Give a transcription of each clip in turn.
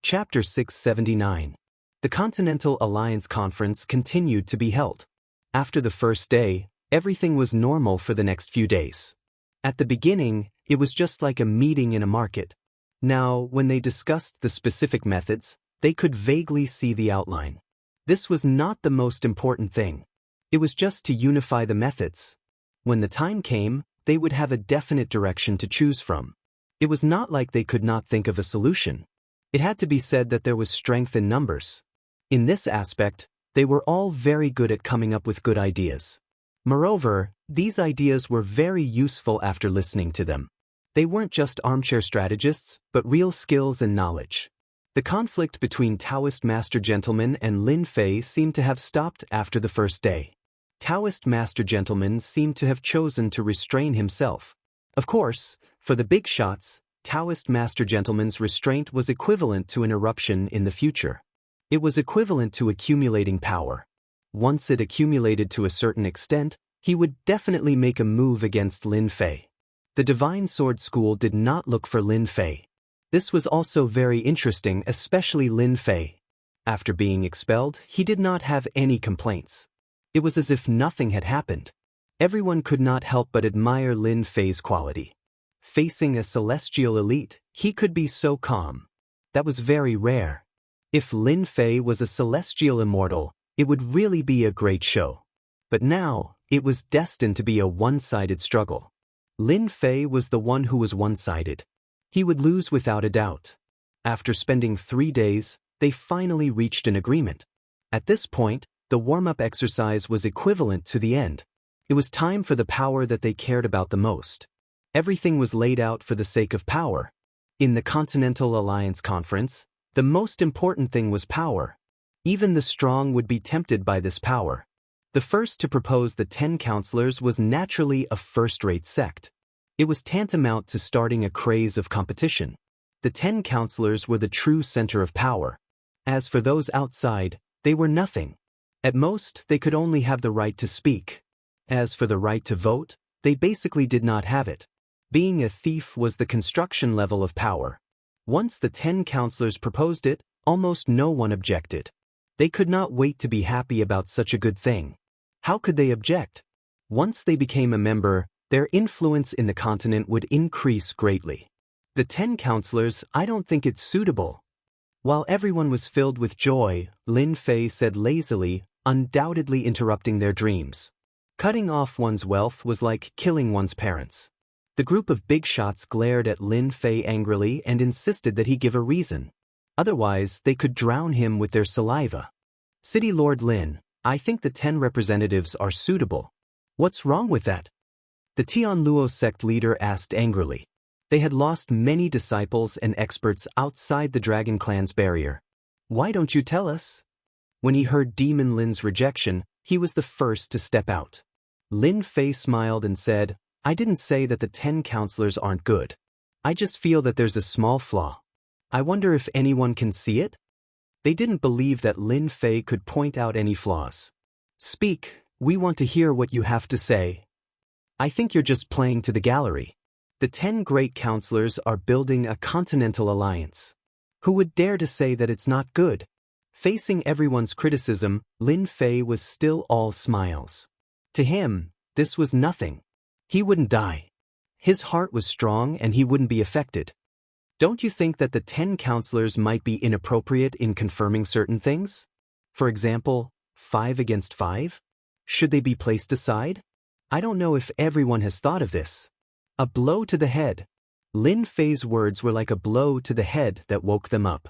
Chapter 679. The Continental Alliance Conference continued to be held. After the first day, everything was normal for the next few days. At the beginning, it was just like a meeting in a market. Now, when they discussed the specific methods, they could vaguely see the outline. This was not the most important thing. It was just to unify the methods. When the time came, they would have a definite direction to choose from. It was not like they could not think of a solution. It had to be said that there was strength in numbers. In this aspect, they were all very good at coming up with good ideas. Moreover, these ideas were very useful after listening to them. They weren't just armchair strategists, but real skills and knowledge. The conflict between Daoist Master Gentleman and Lin Fei seemed to have stopped after the first day. Daoist Master Gentleman seemed to have chosen to restrain himself. Of course, for the big shots, Daoist Master Gentleman's restraint was equivalent to an eruption in the future. It was equivalent to accumulating power. Once it accumulated to a certain extent, he would definitely make a move against Lin Fei. The Divine Sword School did not look for Lin Fei. This was also very interesting, especially Lin Fei. After being expelled, he did not have any complaints. It was as if nothing had happened. Everyone could not help but admire Lin Fei's quality. Facing a celestial elite, he could be so calm. That was very rare. If Lin Fei was a celestial immortal, it would really be a great show. But now, it was destined to be a one-sided struggle. Lin Fei was the one who was one-sided. He would lose without a doubt. After spending 3 days, they finally reached an agreement. At this point, the warm-up exercise was equivalent to the end. It was time for the power that they cared about the most. Everything was laid out for the sake of power. In the Continental Alliance Conference, the most important thing was power. Even the strong would be tempted by this power. The first to propose the 10 counselors was naturally a first-rate sect. It was tantamount to starting a craze of competition. The 10 counselors were the true center of power. As for those outside, they were nothing. At most, they could only have the right to speak. As for the right to vote, they basically did not have it. Being a thief was the construction level of power. Once the 10 counselors proposed it, almost no one objected. They could not wait to be happy about such a good thing. How could they object? Once they became a member, their influence in the continent would increase greatly. The 10 counselors, I don't think it's suitable. While everyone was filled with joy, Lin Fei said lazily, undoubtedly interrupting their dreams. Cutting off one's wealth was like killing one's parents. The group of big shots glared at Lin Fei angrily and insisted that he give a reason. Otherwise, they could drown him with their saliva. City Lord Lin, I think the 10 representatives are suitable. What's wrong with that? The Tianluo sect leader asked angrily. They had lost many disciples and experts outside the Dragon Clan's barrier. Why don't you tell us? When he heard Demon Lin's rejection, he was the first to step out. Lin Fei smiled and said, I didn't say that the 10 counselors aren't good. I just feel that there's a small flaw. I wonder if anyone can see it? They didn't believe that Lin Fei could point out any flaws. Speak, we want to hear what you have to say. I think you're just playing to the gallery. The 10 great counselors are building a continental alliance. Who would dare to say that it's not good? Facing everyone's criticism, Lin Fei was still all smiles. To him, this was nothing. He wouldn't die. His heart was strong and he wouldn't be affected. Don't you think that the 10 counselors might be inappropriate in confirming certain things? For example, 5 against 5? Should they be placed aside? I don't know if everyone has thought of this. A blow to the head. Lin Fei's words were like a blow to the head that woke them up.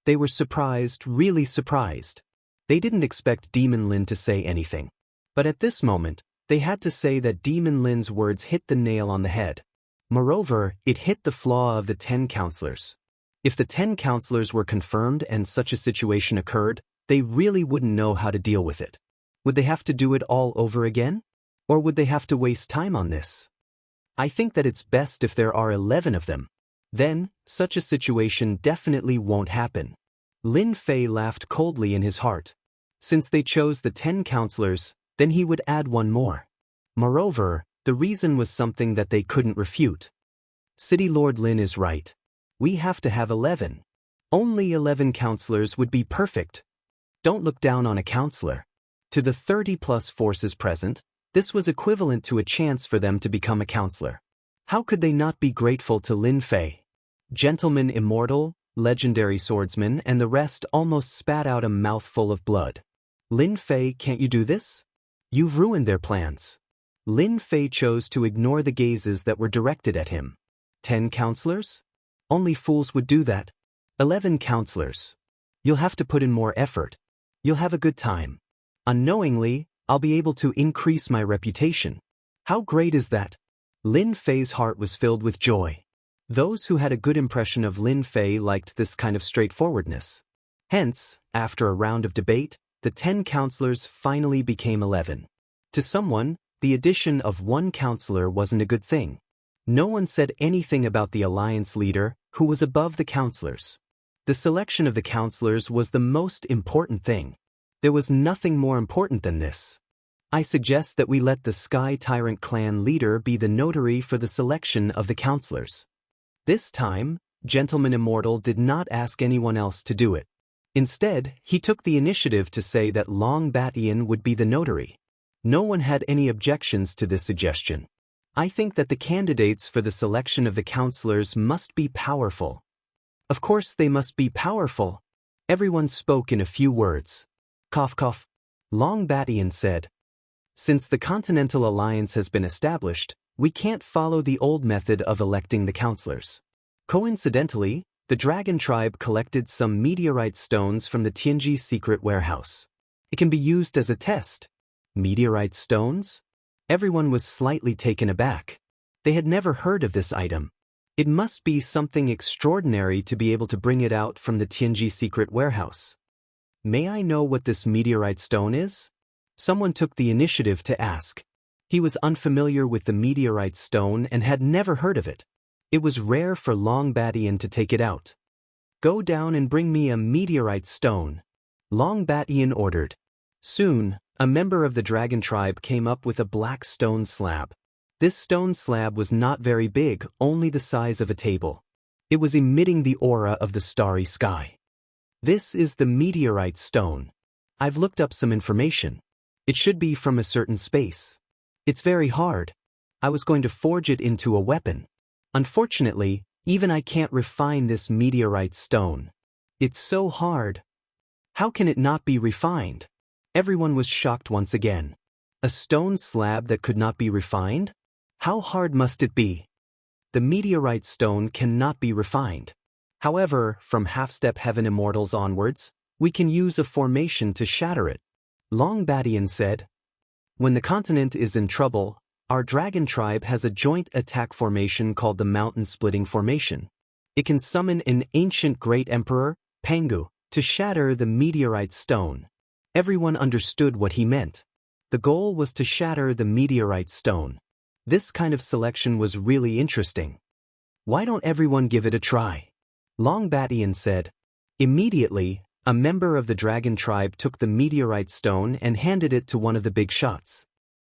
They were surprised, really surprised. They didn't expect Demon Lin to say anything. But at this moment, they had to say that Demon Lin's words hit the nail on the head. Moreover, it hit the flaw of the 10 counselors. If the 10 counselors were confirmed and such a situation occurred, they really wouldn't know how to deal with it. Would they have to do it all over again? Or would they have to waste time on this? I think that it's best if there are 11 of them. Then, such a situation definitely won't happen. Lin Fei laughed coldly in his heart. Since they chose the 10 counselors, then he would add one more. Moreover, the reason was something that they couldn't refute. City Lord Lin is right. We have to have 11. Only 11 counselors would be perfect. Don't look down on a counselor. To the 30-plus forces present, this was equivalent to a chance for them to become a counselor. How could they not be grateful to Lin Fei? Gentleman Immortal, legendary swordsman, and the rest almost spat out a mouthful of blood. Lin Fei, can't you do this? You've ruined their plans. Lin Fei chose to ignore the gazes that were directed at him. 10 counselors? Only fools would do that. 11 counselors. You'll have to put in more effort. You'll have a good time. Unknowingly, I'll be able to increase my reputation. How great is that? Lin Fei's heart was filled with joy. Those who had a good impression of Lin Fei liked this kind of straightforwardness. Hence, after a round of debate, the 10 counselors finally became 11. To someone, the addition of one counselor wasn't a good thing. No one said anything about the alliance leader, who was above the counselors. The selection of the counselors was the most important thing. There was nothing more important than this. I suggest that we let the Sky Tyrant clan leader be the notary for the selection of the counselors. This time, Gentleman Immortal did not ask anyone else to do it. Instead, he took the initiative to say that Long Batian would be the notary. No one had any objections to this suggestion. I think that the candidates for the selection of the counselors must be powerful. Of course they must be powerful. Everyone spoke in a few words. Cough cough. Long Batian said, "Since the Continental Alliance has been established, we can't follow the old method of electing the counselors." Coincidentally, the Dragon Tribe collected some meteorite stones from the Tianji secret warehouse. It can be used as a test. Meteorite stones? Everyone was slightly taken aback. They had never heard of this item. It must be something extraordinary to be able to bring it out from the Tianji secret warehouse. May I know what this meteorite stone is? Someone took the initiative to ask. He was unfamiliar with the meteorite stone and had never heard of it. It was rare for Long Batian to take it out. "Go down and bring me a meteorite stone," Long Batian ordered. Soon, a member of the Dragon Tribe came up with a black stone slab. This stone slab was not very big, only the size of a table. It was emitting the aura of the starry sky. This is the meteorite stone. I've looked up some information. It should be from a certain space. It's very hard. I was going to forge it into a weapon. Unfortunately, even I can't refine this meteorite stone. It's so hard. How can it not be refined? Everyone was shocked once again. A stone slab that could not be refined? How hard must it be? The meteorite stone cannot be refined. However, from half-step heaven immortals onwards, we can use a formation to shatter it. Long Batian said, "When the continent is in trouble, our Dragon Tribe has a joint attack formation called the Mountain-Splitting Formation. It can summon an ancient great emperor, Pangu, to shatter the meteorite stone." Everyone understood what he meant. The goal was to shatter the meteorite stone. This kind of selection was really interesting. Why don't everyone give it a try? Long Batian said. Immediately, a member of the Dragon Tribe took the meteorite stone and handed it to one of the big shots.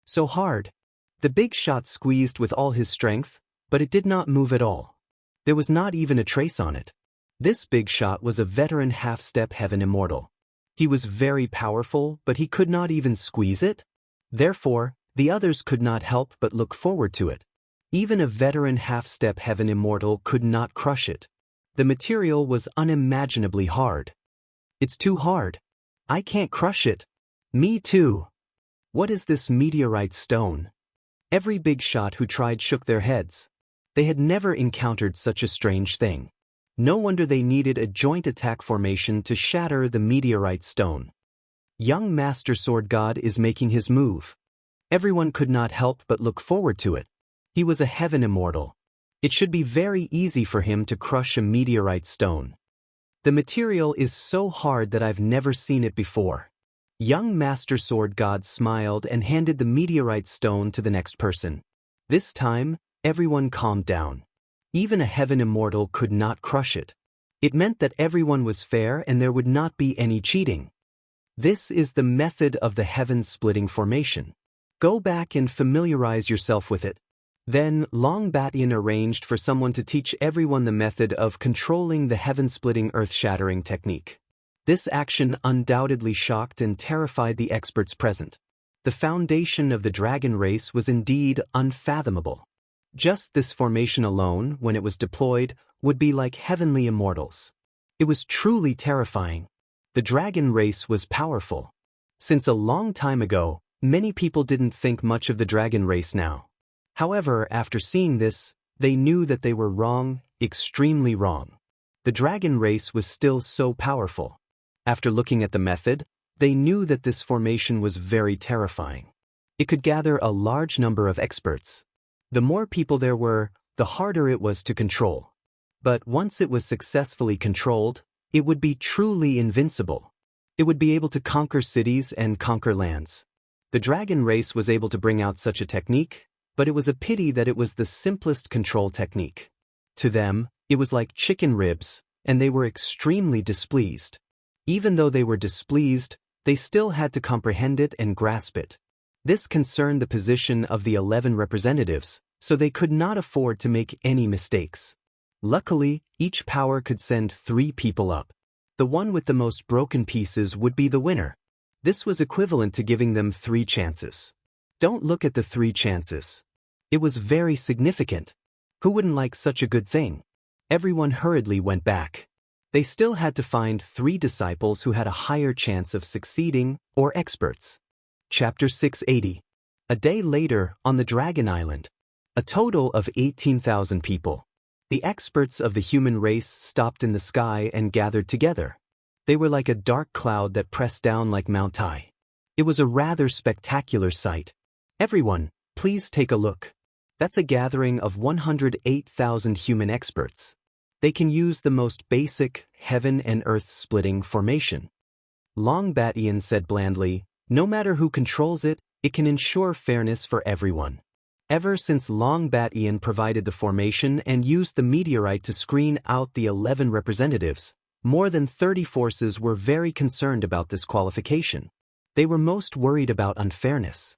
So hard. The big shot squeezed with all his strength, but it did not move at all. There was not even a trace on it. This big shot was a veteran half-step heaven immortal. He was very powerful, but he could not even squeeze it. Therefore, the others could not help but look forward to it. Even a veteran half-step heaven immortal could not crush it. The material was unimaginably hard. It's too hard. I can't crush it. Me too. What is this meteorite stone? Every big shot who tried shook their heads. They had never encountered such a strange thing. No wonder they needed a joint attack formation to shatter the meteorite stone. Young Master Sword God is making his move. Everyone could not help but look forward to it. He was a heaven immortal. It should be very easy for him to crush a meteorite stone. The material is so hard that I've never seen it before. Young Master Sword God smiled and handed the meteorite stone to the next person. This time, everyone calmed down. Even a heaven immortal could not crush it. It meant that everyone was fair and there would not be any cheating. This is the method of the heaven-splitting formation. Go back and familiarize yourself with it. Then Long Batian arranged for someone to teach everyone the method of controlling the heaven-splitting earth-shattering technique. This action undoubtedly shocked and terrified the experts present. The foundation of the dragon race was indeed unfathomable. Just this formation alone, when it was deployed, would be like heavenly immortals. It was truly terrifying. The dragon race was powerful. Since a long time ago, many people didn't think much of the dragon race now. However, after seeing this, they knew that they were wrong, extremely wrong. The dragon race was still so powerful. After looking at the method, they knew that this formation was very terrifying. It could gather a large number of experts. The more people there were, the harder it was to control. But once it was successfully controlled, it would be truly invincible. It would be able to conquer cities and conquer lands. The dragon race was able to bring out such a technique, but it was a pity that it was the simplest control technique. To them, it was like chicken ribs, and they were extremely displeased. Even though they were displeased, they still had to comprehend it and grasp it. This concerned the position of the 11 representatives, so they could not afford to make any mistakes. Luckily, each power could send 3 people up. The one with the most broken pieces would be the winner. This was equivalent to giving them 3 chances. Don't look at the 3 chances. It was very significant. Who wouldn't like such a good thing? Everyone hurriedly went back. They still had to find 3 disciples who had a higher chance of succeeding, or experts. Chapter 680. A day later, on the Dragon Island. A total of 18,000 people. The experts of the human race stopped in the sky and gathered together. They were like a dark cloud that pressed down like Mount Tai. It was a rather spectacular sight. Everyone, please take a look. That's a gathering of 108,000 human experts. They can use the most basic, heaven and earth splitting formation. Long Batian said blandly, no matter who controls it, it can ensure fairness for everyone. Ever since Long Batian provided the formation and used the meteorite to screen out the 11 representatives, more than 30 forces were very concerned about this qualification. They were most worried about unfairness.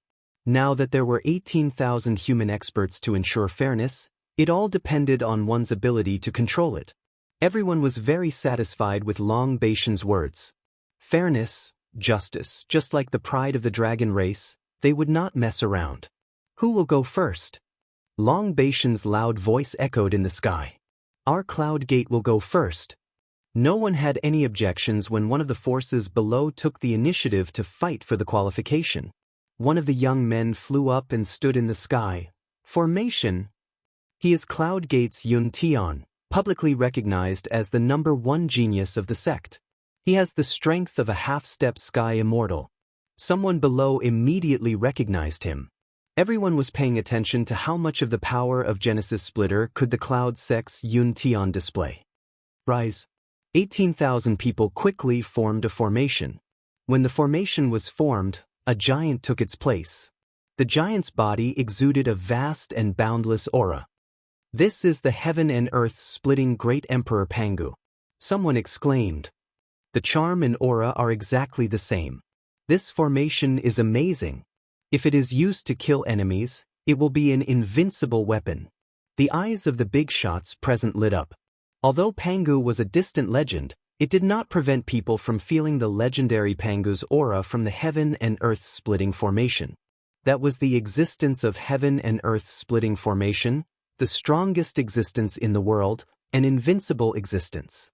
Now that there were 18,000 human experts to ensure fairness, it all depended on one's ability to control it. Everyone was very satisfied with Long Batian's words. Fairness, justice, just like the pride of the dragon race, they would not mess around. Who will go first? Long Batian's loud voice echoed in the sky. Our cloud gate will go first. No one had any objections when one of the forces below took the initiative to fight for the qualification. One of the young men flew up and stood in the sky. Formation. He is Cloud Gate's Yun Tian, publicly recognized as the #1 genius of the sect. He has the strength of a half-step sky immortal. Someone below immediately recognized him. Everyone was paying attention to how much of the power of Genesis Splitter could the Cloud Sect's Yun Tian display. Rise. 18,000 people quickly formed a formation. When the formation was formed, a giant took its place. The giant's body exuded a vast and boundless aura. This is the heaven and earth splitting great Emperor Pangu. Someone exclaimed. The charm and aura are exactly the same. This formation is amazing. If it is used to kill enemies, it will be an invincible weapon. The eyes of the big shots present lit up. Although Pangu was a distant legend, it did not prevent people from feeling the legendary Pangu's aura from the heaven and earth splitting formation. That was the existence of heaven and earth splitting formation, the strongest existence in the world, an invincible existence.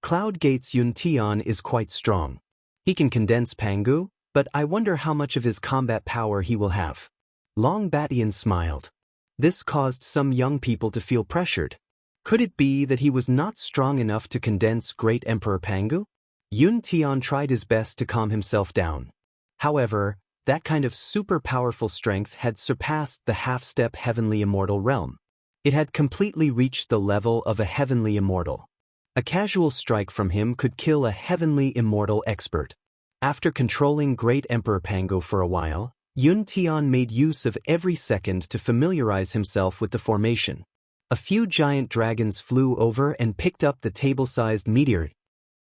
Cloud Gate's Yun Tian is quite strong. He can condense Pangu, but I wonder how much of his combat power he will have. Long Batian smiled. This caused some young people to feel pressured. Could it be that he was not strong enough to condense Great Emperor Pangu? Yun Tian tried his best to calm himself down. However, that kind of super powerful strength had surpassed the half-step heavenly immortal realm. It had completely reached the level of a heavenly immortal. A casual strike from him could kill a heavenly immortal expert. After controlling Great Emperor Pangu for a while, Yun Tian made use of every second to familiarize himself with the formation. A few giant dragons flew over and picked up the table-sized meteor.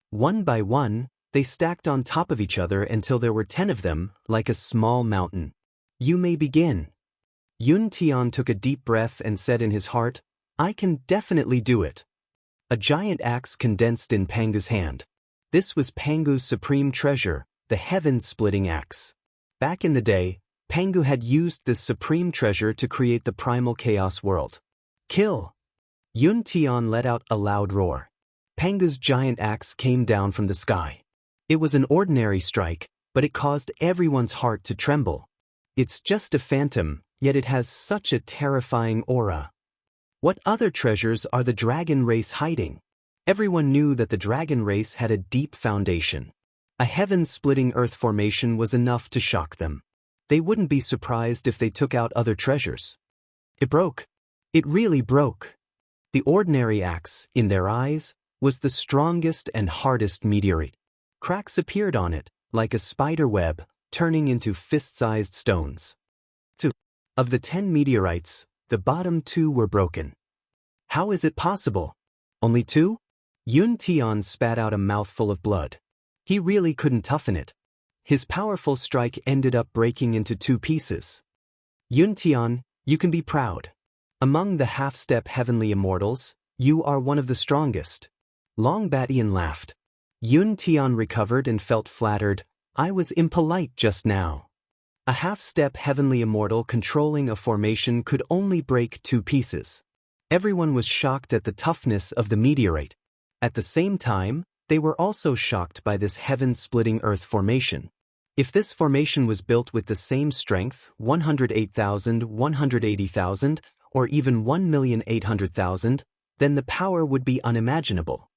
One by one, they stacked on top of each other until there were 10 of them, like a small mountain. You may begin. Yun Tian took a deep breath and said in his heart, I can definitely do it. A giant axe condensed in Pangu's hand. This was Pangu's supreme treasure, the heaven-splitting axe. Back in the day, Pangu had used this supreme treasure to create the primal chaos world. Kill! Yun Tian let out a loud roar. Pangu's giant axe came down from the sky. It was an ordinary strike, but it caused everyone's heart to tremble. It's just a phantom, yet it has such a terrifying aura. What other treasures are the dragon race hiding? Everyone knew that the dragon race had a deep foundation. A heaven-splitting earth formation was enough to shock them. They wouldn't be surprised if they took out other treasures. It broke. It really broke. The ordinary axe, in their eyes, was the strongest and hardest meteorite. Cracks appeared on it, like a spider web, turning into fist-sized stones. 2. Of the 10 meteorites, the bottom 2 were broken. How is it possible? Only 2? Yun Tian spat out a mouthful of blood. He really couldn't toughen it. His powerful strike ended up breaking into 2 pieces. Yun Tian, you can be proud. Among the half-step heavenly immortals, you are one of the strongest. Long Batian laughed. Yun Tian recovered and felt flattered. I was impolite just now. A half-step heavenly immortal controlling a formation could only break 2 pieces. Everyone was shocked at the toughness of the meteorite. At the same time, they were also shocked by this heaven-splitting earth formation. If this formation was built with the same strength, 108,000, 180,000, or even 1,800,000, then the power would be unimaginable.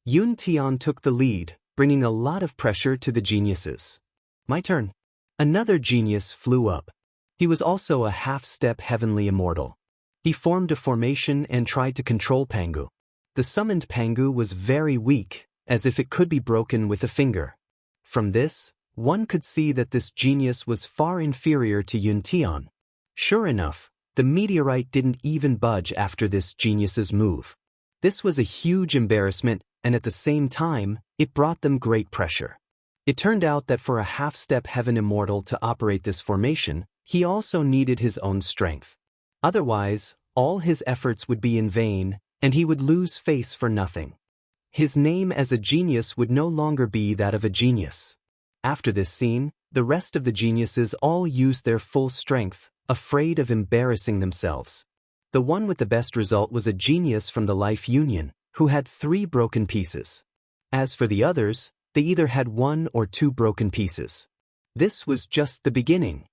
Yun Tian took the lead, bringing a lot of pressure to the geniuses. My turn. Another genius flew up. He was also a half-step heavenly immortal. He formed a formation and tried to control Pangu. The summoned Pangu was very weak, as if it could be broken with a finger. From this, one could see that this genius was far inferior to Yun Tian. Sure enough, the meteorite didn't even budge after this genius's move. This was a huge embarrassment, and at the same time, it brought them great pressure. It turned out that for a half-step heaven immortal to operate this formation, he also needed his own strength. Otherwise, all his efforts would be in vain, and he would lose face for nothing. His name as a genius would no longer be that of a genius. After this scene, the rest of the geniuses all used their full strength, afraid of embarrassing themselves. The one with the best result was a genius from the Life Union, who had 3 broken pieces. As for the others, they either had 1 or 2 broken pieces. This was just the beginning.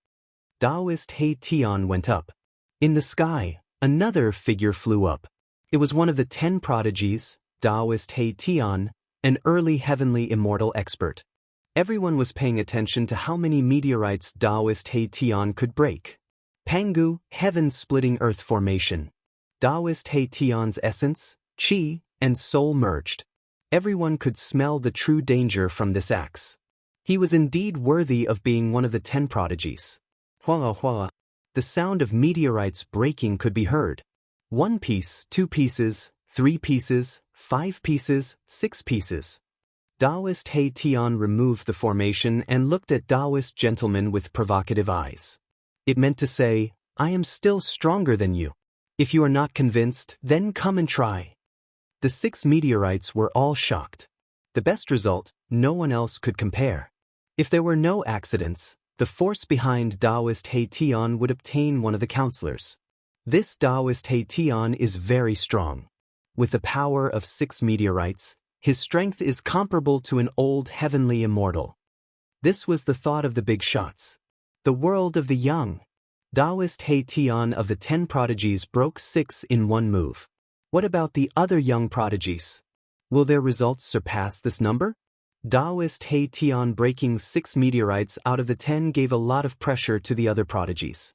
Daoist He Tian went up. In the sky, another figure flew up. It was one of the 10 prodigies, Daoist He Tian, an early heavenly immortal expert. Everyone was paying attention to how many meteorites Daoist He Tian could break. Pangu, heaven-splitting earth formation. Daoist He Tian's essence, qi, and soul merged. Everyone could smell the true danger from this axe. He was indeed worthy of being one of the 10 prodigies. Hua hua. The sound of meteorites breaking could be heard. 1 piece, 2 pieces, 3 pieces, 5 pieces, 6 pieces. Daoist He Tian removed the formation and looked at Daoist gentlemen with provocative eyes. It meant to say, I am still stronger than you. If you are not convinced, then come and try. The 6 meteorites were all shocked. The best result, no one else could compare. If there were no accidents, the force behind Daoist He Tian would obtain one of the counselors. This Daoist He Tian is very strong. With the power of 6 meteorites, his strength is comparable to an old heavenly immortal. This was the thought of the big shots. The world of the young. Daoist He Tian of the 10 prodigies broke 6 in one move. What about the other young prodigies? Will their results surpass this number? Daoist He Tian breaking 6 meteorites out of the 10 gave a lot of pressure to the other prodigies.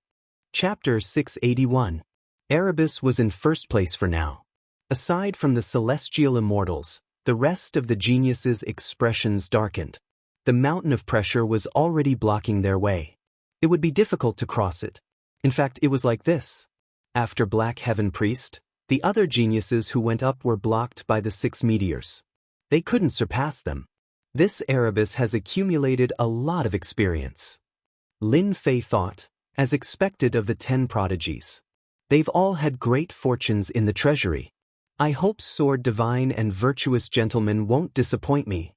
Chapter 681. Erebus was in first place for now. Aside from the celestial immortals, the rest of the geniuses' expressions darkened. The mountain of pressure was already blocking their way. It would be difficult to cross it. In fact, it was like this. After Black Heaven Priest, the other geniuses who went up were blocked by the 6 meteors. They couldn't surpass them. This Erebus has accumulated a lot of experience. Lin Fei thought, as expected of the 10 prodigies. They've all had great fortunes in the treasury. I hope Sword Divine and Virtuous Gentleman won't disappoint me.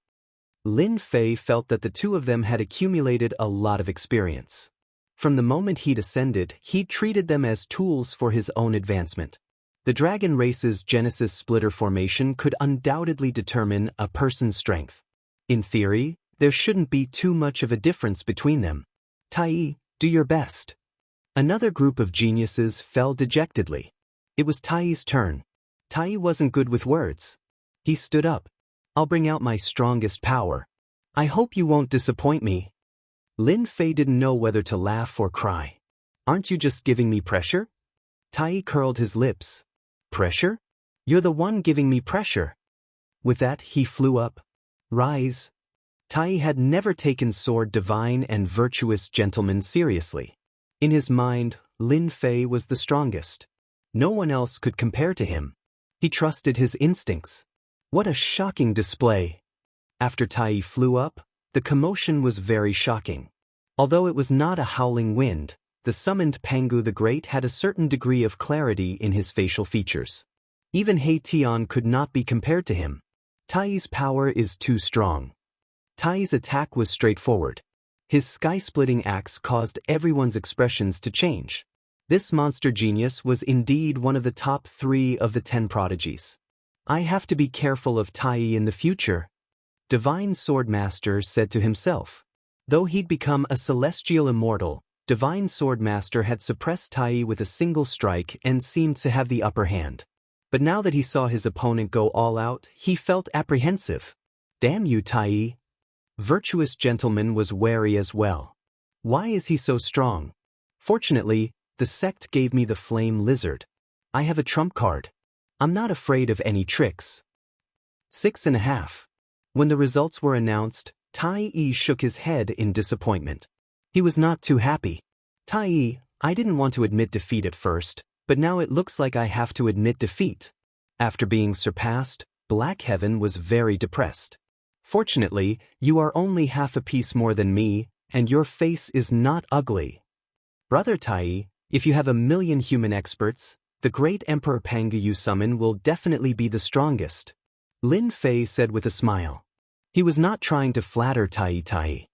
Lin Fei felt that the two of them had accumulated a lot of experience. From the moment he'd ascended, he treated them as tools for his own advancement. The dragon race's Genesis splitter formation could undoubtedly determine a person's strength. In theory, there shouldn't be too much of a difference between them. Tai, do your best. Another group of geniuses fell dejectedly. It was Tai's turn. Tai wasn't good with words. He stood up. I'll bring out my strongest power. I hope you won't disappoint me. Lin Fei didn't know whether to laugh or cry. Aren't you just giving me pressure? Tai curled his lips. Pressure? You're the one giving me pressure. With that, he flew up. Rise. Tai had never taken Sword Divine and Virtuous Gentleman seriously. In his mind, Lin Fei was the strongest. No one else could compare to him. He trusted his instincts. What a shocking display! After Tai flew up, the commotion was very shocking. Although it was not a howling wind, the summoned Pangu the Great had a certain degree of clarity in his facial features. Even He Tian could not be compared to him. Tai's power is too strong. Tai's attack was straightforward. His sky-splitting axe caused everyone's expressions to change. This monster genius was indeed one of the top 3 of the 10 prodigies. I have to be careful of Tai in the future, Divine Sword Master said to himself. Though he'd become a celestial immortal, Divine Sword Master had suppressed Tai with a single strike and seemed to have the upper hand. But now that he saw his opponent go all out, he felt apprehensive. Damn you, Tai! Virtuous Gentleman was wary as well. Why is he so strong? Fortunately, the sect gave me the Flame Lizard. I have a trump card. I'm not afraid of any tricks. 6.5. When the results were announced, Tai shook his head in disappointment. He was not too happy. Tai, I didn't want to admit defeat at first, but now it looks like I have to admit defeat. After being surpassed, Black Heaven was very depressed. Fortunately, you are only half a piece more than me, and your face is not ugly. Brother Tai, if you have 1,000,000 human experts, the great Emperor Pangu you summon will definitely be the strongest. Lin Fei said with a smile. He was not trying to flatter Tai.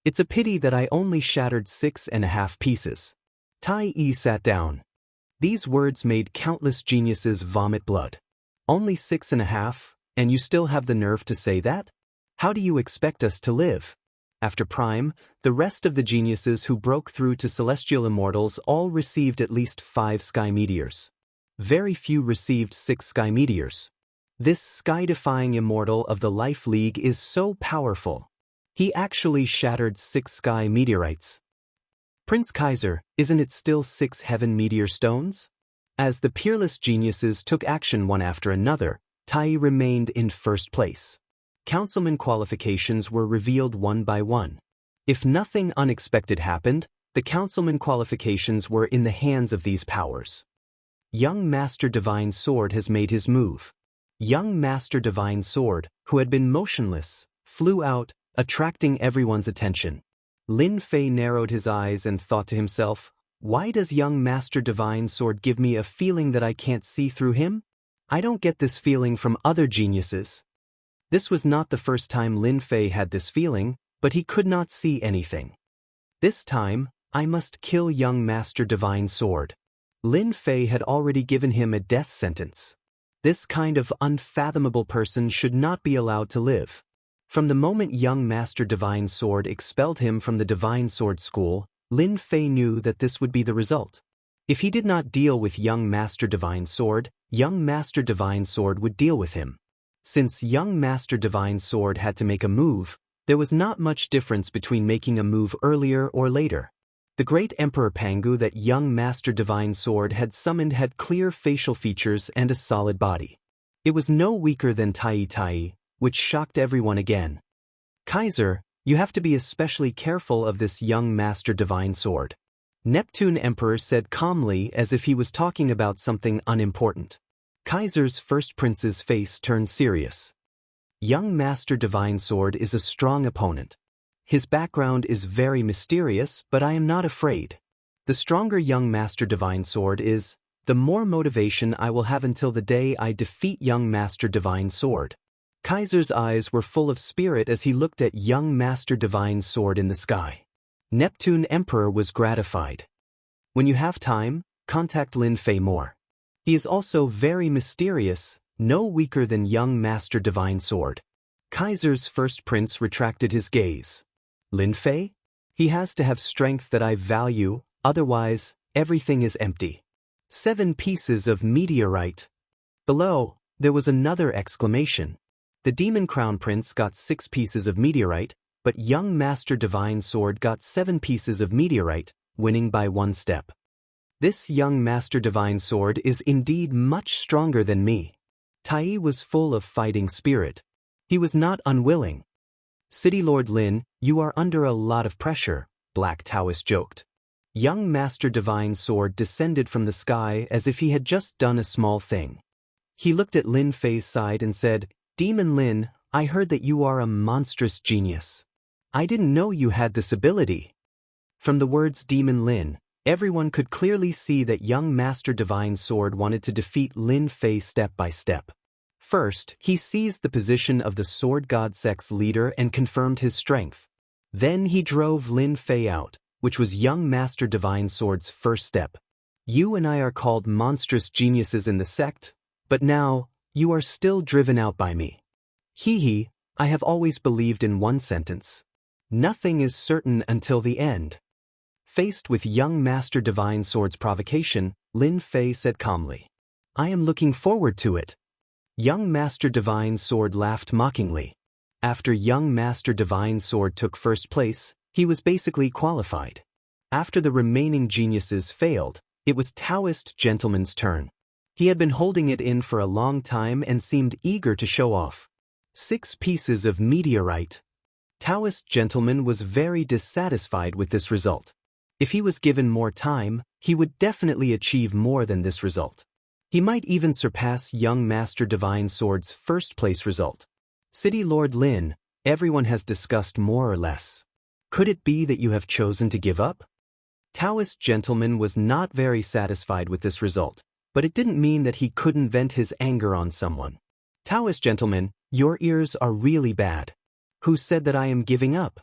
It's a pity that I only shattered 6.5 pieces. Tai sat down. These words made countless geniuses vomit blood. Only 6.5, and you still have the nerve to say that? How do you expect us to live? After Prime, the rest of the geniuses who broke through to Celestial Immortals all received at least 5 Sky Meteors. Very few received 6 Sky Meteors. This sky-defying Immortal of the Life League is so powerful. He actually shattered 6 Sky Meteorites. Prince Kaiser, isn't it still 6 Heaven Meteor Stones? As the peerless geniuses took action one after another, Tai remained in first place. Councilman qualifications were revealed one by one. If nothing unexpected happened, the councilman qualifications were in the hands of these powers. Young Master Divine Sword has made his move. Young Master Divine Sword, who had been motionless, flew out, attracting everyone's attention. Lin Fei narrowed his eyes and thought to himself, why does Young Master Divine Sword give me a feeling that I can't see through him? I don't get this feeling from other geniuses. This was not the first time Lin Fei had this feeling, but he could not see anything. This time, I must kill Young Master Divine Sword. Lin Fei had already given him a death sentence. This kind of unfathomable person should not be allowed to live. From the moment Young Master Divine Sword expelled him from the Divine Sword School, Lin Fei knew that this would be the result. If he did not deal with Young Master Divine Sword, Young Master Divine Sword would deal with him. Since Young Master Divine Sword had to make a move, there was not much difference between making a move earlier or later. The great Emperor Pangu that Young Master Divine Sword had summoned had clear facial features and a solid body. It was no weaker than Tai, which shocked everyone again. Kaiser, you have to be especially careful of this Young Master Divine Sword. Neptune Emperor said calmly as if he was talking about something unimportant. Kaiser's first prince's face turned serious. Young Master Divine Sword is a strong opponent. His background is very mysterious, but I am not afraid. The stronger young Master Divine Sword is, the more motivation I will have until the day I defeat young Master Divine Sword. Kaiser's eyes were full of spirit as he looked at young Master Divine Sword in the sky. Neptune Emperor was gratified. When you have time, contact Lin Fei more. He is also very mysterious, no weaker than young Master Divine Sword. Kaiser's first prince retracted his gaze. Lin Fei? He has to have strength that I value, otherwise, everything is empty. 7 pieces of meteorite. Below, there was another exclamation. The Demon Crown Prince got 6 pieces of meteorite, but young Master Divine Sword got 7 pieces of meteorite, winning by 1 step. This young Master Divine Sword is indeed much stronger than me. Tai was full of fighting spirit. He was not unwilling. City Lord Lin, you are under a lot of pressure, Black Daoist joked. Young Master Divine Sword descended from the sky as if he had just done a small thing. He looked at Lin Fei's side and said, Demon Lin, I heard that you are a monstrous genius. I didn't know you had this ability. From the words Demon Lin, everyone could clearly see that young Master Divine Sword wanted to defeat Lin Fei step by step. First, he seized the position of the Sword God Sect's leader and confirmed his strength. Then he drove Lin Fei out, which was young Master Divine Sword's first step. You and I are called monstrous geniuses in the sect, but now, you are still driven out by me. Hee, I have always believed in one sentence. Nothing is certain until the end. Faced with young Master Divine Sword's provocation, Lin Fei said calmly, I am looking forward to it. Young Master Divine Sword laughed mockingly. After young Master Divine Sword took first place, he was basically qualified. After the remaining geniuses failed, it was Daoist Gentleman's turn. He had been holding it in for a long time and seemed eager to show off. 6 pieces of meteorite. Daoist Gentleman was very dissatisfied with this result. If he was given more time, he would definitely achieve more than this result. He might even surpass young Master Divine Sword's first place result. City Lord Lin, everyone has discussed more or less. Could it be that you have chosen to give up? Daoist Gentleman was not very satisfied with this result, but it didn't mean that he couldn't vent his anger on someone. Daoist Gentleman, your ears are really bad. Who said that I am giving up?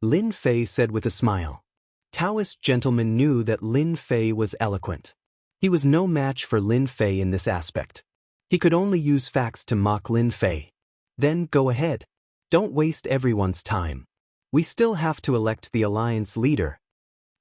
Lin Fei said with a smile. Daoist Gentleman knew that Lin Fei was eloquent. He was no match for Lin Fei in this aspect. He could only use facts to mock Lin Fei. Then go ahead. Don't waste everyone's time. We still have to elect the alliance leader.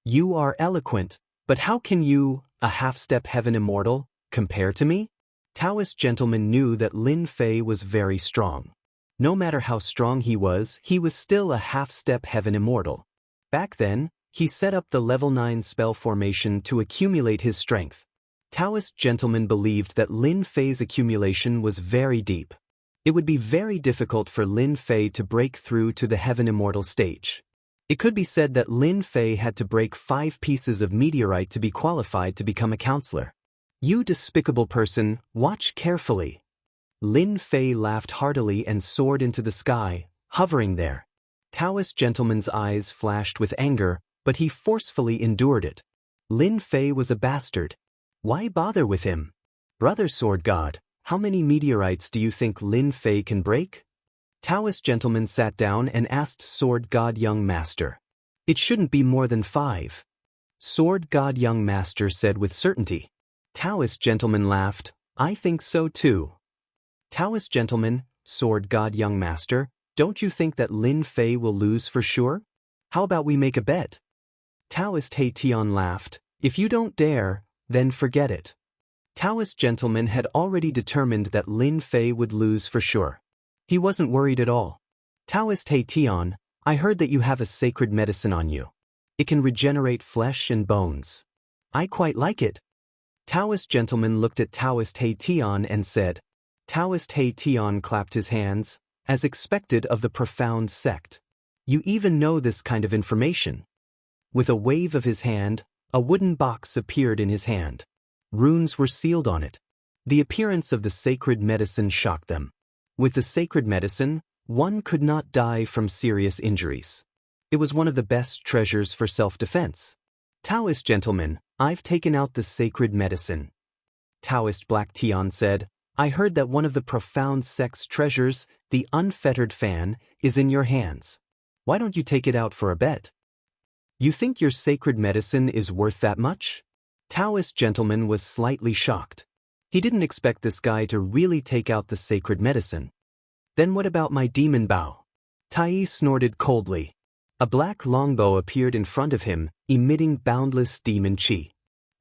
You are eloquent, but how can you, a half-step heaven immortal, compare to me? Daoist Gentleman knew that Lin Fei was very strong. No matter how strong he was still a half-step heaven immortal. Back then, he set up the level 9 spell formation to accumulate his strength. Daoist Gentleman believed that Lin Fei's accumulation was very deep. It would be very difficult for Lin Fei to break through to the heaven immortal stage. It could be said that Lin Fei had to break 5 pieces of meteorite to be qualified to become a counselor. You despicable person, watch carefully. Lin Fei laughed heartily and soared into the sky, hovering there. Daoist Gentleman's eyes flashed with anger, but he forcefully endured it. Lin Fei was a bastard. Why bother with him? Brother Sword God, how many meteorites do you think Lin Fei can break? Daoist Gentleman sat down and asked Sword God Young Master. It shouldn't be more than 5. Sword God Young Master said with certainty. Daoist Gentleman laughed, I think so too. Daoist Gentleman, Sword God Young Master, don't you think that Lin Fei will lose for sure? How about we make a bet? Daoist Heition laughed, if you don't dare, then forget it. Daoist Gentleman had already determined that Lin Fei would lose for sure. He wasn't worried at all. Daoist Heition, I heard that you have a sacred medicine on you. It can regenerate flesh and bones. I quite like it. Daoist Gentleman looked at Daoist Heition and said. Daoist Heition clapped his hands, as expected of the profound sect. You even know this kind of information. With a wave of his hand, a wooden box appeared in his hand. Runes were sealed on it. The appearance of the sacred medicine shocked them. With the sacred medicine, one could not die from serious injuries. It was one of the best treasures for self-defense. Taoist gentleman, I've taken out the sacred medicine. Taoist Black Tian said, I heard that one of the profound sex treasures, the unfettered fan, is in your hands. Why don't you take it out for a bet? You think your sacred medicine is worth that much? Taoist gentleman was slightly shocked. He didn't expect this guy to really take out the sacred medicine. Then what about my demon bow? Tai snorted coldly. A black longbow appeared in front of him, emitting boundless demon qi.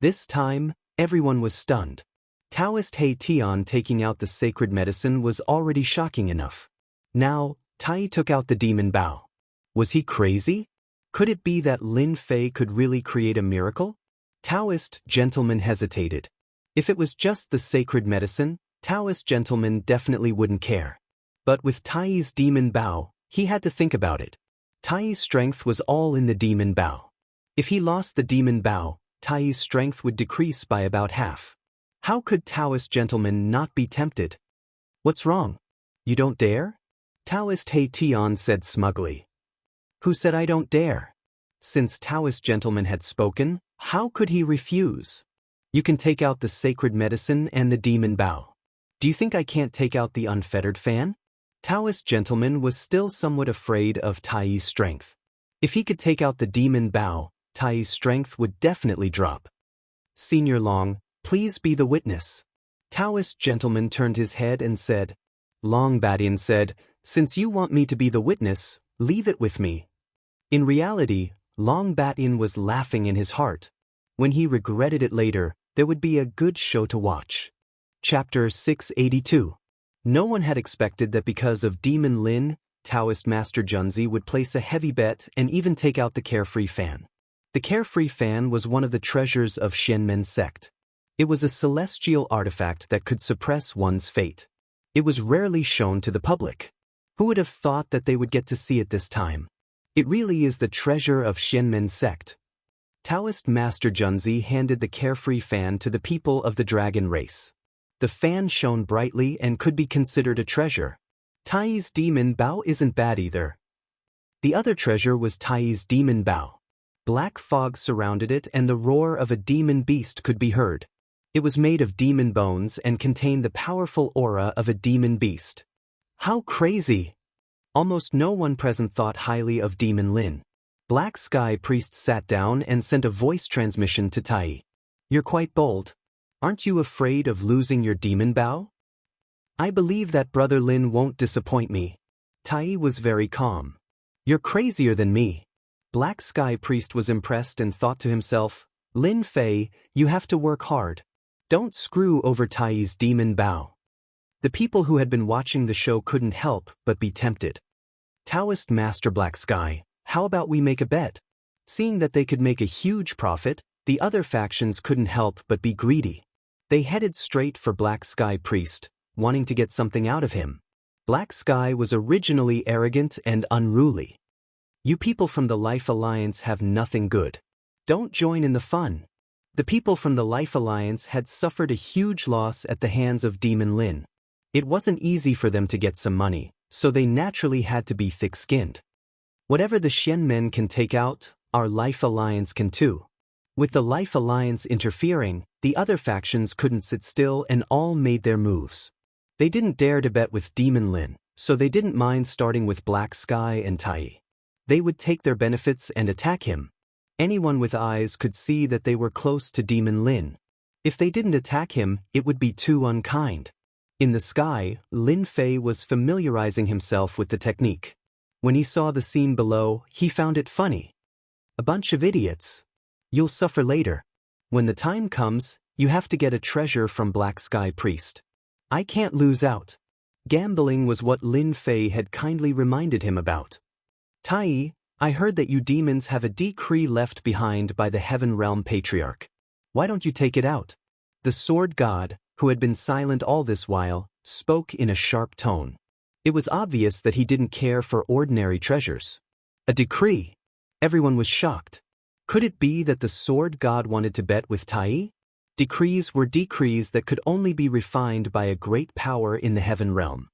This time, everyone was stunned. Taoist He Tian taking out the sacred medicine was already shocking enough. Now, Tai took out the demon bow. Was he crazy? Could it be that Lin Fei could really create a miracle? Taoist gentleman hesitated. If it was just the sacred medicine, Taoist gentleman definitely wouldn't care. But with Tai's demon bow, he had to think about it. Tai's strength was all in the demon bow. If he lost the demon bow, Tai's strength would decrease by about half. How could Taoist gentleman not be tempted? What's wrong? You don't dare? Taoist He Tian said smugly. Who said I don't dare? Since Taoist gentleman had spoken, how could he refuse? You can take out the sacred medicine and the demon bow. Do you think I can't take out the unfettered fan? Taoist gentleman was still somewhat afraid of Tai's strength. If he could take out the demon bow, Tai's strength would definitely drop. Senior Long, please be the witness. Taoist gentleman turned his head and said. Long Badian said, since you want me to be the witness, leave it with me. In reality, Long Badian was laughing in his heart. When he regretted it later, there would be a good show to watch. Chapter 682. No one had expected that because of Demon Lin, Taoist Master Junzi would place a heavy bet and even take out the carefree fan. The carefree fan was one of the treasures of Xianmen sect. It was a celestial artifact that could suppress one's fate. It was rarely shown to the public. Who would have thought that they would get to see it this time? It really is the treasure of Xianmen sect. Taoist Master Junzi handed the carefree fan to the people of the dragon race. The fan shone brightly and could be considered a treasure. Tai's demon bow isn't bad either. The other treasure was Tai's demon bow. Black fog surrounded it and the roar of a demon beast could be heard. It was made of demon bones and contained the powerful aura of a demon beast. How crazy! Almost no one present thought highly of Demon Lin. Black Sky Priest sat down and sent a voice transmission to Tai. You're quite bold. Aren't you afraid of losing your demon bow? I believe that Brother Lin won't disappoint me. Tai was very calm. You're crazier than me. Black Sky Priest was impressed and thought to himself, Lin Fei, you have to work hard. Don't screw over Tai's demon bow. The people who had been watching the show couldn't help but be tempted. Taoist Master Black Sky, how about we make a bet? Seeing that they could make a huge profit, the other factions couldn't help but be greedy. They headed straight for Black Sky Priest, wanting to get something out of him. Black Sky was originally arrogant and unruly. You people from the Life Alliance have nothing good. Don't join in the fun. The people from the Life Alliance had suffered a huge loss at the hands of Demon Lin. It wasn't easy for them to get some money, so they naturally had to be thick-skinned. Whatever the Xianmen can take out, our Life Alliance can too. With the Life Alliance interfering, the other factions couldn't sit still and all made their moves. They didn't dare to bet with Demon Lin, so they didn't mind starting with Black Sky and Tai. They would take their benefits and attack him. Anyone with eyes could see that they were close to Demon Lin. If they didn't attack him, it would be too unkind. In the sky, Lin Fei was familiarizing himself with the technique. When he saw the scene below, he found it funny. A bunch of idiots. You'll suffer later. When the time comes, you have to get a treasure from Black Sky Priest. I can't lose out. Gambling was what Lin Fei had kindly reminded him about. Tai, I heard that you demons have a decree left behind by the Heaven Realm Patriarch. Why don't you take it out? The Sword God, who had been silent all this while, spoke in a sharp tone. It was obvious that he didn't care for ordinary treasures. A decree. Everyone was shocked. Could it be that the Sword God wanted to bet with Tai? Decrees were decrees that could only be refined by a great power in the Heaven Realm.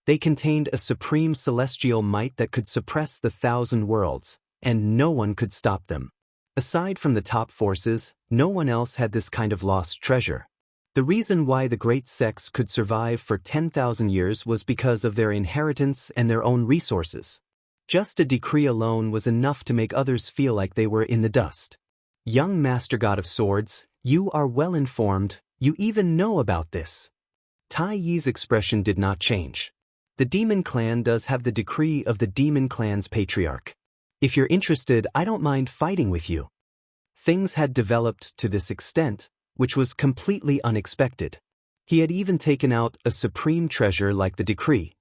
They contained a supreme celestial might that could suppress the 1,000 worlds, and no one could stop them. Aside from the top forces, no one else had this kind of lost treasure. The reason why the great sects could survive for 10,000 years was because of their inheritance and their own resources. Just a decree alone was enough to make others feel like they were in the dust. Young Master God of Swords, you are well informed, you even know about this. Tai Yi's expression did not change. The demon clan does have the decree of the demon clan's patriarch. If you're interested, I don't mind fighting with you. Things had developed to this extent, which was completely unexpected. He had even taken out a supreme treasure like the decree.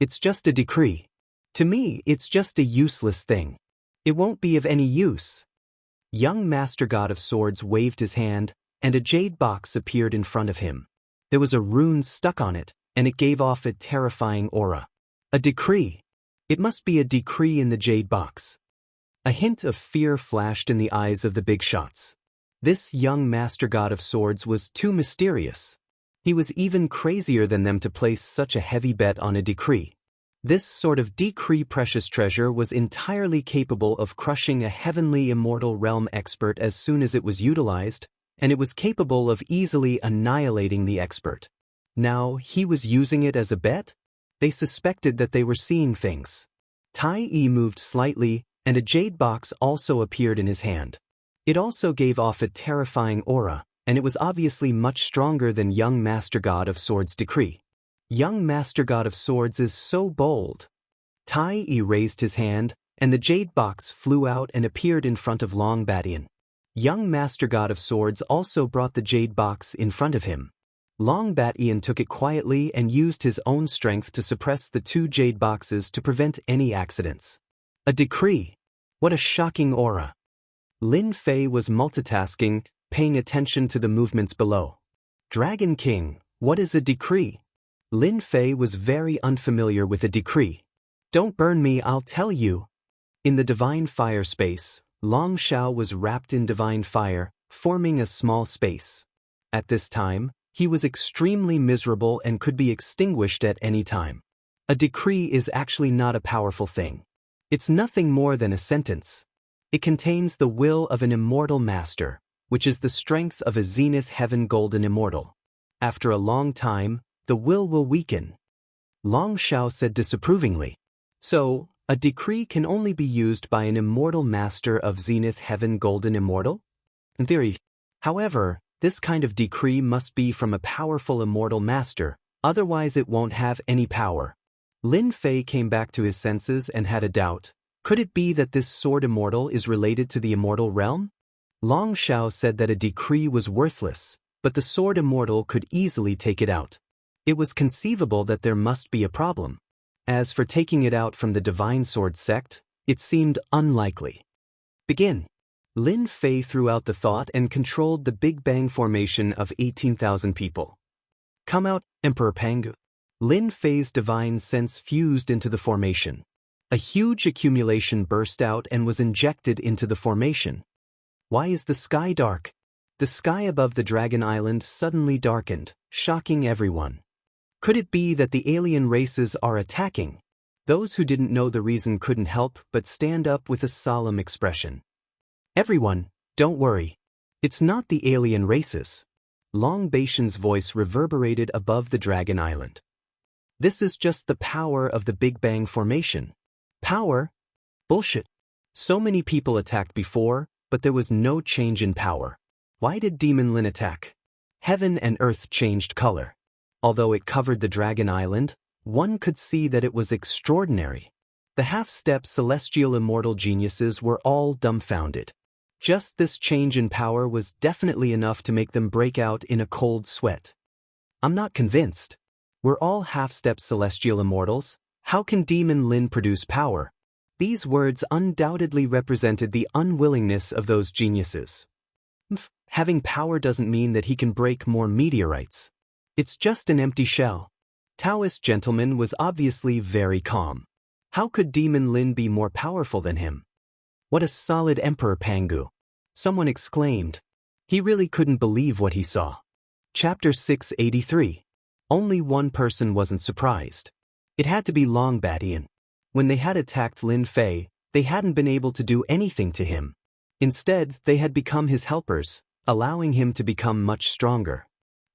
It's just a decree. To me, it's just a useless thing. It won't be of any use. Young Master God of Swords waved his hand, and a jade box appeared in front of him. There was a rune stuck on it, and it gave off a terrifying aura. A decree. It must be a decree in the jade box. A hint of fear flashed in the eyes of the big shots. This young Master God of Swords was too mysterious. He was even crazier than them to place such a heavy bet on a decree. This sort of decree precious treasure was entirely capable of crushing a heavenly immortal realm expert as soon as it was utilized, and it was capable of easily annihilating the expert. Now, he was using it as a bet? They suspected that they were seeing things. Tai Yi moved slightly, and a jade box also appeared in his hand. It also gave off a terrifying aura, and it was obviously much stronger than young Master God of Swords' decree. Young Master God of Swords is so bold. Tai Yi raised his hand, and the jade box flew out and appeared in front of Long Batian. Young Master God of Swords also brought the jade box in front of him. Long Batian took it quietly and used his own strength to suppress the two jade boxes to prevent any accidents. A decree. What a shocking aura. Lin Fei was multitasking, paying attention to the movements below. Dragon King, what is a decree? Lin Fei was very unfamiliar with a decree. Don't burn me, I'll tell you. In the divine fire space, Long Xiao was wrapped in divine fire, forming a small space. At this time, he was extremely miserable and could be extinguished at any time. A decree is actually not a powerful thing. It's nothing more than a sentence. It contains the will of an immortal master, which is the strength of a zenith heaven golden immortal. After a long time, the will weaken. Long Xiao said disapprovingly. So, a decree can only be used by an immortal master of zenith heaven golden immortal? In theory. However, this kind of decree must be from a powerful immortal master, otherwise it won't have any power. Lin Fei came back to his senses and had a doubt. Could it be that this sword immortal is related to the immortal realm? Long Xiao said that a decree was worthless, but the sword immortal could easily take it out. It was conceivable that there must be a problem. As for taking it out from the divine sword sect, it seemed unlikely. Begin. Lin Fei threw out the thought and controlled the Big Bang formation of 18,000 people. Come out, Emperor Pangu. Lin Fei's divine sense fused into the formation. A huge accumulation burst out and was injected into the formation. Why is the sky dark? The sky above the Dragon Island suddenly darkened, shocking everyone. Could it be that the alien races are attacking? Those who didn't know the reason couldn't help but stand up with a solemn expression. Everyone, don't worry. It's not the alien races. Long Batian's voice reverberated above the Dragon Island. This is just the power of the Big Bang formation. Power? Bullshit. So many people attacked before, but there was no change in power. Why did Demon Lin attack? Heaven and earth changed color. Although it covered the Dragon Island, one could see that it was extraordinary. The half-step celestial immortal geniuses were all dumbfounded. Just this change in power was definitely enough to make them break out in a cold sweat. I'm not convinced. We're all half-step celestial immortals. How can Demon Lin produce power? These words undoubtedly represented the unwillingness of those geniuses. Having power doesn't mean that he can break more meteorites. It's just an empty shell. Daoist gentleman was obviously very calm. How could Demon Lin be more powerful than him? What a solid Emperor Pangu! Someone exclaimed. He really couldn't believe what he saw. Chapter 683. Only one person wasn't surprised. It had to be Long Batian. When they had attacked Lin Fei, they hadn't been able to do anything to him. Instead, they had become his helpers, allowing him to become much stronger.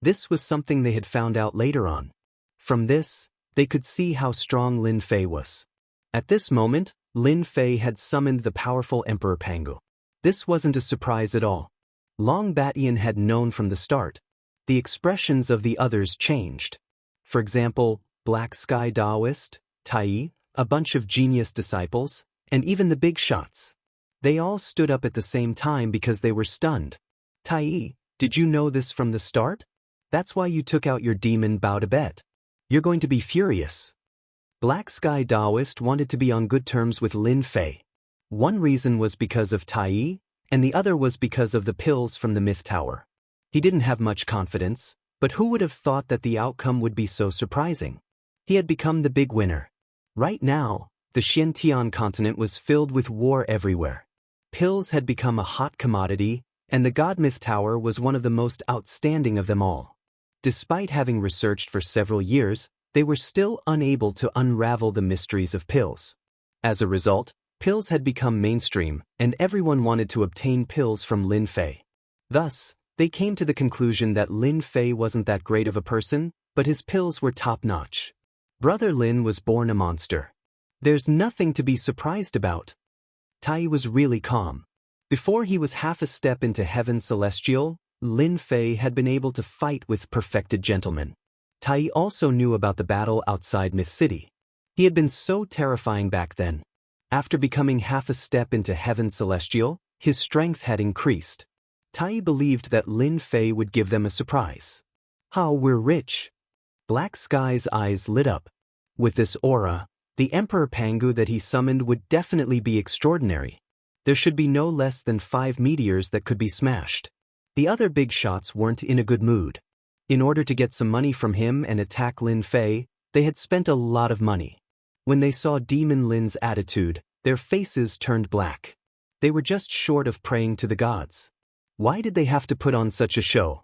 This was something they had found out later on. From this, they could see how strong Lin Fei was. At this moment, Lin Fei had summoned the powerful Emperor Pangu. This wasn't a surprise at all. Long Batian had known from the start. The expressions of the others changed. For example, Black Sky Daoist, Tai, a bunch of genius disciples, and even the big shots. They all stood up at the same time because they were stunned. Tai, did you know this from the start? That's why you took out your demon Bao to bet. You're going to be furious. Black Sky Daoist wanted to be on good terms with Lin Fei. One reason was because of Tai, and the other was because of the pills from the Myth Tower. He didn't have much confidence, but who would have thought that the outcome would be so surprising? He had become the big winner. Right now, the Xiantian continent was filled with war everywhere. Pills had become a hot commodity, and the God Myth Tower was one of the most outstanding of them all. Despite having researched for several years, they were still unable to unravel the mysteries of pills. As a result, pills had become mainstream, and everyone wanted to obtain pills from Lin Fei. Thus, they came to the conclusion that Lin Fei wasn't that great of a person, but his pills were top-notch. Brother Lin was born a monster. There's nothing to be surprised about. Tai was really calm. Before he was half a step into heaven celestial, Lin Fei had been able to fight with perfected gentlemen. Tai also knew about the battle outside Myth City. He had been so terrifying back then. After becoming half a step into heaven celestial, his strength had increased. Tai believed that Lin Fei would give them a surprise. How we're rich. Black Sky's eyes lit up. With this aura, the Emperor Pangu that he summoned would definitely be extraordinary. There should be no less than 5 meteors that could be smashed. The other big shots weren't in a good mood. In order to get some money from him and attack Lin Fei, they had spent a lot of money. When they saw Demon Lin's attitude, their faces turned black. They were just short of praying to the gods. Why did they have to put on such a show?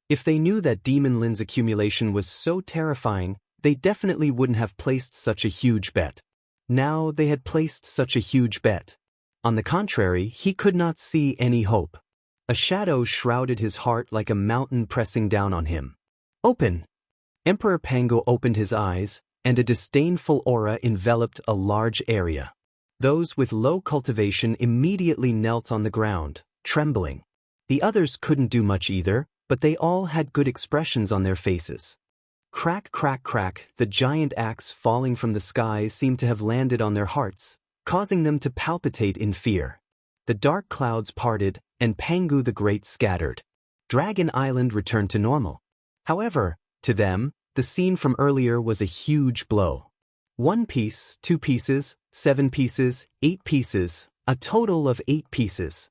If they knew that Demon Lin's accumulation was so terrifying, they definitely wouldn't have placed such a huge bet. Now they had placed such a huge bet. On the contrary, he could not see any hope. A shadow shrouded his heart like a mountain pressing down on him. Open! Emperor Pangu opened his eyes, and a disdainful aura enveloped a large area. Those with low cultivation immediately knelt on the ground, trembling. The others couldn't do much either, but they all had good expressions on their faces. Crack, crack, crack, the giant axe falling from the sky seemed to have landed on their hearts, causing them to palpitate in fear. The dark clouds parted, and Pangu the Great scattered. Dragon Island returned to normal. However, to them, the scene from earlier was a huge blow. 1 piece, 2 pieces, 7 pieces, 8 pieces, a total of 8 pieces.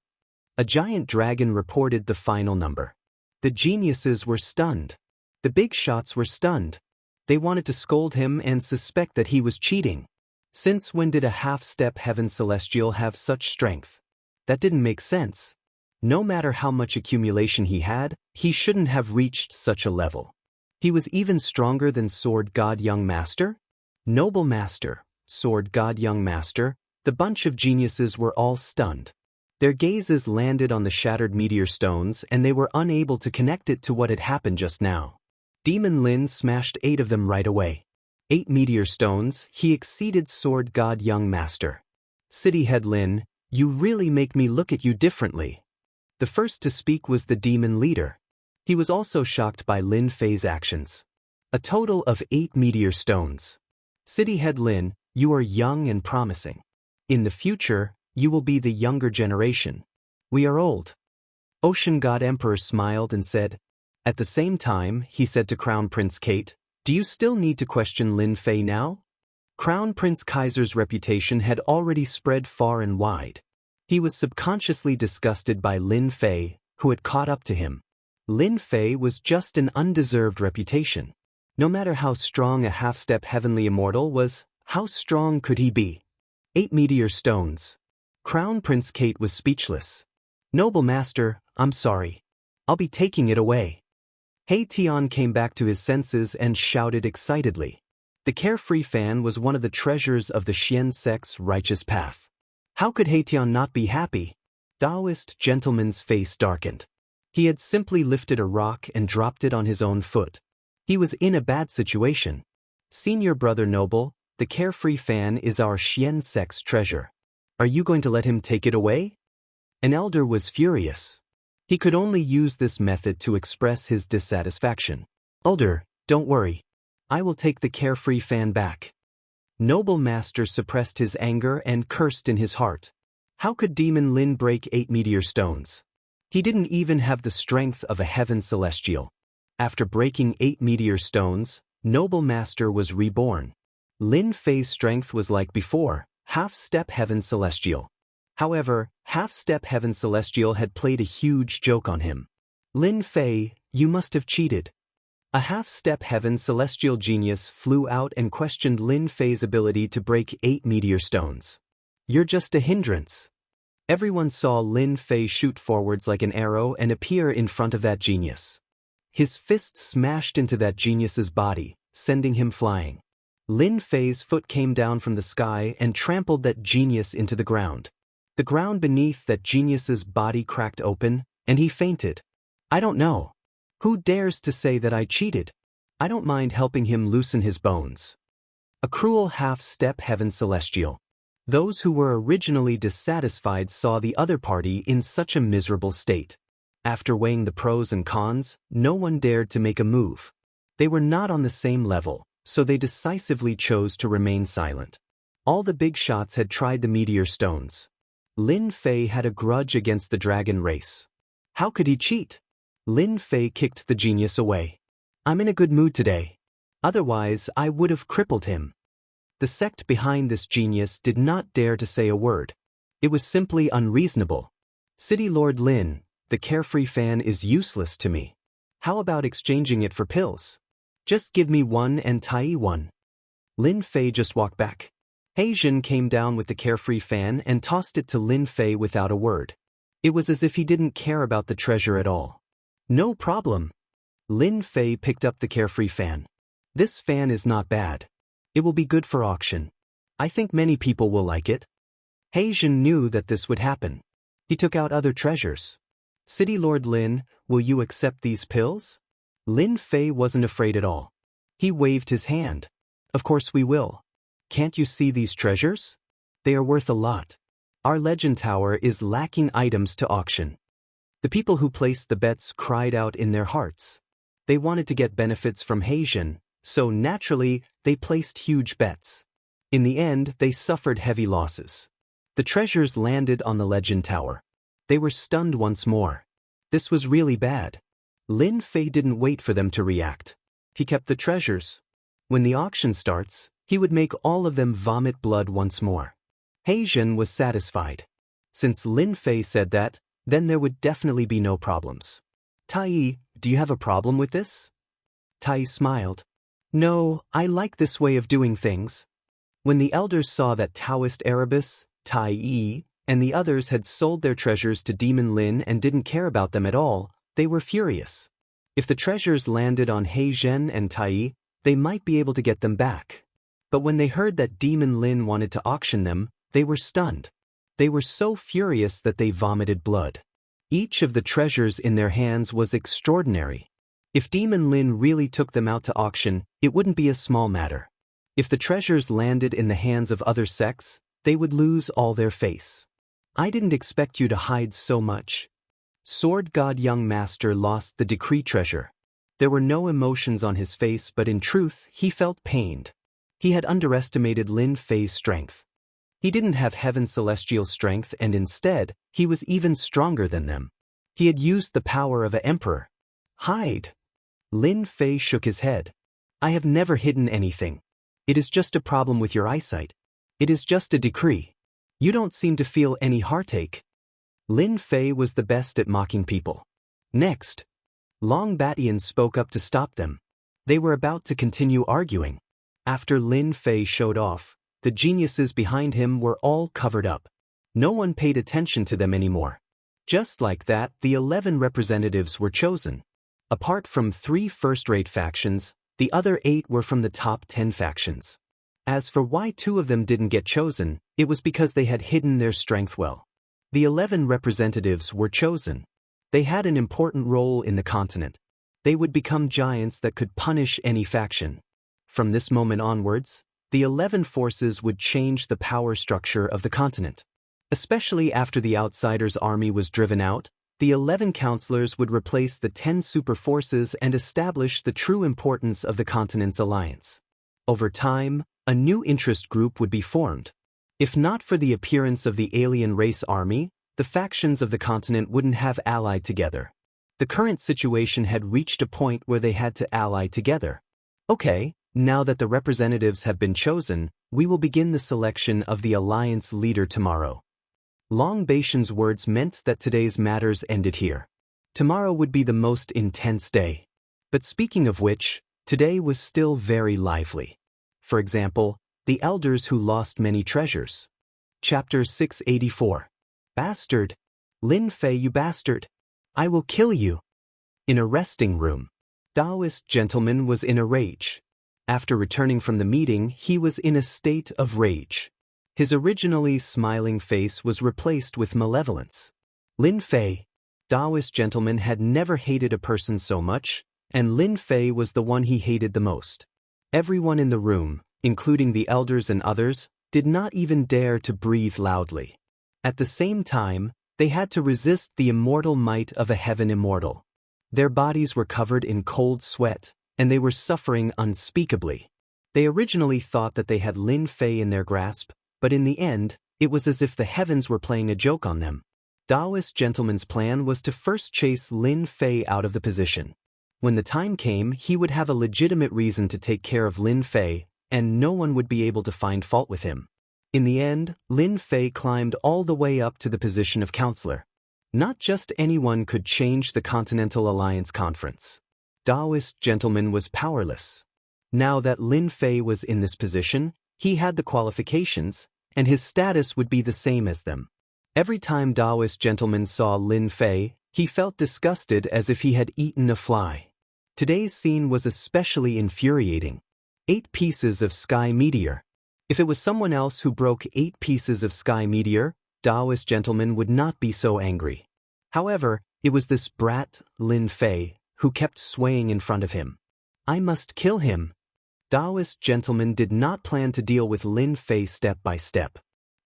A giant dragon reported the final number. The geniuses were stunned. The big shots were stunned. They wanted to scold him and suspect that he was cheating. Since when did a half-step heaven celestial have such strength? That didn't make sense. No matter how much accumulation he had, he shouldn't have reached such a level. He was even stronger than Sword God Young Master? Noble Master, Sword God Young Master, the bunch of geniuses were all stunned. Their gazes landed on the shattered meteor stones and they were unable to connect it to what had happened just now. Demon Lin smashed 8 of them right away. 8 meteor stones, he exceeded Sword God Young Master. City Head Lin, you really make me look at you differently. The first to speak was the demon leader. He was also shocked by Lin Fei's actions. A total of 8 meteor stones. City Head Lin, you are young and promising. In the future, you will be the younger generation. We are old. Ocean God Emperor smiled and said. At the same time, he said to Crown Prince Kate, do you still need to question Lin Fei now? Crown Prince Kaiser's reputation had already spread far and wide. He was subconsciously disgusted by Lin Fei, who had caught up to him. Lin Fei was just an undeserved reputation. No matter how strong a half-step heavenly immortal was, how strong could he be? 8 meteor stones. Crown Prince Kate was speechless. Noble Master, I'm sorry. I'll be taking it away. Hei Tian came back to his senses and shouted excitedly. The carefree fan was one of the treasures of the Xian sect's righteous path. How could Hei Tian not be happy? Daoist gentleman's face darkened. He had simply lifted a rock and dropped it on his own foot. He was in a bad situation. Senior brother noble, the carefree fan is our Xianxia's treasure. Are you going to let him take it away? An elder was furious. He could only use this method to express his dissatisfaction. Elder, don't worry. I will take the carefree fan back. Noble master suppressed his anger and cursed in his heart. How could Demon Lin break 8 meteor stones? He didn't even have the strength of a heaven celestial. After breaking 8 meteor stones, Noble Master was reborn. Lin Fei's strength was like before, half-step heaven celestial. However, half-step heaven celestial had played a huge joke on him. Lin Fei, you must have cheated. A half-step heaven celestial genius flew out and questioned Lin Fei's ability to break 8 meteor stones. You're just a hindrance. Everyone saw Lin Fei shoot forwards like an arrow and appear in front of that genius. His fist smashed into that genius's body, sending him flying. Lin Fei's foot came down from the sky and trampled that genius into the ground. The ground beneath that genius's body cracked open, and he fainted. I don't know. Who dares to say that I cheated? I don't mind helping him loosen his bones. A cruel half-step heaven celestial. Those who were originally dissatisfied saw the other party in such a miserable state. After weighing the pros and cons, no one dared to make a move. They were not on the same level, so they decisively chose to remain silent. All the big shots had tried the meteor stones. Lin Fei had a grudge against the dragon race. How could he cheat? Lin Fei kicked the genius away. I'm in a good mood today. Otherwise, I would have crippled him. The sect behind this genius did not dare to say a word. It was simply unreasonable. City Lord Lin, the carefree fan is useless to me. How about exchanging it for pills? Just give me one and Tai one. Lin Fei just walked back. Heijin came down with the carefree fan and tossed it to Lin Fei without a word. It was as if he didn't care about the treasure at all. No problem. Lin Fei picked up the carefree fan. This fan is not bad. It will be good for auction. I think many people will like it. Heijin knew that this would happen. He took out other treasures. City Lord Lin, will you accept these pills? Lin Fei wasn't afraid at all. He waved his hand. Of course we will. Can't you see these treasures? They are worth a lot. Our legend tower is lacking items to auction. The people who placed the bets cried out in their hearts. They wanted to get benefits from Heijin, so naturally they placed huge bets. In the end, they suffered heavy losses. The treasures landed on the legend tower. They were stunned once more. This was really bad. Lin Fei didn't wait for them to react. He kept the treasures. When the auction starts, he would make all of them vomit blood once more. Heijin was satisfied. Since Lin Fei said that, then there would definitely be no problems. Tai, do you have a problem with this? Tai smiled. No, I like this way of doing things. When the elders saw that Daoist Erebus, Tai, and the others had sold their treasures to Demon Lin and didn't care about them at all, they were furious. If the treasures landed on Heijin and Tai, they might be able to get them back. But when they heard that Demon Lin wanted to auction them, they were stunned. They were so furious that they vomited blood. Each of the treasures in their hands was extraordinary. If Demon Lin really took them out to auction, it wouldn't be a small matter. If the treasures landed in the hands of other sects, they would lose all their face. I didn't expect you to hide so much. Sword God Young Master lost the decree treasure. There were no emotions on his face, but in truth, he felt pained. He had underestimated Lin Fei's strength. He didn't have heaven celestial strength, and instead, he was even stronger than them. He had used the power of an emperor. Hide. Lin Fei shook his head. I have never hidden anything. It is just a problem with your eyesight. It is just a decree. You don't seem to feel any heartache. Lin Fei was the best at mocking people. Next, Long Batian spoke up to stop them. They were about to continue arguing. After Lin Fei showed off, the geniuses behind him were all covered up. No one paid attention to them anymore. Just like that, the 11 representatives were chosen. Apart from 3 first-rate factions, the other 8 were from the top 10 factions. As for why 2 of them didn't get chosen, it was because they had hidden their strength well. The 11 representatives were chosen. They had an important role in the continent. They would become giants that could punish any faction. From this moment onwards, the 11 forces would change the power structure of the continent. Especially after the outsiders' army was driven out, the 11 counselors would replace the 10 super forces and establish the true importance of the continent's alliance. Over time, a new interest group would be formed. If not for the appearance of the alien race army, the factions of the continent wouldn't have allied together. The current situation had reached a point where they had to ally together. Okay, now that the representatives have been chosen, we will begin the selection of the alliance leader tomorrow. Long Baishan's words meant that today's matters ended here. Tomorrow would be the most intense day. But speaking of which, today was still very lively. For example, the elders who lost many treasures. Chapter 684. Bastard! Lin Fei, you bastard! I will kill you! In a resting room. Daoist gentleman was in a rage. After returning from the meeting, he was in a state of rage. His originally smiling face was replaced with malevolence. Lin Fei. Daoist gentleman had never hated a person so much, and Lin Fei was the one he hated the most. Everyone in the room, including the elders and others, did not even dare to breathe loudly. At the same time, they had to resist the immortal might of a heaven immortal. Their bodies were covered in cold sweat, and they were suffering unspeakably. They originally thought that they had Lin Fei in their grasp, but in the end, it was as if the heavens were playing a joke on them. Daoist gentleman's plan was to first chase Lin Fei out of the position. When the time came, he would have a legitimate reason to take care of Lin Fei, and no one would be able to find fault with him. In the end, Lin Fei climbed all the way up to the position of counselor. Not just anyone could change the Continental Alliance Conference. Daoist gentleman was powerless. Now that Lin Fei was in this position, he had the qualifications, and his status would be the same as them. Every time Daoist gentleman saw Lin Fei, he felt disgusted as if he had eaten a fly. Today's scene was especially infuriating. 8 pieces of sky meteor. If it was someone else who broke 8 pieces of sky meteor, Daoist gentleman would not be so angry. However, it was this brat, Lin Fei, who kept swaying in front of him. I must kill him. Daoist gentleman did not plan to deal with Lin Fei step by step.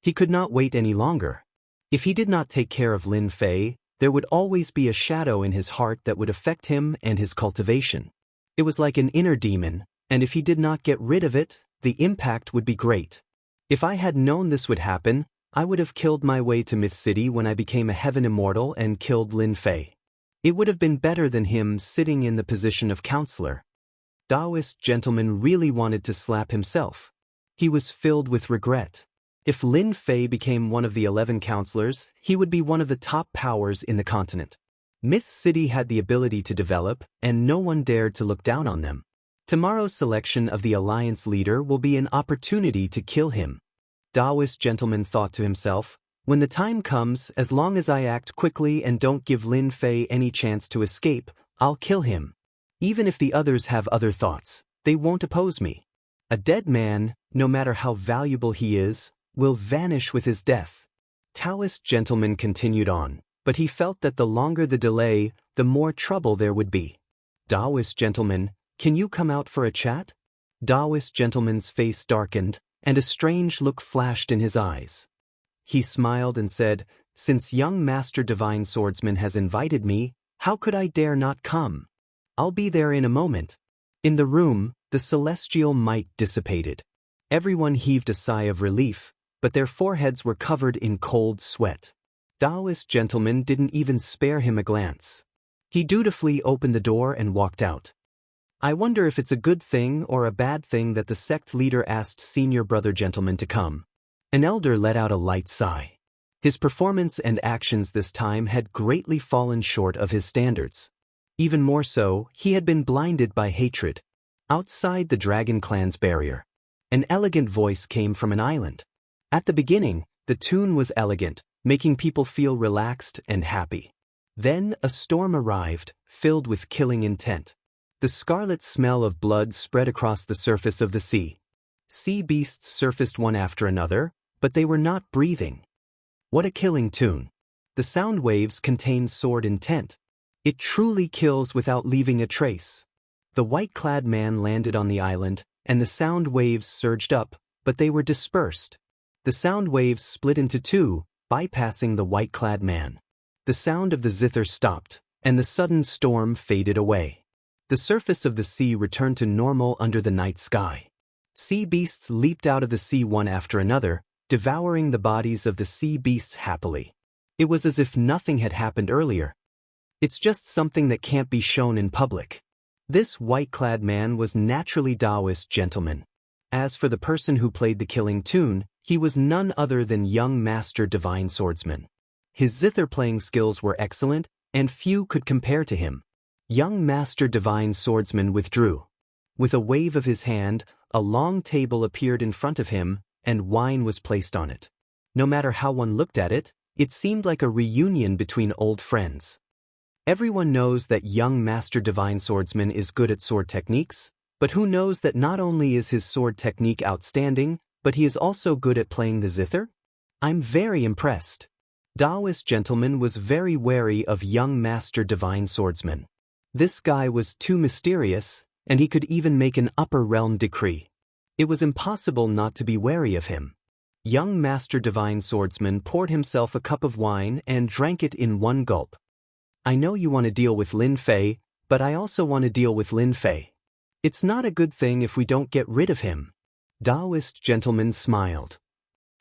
He could not wait any longer. If he did not take care of Lin Fei, there would always be a shadow in his heart that would affect him and his cultivation. It was like an inner demon, and if he did not get rid of it, the impact would be great. If I had known this would happen, I would have killed my way to Myth City when I became a heaven immortal and killed Lin Fei. It would have been better than him sitting in the position of counselor. Daoist gentleman really wanted to slap himself. He was filled with regret. If Lin Fei became one of the 11 counselors, he would be one of the top powers in the continent. Myth City had the ability to develop, and no one dared to look down on them. Tomorrow's selection of the alliance leader will be an opportunity to kill him. Daoist gentleman thought to himself, when the time comes, as long as I act quickly and don't give Lin Fei any chance to escape, I'll kill him. Even if the others have other thoughts, they won't oppose me. A dead man, no matter how valuable he is, will vanish with his death. Taoist gentleman continued on, but he felt that the longer the delay, the more trouble there would be. Daoist gentleman, can you come out for a chat? Daoist gentleman's face darkened, and a strange look flashed in his eyes. He smiled and said, since young Master Divine Swordsman has invited me, how could I dare not come? I'll be there in a moment. In the room, the celestial might dissipated. Everyone heaved a sigh of relief, but their foreheads were covered in cold sweat. Daoist gentleman didn't even spare him a glance. He dutifully opened the door and walked out. I wonder if it's a good thing or a bad thing that the sect leader asked senior brother gentleman to come. An elder let out a light sigh. His performance and actions this time had greatly fallen short of his standards. Even more so, he had been blinded by hatred. Outside the Dragon Clan's barrier, an elegant voice came from an island. At the beginning, the tune was elegant, making people feel relaxed and happy. Then a storm arrived, filled with killing intent. The scarlet smell of blood spread across the surface of the sea. Sea beasts surfaced one after another, but they were not breathing. What a killing tune. The sound waves contain sword intent. It truly kills without leaving a trace. The white-clad man landed on the island, and the sound waves surged up, but they were dispersed. The sound waves split into two, bypassing the white-clad man. The sound of the zither stopped, and the sudden storm faded away. The surface of the sea returned to normal under the night sky. Sea beasts leaped out of the sea one after another, devouring the bodies of the sea beasts happily. It was as if nothing had happened earlier. It's just something that can't be shown in public. This white-clad man was naturally Daoist gentleman. As for the person who played the killing tune, he was none other than young master divine swordsman. His zither-playing skills were excellent, and few could compare to him. Young master divine swordsman withdrew. With a wave of his hand, a long table appeared in front of him, and wine was placed on it. No matter how one looked at it, it seemed like a reunion between old friends. Everyone knows that young master divine swordsman is good at sword techniques, but who knows that not only is his sword technique outstanding, but he is also good at playing the zither? I'm very impressed. Daoist gentleman was very wary of young master divine swordsman. This guy was too mysterious, and he could even make an upper realm decree. It was impossible not to be wary of him. Young master divine swordsman poured himself a cup of wine and drank it in one gulp. I know you want to deal with Lin Fei, but I also want to deal with Lin Fei. It's not a good thing if we don't get rid of him. Daoist gentleman smiled.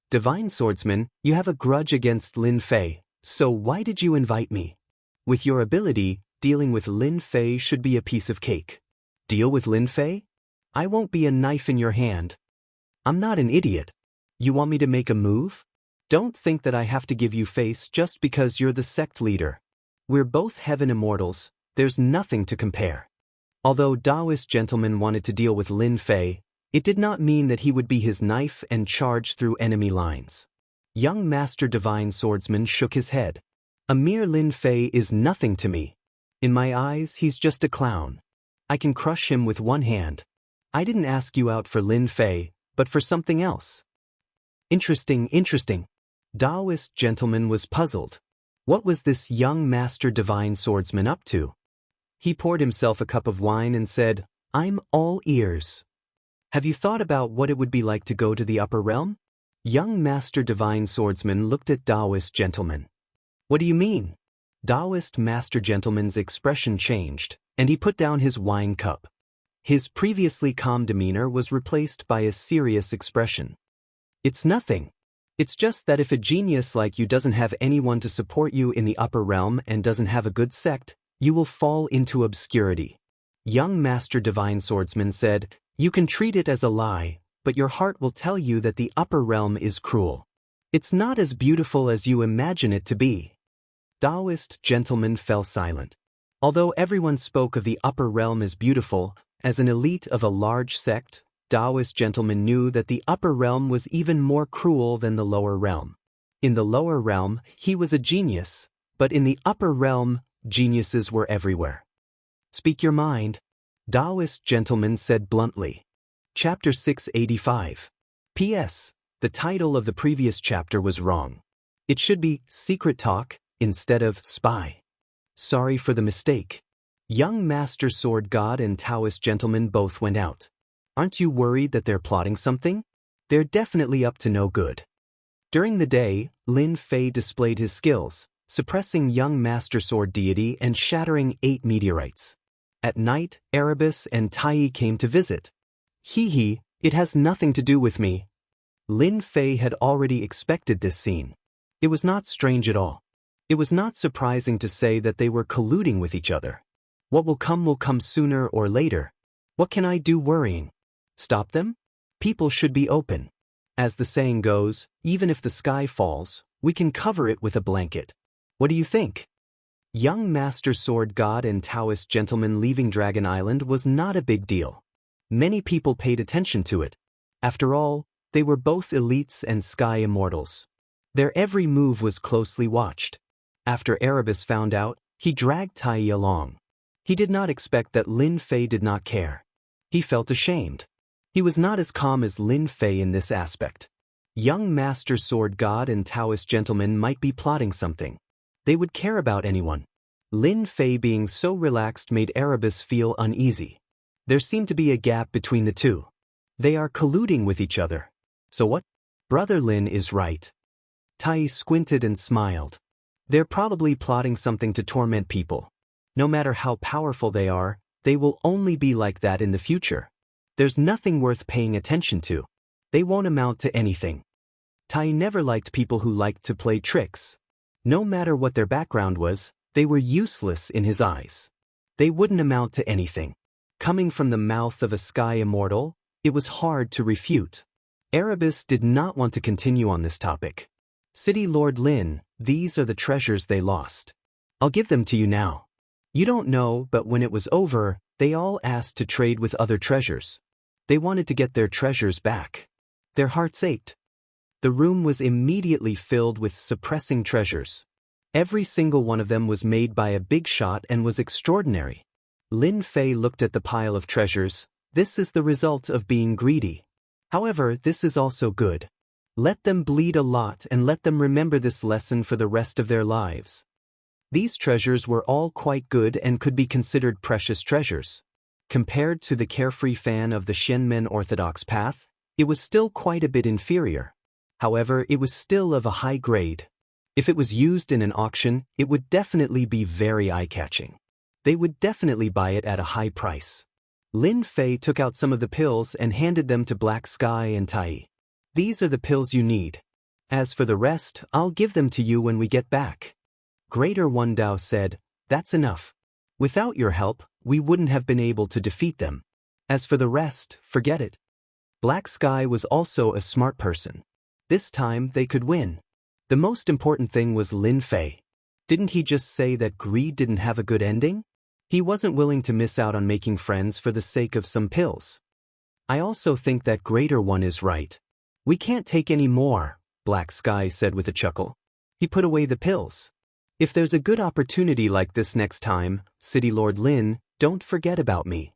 Divine swordsman, you have a grudge against Lin Fei, so why did you invite me? With your ability, dealing with Lin Fei should be a piece of cake. Deal with Lin Fei? I won't be a knife in your hand. I'm not an idiot. You want me to make a move? Don't think that I have to give you face just because you're the sect leader. We're both heaven immortals, there's nothing to compare. Although Daoist gentleman wanted to deal with Lin Fei, it did not mean that he would be his knife and charge through enemy lines. Young master divine swordsman shook his head. A mere Lin Fei is nothing to me. In my eyes, he's just a clown. I can crush him with one hand. I didn't ask you out for Lin Fei, but for something else. Interesting. Daoist gentleman was puzzled. What was this young master divine swordsman up to? He poured himself a cup of wine and said, I'm all ears. Have you thought about what it would be like to go to the upper realm? Young master divine swordsman looked at Daoist gentleman. What do you mean? Daoist master gentleman's expression changed, and he put down his wine cup. His previously calm demeanor was replaced by a serious expression. It's nothing. It's just that if a genius like you doesn't have anyone to support you in the upper realm and doesn't have a good sect, you will fall into obscurity. Young master divine swordsman said, you can treat it as a lie, but your heart will tell you that the upper realm is cruel. It's not as beautiful as you imagine it to be. Daoist gentleman fell silent. Although everyone spoke of the upper realm as beautiful, as an elite of a large sect, Daoist gentleman knew that the upper realm was even more cruel than the lower realm. In the lower realm, he was a genius, but in the upper realm, geniuses were everywhere. Speak your mind, Daoist gentleman said bluntly. Chapter 685. P.S. The title of the previous chapter was wrong. It should be Secret Talk instead of Spy. Sorry for the mistake. Young Master Sword God and Taoist gentleman both went out. Aren't you worried that they're plotting something? They're definitely up to no good. During the day, Lin Fei displayed his skills, suppressing young Master Sword deity and shattering 8 meteorites. At night, Erebus and Tai came to visit. It has nothing to do with me. Lin Fei had already expected this scene. It was not strange at all. It was not surprising to say that they were colluding with each other. What will come sooner or later. What can I do worrying? Stop them? People should be open. As the saying goes, even if the sky falls, we can cover it with a blanket. What do you think? Young Master Sword God and Taoist gentleman leaving Dragon Island was not a big deal. Many people paid attention to it. After all, they were both elites and sky immortals. Their every move was closely watched. After Erebus found out, he dragged Tai along. He did not expect that Lin Fei did not care. He felt ashamed. He was not as calm as Lin Fei in this aspect. Young Master Sword God and Taoist gentlemen might be plotting something. They would care about anyone. Lin Fei being so relaxed made Erebus feel uneasy. There seemed to be a gap between the two. They are colluding with each other. So what? Brother Lin is right. Tai squinted and smiled. They're probably plotting something to torment people. No matter how powerful they are, they will only be like that in the future. There's nothing worth paying attention to. They won't amount to anything. Tai never liked people who liked to play tricks. No matter what their background was, they were useless in his eyes. They wouldn't amount to anything. Coming from the mouth of a sky immortal, it was hard to refute. Erebus did not want to continue on this topic. City Lord Lin, these are the treasures they lost. I'll give them to you now. You don't know, but when it was over, they all asked to trade with other treasures. They wanted to get their treasures back. Their hearts ached. The room was immediately filled with suppressing treasures. Every single one of them was made by a big shot and was extraordinary. Lin Fei looked at the pile of treasures. This is the result of being greedy. However, this is also good. Let them bleed a lot and let them remember this lesson for the rest of their lives. These treasures were all quite good and could be considered precious treasures. Compared to the carefree fan of the Shenmen Orthodox path, it was still quite a bit inferior. However, it was still of a high grade. If it was used in an auction, it would definitely be very eye-catching. They would definitely buy it at a high price. Lin Fei took out some of the pills and handed them to Black Sky and Tai. These are the pills you need. As for the rest, I'll give them to you when we get back. Greater One Dao said, that's enough. Without your help, we wouldn't have been able to defeat them. As for the rest, forget it. Black Sky was also a smart person. This time they could win. The most important thing was Lin Fei. Didn't he just say that greed didn't have a good ending? He wasn't willing to miss out on making friends for the sake of some pills. I also think that Greater One is right. We can't take any more, Black Sky said with a chuckle. He put away the pills. If there's a good opportunity like this next time, City Lord Lin, don't forget about me.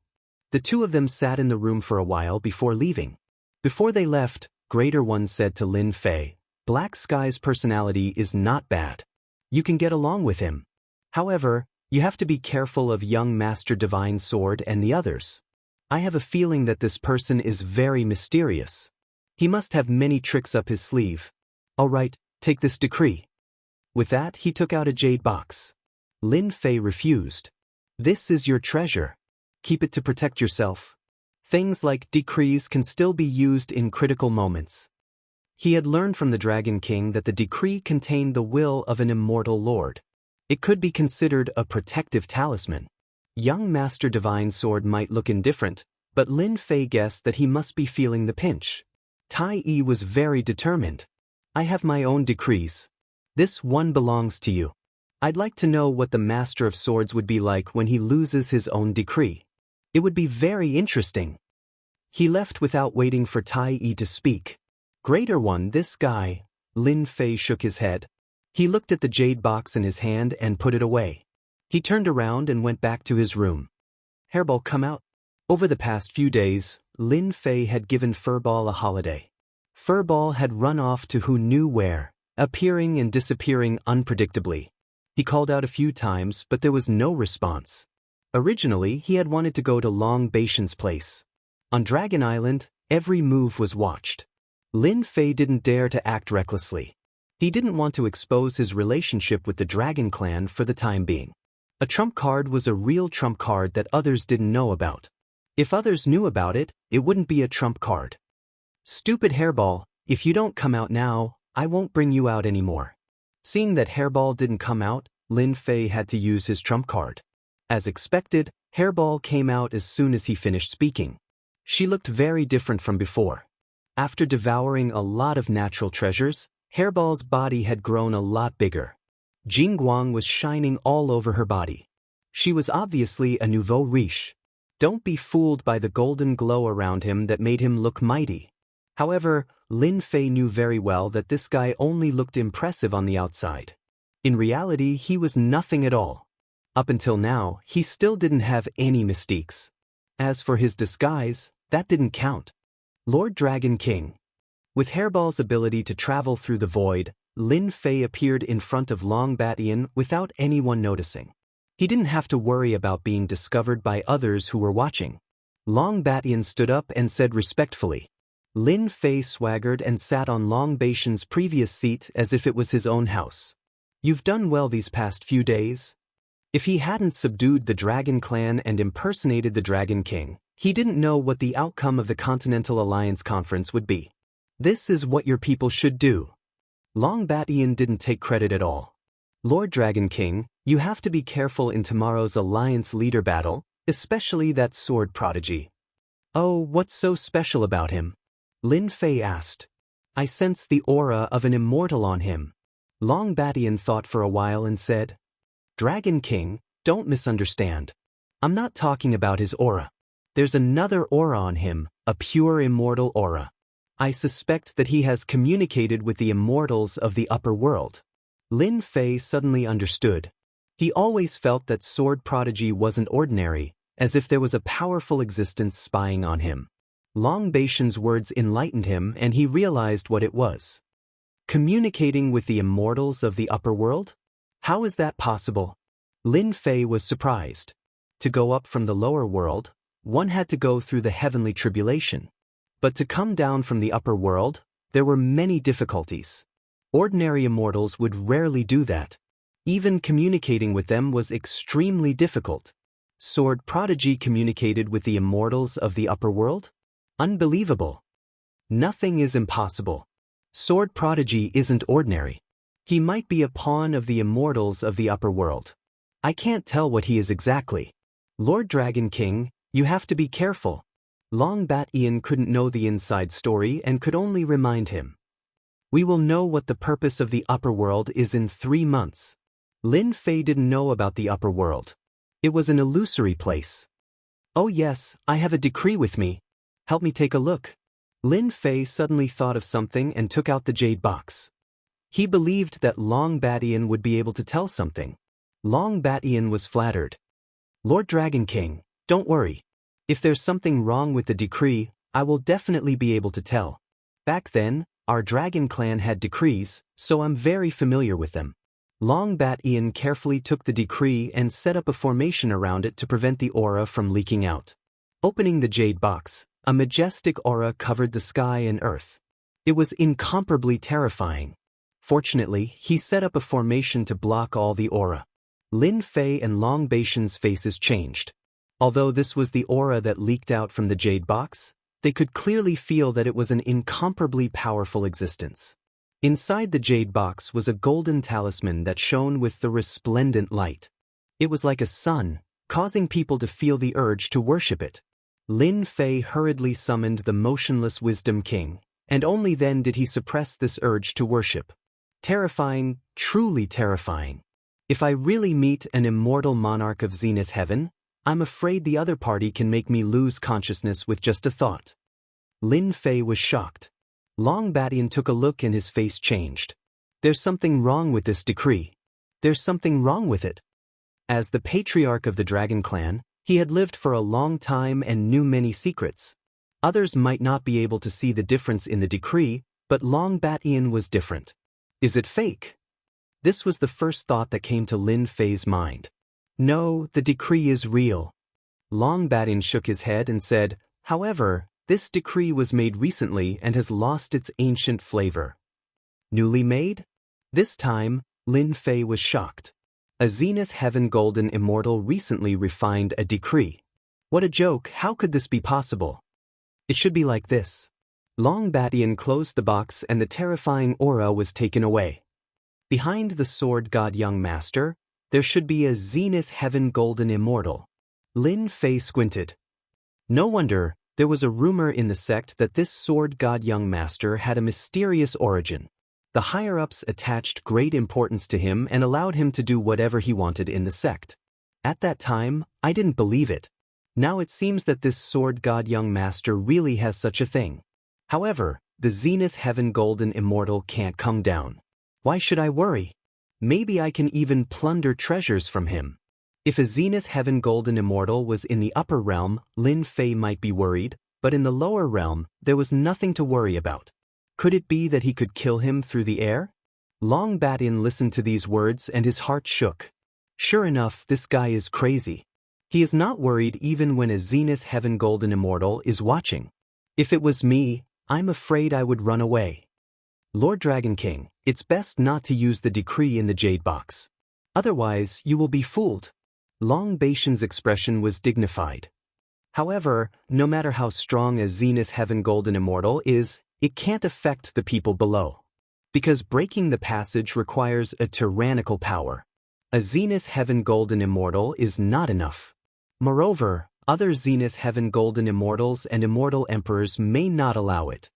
The two of them sat in the room for a while before leaving. Before they left, Greater One said to Lin Fei, Black Sky's personality is not bad. You can get along with him. However, you have to be careful of young Master Divine Sword and the others. I have a feeling that this person is very mysterious. He must have many tricks up his sleeve. All right, take this decree. With that, he took out a jade box. Lin Fei refused. This is your treasure. Keep it to protect yourself. Things like decrees can still be used in critical moments. He had learned from the Dragon King that the decree contained the will of an immortal lord. It could be considered a protective talisman. Young Master Divine Sword might look indifferent, but Lin Fei guessed that he must be feeling the pinch. Tai Yi was very determined. I have my own decrees. This one belongs to you. I'd like to know what the Master of Swords would be like when he loses his own decree. It would be very interesting. He left without waiting for Tai Yi to speak. Greater One, this guy. Lin Fei shook his head. He looked at the jade box in his hand and put it away. He turned around and went back to his room. Hairball, come out. Over the past few days, Lin Fei had given Furball a holiday. Furball had run off to who knew where, appearing and disappearing unpredictably. He called out a few times, but there was no response. Originally, he had wanted to go to Long Baishan's place. On Dragon Island, every move was watched. Lin Fei didn't dare to act recklessly. He didn't want to expose his relationship with the Dragon Clan for the time being. A trump card was a real trump card that others didn't know about. If others knew about it, it wouldn't be a trump card. Stupid Hairball, if you don't come out now, I won't bring you out anymore. Seeing that Hairball didn't come out, Lin Fei had to use his trump card. As expected, Hairball came out as soon as he finished speaking. She looked very different from before. After devouring a lot of natural treasures, Hairball's body had grown a lot bigger. Jingguang was shining all over her body. She was obviously a nouveau riche. Don't be fooled by the golden glow around him that made him look mighty. However, Lin Fei knew very well that this guy only looked impressive on the outside. In reality, he was nothing at all. Up until now, he still didn't have any mystiques. As for his disguise, that didn't count. Lord Dragon King. With Hairball's ability to travel through the void, Lin Fei appeared in front of Long Batian without anyone noticing. He didn't have to worry about being discovered by others who were watching. Long Batian stood up and said respectfully. Lin Fei swaggered and sat on Long Batian's previous seat as if it was his own house. You've done well these past few days. If he hadn't subdued the Dragon Clan and impersonated the Dragon King, he didn't know what the outcome of the Continental Alliance Conference would be. This is what your people should do. Long Batian didn't take credit at all. Lord Dragon King, you have to be careful in tomorrow's Alliance leader battle, especially that sword prodigy. Oh, what's so special about him? Lin Fei asked. I sense the aura of an immortal on him. Long Batian thought for a while and said, Dragon King, don't misunderstand. I'm not talking about his aura. There's another aura on him, a pure immortal aura. I suspect that he has communicated with the immortals of the upper world. Lin Fei suddenly understood. He always felt that sword prodigy wasn't ordinary, as if there was a powerful existence spying on him. Long Batian's words enlightened him and he realized what it was. Communicating with the immortals of the upper world? How is that possible? Lin Fei was surprised. To go up from the lower world, one had to go through the heavenly tribulation. But to come down from the upper world, there were many difficulties. Ordinary immortals would rarely do that. Even communicating with them was extremely difficult. Sword prodigy communicated with the immortals of the upper world? Unbelievable. Nothing is impossible. Sword prodigy isn't ordinary. He might be a pawn of the immortals of the upper world. I can't tell what he is exactly. Lord Dragon King, you have to be careful. Long Batian couldn't know the inside story and could only remind him. We will know what the purpose of the upper world is in 3 months. Lin Fei didn't know about the upper world. It was an illusory place. Oh yes, I have a decree with me. Help me take a look. Lin Fei suddenly thought of something and took out the jade box. He believed that Long Batian would be able to tell something. Long Batian was flattered. Lord Dragon King, don't worry. If there's something wrong with the decree, I will definitely be able to tell. Back then, our Dragon Clan had decrees, so I'm very familiar with them. Long Batian carefully took the decree and set up a formation around it to prevent the aura from leaking out. Opening the jade box, a majestic aura covered the sky and earth. It was incomparably terrifying. Fortunately, he set up a formation to block all the aura. Lin Fei and Long Batian's faces changed. Although this was the aura that leaked out from the jade box, they could clearly feel that it was an incomparably powerful existence. Inside the jade box was a golden talisman that shone with the resplendent light. It was like a sun, causing people to feel the urge to worship it. Lin Fei hurriedly summoned the motionless Wisdom King, and only then did he suppress this urge to worship. Terrifying, truly terrifying. If I really meet an immortal monarch of Zenith Heaven, I'm afraid the other party can make me lose consciousness with just a thought. Lin Fei was shocked. Long Batian took a look and his face changed. There's something wrong with this decree. There's something wrong with it. As the patriarch of the Dragon Clan, he had lived for a long time and knew many secrets. Others might not be able to see the difference in the decree, but Long Batian was different. Is it fake? This was the first thought that came to Lin Fei's mind. No, the decree is real. Long Batian shook his head and said, however, this decree was made recently and has lost its ancient flavor. Newly made? This time, Lin Fei was shocked. A Zenith Heaven Golden Immortal recently refined a decree. What a joke, how could this be possible? It should be like this. Long Batian closed the box and the terrifying aura was taken away. Behind the sword god young master, there should be a Zenith Heaven Golden Immortal. Lin Fei squinted. No wonder, there was a rumor in the sect that this sword god young master had a mysterious origin. The higher-ups attached great importance to him and allowed him to do whatever he wanted in the sect. At that time, I didn't believe it. Now it seems that this sword god young master really has such a thing. However, the Zenith Heaven Golden Immortal can't come down. Why should I worry? Maybe I can even plunder treasures from him. If a Zenith Heaven Golden Immortal was in the upper realm, Lin Fei might be worried, but in the lower realm, there was nothing to worry about. Could it be that he could kill him through the air? Long Batian listened to these words and his heart shook. Sure enough, this guy is crazy. He is not worried even when a Zenith Heaven Golden Immortal is watching. If it was me, I'm afraid I would run away. Lord Dragon King, it's best not to use the decree in the Jade Box. Otherwise, you will be fooled. Long Batian's expression was dignified. However, no matter how strong a Zenith Heaven Golden Immortal is, it can't affect the people below. Because breaking the passage requires a tyrannical power. A Zenith Heaven Golden Immortal is not enough. Moreover, other Zenith Heaven Golden Immortals and Immortal Emperors may not allow it.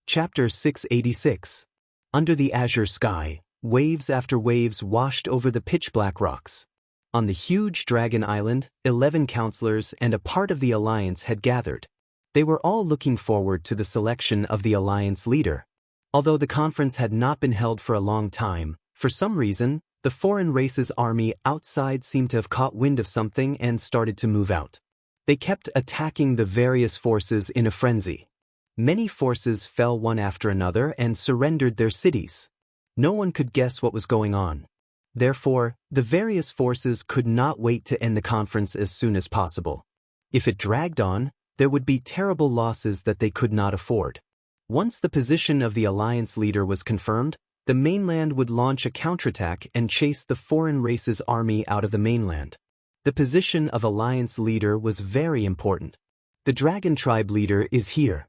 Chapter 686. Under the azure sky, waves after waves washed over the pitch-black rocks. On the huge Dragon Island, 11 counselors and a part of the Alliance had gathered. They were all looking forward to the selection of the Alliance leader. Although the conference had not been held for a long time, for some reason, the foreign race's army outside seemed to have caught wind of something and started to move out. They kept attacking the various forces in a frenzy. Many forces fell one after another and surrendered their cities. No one could guess what was going on. Therefore, the various forces could not wait to end the conference as soon as possible. If it dragged on, there would be terrible losses that they could not afford. Once the position of the Alliance leader was confirmed, the mainland would launch a counterattack and chase the foreign race's army out of the mainland. The position of Alliance leader was very important. The Dragon Tribe leader is here.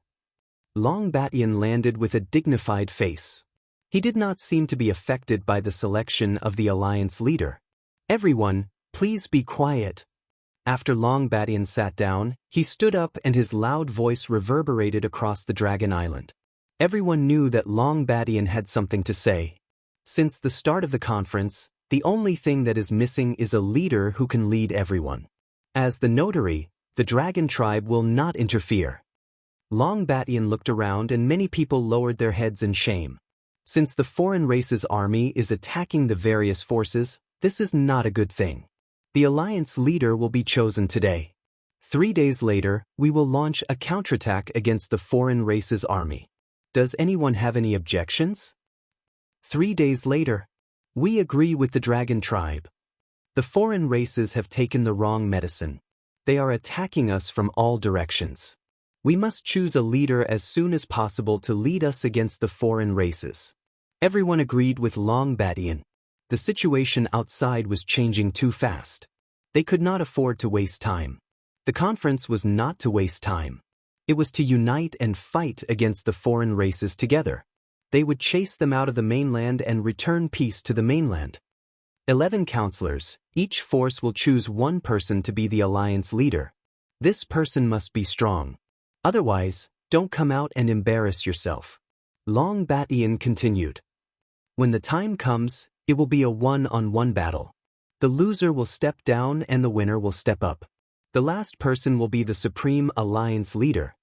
Long Batian landed with a dignified face. He did not seem to be affected by the selection of the Alliance leader. Everyone, please be quiet. After Long Batian sat down, he stood up and his loud voice reverberated across the Dragon Island. Everyone knew that Long Batian had something to say. Since the start of the conference, the only thing that is missing is a leader who can lead everyone. As the notary, the Dragon Tribe will not interfere. Long Batian looked around and many people lowered their heads in shame. Since the foreign race's army is attacking the various forces, this is not a good thing. The Alliance leader will be chosen today. 3 days later, we will launch a counterattack against the foreign race's army. Does anyone have any objections? 3 days later, we agree with the Dragon Tribe. The foreign races have taken the wrong medicine. They are attacking us from all directions. We must choose a leader as soon as possible to lead us against the foreign races. Everyone agreed with Long Batian. The situation outside was changing too fast. They could not afford to waste time. The conference was not to waste time. It was to unite and fight against the foreign races together. They would chase them out of the mainland and return peace to the mainland. 11 counselors, each force will choose one person to be the Alliance leader. This person must be strong. Otherwise, don't come out and embarrass yourself. Long Batian continued. When the time comes, it will be a one-on-one battle. The loser will step down and the winner will step up. The last person will be the Supreme Alliance leader.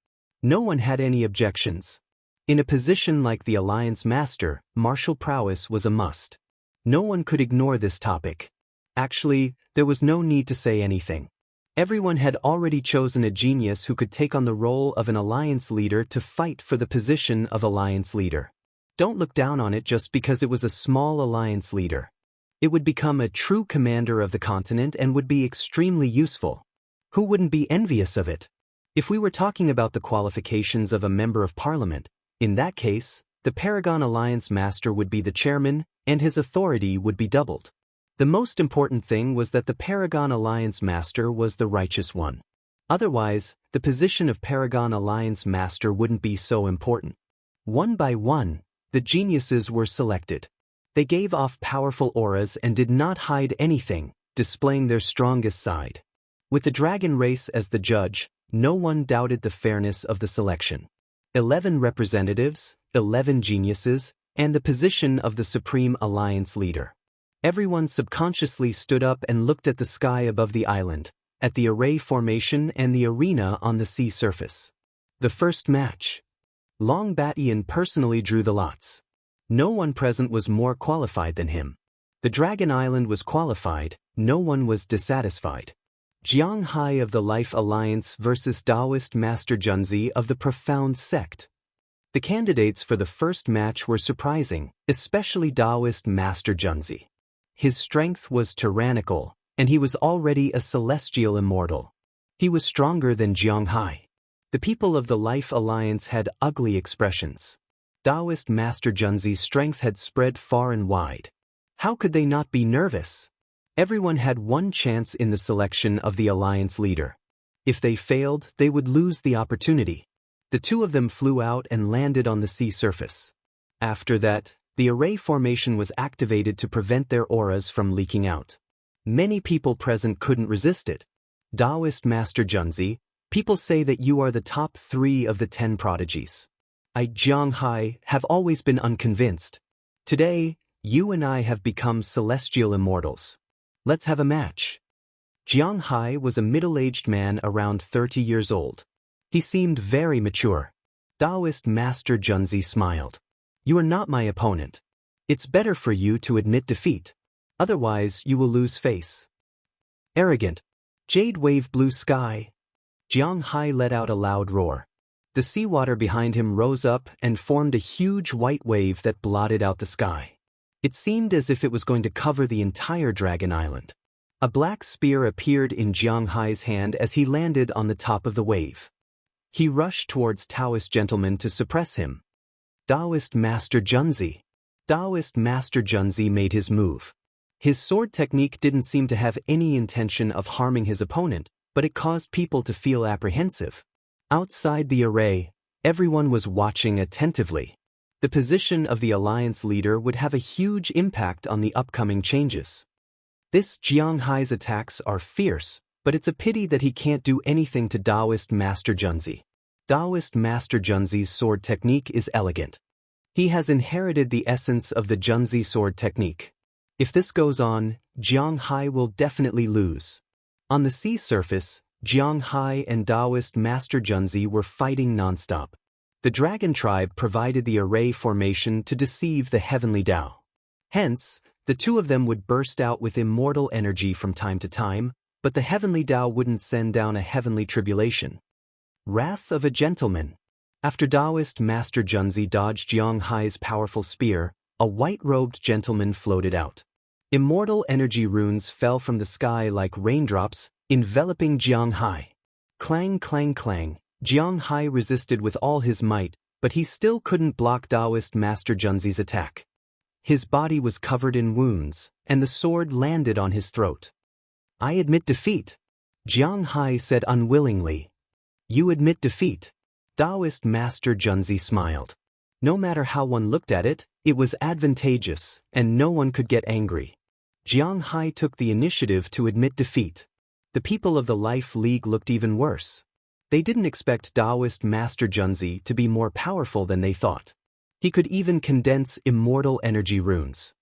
No one had any objections. In a position like the Alliance Master, martial prowess was a must. No one could ignore this topic. Actually, there was no need to say anything. Everyone had already chosen a genius who could take on the role of an Alliance leader to fight for the position of Alliance leader. Don't look down on it just because it was a small Alliance leader. It would become a true commander of the continent and would be extremely useful. Who wouldn't be envious of it? If we were talking about the qualifications of a member of parliament, in that case, the Paragon Alliance Master would be the chairman, and his authority would be doubled. The most important thing was that the Paragon Alliance Master was the righteous one. Otherwise, the position of Paragon Alliance Master wouldn't be so important. One by one, the geniuses were selected. They gave off powerful auras and did not hide anything, displaying their strongest side. With the dragon race as the judge, no one doubted the fairness of the selection. 11 representatives, 11 geniuses, and the position of the Supreme Alliance leader. Everyone subconsciously stood up and looked at the sky above the island, at the array formation and the arena on the sea surface. The first match. Long Batian personally drew the lots. No one present was more qualified than him. The Dragon Island was qualified, no one was dissatisfied. Jiang Hai of the Life Alliance versus Daoist Master Junzi of the Profound Sect. The candidates for the first match were surprising, especially Daoist Master Junzi. His strength was tyrannical, and he was already a celestial immortal. He was stronger than Jiang Hai. The people of the Life Alliance had ugly expressions. Daoist Master Junzi's strength had spread far and wide. How could they not be nervous? Everyone had one chance in the selection of the alliance leader. If they failed, they would lose the opportunity. The two of them flew out and landed on the sea surface. After that, the array formation was activated to prevent their auras from leaking out. Many people present couldn't resist it. Daoist Master Junzi, people say that you are the top 3 of the 10 prodigies. I, Jiang Hai, have always been unconvinced. Today, you and I have become celestial immortals. Let's have a match. Jiang Hai was a middle-aged man around 30 years old. He seemed very mature. Daoist Master Junzi smiled. You are not my opponent. It's better for you to admit defeat. Otherwise, you will lose face. Arrogant. Jade wave blue sky. Jiang Hai let out a loud roar. The seawater behind him rose up and formed a huge white wave that blotted out the sky. It seemed as if it was going to cover the entire Dragon Island. A black spear appeared in Jiang Hai's hand as he landed on the top of the wave. He rushed towards Taoist gentleman to suppress him. Daoist Master Junzi. Daoist Master Junzi made his move. His sword technique didn't seem to have any intention of harming his opponent, but it caused people to feel apprehensive. Outside the array, everyone was watching attentively. The position of the alliance leader would have a huge impact on the upcoming changes. This Jiang Hai's attacks are fierce, but it's a pity that he can't do anything to Daoist Master Junzi. Daoist Master Junzi's sword technique is elegant. He has inherited the essence of the Junzi sword technique. If this goes on, Jiang Hai will definitely lose. On the sea surface, Jiang Hai and Daoist Master Junzi were fighting nonstop. The Dragon Tribe provided the array formation to deceive the Heavenly Tao. Hence, the two of them would burst out with immortal energy from time to time, but the Heavenly Tao wouldn't send down a heavenly tribulation. Wrath of a Gentleman. After Daoist Master Junzi dodged Jiang Hai's powerful spear, a white-robed gentleman floated out. Immortal energy runes fell from the sky like raindrops, enveloping Jiang Hai. Clang, clang, clang. Jiang Hai resisted with all his might, but he still couldn't block Daoist Master Junzi's attack. His body was covered in wounds, and the sword landed on his throat. I admit defeat. Jiang Hai said unwillingly. You admit defeat. Daoist Master Junzi smiled. No matter how one looked at it, it was advantageous, and no one could get angry. Jiang Hai took the initiative to admit defeat. The people of the Life League looked even worse. They didn't expect Daoist Master Junzi to be more powerful than they thought. He could even condense immortal energy runes.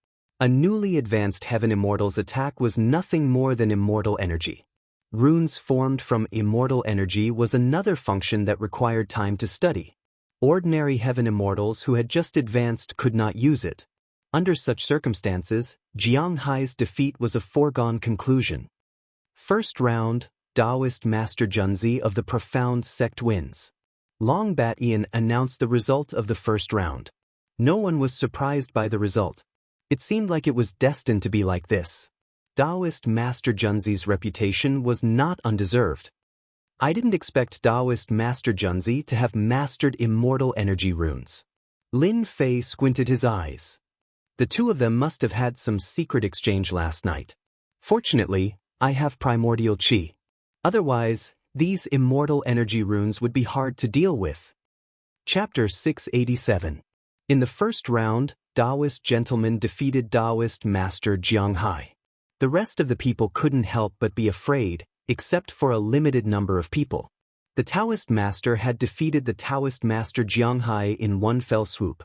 A newly advanced Heaven Immortal's attack was nothing more than immortal energy. Runes formed from immortal energy was another function that required time to study. Ordinary Heaven Immortals who had just advanced could not use it. Under such circumstances, Jiang Hai's defeat was a foregone conclusion. First round, Daoist Master Junzi of the Profound Sect wins. Long Bat Ian announced the result of the first round. No one was surprised by the result. It seemed like it was destined to be like this. Daoist Master Junzi's reputation was not undeserved. I didn't expect Daoist Master Junzi to have mastered immortal energy runes. Lin Fei squinted his eyes. The two of them must have had some secret exchange last night. Fortunately, I have primordial qi. Otherwise, these immortal energy runes would be hard to deal with. Chapter 687. In the first round, Daoist gentleman defeated Daoist Master Jiang Hai. The rest of the people couldn't help but be afraid, except for a limited number of people. The Taoist Master had defeated the Taoist Master Jiang Hai in one fell swoop.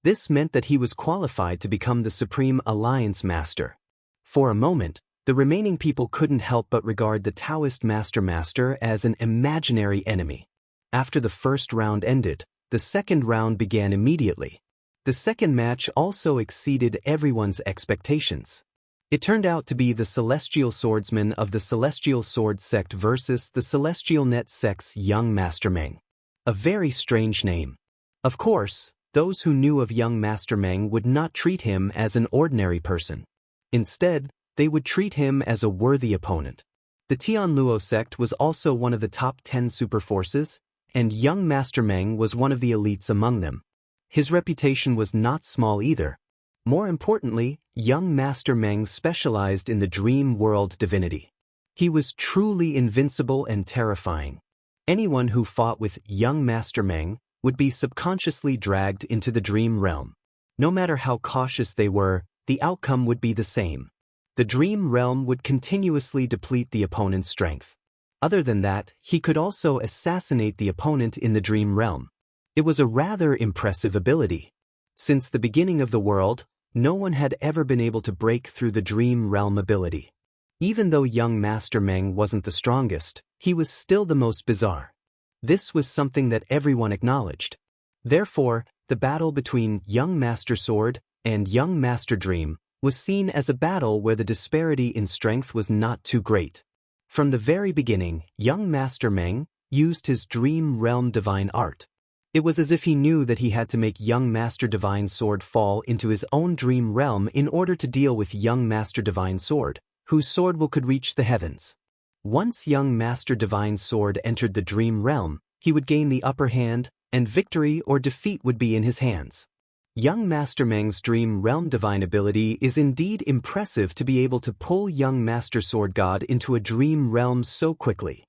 This meant that he was qualified to become the Supreme Alliance Master. For a moment, the remaining people couldn't help but regard the Taoist Master as an imaginary enemy. After the first round ended, the second round began immediately. The second match also exceeded everyone's expectations. It turned out to be the Celestial Swordsman of the Celestial Sword Sect versus the Celestial Net Sect's young Master Meng. A very strange name. Of course, those who knew of young Master Meng would not treat him as an ordinary person. Instead, they would treat him as a worthy opponent. The Tianluo sect was also one of the top 10 superforces, and young Master Meng was one of the elites among them. His reputation was not small either. More importantly, young Master Meng specialized in the dream world divinity. He was truly invincible and terrifying. Anyone who fought with young Master Meng would be subconsciously dragged into the dream realm. No matter how cautious they were, the outcome would be the same. The dream realm would continuously deplete the opponent's strength. Other than that, he could also assassinate the opponent in the dream realm. It was a rather impressive ability. Since the beginning of the world, no one had ever been able to break through the dream realm ability. Even though young Master Meng wasn't the strongest, he was still the most bizarre. This was something that everyone acknowledged. Therefore, the battle between young Master Sword and young Master Dream was seen as a battle where the disparity in strength was not too great. From the very beginning, young Master Meng used his dream realm divine art. It was as if he knew that he had to make young Master Divine Sword fall into his own dream realm in order to deal with young Master Divine Sword, whose sword could reach the heavens. Once young Master Divine Sword entered the dream realm, he would gain the upper hand, and victory or defeat would be in his hands. Young Master Meng's dream realm divine ability is indeed impressive to be able to pull young Master Sword God into a dream realm so quickly.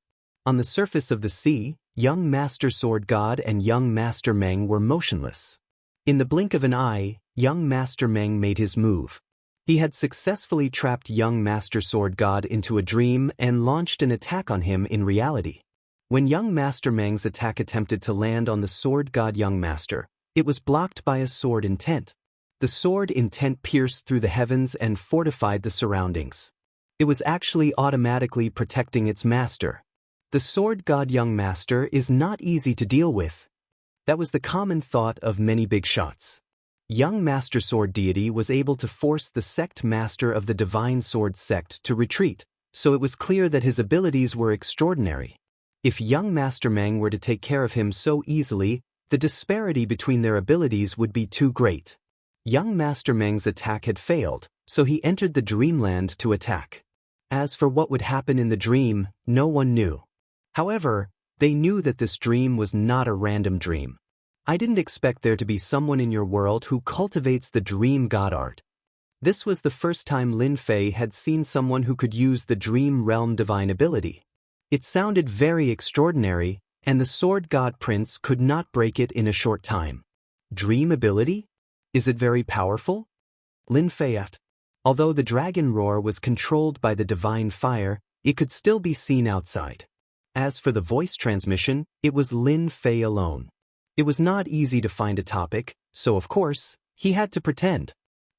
On the surface of the sea, young Master Sword God and young Master Meng were motionless. In the blink of an eye, young Master Meng made his move. He had successfully trapped young Master Sword God into a dream and launched an attack on him in reality. When young Master Meng's attack attempted to land on the Sword God young Master, it was blocked by a sword intent. The sword intent pierced through the heavens and fortified the surroundings. It was actually automatically protecting its master. The Sword God young Master is not easy to deal with. That was the common thought of many big shots. Young Master Sword Deity was able to force the sect master of the Divine Sword sect to retreat, so it was clear that his abilities were extraordinary. If young Master Meng were to take care of him so easily, the disparity between their abilities would be too great. Young Master Meng's attack had failed, so he entered the dreamland to attack. As for what would happen in the dream, no one knew. However, they knew that this dream was not a random dream. I didn't expect there to be someone in your world who cultivates the dream god art. This was the first time Lin Fei had seen someone who could use the dream realm divine ability. It sounded very extraordinary, and the Sword God Prince could not break it in a short time. Dream ability? Is it very powerful? Lin Fei asked. Although the dragon roar was controlled by the divine fire, it could still be seen outside. As for the voice transmission, it was Lin Fei alone. It was not easy to find a topic, so of course, he had to pretend.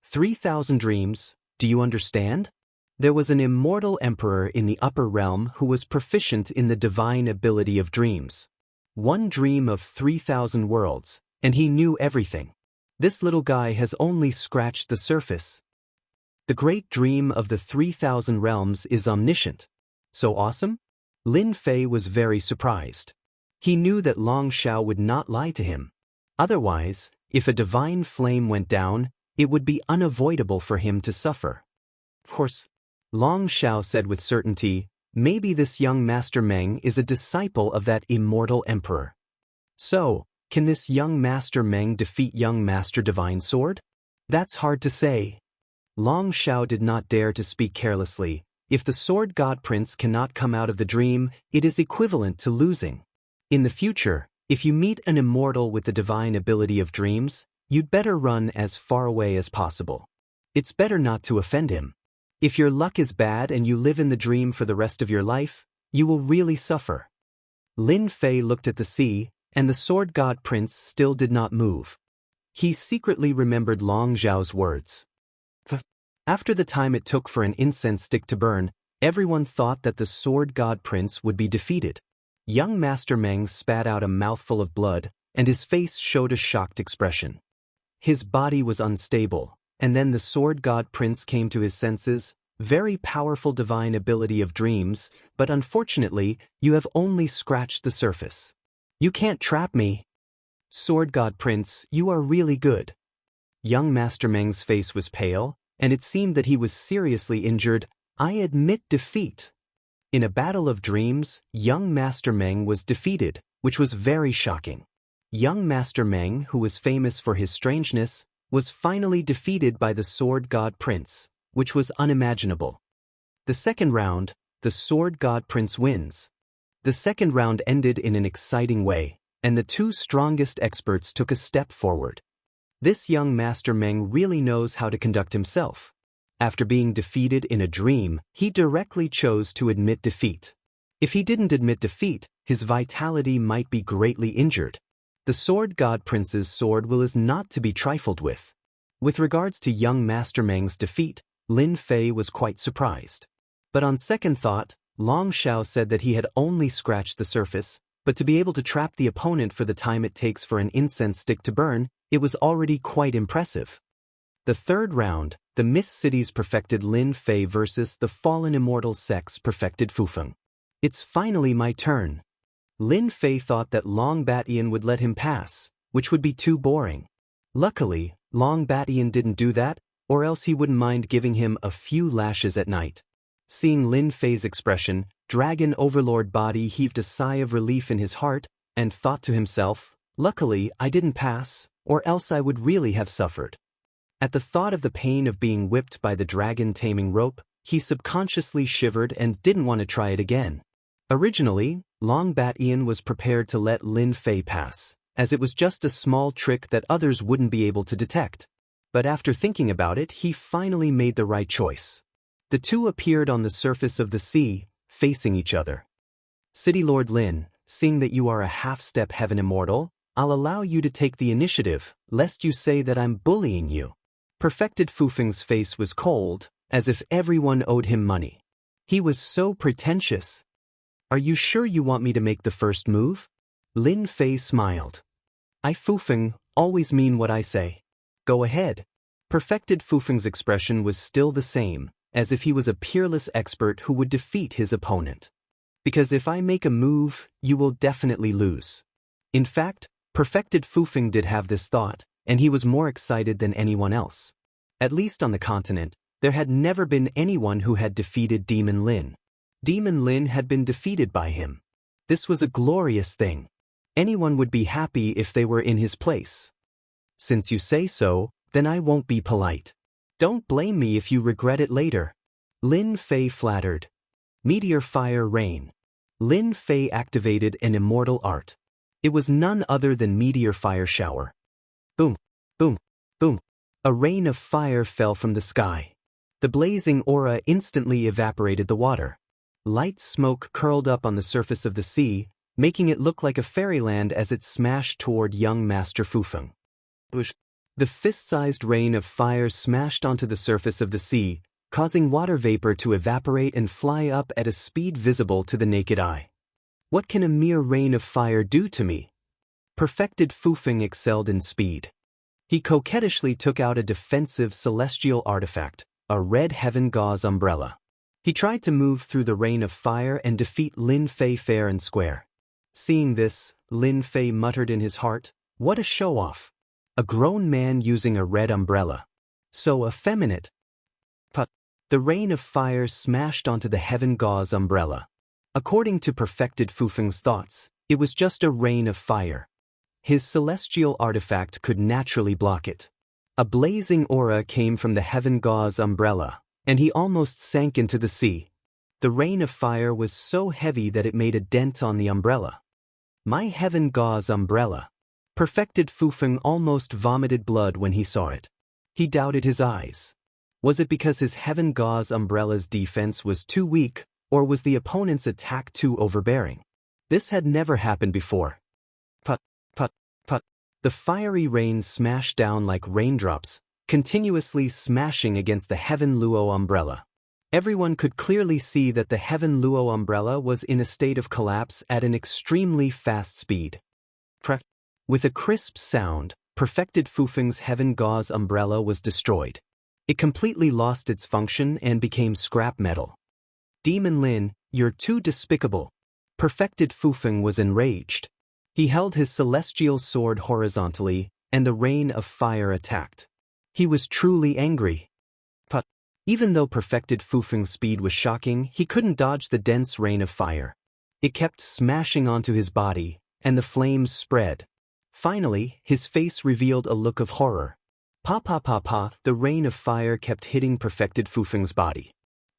3,000 dreams, do you understand? There was an immortal emperor in the upper realm who was proficient in the divine ability of dreams. One dream of 3,000 worlds, and he knew everything. This little guy has only scratched the surface. The great dream of the 3,000 realms is omniscient. So awesome? Lin Fei was very surprised. He knew that Long Xiao would not lie to him. Otherwise, if a divine flame went down, it would be unavoidable for him to suffer. Of course, Long Xiao said with certainty, maybe this young Master Meng is a disciple of that immortal emperor. So, can this young Master Meng defeat young Master Divine Sword? That's hard to say. Long Xiao did not dare to speak carelessly. If the Sword God Prince cannot come out of the dream, it is equivalent to losing. In the future, if you meet an immortal with the divine ability of dreams, you'd better run as far away as possible. It's better not to offend him. If your luck is bad and you live in the dream for the rest of your life, you will really suffer. Lin Fei looked at the sea, and the Sword God Prince still did not move. He secretly remembered Long Xiao's words. After the time it took for an incense stick to burn, everyone thought that the Sword God Prince would be defeated. Young Master Meng spat out a mouthful of blood, and his face showed a shocked expression. His body was unstable, and then the Sword God Prince came to his senses. Very powerful divine ability of dreams, but unfortunately, you have only scratched the surface. You can't trap me. Sword God Prince, you are really good. Young Master Meng's face was pale, and it seemed that he was seriously injured. I admit defeat. In a battle of dreams, young Master Meng was defeated, which was very shocking. Young Master Meng, who was famous for his strangeness, was finally defeated by the Sword God Prince, which was unimaginable. The second round, the Sword God Prince wins. The second round ended in an exciting way, and the two strongest experts took a step forward. This young Master Meng really knows how to conduct himself. After being defeated in a dream, he directly chose to admit defeat. If he didn't admit defeat, his vitality might be greatly injured. The Sword God Prince's sword will is not to be trifled with. With regards to young Master Meng's defeat, Lin Fei was quite surprised. But on second thought, Long Xiao said that he had only scratched the surface, but to be able to trap the opponent for the time it takes for an incense stick to burn, it was already quite impressive. The third round, the Myth City's perfected Lin Fei versus the fallen immortal sect's perfected Fufeng. It's finally my turn. Lin Fei thought that Long Batian would let him pass, which would be too boring. Luckily, Long Batian didn't do that, or else he wouldn't mind giving him a few lashes at night. Seeing Lin Fei's expression, Dragon Overlord Body heaved a sigh of relief in his heart, and thought to himself, luckily I didn't pass, or else I would really have suffered. At the thought of the pain of being whipped by the dragon-taming rope, he subconsciously shivered and didn't want to try it again. Originally, Long Batian was prepared to let Lin Fei pass, as it was just a small trick that others wouldn't be able to detect. But after thinking about it, he finally made the right choice. The two appeared on the surface of the sea, facing each other. City Lord Lin, seeing that you are a half-step heaven immortal, I'll allow you to take the initiative, lest you say that I'm bullying you. Perfected Fufeng's face was cold, as if everyone owed him money. He was so pretentious. Are you sure you want me to make the first move? Lin Fei smiled. I Fufeng always mean what I say. Go ahead. Perfected Fufeng's expression was still the same, as if he was a peerless expert who would defeat his opponent. Because if I make a move, you will definitely lose. In fact, Perfected Fufeng did have this thought, and he was more excited than anyone else. At least on the continent, there had never been anyone who had defeated Demon Lin. Demon Lin had been defeated by him. This was a glorious thing. Anyone would be happy if they were in his place. Since you say so, then I won't be polite. Don't blame me if you regret it later. Lin Fei flattered. Meteor Fire Rain. Lin Fei activated an immortal art. It was none other than Meteor Fire Shower. Boom, boom, boom. A rain of fire fell from the sky. The blazing aura instantly evaporated the water. Light smoke curled up on the surface of the sea, making it look like a fairyland as it smashed toward young Master Fufeng. The fist-sized rain of fire smashed onto the surface of the sea, causing water vapor to evaporate and fly up at a speed visible to the naked eye. What can a mere rain of fire do to me? Perfected Fufeng excelled in speed. He coquettishly took out a defensive celestial artifact, a red heaven gauze umbrella. He tried to move through the rain of fire and defeat Lin Fei fair and square. Seeing this, Lin Fei muttered in his heart, what a show-off. A grown man using a red umbrella. So effeminate. But the rain of fire smashed onto the heaven gauze umbrella. According to Perfected Fufeng's thoughts, it was just a rain of fire. His celestial artifact could naturally block it. A blazing aura came from the heaven gauze umbrella, and he almost sank into the sea. The rain of fire was so heavy that it made a dent on the umbrella. My heaven gauze umbrella. Perfected Fufeng almost vomited blood when he saw it. He doubted his eyes. Was it because his heaven gauze umbrella's defense was too weak, or was the opponent's attack too overbearing? This had never happened before. Put, put, put. The fiery rain smashed down like raindrops, continuously smashing against the Heaven Luo umbrella. Everyone could clearly see that the Heaven Luo umbrella was in a state of collapse at an extremely fast speed. With a crisp sound, Perfected Fufeng's heaven gauze umbrella was destroyed. It completely lost its function and became scrap metal. Demon Lin, you're too despicable. Perfected Fufeng was enraged. He held his celestial sword horizontally, and the rain of fire attacked. He was truly angry. But even though perfected Fufeng's speed was shocking, he couldn't dodge the dense rain of fire. It kept smashing onto his body, and the flames spread. Finally, his face revealed a look of horror. Pa pa pa pa, the rain of fire kept hitting perfected Fufeng's body.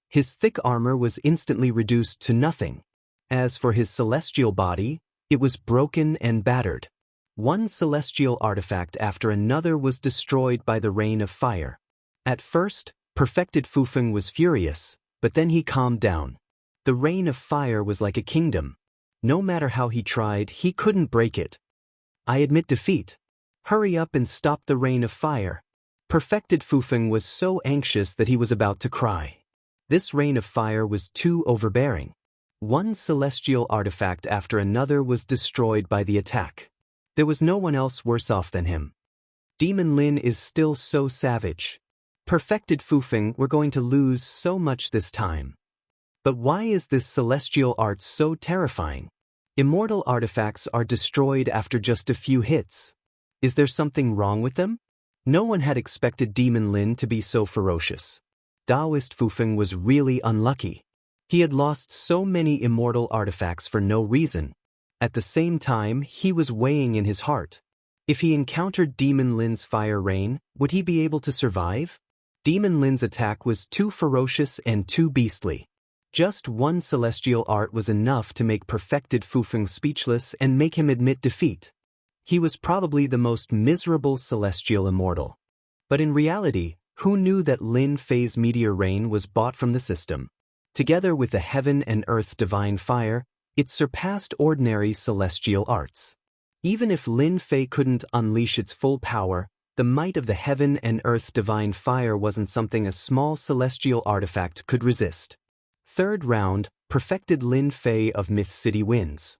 His thick armor was instantly reduced to nothing. As for his celestial body, it was broken and battered. One celestial artifact after another was destroyed by the rain of fire. At first, perfected Fufeng was furious, but then he calmed down. The rain of fire was like a kingdom. No matter how he tried, he couldn't break it. I admit defeat. Hurry up and stop the rain of fire. Perfected Fufeng was so anxious that he was about to cry. This rain of fire was too overbearing. One celestial artifact after another was destroyed by the attack. There was no one else worse off than him. Demon Lin is still so savage. Perfected Fufeng, we're going to lose so much this time. But why is this celestial art so terrifying? Immortal artifacts are destroyed after just a few hits. Is there something wrong with them? No one had expected Demon Lin to be so ferocious. Daoist Fufeng was really unlucky. He had lost so many immortal artifacts for no reason. At the same time, he was weighing in his heart. If he encountered Demon Lin's fire rain, would he be able to survive? Demon Lin's attack was too ferocious and too beastly. Just one celestial art was enough to make perfected Fufeng speechless and make him admit defeat. He was probably the most miserable celestial immortal. But in reality, who knew that Lin Fei's meteor rain was bought from the system? Together with the heaven and earth divine fire, it surpassed ordinary celestial arts. Even if Lin Fei couldn't unleash its full power, the might of the heaven and earth divine fire wasn't something a small celestial artifact could resist. Third round, perfected Lin Fei of Myth City wins.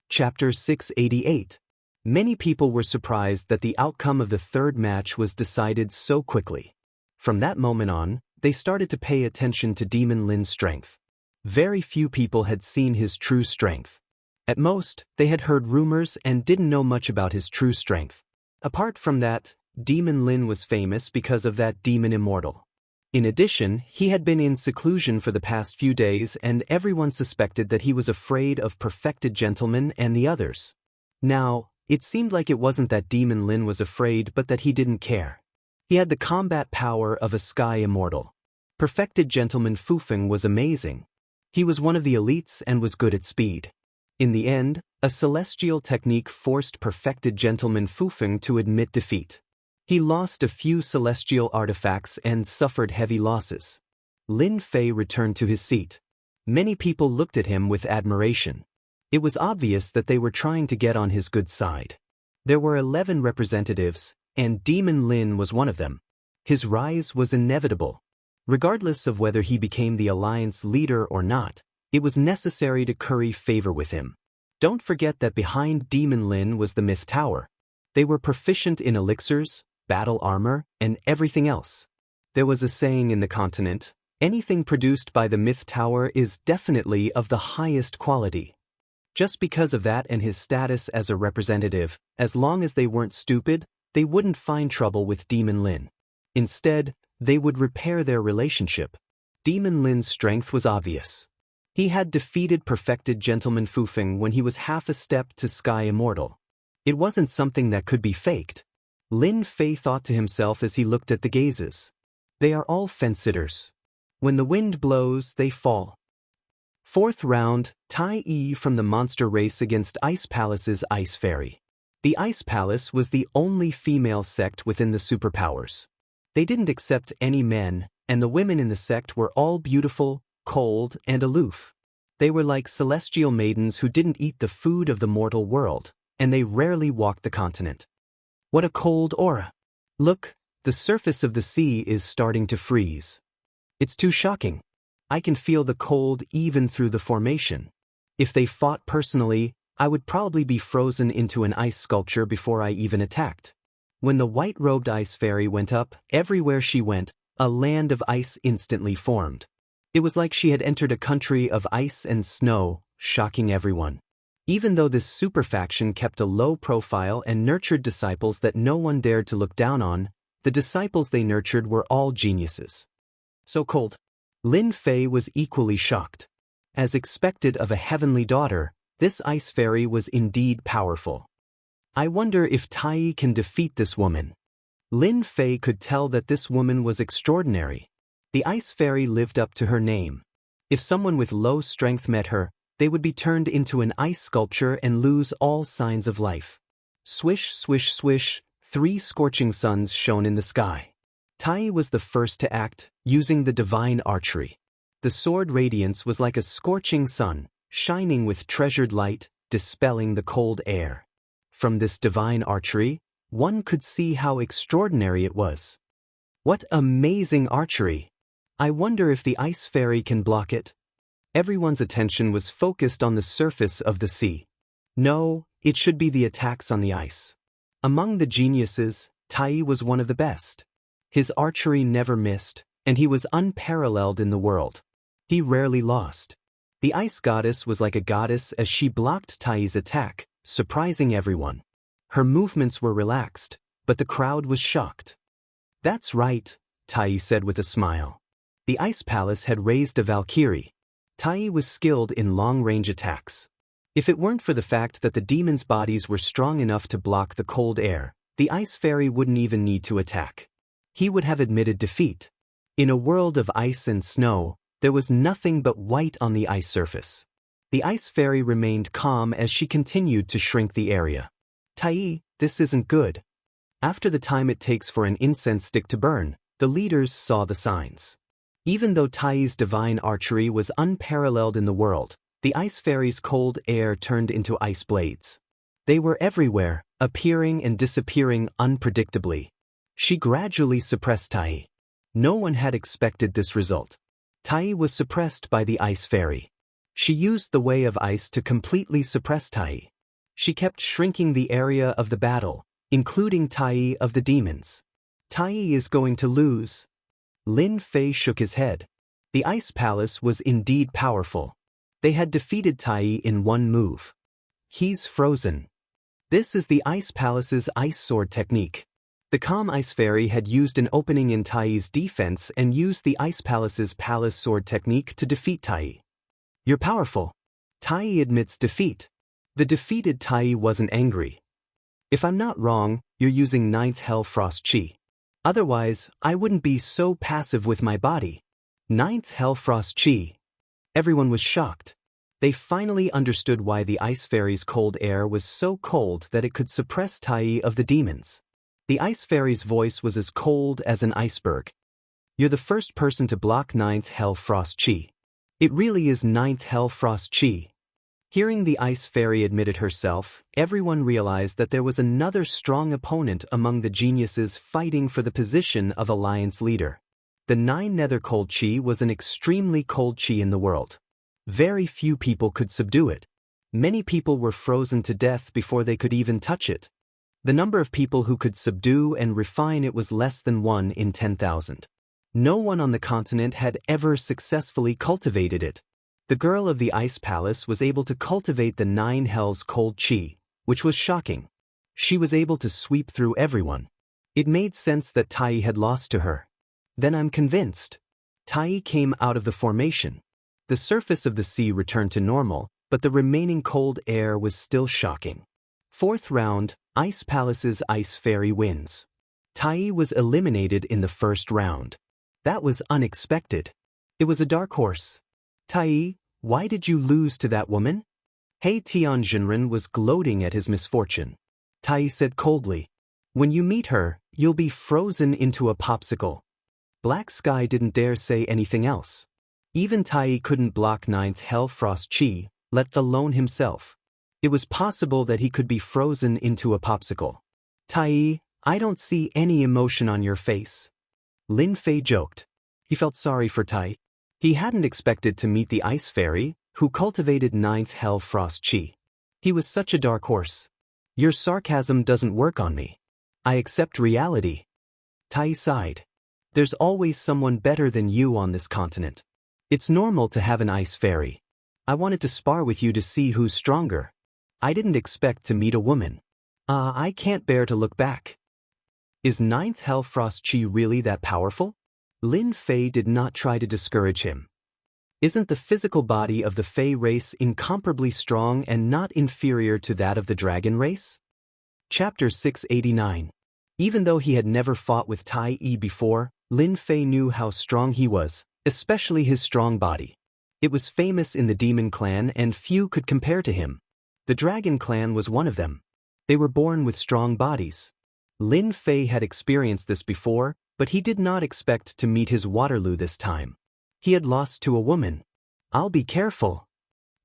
Chapter 688. Many people were surprised that the outcome of the third match was decided so quickly. From that moment on, they started to pay attention to Demon Lin's strength. Very few people had seen his true strength. At most, they had heard rumors and didn't know much about his true strength. Apart from that, Demon Lin was famous because of that demon immortal. In addition, he had been in seclusion for the past few days and everyone suspected that he was afraid of perfected gentlemen and the others. Now, it seemed like it wasn't that Demon Lin was afraid but that he didn't care. He had the combat power of a sky immortal. Perfected gentleman Fufeng was amazing. He was one of the elites and was good at speed. In the end, a celestial technique forced perfected gentleman Fufeng to admit defeat. He lost a few celestial artifacts and suffered heavy losses. Lin Fei returned to his seat. Many people looked at him with admiration. It was obvious that they were trying to get on his good side. There were 11 representatives, and Demon Lin was one of them. His rise was inevitable. Regardless of whether he became the alliance leader or not, it was necessary to curry favor with him. Don't forget that behind Demon Lin was the Myth Tower. They were proficient in elixirs, battle armor, and everything else. There was a saying in the continent, anything produced by the Myth Tower is definitely of the highest quality. Just because of that and his status as a representative, as long as they weren't stupid, they wouldn't find trouble with Demon Lin. Instead, they would repair their relationship. Demon Lin's strength was obvious. He had defeated perfected gentleman Fufeng when he was half a step to Sky Immortal. It wasn't something that could be faked. Lin Fei thought to himself as he looked at the gazes. They are all fence-sitters. When the wind blows, they fall. Fourth round, Tai Yi from the monster race against Ice Palace's Ice Fairy. The Ice Palace was the only female sect within the superpowers. They didn't accept any men, and the women in the sect were all beautiful, cold, and aloof. They were like celestial maidens who didn't eat the food of the mortal world, and they rarely walked the continent. What a cold aura! Look, the surface of the sea is starting to freeze. It's too shocking. I can feel the cold even through the formation. If they fought personally, I would probably be frozen into an ice sculpture before I even attacked. When the white-robed Ice Fairy went up, everywhere she went, a land of ice instantly formed. It was like she had entered a country of ice and snow, shocking everyone. Even though this super faction kept a low profile and nurtured disciples that no one dared to look down on, the disciples they nurtured were all geniuses. So cold. Lin Fei was equally shocked. As expected of a heavenly daughter, this ice fairy was indeed powerful. I wonder if Tai can defeat this woman. Lin Fei could tell that this woman was extraordinary. The ice fairy lived up to her name. If someone with low strength met her, they would be turned into an ice sculpture and lose all signs of life. Swish, swish, swish, 3 scorching suns shone in the sky. Tai was the first to act, using the divine archery. The sword radiance was like a scorching sun, shining with treasured light, dispelling the cold air. From this divine archery, one could see how extraordinary it was. What amazing archery! I wonder if the ice fairy can block it. Everyone's attention was focused on the surface of the sea. No, it should be the attacks on the ice. Among the geniuses, Tai was one of the best. His archery never missed, and he was unparalleled in the world. He rarely lost. The ice goddess was like a goddess as she blocked Tai's attack, surprising everyone. Her movements were relaxed, but the crowd was shocked. That's right, Tai said with a smile. The ice palace had raised a Valkyrie. Tai was skilled in long-range attacks. If it weren't for the fact that the demons' bodies were strong enough to block the cold air, the ice fairy wouldn't even need to attack. He would have admitted defeat. In a world of ice and snow, there was nothing but white on the ice surface. The ice fairy remained calm as she continued to shrink the area. Tai, this isn't good. After the time it takes for an incense stick to burn, the leaders saw the signs. Even though Tai's divine archery was unparalleled in the world, the ice fairy's cold air turned into ice blades. They were everywhere, appearing and disappearing unpredictably. She gradually suppressed Tai. No one had expected this result. Tai was suppressed by the ice fairy. She used the way of ice to completely suppress Tai. She kept shrinking the area of the battle, including Tai of the demons. Tai is going to lose. Lin Fei shook his head. The ice palace was indeed powerful. They had defeated Tai in one move. He's frozen. This is the ice palace's ice sword technique. The calm ice fairy had used an opening in Tai's defense and used the ice palace's palace sword technique to defeat Tai. You're powerful. Tai admits defeat. The defeated Tai wasn't angry. If I'm not wrong, you're using 9th Hell Frost Chi. Otherwise, I wouldn't be so passive with my body. 9th Hell Frost Chi. Everyone was shocked. They finally understood why the ice fairy's cold air was so cold that it could suppress Tai of the demons. The ice fairy's voice was as cold as an iceberg. You're the first person to block 9th Hell Frost Chi. It really is 9th Hell Frost Chi. Hearing the ice fairy admitted herself, everyone realized that there was another strong opponent among the geniuses fighting for the position of alliance leader. The 9 Nether Cold Chi was an extremely cold chi in the world. Very few people could subdue it. Many people were frozen to death before they could even touch it. The number of people who could subdue and refine it was less than 1 in 10,000. No one on the continent had ever successfully cultivated it. The girl of the ice palace was able to cultivate the 9 hells cold chi, which was shocking. She was able to sweep through everyone. It made sense that Tai had lost to her. Then I'm convinced. Tai came out of the formation. The surface of the sea returned to normal, but the remaining cold air was still shocking. 4th round, Ice Palace's ice fairy wins. Tai was eliminated in the first round. That was unexpected. It was a dark horse. Tai, why did you lose to that woman? He Tianjinren was gloating at his misfortune. Tai said coldly, when you meet her, you'll be frozen into a popsicle. Black Sky didn't dare say anything else. Even Tai couldn't block 9th Hell Frost Chi, let alone himself. It was possible that he could be frozen into a popsicle. Tai, I don't see any emotion on your face. Lin Fei joked. He felt sorry for Tai. He hadn't expected to meet the ice fairy, who cultivated 9th Hell Frost Chi. He was such a dark horse. Your sarcasm doesn't work on me. I accept reality. Tai sighed. There's always someone better than you on this continent. It's normal to have an ice fairy. I wanted to spar with you to see who's stronger. I didn't expect to meet a woman. I can't bear to look back. Is ninth Hellfrost Chi really that powerful? Lin Fei did not try to discourage him. Isn't the physical body of the Fei race incomparably strong and not inferior to that of the dragon race? Chapter 689. Even though he had never fought with Tai Yi before, Lin Fei knew how strong he was, especially his strong body. It was famous in the demon clan and few could compare to him. The dragon clan was one of them. They were born with strong bodies. Lin Fei had experienced this before, but he did not expect to meet his Waterloo this time. He had lost to a woman. I'll be careful.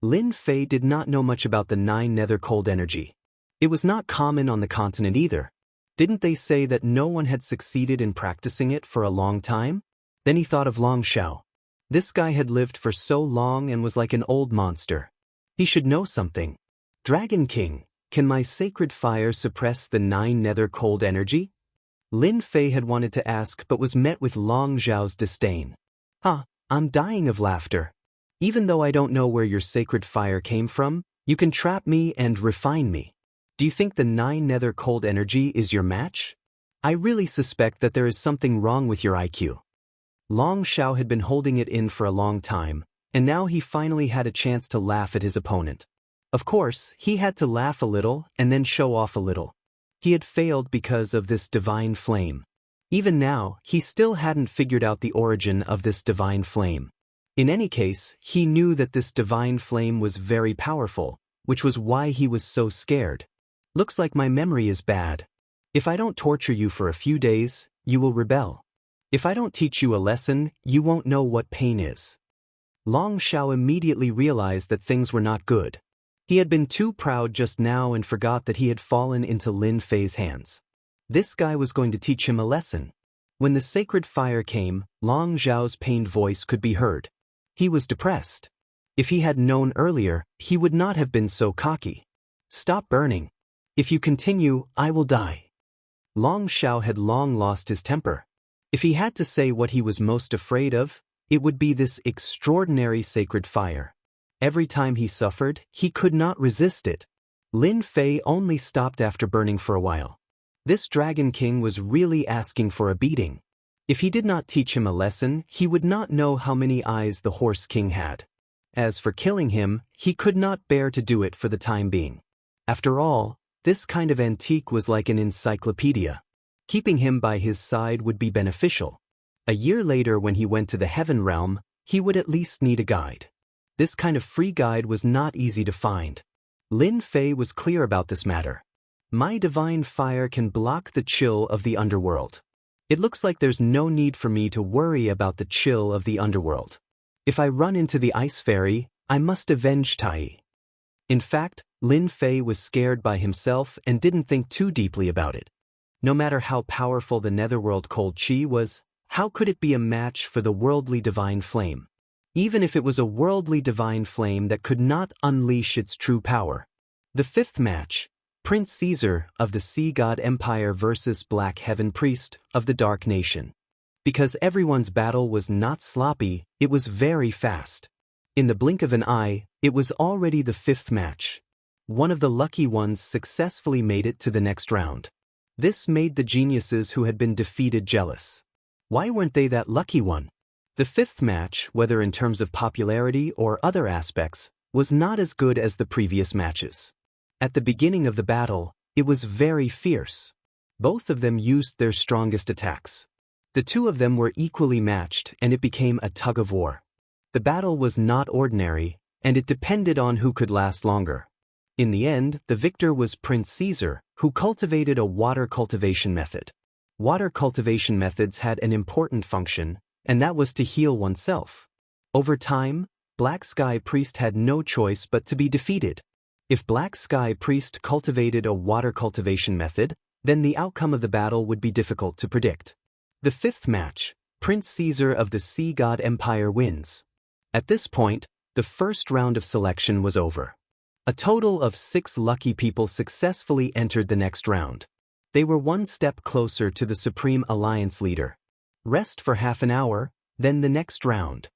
Lin Fei did not know much about the 9 nether cold energy. It was not common on the continent either. Didn't they say that no one had succeeded in practicing it for a long time? Then he thought of Long Xiao. This guy had lived for so long and was like an old monster. He should know something. Dragon King, can my sacred fire suppress the 9 nether cold energy? Lin Fei had wanted to ask but was met with Long Xiao's disdain. I'm dying of laughter. Even though I don't know where your sacred fire came from, you can trap me and refine me. Do you think the 9 nether cold energy is your match? I really suspect that there is something wrong with your IQ. Long Xiao had been holding it in for a long time, and now he finally had a chance to laugh at his opponent. Of course, he had to laugh a little and then show off a little. He had failed because of this divine flame. Even now, he still hadn't figured out the origin of this divine flame. In any case, he knew that this divine flame was very powerful, which was why he was so scared. Looks like my memory is bad. If I don't torture you for a few days, you will rebel. If I don't teach you a lesson, you won't know what pain is. Long Xiao immediately realized that things were not good. He had been too proud just now and forgot that he had fallen into Lin Fei's hands. This guy was going to teach him a lesson. When the sacred fire came, Long Xiao's pained voice could be heard. He was depressed. If he had known earlier, he would not have been so cocky. Stop burning. If you continue, I will die. Long Xiao had long lost his temper. If he had to say what he was most afraid of, it would be this extraordinary sacred fire. Every time he suffered, he could not resist it. Lin Fei only stopped after burning for a while. This Dragon King was really asking for a beating. If he did not teach him a lesson, he would not know how many eyes the Horse King had. As for killing him, he could not bear to do it for the time being. After all, this kind of antique was like an encyclopedia. Keeping him by his side would be beneficial. A year later when he went to the Heaven Realm, he would at least need a guide. This kind of free guide was not easy to find. Lin Fei was clear about this matter. My divine fire can block the chill of the underworld. It looks like there's no need for me to worry about the chill of the underworld. If I run into the ice fairy, I must avenge Tai. In fact, Lin Fei was scared by himself and didn't think too deeply about it. No matter how powerful the netherworld cold chi was, how could it be a match for the worldly divine flame? Even if it was a worldly divine flame that could not unleash its true power. The fifth match, Prince Caesar of the Sea God Empire versus Black Heaven Priest of the Dark Nation. Because everyone's battle was not sloppy, it was very fast. In the blink of an eye, it was already the fifth match. One of the lucky ones successfully made it to the next round. This made the geniuses who had been defeated jealous. Why weren't they that lucky one? The fifth match, whether in terms of popularity or other aspects, was not as good as the previous matches. At the beginning of the battle, it was very fierce. Both of them used their strongest attacks. The two of them were equally matched and it became a tug of war. The battle was not ordinary, and it depended on who could last longer. In the end, the victor was Prince Caesar, who cultivated a water cultivation method. Water cultivation methods had an important function, and that was to heal oneself. Over time, Black Sky Priest had no choice but to be defeated. If Black Sky Priest cultivated a water cultivation method, then the outcome of the battle would be difficult to predict. The fifth match, Prince Caesar of the Sea God Empire wins. At this point, the first round of selection was over. A total of 6 lucky people successfully entered the next round. They were one step closer to the Supreme Alliance leader. Rest for half an hour, then the next round.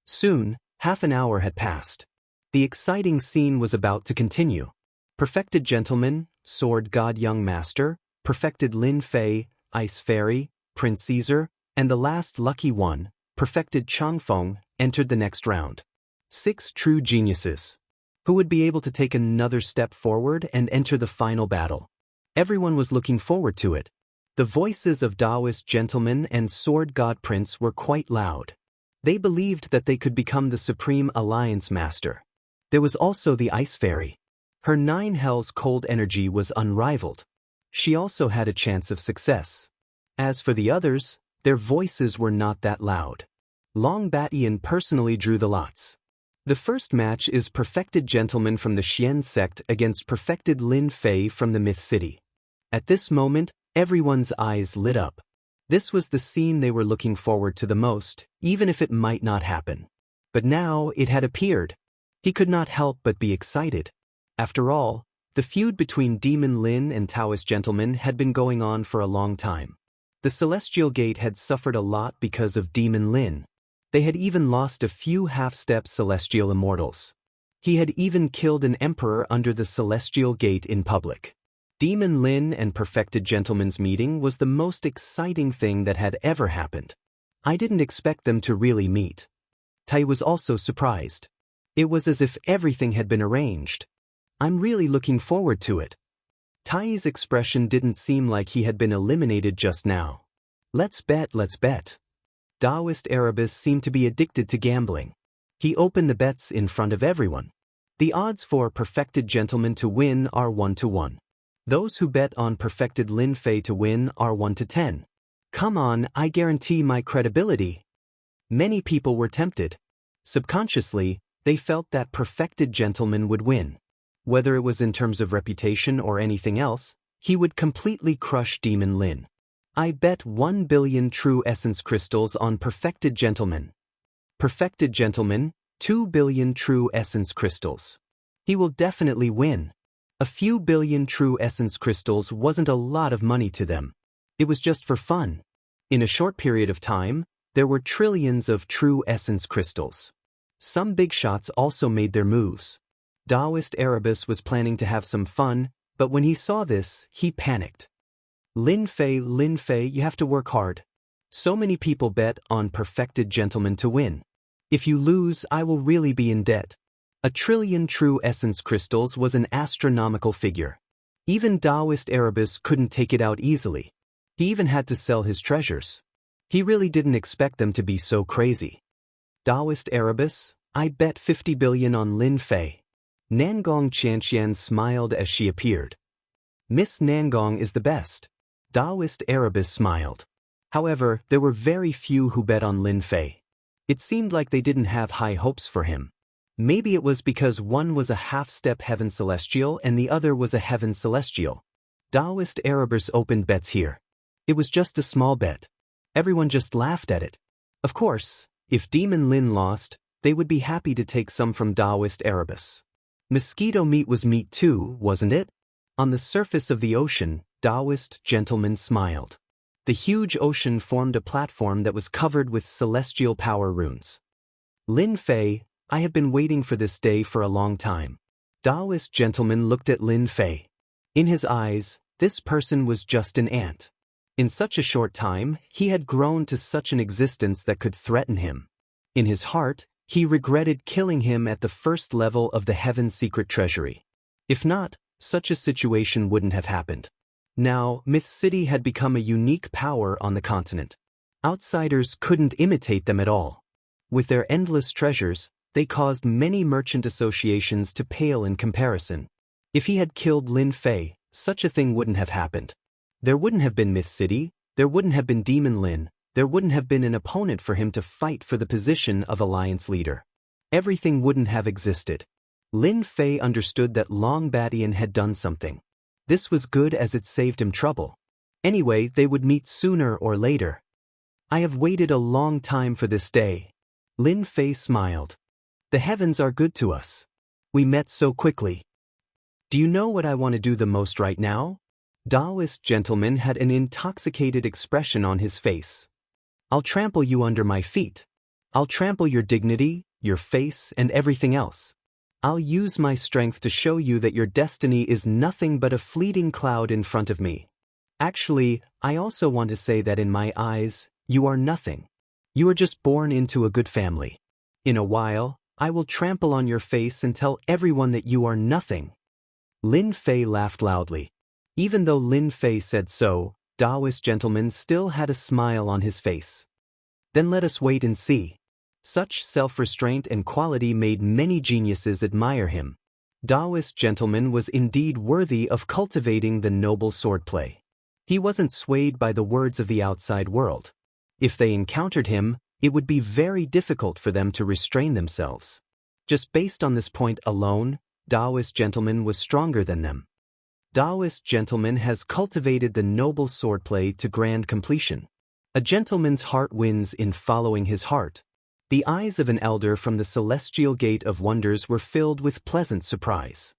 Soon, half an hour had passed. The exciting scene was about to continue. Perfected Gentleman, Sword God Young Master, Perfected Lin Fei, Ice Fairy, Prince Caesar, and the last lucky one, Perfected Changfeng, entered the next round. 6 true geniuses. Who would be able to take another step forward and enter the final battle? Everyone was looking forward to it. The voices of Daoist Gentleman and Sword God Prince were quite loud. They believed that they could become the Supreme Alliance Master. There was also the Ice Fairy. Her 9 hells cold energy was unrivaled. She also had a chance of success. As for the others, their voices were not that loud. Long Batian personally drew the lots. The first match is Perfected Gentleman from the Xian sect against Perfected Lin Fei from the Myth City. At this moment, everyone's eyes lit up. This was the scene they were looking forward to the most, even if it might not happen. But now it had appeared. He could not help but be excited. After all, the feud between Demon Lin and Taoist Gentleman had been going on for a long time. The Celestial Gate had suffered a lot because of Demon Lin. They had even lost a few half-step Celestial Immortals. He had even killed an emperor under the Celestial Gate in public. Demon Lin and Perfected Gentleman's meeting was the most exciting thing that had ever happened. I didn't expect them to really meet. Tai was also surprised. It was as if everything had been arranged. I'm really looking forward to it. Tai's expression didn't seem like he had been eliminated just now. Let's bet, let's bet. Daoist Erebus seemed to be addicted to gambling. He opened the bets in front of everyone. The odds for Perfected Gentleman to win are 1 to 1. Those who bet on Perfected Lin Fei to win are 1 to 10. Come on, I guarantee my credibility. Many people were tempted. Subconsciously, they felt that Perfected Gentleman would win. Whether it was in terms of reputation or anything else, he would completely crush Demon Lin. I bet 1 billion true essence crystals on Perfected Gentleman. Perfected Gentleman, 2 billion true essence crystals. He will definitely win. A few billion true essence crystals wasn't a lot of money to them. It was just for fun. In a short period of time, there were trillions of true essence crystals. Some big shots also made their moves. Daoist Erebus was planning to have some fun, but when he saw this, he panicked. Lin Fei, you have to work hard. So many people bet on Perfected Gentleman to win. If you lose, I will really be in debt. 1 trillion true essence crystals was an astronomical figure. Even Daoist Erebus couldn't take it out easily. He even had to sell his treasures. He really didn't expect them to be so crazy. Daoist Erebus, I bet 50 billion on Lin Fei. Nangong Qianxian smiled as she appeared. Miss Nangong is the best. Daoist Erebus smiled. However, there were very few who bet on Lin Fei. It seemed like they didn't have high hopes for him. Maybe it was because one was a half-step Heaven Celestial and the other was a Heaven Celestial. Daoist Erebus opened bets here. It was just a small bet. Everyone just laughed at it. Of course, if Demon Lin lost, they would be happy to take some from Daoist Erebus. Mosquito meat was meat too, wasn't it? On the surface of the ocean, Daoist Gentleman smiled. The huge ocean formed a platform that was covered with celestial power runes. Lin Fei, I have been waiting for this day for a long time. Daoist Gentleman looked at Lin Fei. In his eyes, this person was just an ant. In such a short time, he had grown to such an existence that could threaten him. In his heart, he regretted killing him at the first level of the Heaven Secret Treasury. If not, such a situation wouldn't have happened. Now, Myth City had become a unique power on the continent. Outsiders couldn't imitate them at all. With their endless treasures, they caused many merchant associations to pale in comparison. If he had killed Lin Fei, such a thing wouldn't have happened. There wouldn't have been Myth City, there wouldn't have been Demon Lin, there wouldn't have been an opponent for him to fight for the position of alliance leader. Everything wouldn't have existed. Lin Fei understood that Long Batian had done something. This was good as it saved him trouble. Anyway, they would meet sooner or later. I have waited a long time for this day. Lin Fei smiled. The heavens are good to us. We met so quickly. Do you know what I want to do the most right now? Daoist Gentleman had an intoxicated expression on his face. I'll trample you under my feet. I'll trample your dignity, your face, and everything else. I'll use my strength to show you that your destiny is nothing but a fleeting cloud in front of me. Actually, I also want to say that in my eyes, you are nothing. You are just born into a good family. In a while, I will trample on your face and tell everyone that you are nothing." Lin Fei laughed loudly. Even though Lin Fei said so, Daoist gentleman still had a smile on his face. "Then let us wait and see." Such self-restraint and quality made many geniuses admire him. Daoist gentleman was indeed worthy of cultivating the noble swordplay. He wasn't swayed by the words of the outside world. If they encountered him, it would be very difficult for them to restrain themselves. Just based on this point alone, Daoist gentleman was stronger than them. Daoist gentleman has cultivated the noble swordplay to grand completion. A gentleman's heart wins in following his heart. The eyes of an elder from the celestial gate of wonders were filled with pleasant surprise.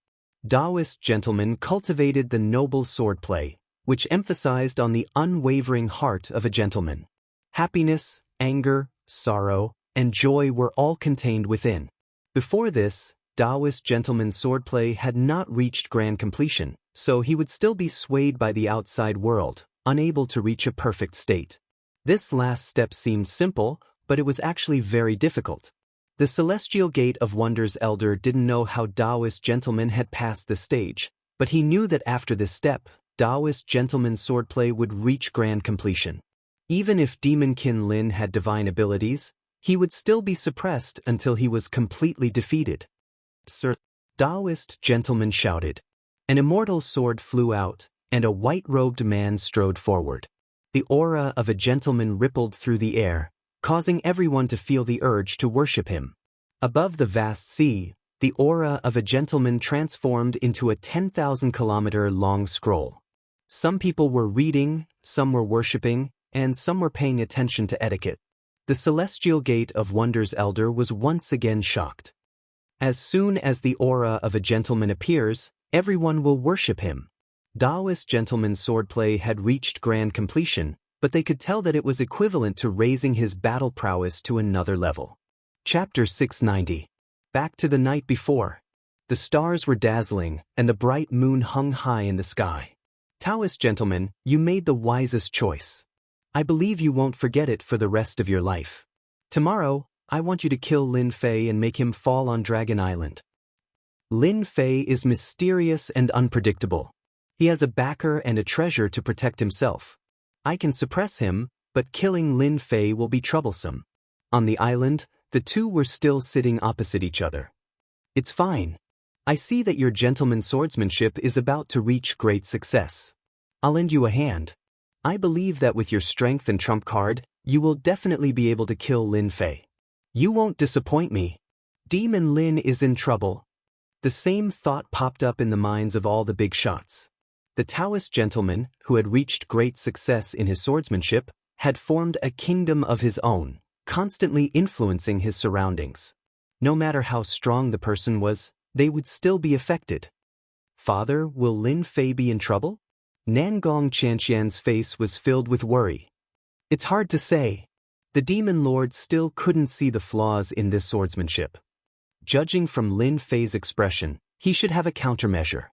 Daoist gentleman cultivated the noble swordplay, which emphasized on the unwavering heart of a gentleman. Happiness, anger, sorrow, and joy were all contained within. Before this, Daoist gentleman's swordplay had not reached grand completion, so he would still be swayed by the outside world, unable to reach a perfect state. This last step seemed simple, but it was actually very difficult. The Celestial Gate of Wonders elder didn't know how Daoist gentleman had passed the stage, but he knew that after this step, Daoist gentleman's swordplay would reach grand completion. Even if Demon Qin Lin had divine abilities, he would still be suppressed until he was completely defeated. "Sir," Daoist gentleman shouted. An immortal sword flew out, and a white-robed man strode forward. The aura of a gentleman rippled through the air, causing everyone to feel the urge to worship him. Above the vast sea, the aura of a gentleman transformed into a 10,000-kilometer-long scroll. Some people were reading, some were worshipping, and some were paying attention to etiquette. The Celestial Gate of Wonders elder was once again shocked. As soon as the aura of a gentleman appears, everyone will worship him. Daoist gentleman's swordplay had reached grand completion, but they could tell that it was equivalent to raising his battle prowess to another level. Chapter 690. Back to the night before. The stars were dazzling, and the bright moon hung high in the sky. "Taoist gentleman, you made the wisest choice. I believe you won't forget it for the rest of your life. Tomorrow, I want you to kill Lin Fei and make him fall on Dragon Island." Lin Fei is mysterious and unpredictable. He has a backer and a treasure to protect himself. I can suppress him, but killing Lin Fei will be troublesome. On the island, the two were still sitting opposite each other. "It's fine. I see that your gentleman's swordsmanship is about to reach great success. I'll lend you a hand. I believe that with your strength and trump card, you will definitely be able to kill Lin Fei. You won't disappoint me. Demon Lin is in trouble." The same thought popped up in the minds of all the big shots. The Taoist gentleman, who had reached great success in his swordsmanship, had formed a kingdom of his own, constantly influencing his surroundings. No matter how strong the person was, they would still be affected. "Father, will Lin Fei be in trouble?" Nangong Qianxian's face was filled with worry. "It's hard to say." The demon lord still couldn't see the flaws in this swordsmanship. Judging from Lin Fei's expression, he should have a countermeasure.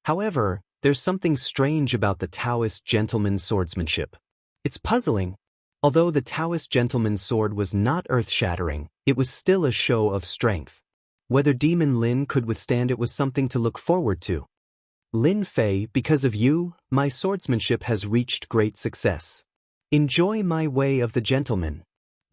However, there's something strange about the Taoist gentleman's swordsmanship. It's puzzling. Although the Taoist gentleman's sword was not earth-shattering, it was still a show of strength. Whether Demon Lin could withstand it was something to look forward to. "Lin Fei, because of you, my swordsmanship has reached great success. Enjoy my way of the gentleman."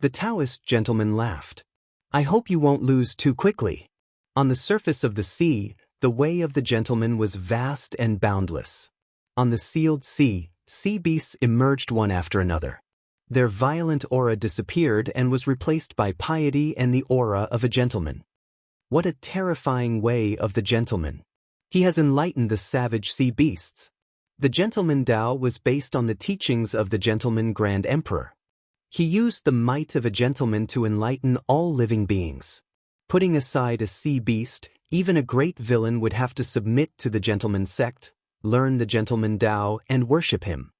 The Taoist gentleman laughed. "I hope you won't lose too quickly." On the surface of the sea, the way of the gentleman was vast and boundless. On the sealed sea, sea beasts emerged one after another. Their violent aura disappeared and was replaced by piety and the aura of a gentleman. What a terrifying way of the gentleman. He has enlightened the savage sea beasts. The gentleman Dao was based on the teachings of the gentleman Grand Emperor. He used the might of a gentleman to enlighten all living beings. Putting aside a sea beast, even a great villain would have to submit to the gentleman's sect, learn the gentleman Dao, and worship him.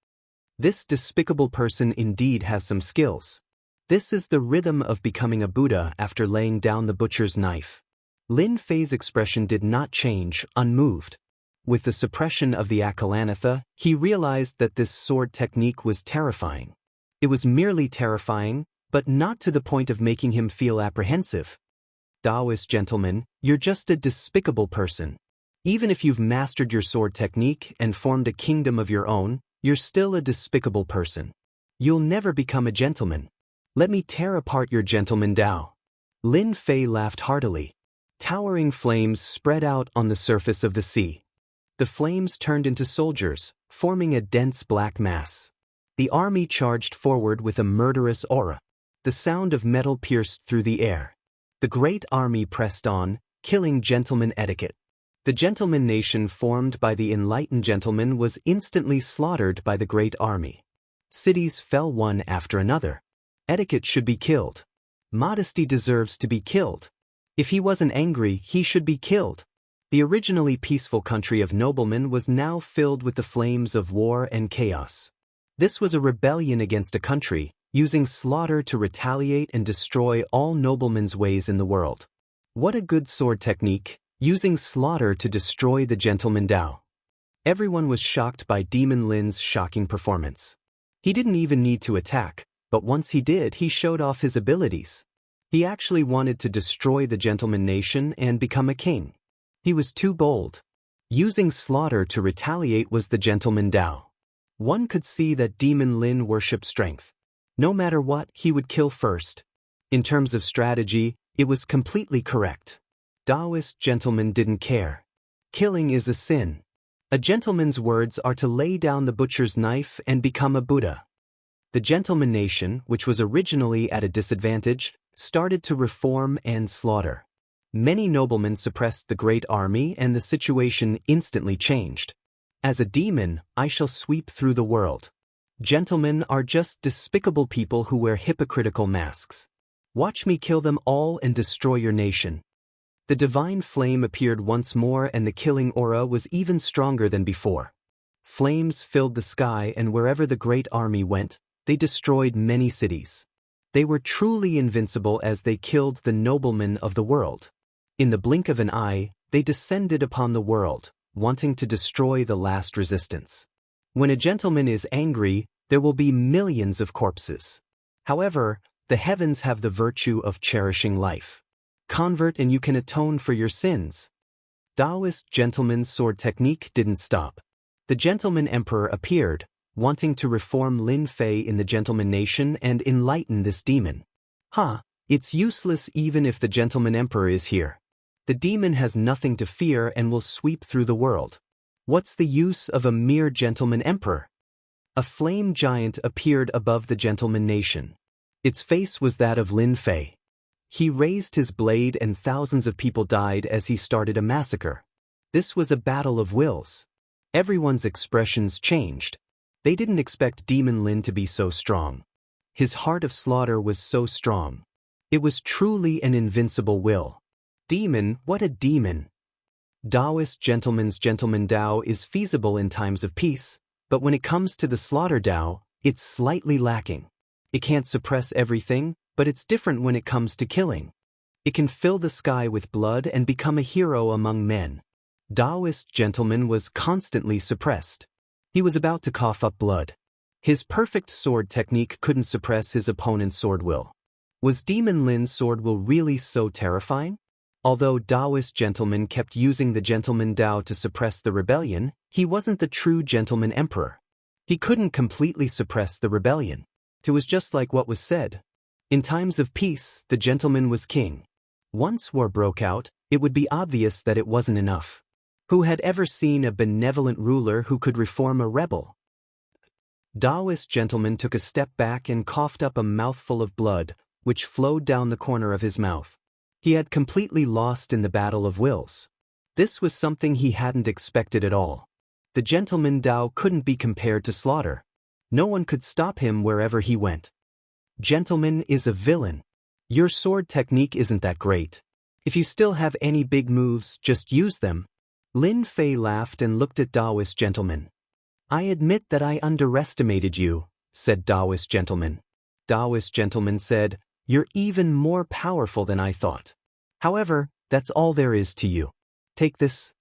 This despicable person indeed has some skills. This is the rhythm of becoming a Buddha after laying down the butcher's knife. Lin Fei's expression did not change, unmoved. With the suppression of the Akalanatha, he realized that this sword technique was terrifying. It was merely terrifying, but not to the point of making him feel apprehensive. Daoist gentleman, you're just a despicable person. Even if you've mastered your sword technique and formed a kingdom of your own, you're still a despicable person. You'll never become a gentleman. Let me tear apart your gentleman Dao. Lin Fei laughed heartily. Towering flames spread out on the surface of the sea. The flames turned into soldiers, forming a dense black mass. The army charged forward with a murderous aura. The sound of metal pierced through the air. The great army pressed on, killing gentleman etiquette. The gentleman nation formed by the enlightened gentlemen was instantly slaughtered by the great army. Cities fell one after another. Etiquette should be killed. Modesty deserves to be killed. If he wasn't angry, he should be killed. The originally peaceful country of noblemen was now filled with the flames of war and chaos. This was a rebellion against a country, using slaughter to retaliate and destroy all noblemen's ways in the world. What a good sword technique, using slaughter to destroy the gentleman Dao. Everyone was shocked by Demon Lin's shocking performance. He didn't even need to attack, but once he did, he showed off his abilities. He actually wanted to destroy the gentleman nation and become a king. He was too bold. Using slaughter to retaliate was the gentleman Dao. One could see that Demon Lin worshipped strength. No matter what, he would kill first. In terms of strategy, it was completely correct. Daoist gentlemen didn't care. Killing is a sin. A gentleman's words are to lay down the butcher's knife and become a Buddha. The gentleman nation, which was originally at a disadvantage, started to reform and slaughter. Many noblemen suppressed the great army and the situation instantly changed. As a demon, I shall sweep through the world. Gentlemen are just despicable people who wear hypocritical masks. Watch me kill them all and destroy your nation. The divine flame appeared once more and the killing aura was even stronger than before. Flames filled the sky and wherever the great army went, they destroyed many cities. They were truly invincible as they killed the noblemen of the world. In the blink of an eye, they descended upon the world, wanting to destroy the last resistance. When a gentleman is angry, there will be millions of corpses. However, the heavens have the virtue of cherishing life. Convert and you can atone for your sins. Daoist gentleman's sword technique didn't stop. The gentleman emperor appeared, wanting to reform Lin Fei in the gentleman nation and enlighten this demon. It's useless even if the gentleman emperor is here. The demon has nothing to fear and will sweep through the world. What's the use of a mere gentleman emperor? A flame giant appeared above the gentleman nation. Its face was that of Lin Fei. He raised his blade and thousands of people died as he started a massacre. This was a battle of wills. Everyone's expressions changed. They didn't expect Demon Lin to be so strong. His heart of slaughter was so strong. It was truly an invincible will. Demon, what a demon! Daoist gentleman's gentleman Dao is feasible in times of peace, but when it comes to the slaughter Dao, it's slightly lacking. It can't suppress everything, but it's different when it comes to killing. It can fill the sky with blood and become a hero among men. Daoist gentleman was constantly suppressed. He was about to cough up blood. His perfect sword technique couldn't suppress his opponent's sword will. Was Demon Lin's sword will really so terrifying? Although Daoist gentleman kept using the gentleman Dao to suppress the rebellion, he wasn't the true gentleman emperor. He couldn't completely suppress the rebellion. It was just like what was said. In times of peace, the gentleman was king. Once war broke out, it would be obvious that it wasn't enough. Who had ever seen a benevolent ruler who could reform a rebel? Daoist gentleman took a step back and coughed up a mouthful of blood, which flowed down the corner of his mouth. He had completely lost in the battle of wills. This was something he hadn't expected at all. The gentleman Dao couldn't be compared to slaughter. No one could stop him wherever he went. Gentleman is a villain. Your sword technique isn't that great. If you still have any big moves, just use them. Lin Fei laughed and looked at Daoist gentleman. I admit that I underestimated you, said Daoist gentleman. Daoist gentleman said, you're even more powerful than I thought. However, That's all there is to you. Take this.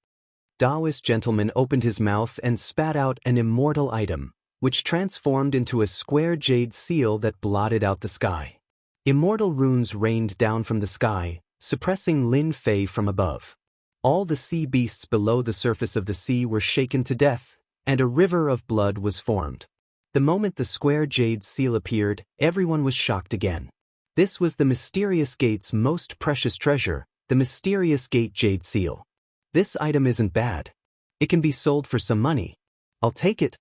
Daoist gentleman opened his mouth and spat out an immortal item, which transformed into a square jade seal that blotted out the sky. Immortal runes rained down from the sky, suppressing Lin Fei from above. All the sea beasts below the surface of the sea were shaken to death, and a river of blood was formed. The moment the square jade seal appeared, everyone was shocked again. This was the mysterious gate's most precious treasure, the mysterious gate jade seal. This item isn't bad. It can be sold for some money. I'll take it.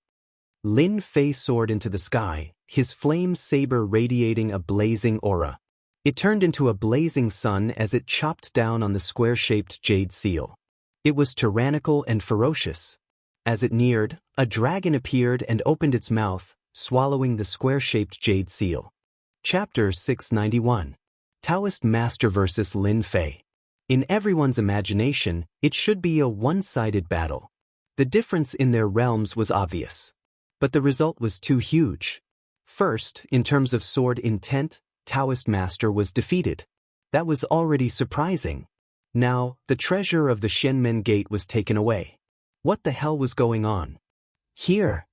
Lin Fei soared into the sky, his flame saber radiating a blazing aura. It turned into a blazing sun as it chopped down on the square-shaped jade seal. It was tyrannical and ferocious. As it neared, a dragon appeared and opened its mouth, swallowing the square-shaped jade seal. Chapter 691. Daoist Master vs. Lin Fei. In everyone's imagination, it should be a one-sided battle. The difference in their realms was obvious. But the result was too huge. First, in terms of sword intent, Daoist Master was defeated. That was already surprising. Now, the treasure of the Xianmen Gate was taken away. What the hell was going on? Here.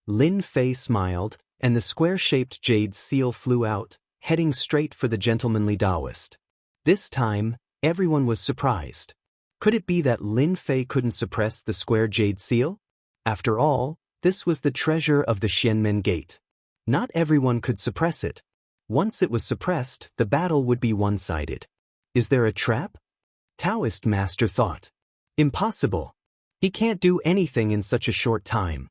Lin Fei smiled, and the square-shaped jade seal flew out, heading straight for the gentlemanly Daoist. This time, everyone was surprised. Could it be that Lin Fei couldn't suppress the square jade seal? After all, this was the treasure of the Xianmen Gate. Not everyone could suppress it. Once it was suppressed, the battle would be one-sided. Is there a trap? Daoist Master thought. Impossible. He can't do anything in such a short time.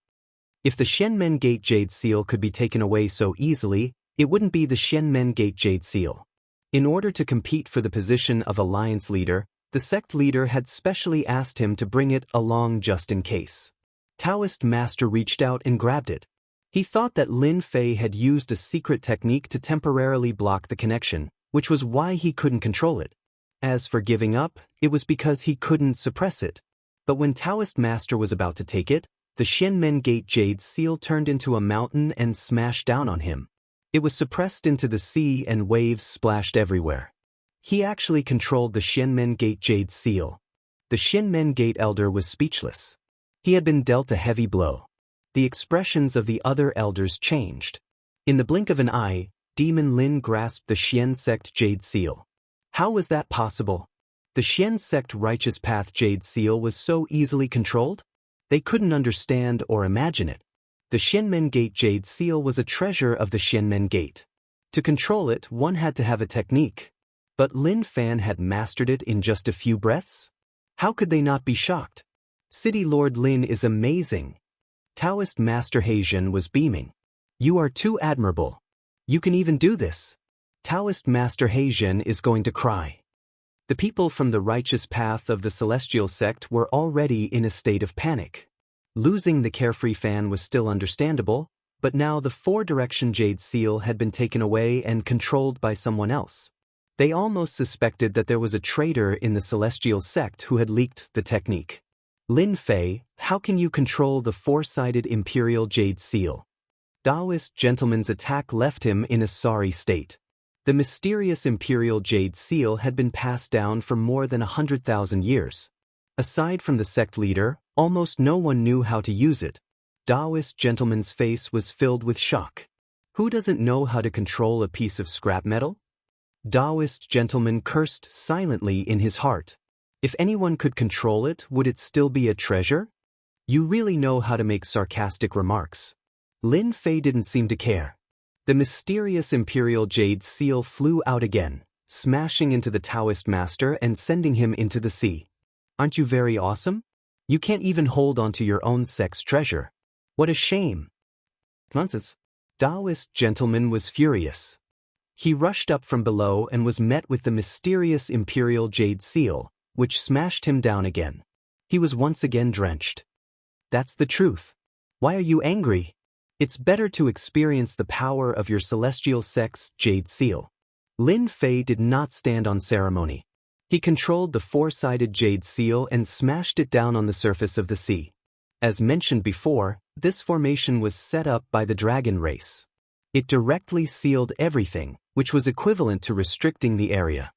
If the Xianmen Gate Jade Seal could be taken away so easily, it wouldn't be the Xianmen Gate Jade Seal. In order to compete for the position of alliance leader, the sect leader had specially asked him to bring it along just in case. Daoist Master reached out and grabbed it. He thought that Lin Fei had used a secret technique to temporarily block the connection, which was why he couldn't control it. As for giving up, it was because he couldn't suppress it. But when Daoist Master was about to take it, the Xianmen Gate Jade Seal turned into a mountain and smashed down on him. It was suppressed into the sea and waves splashed everywhere. He actually controlled the Xianmen Gate Jade Seal. The Xianmen Gate Elder was speechless. He had been dealt a heavy blow. The expressions of the other elders changed. In the blink of an eye, Demon Lin grasped the Xian Sect Jade Seal. How was that possible? The Xian Sect Righteous Path Jade Seal was so easily controlled? They couldn't understand or imagine it. The Xianmen Gate Jade Seal was a treasure of the Xianmen Gate. To control it, one had to have a technique. But Lin Fan had mastered it in just a few breaths? How could they not be shocked? City Lord Lin is amazing. Daoist Master Heijin was beaming. You are too admirable. You can even do this. Daoist Master Heijin is going to cry. The people from the righteous path of the celestial sect were already in a state of panic. Losing the carefree fan was still understandable, but now the four-direction Jade Seal had been taken away and controlled by someone else. They almost suspected that there was a traitor in the celestial sect who had leaked the technique. Lin Fei, how can you control the four-sided Imperial Jade Seal? Daoist gentleman's attack left him in a sorry state. The mysterious Imperial Jade Seal had been passed down for more than 100,000 years. Aside from the sect leader, almost no one knew how to use it. Daoist gentleman's face was filled with shock. Who doesn't know how to control a piece of scrap metal? Daoist gentleman cursed silently in his heart. If anyone could control it, would it still be a treasure? You really know how to make sarcastic remarks. Lin Fei didn't seem to care. The mysterious Imperial Jade Seal flew out again, smashing into the Daoist Master and sending him into the sea. Aren't you very awesome? You can't even hold onto your own sect's treasure. What a shame. Nonsense. Daoist gentleman was furious. He rushed up from below and was met with the mysterious Imperial Jade Seal, which smashed him down again. He was once again drenched. That's the truth. Why are you angry? It's better to experience the power of your celestial sect's Jade Seal. Lin Fei did not stand on ceremony. He controlled the four-sided Jade Seal and smashed it down on the surface of the sea. As mentioned before, this formation was set up by the dragon race. It directly sealed everything, which was equivalent to restricting the area.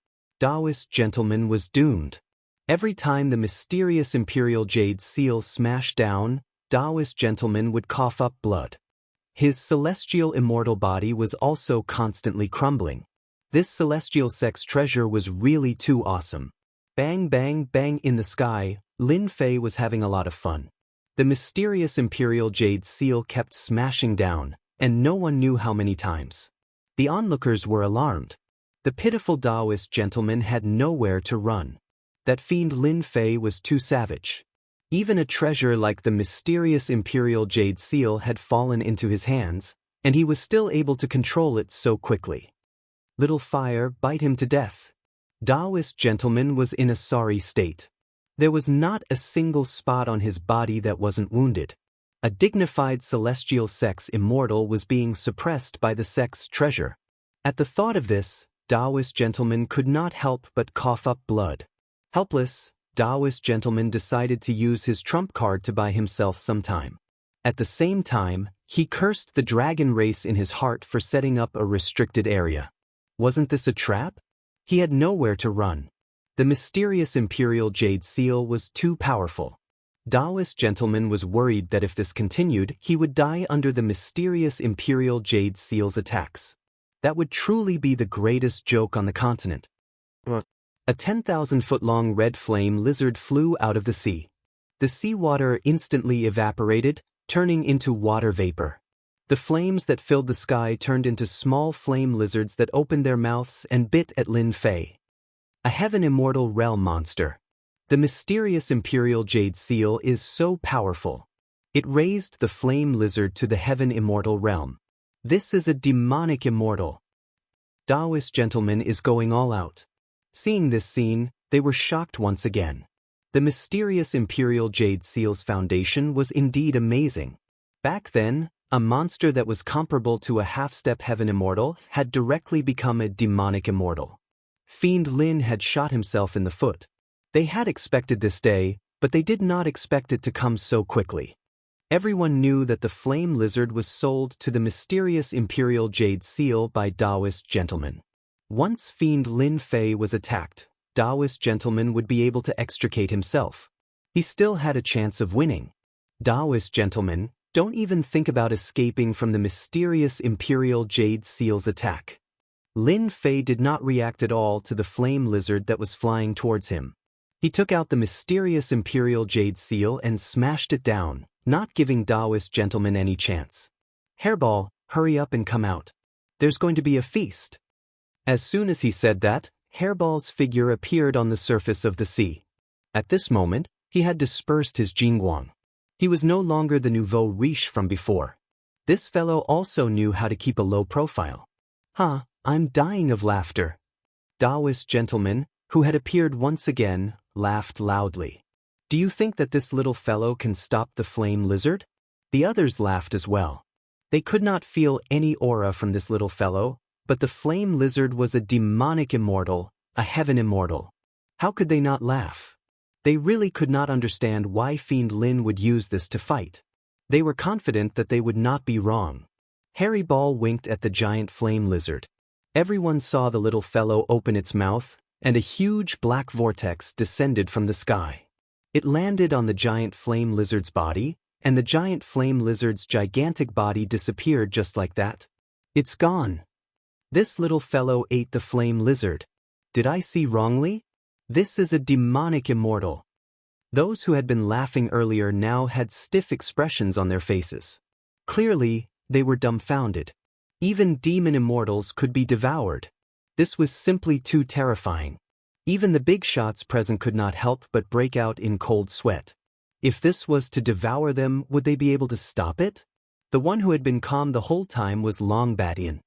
Daoist gentleman was doomed. Every time the mysterious imperial jade seal smashed down, Daoist gentleman would cough up blood. His celestial immortal body was also constantly crumbling. This celestial sex treasure was really too awesome. Bang bang bang in the sky, Lin Fei was having a lot of fun. The mysterious imperial jade seal kept smashing down, and no one knew how many times. The onlookers were alarmed. The pitiful Daoist gentleman had nowhere to run. That fiend Lin Fei was too savage. Even a treasure like the mysterious imperial jade seal had fallen into his hands, and he was still able to control it so quickly. Little fire, bite him to death. Daoist gentleman was in a sorry state. There was not a single spot on his body that wasn't wounded. A dignified celestial sex immortal was being suppressed by the sex treasure. At the thought of this, Daoist gentleman could not help but cough up blood. Helpless, Daoist gentleman decided to use his trump card to buy himself some time. At the same time, he cursed the dragon race in his heart for setting up a restricted area. Wasn't this a trap? He had nowhere to run. The mysterious imperial jade seal was too powerful. Daoist gentleman was worried that if this continued, he would die under the mysterious imperial jade seal's attacks. That would truly be the greatest joke on the continent. A 10,000-foot-long red flame lizard flew out of the sea. The seawater instantly evaporated, turning into water vapor. The flames that filled the sky turned into small flame lizards that opened their mouths and bit at Lin Fei. A heaven immortal realm monster. The mysterious imperial jade seal is so powerful. It raised the flame lizard to the heaven immortal realm. This is a demonic immortal. Daoist gentleman is going all out. Seeing this scene, they were shocked once again. The mysterious imperial jade seal's foundation was indeed amazing. Back then, a monster that was comparable to a half-step heaven immortal had directly become a demonic immortal. Fiend Lin had shot himself in the foot. They had expected this day, but they did not expect it to come so quickly. Everyone knew that the flame lizard was sold to the mysterious imperial jade seal by Daoist gentlemen. Once Fiend Lin Fei was attacked, Daoist gentleman would be able to extricate himself. He still had a chance of winning. Daoist gentlemen, don't even think about escaping from the mysterious imperial jade seal's attack. Lin Fei did not react at all to the flame lizard that was flying towards him. He took out the mysterious imperial jade seal and smashed it down, not giving Daoist gentleman any chance. Hairball, hurry up and come out. There's going to be a feast. As soon as he said that, Hairball's figure appeared on the surface of the sea. At this moment, he had dispersed his jingguang. He was no longer the nouveau riche from before. This fellow also knew how to keep a low profile. I'm dying of laughter. Daoist gentleman, who had appeared once again, laughed loudly. Do you think that this little fellow can stop the flame lizard? The others laughed as well. They could not feel any aura from this little fellow, but the flame lizard was a demonic immortal, a heaven immortal. How could they not laugh? They really could not understand why Fiend Lin would use this to fight. They were confident that they would not be wrong. Harry Ball winked at the giant flame lizard. Everyone saw the little fellow open its mouth, and a huge black vortex descended from the sky. It landed on the giant flame lizard's body, and the giant flame lizard's gigantic body disappeared just like that. It's gone. This little fellow ate the flame lizard. Did I see wrongly? This is a demonic immortal. Those who had been laughing earlier now had stiff expressions on their faces. Clearly, they were dumbfounded. Even demon immortals could be devoured. This was simply too terrifying. Even the big shots present could not help but break out in cold sweat. If this was to devour them, would they be able to stop it? The one who had been calm the whole time was Longbatian.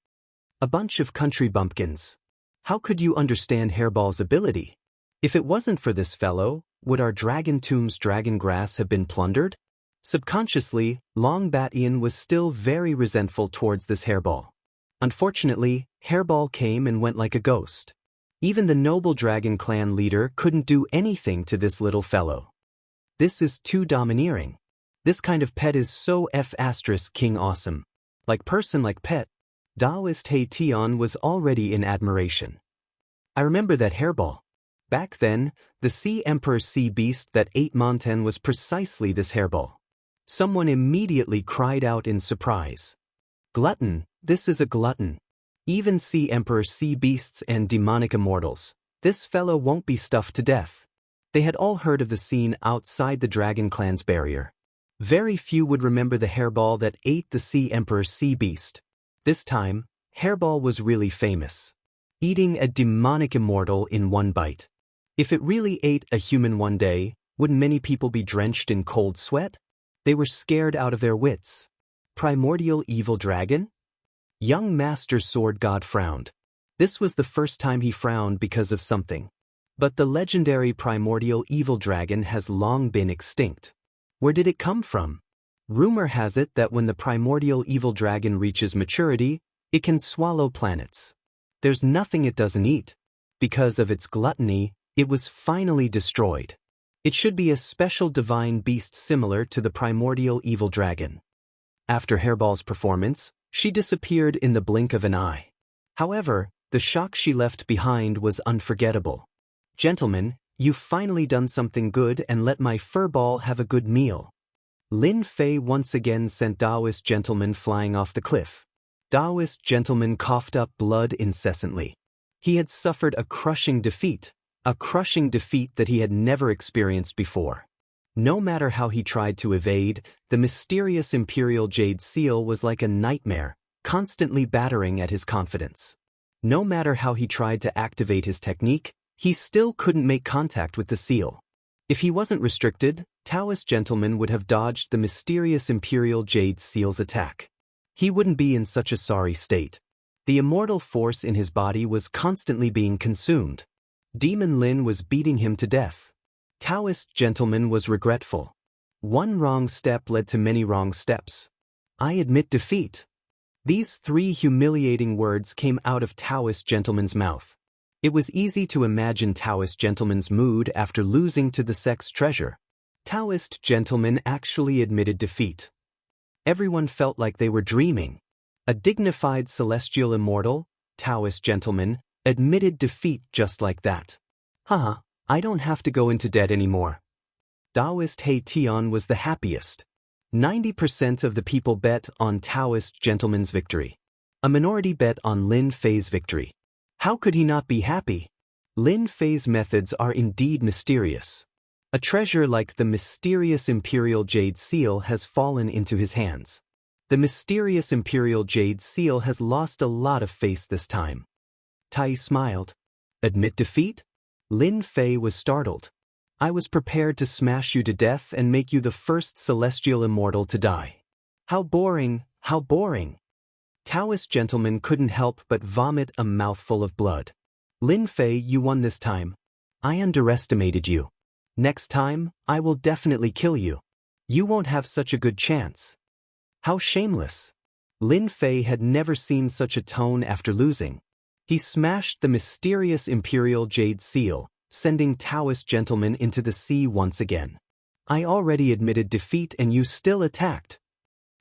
A bunch of country bumpkins. How could you understand Hairball's ability? If it wasn't for this fellow, would our dragon tomb's dragon grass have been plundered? Subconsciously, Longbatian was still very resentful towards this Hairball. Unfortunately, Hairball came and went like a ghost. Even the noble dragon clan leader couldn't do anything to this little fellow. This is too domineering. This kind of pet is so King awesome. Like person like pet. Daoist He Tian was already in admiration. I remember that hairball. Back then, the sea emperor sea beast that ate Monten was precisely this hairball. Someone immediately cried out in surprise. Glutton, this is a glutton. Even sea emperor sea beasts and demonic immortals, this fellow won't be stuffed to death. They had all heard of the scene outside the Dragon Clan's barrier. Very few would remember the hairball that ate the sea emperor sea beast. This time, hairball was really famous. Eating a demonic immortal in one bite. If it really ate a human one day, wouldn't many people be drenched in cold sweat? They were scared out of their wits. Primordial evil dragon? Young Master Sword God frowned. This was the first time he frowned because of something. But the legendary primordial evil dragon has long been extinct. Where did it come from? Rumor has it that when the primordial evil dragon reaches maturity, it can swallow planets. There's nothing it doesn't eat. Because of its gluttony, it was finally destroyed. It should be a special divine beast similar to the primordial evil dragon. After Hairball's performance, she disappeared in the blink of an eye. However, the shock she left behind was unforgettable. Gentlemen, you've finally done something good and let my furball have a good meal. Lin Fei once again sent Daoist gentleman flying off the cliff. Daoist gentleman coughed up blood incessantly. He had suffered a crushing defeat that he had never experienced before. No matter how he tried to evade, the mysterious Imperial Jade Seal was like a nightmare, constantly battering at his confidence. No matter how he tried to activate his technique, he still couldn't make contact with the seal. If he wasn't restricted, Taoist gentleman would have dodged the mysterious Imperial Jade Seal's attack. He wouldn't be in such a sorry state. The immortal force in his body was constantly being consumed. Demon Lin was beating him to death. Taoist gentleman was regretful. One wrong step led to many wrong steps. I admit defeat. These 3 humiliating words came out of Taoist gentleman's mouth. It was easy to imagine Taoist gentleman's mood after losing to the sex treasure. Taoist gentleman actually admitted defeat. Everyone felt like they were dreaming. A dignified celestial immortal, Taoist gentleman, admitted defeat just like that. Haha, I don't have to go into debt anymore. Daoist He Tian was the happiest. 90% of the people bet on Taoist gentleman's victory. A minority bet on Lin Fei's victory. How could he not be happy? Lin Fei's methods are indeed mysterious. A treasure like the mysterious Imperial Jade Seal has fallen into his hands. The mysterious Imperial Jade Seal has lost a lot of face this time. Tai smiled. Admit defeat? Lin Fei was startled. I was prepared to smash you to death and make you the first celestial immortal to die. How boring, how boring. Taoist gentleman couldn't help but vomit a mouthful of blood. Lin Fei, you won this time. I underestimated you. Next time, I will definitely kill you. You won't have such a good chance. How shameless. Lin Fei had never seen such a tone after losing. He smashed the mysterious Imperial Jade Seal, sending Taoist gentleman into the sea once again. I already admitted defeat and you still attacked.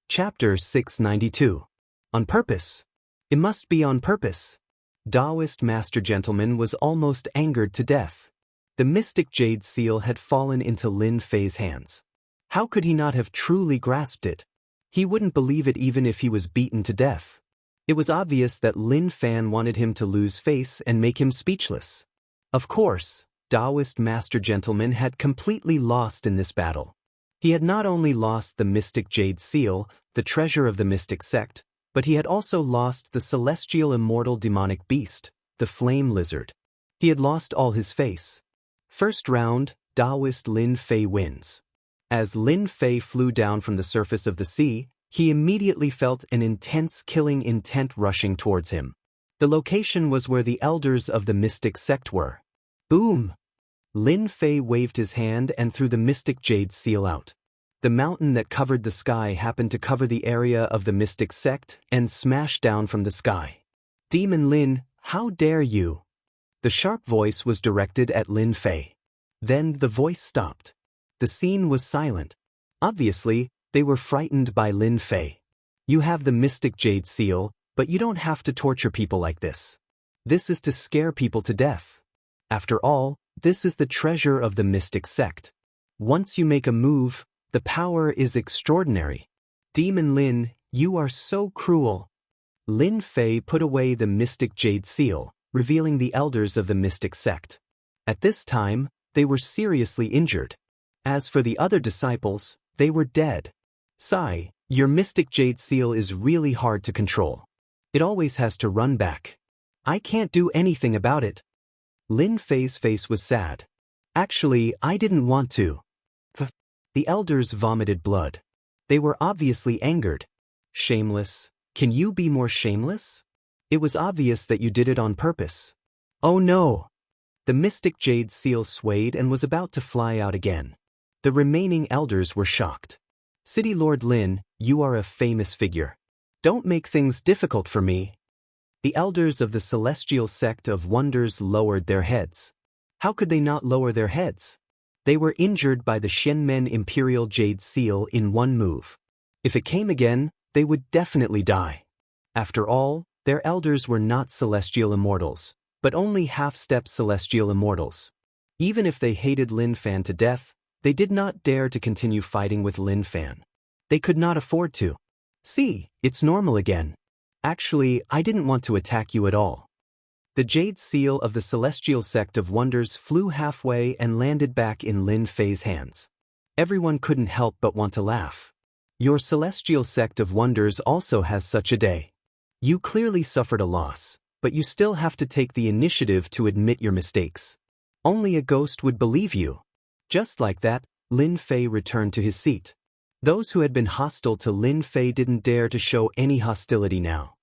Chapter 692. On purpose. It must be on purpose. Daoist Master Gentleman was almost angered to death. The mystic Jade Seal had fallen into Lin Fei's hands. How could he not have truly grasped it? He wouldn't believe it even if he was beaten to death. It was obvious that Lin Fan wanted him to lose face and make him speechless. Of course, Daoist Master Gentleman had completely lost in this battle. He had not only lost the mystic Jade Seal, the treasure of the mystic sect, but he had also lost the celestial immortal demonic beast, the flame lizard. He had lost all his face. First round, Daoist Lin Fei wins. As Lin Fei flew down from the surface of the sea, he immediately felt an intense killing intent rushing towards him. The location was where the elders of the mystic sect were. Boom! Lin Fei waved his hand and threw the mystic Jade Seal out. The mountain that covered the sky happened to cover the area of the mystic sect and smashed down from the sky. Demon Lin, how dare you? The sharp voice was directed at Lin Fei. Then the voice stopped. The scene was silent. Obviously, they were frightened by Lin Fei. You have the mystic Jade Seal, but you don't have to torture people like this. This is to scare people to death. After all, this is the treasure of the mystic sect. Once you make a move, the power is extraordinary. Demon Lin, you are so cruel. Lin Fei put away the mystic jade seal, revealing the elders of the mystic sect. At this time, they were seriously injured. As for the other disciples, they were dead. Sai, your mystic jade seal is really hard to control. It always has to run back. I can't do anything about it. Lin Fei's face was sad. Actually, I didn't want to. The elders vomited blood. They were obviously angered. Shameless. Can you be more shameless? It was obvious that you did it on purpose. Oh no! The mystic jade seal swayed and was about to fly out again. The remaining elders were shocked. City Lord Lin, you are a famous figure. Don't make things difficult for me. The elders of the celestial sect of wonders lowered their heads. How could they not lower their heads? They were injured by the Shenmen Imperial Jade Seal in one move. If it came again, they would definitely die. After all, their elders were not celestial immortals, but only half-step celestial immortals. Even if they hated Lin Fan to death, they did not dare to continue fighting with Lin Fan. They could not afford to. See, it's normal again. Actually, I didn't want to attack you at all. The jade seal of the celestial sect of wonders flew halfway and landed back in Lin Fei's hands. Everyone couldn't help but want to laugh. Your celestial sect of wonders also has such a day. You clearly suffered a loss, but you still have to take the initiative to admit your mistakes. Only a ghost would believe you. Just like that, Lin Fei returned to his seat. Those who had been hostile to Lin Fei didn't dare to show any hostility now.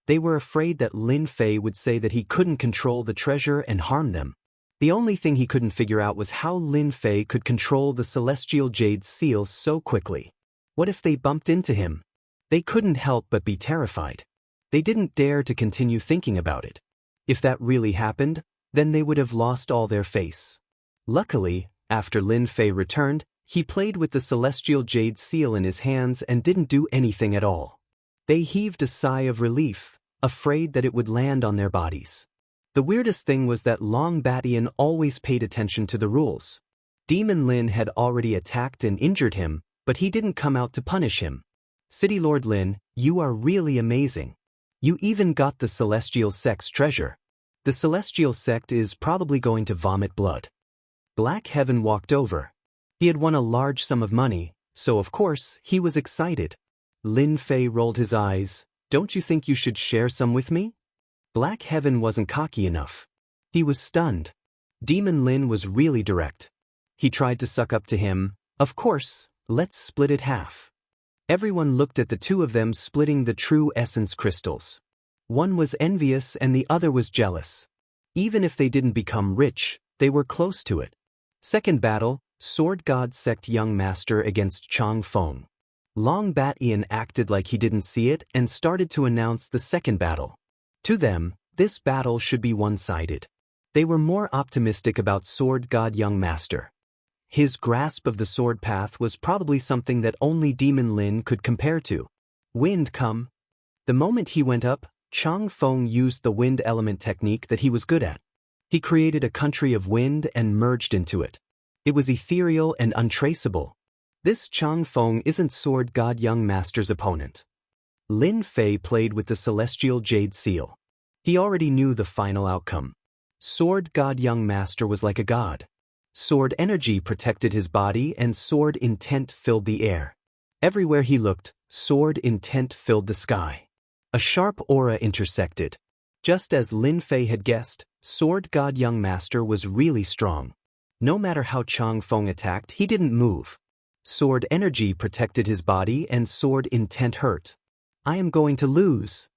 They were afraid that Lin Fei would say that he couldn't control the treasure and harm them. The only thing he couldn't figure out was how Lin Fei could control the celestial jade seal so quickly. What if they bumped into him? They couldn't help but be terrified. They didn't dare to continue thinking about it. If that really happened, then they would have lost all their face. Luckily, after Lin Fei returned, he played with the celestial jade seal in his hands and didn't do anything at all. They heaved a sigh of relief, afraid that it would land on their bodies. The weirdest thing was that Long Batian always paid attention to the rules. Demon Lin had already attacked and injured him, but he didn't come out to punish him. City Lord Lin, you are really amazing. You even got the celestial sect's treasure. The celestial sect is probably going to vomit blood. Black Heaven walked over. He had won a large sum of money, so of course he was excited. Lin Fei rolled his eyes. Don't you think you should share some with me? Black Heaven wasn't cocky enough. He was stunned. Demon Lin was really direct. He tried to suck up to him. Of course, let's split it half. Everyone looked at the two of them splitting the true essence crystals. One was envious and the other was jealous. Even if they didn't become rich, they were close to it. Second battle, Sword God Sect Young Master against Chang Feng. Long Batian acted like he didn't see it and started to announce the second battle. To them, this battle should be one-sided. They were more optimistic about Sword God Young Master. His grasp of the sword path was probably something that only Demon Lin could compare to. Wind come. The moment he went up, Chang Feng used the wind element technique that he was good at. He created a country of wind and merged into it. It was ethereal and untraceable. This Chang Feng isn't Sword God Young Master's opponent. Lin Fei played with the celestial jade seal. He already knew the final outcome. Sword God Young Master was like a god. Sword energy protected his body and sword intent filled the air. Everywhere he looked, sword intent filled the sky. A sharp aura intersected. Just as Lin Fei had guessed, Sword God Young Master was really strong. No matter how Chang Feng attacked, he didn't move. Sword energy protected his body and sword intent hurt. I am going to lose.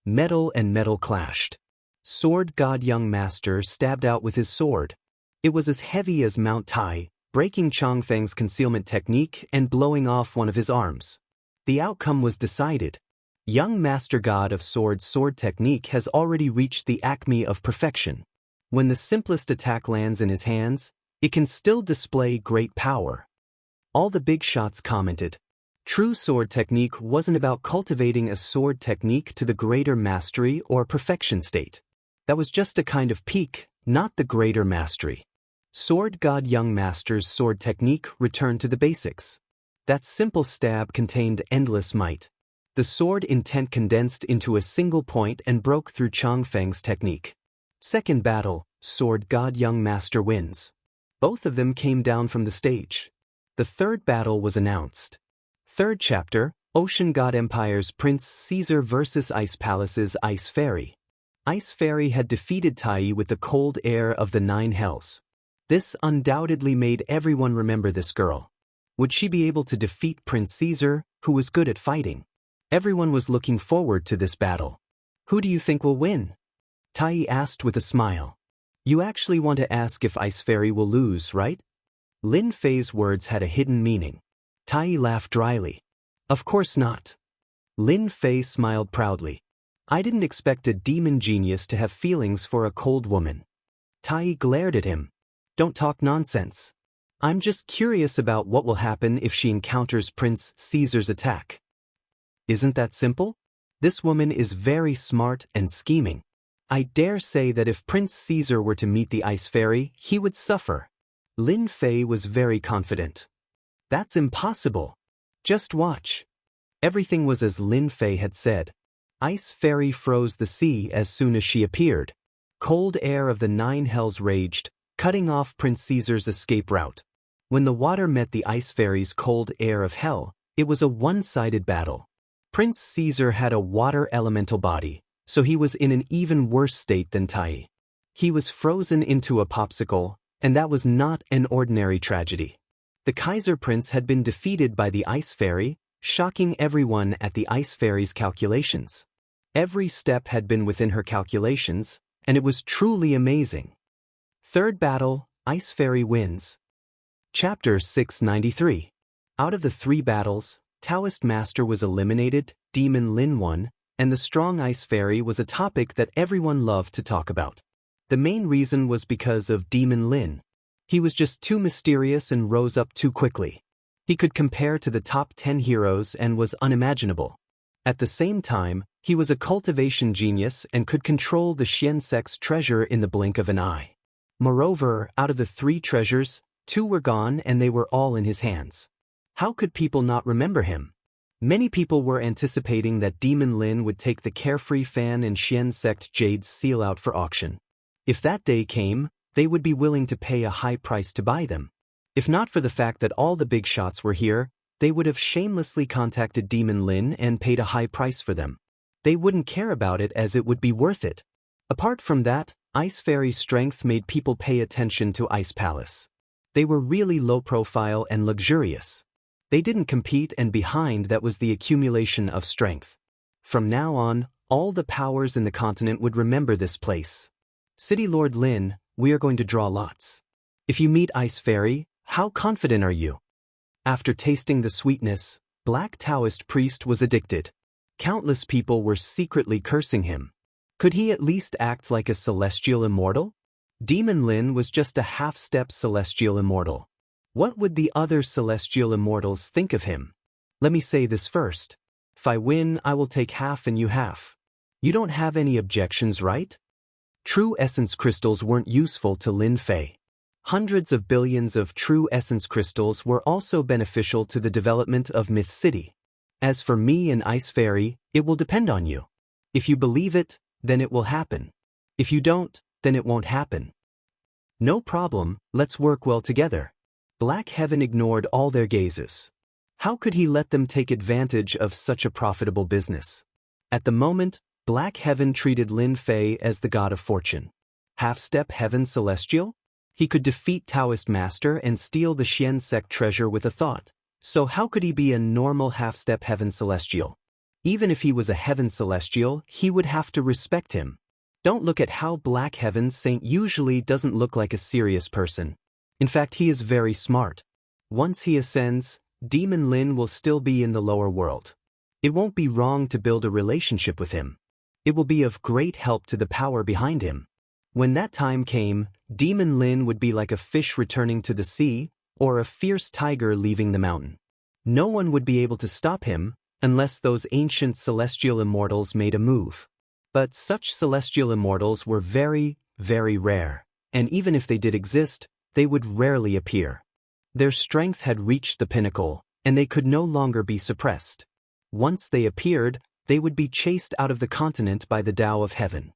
Metal and metal clashed. Sword God Young Master stabbed out with his sword. It was as heavy as Mount Tai, breaking Chang Feng's concealment technique and blowing off one of his arms. The outcome was decided. Young Master God of Sword's sword technique has already reached the acme of perfection. When the simplest attack lands in his hands, it can still display great power. All the big shots commented. True sword technique wasn't about cultivating a sword technique to the greater mastery or perfection state. That was just a kind of peak, not the greater mastery. Sword God Young Master's sword technique returned to the basics. That simple stab contained endless might. The sword intent condensed into a single point and broke through Changfeng's technique. Second battle, Sword God Young Master wins. Both of them came down from the stage. The third battle was announced. Third chapter, Ocean God Empire's Prince Caesar vs. Ice Palace's Ice Fairy. Ice Fairy had defeated Tai with the cold air of the 9 hells. This undoubtedly made everyone remember this girl. Would she be able to defeat Prince Caesar, who was good at fighting? Everyone was looking forward to this battle. Who do you think will win? Tai asked with a smile. You actually want to ask if Ice Fairy will lose, right? Lin Fei's words had a hidden meaning. Tai laughed dryly. Of course not. Lin Fei smiled proudly. I didn't expect a demon genius to have feelings for a cold woman. Tai glared at him. Don't talk nonsense. I'm just curious about what will happen if she encounters Prince Caesar's attack. Isn't that simple? This woman is very smart and scheming. I dare say that if Prince Caesar were to meet the Ice Fairy, he would suffer. Lin Fei was very confident. That's impossible. Just watch. Everything was as Lin Fei had said. Ice Fairy froze the sea as soon as she appeared. Cold air of the 9 hells raged, cutting off Prince Caesar's escape route. When the water met the Ice Fairy's cold air of hell, it was a one-sided battle. Prince Caesar had a water elemental body, so he was in an even worse state than Tai. He was frozen into a popsicle, and that was not an ordinary tragedy. The Kaiser Prince had been defeated by the Ice Fairy, shocking everyone at the Ice Fairy's calculations. Every step had been within her calculations, and it was truly amazing. Third battle, Ice Fairy wins. Chapter 693. Out of the 3 battles, Daoist Master was eliminated, Demon Lin won, and the strong Ice Fairy was a topic that everyone loved to talk about. The main reason was because of Demon Lin. He was just too mysterious and rose up too quickly. He could compare to the top 10 heroes and was unimaginable. At the same time, he was a cultivation genius and could control the Xianxia's treasure in the blink of an eye. Moreover, out of the 3 treasures, 2 were gone and they were all in his hands. How could people not remember him? Many people were anticipating that Demon Lin would take the Carefree Fan and Xianxia Jade's seal out for auction. If that day came, they would be willing to pay a high price to buy them. If not for the fact that all the big shots were here, they would have shamelessly contacted Demon Lin and paid a high price for them. They wouldn't care about it as it would be worth it. Apart from that, Ice Fairy's strength made people pay attention to Ice Palace. They were really low profile and luxurious. They didn't compete, and behind that was the accumulation of strength. From now on, all the powers in the continent would remember this place. City Lord Lin, we are going to draw lots. If you meet Ice Fairy, how confident are you? After tasting the sweetness, Black Daoist Priest was addicted. Countless people were secretly cursing him. Could he at least act like a celestial immortal? Demon Lin was just a half-step celestial immortal. What would the other celestial immortals think of him? Let me say this first. If I win, I will take half and you half. You don't have any objections, right? True essence crystals weren't useful to Lin Fei. Hundreds of billions of true essence crystals were also beneficial to the development of Myth City. As for me and Ice Fairy, it will depend on you. If you believe it, then it will happen. If you don't, then it won't happen. No problem, let's work well together. Black Heaven ignored all their gazes. How could he let them take advantage of such a profitable business? At the moment, Black Heaven treated Lin Fei as the god of fortune. Half-step heaven celestial? He could defeat Daoist Master and steal the Xianxia treasure with a thought. So how could he be a normal half-step heaven celestial? Even if he was a heaven celestial, he would have to respect him. Don't look at how Black Heaven's saint usually doesn't look like a serious person. In fact, he is very smart. Once he ascends, Demon Lin will still be in the lower world. It won't be wrong to build a relationship with him. It will be of great help to the power behind him. When that time came, Demon Lin would be like a fish returning to the sea, or a fierce tiger leaving the mountain. No one would be able to stop him, unless those ancient celestial immortals made a move. But such celestial immortals were very, very rare, and even if they did exist, they would rarely appear. Their strength had reached the pinnacle, and they could no longer be suppressed. Once they appeared, they would be chased out of the continent by the Tao of Heaven.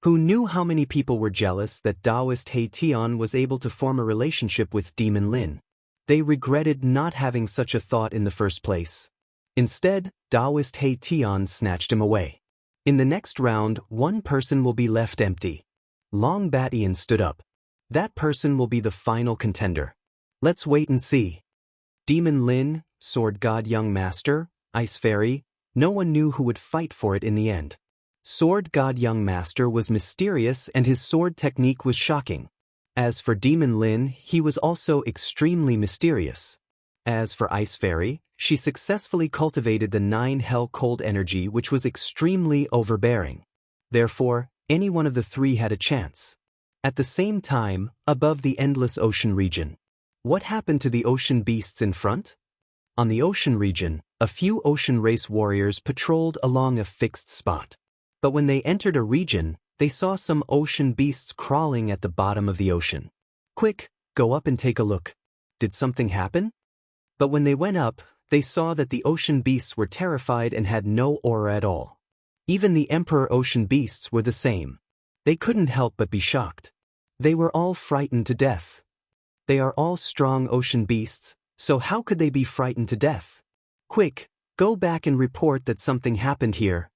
Who knew how many people were jealous that Daoist He Tian was able to form a relationship with Demon Lin? They regretted not having such a thought in the first place. Instead, Daoist He Tian snatched him away. In the next round, one person will be left empty. Long Batian stood up. That person will be the final contender. Let's wait and see. Demon Lin, Sword God Young Master, Ice Fairy, no one knew who would fight for it in the end. Sword God Young Master was mysterious and his sword technique was shocking. As for Demon Lin, he was also extremely mysterious. As for Ice Fairy, she successfully cultivated the 9 hell cold energy which was extremely overbearing. Therefore, any one of the three had a chance. At the same time, above the endless ocean region. What happened to the ocean beasts in front? On the ocean region, a few ocean race warriors patrolled along a fixed spot. But when they entered a region, they saw some ocean beasts crawling at the bottom of the ocean. Quick, go up and take a look. Did something happen? But when they went up, they saw that the ocean beasts were terrified and had no aura at all. Even the emperor ocean beasts were the same. They couldn't help but be shocked. They were all frightened to death. They are all strong ocean beasts, so how could they be frightened to death? Quick, go back and report that something happened here.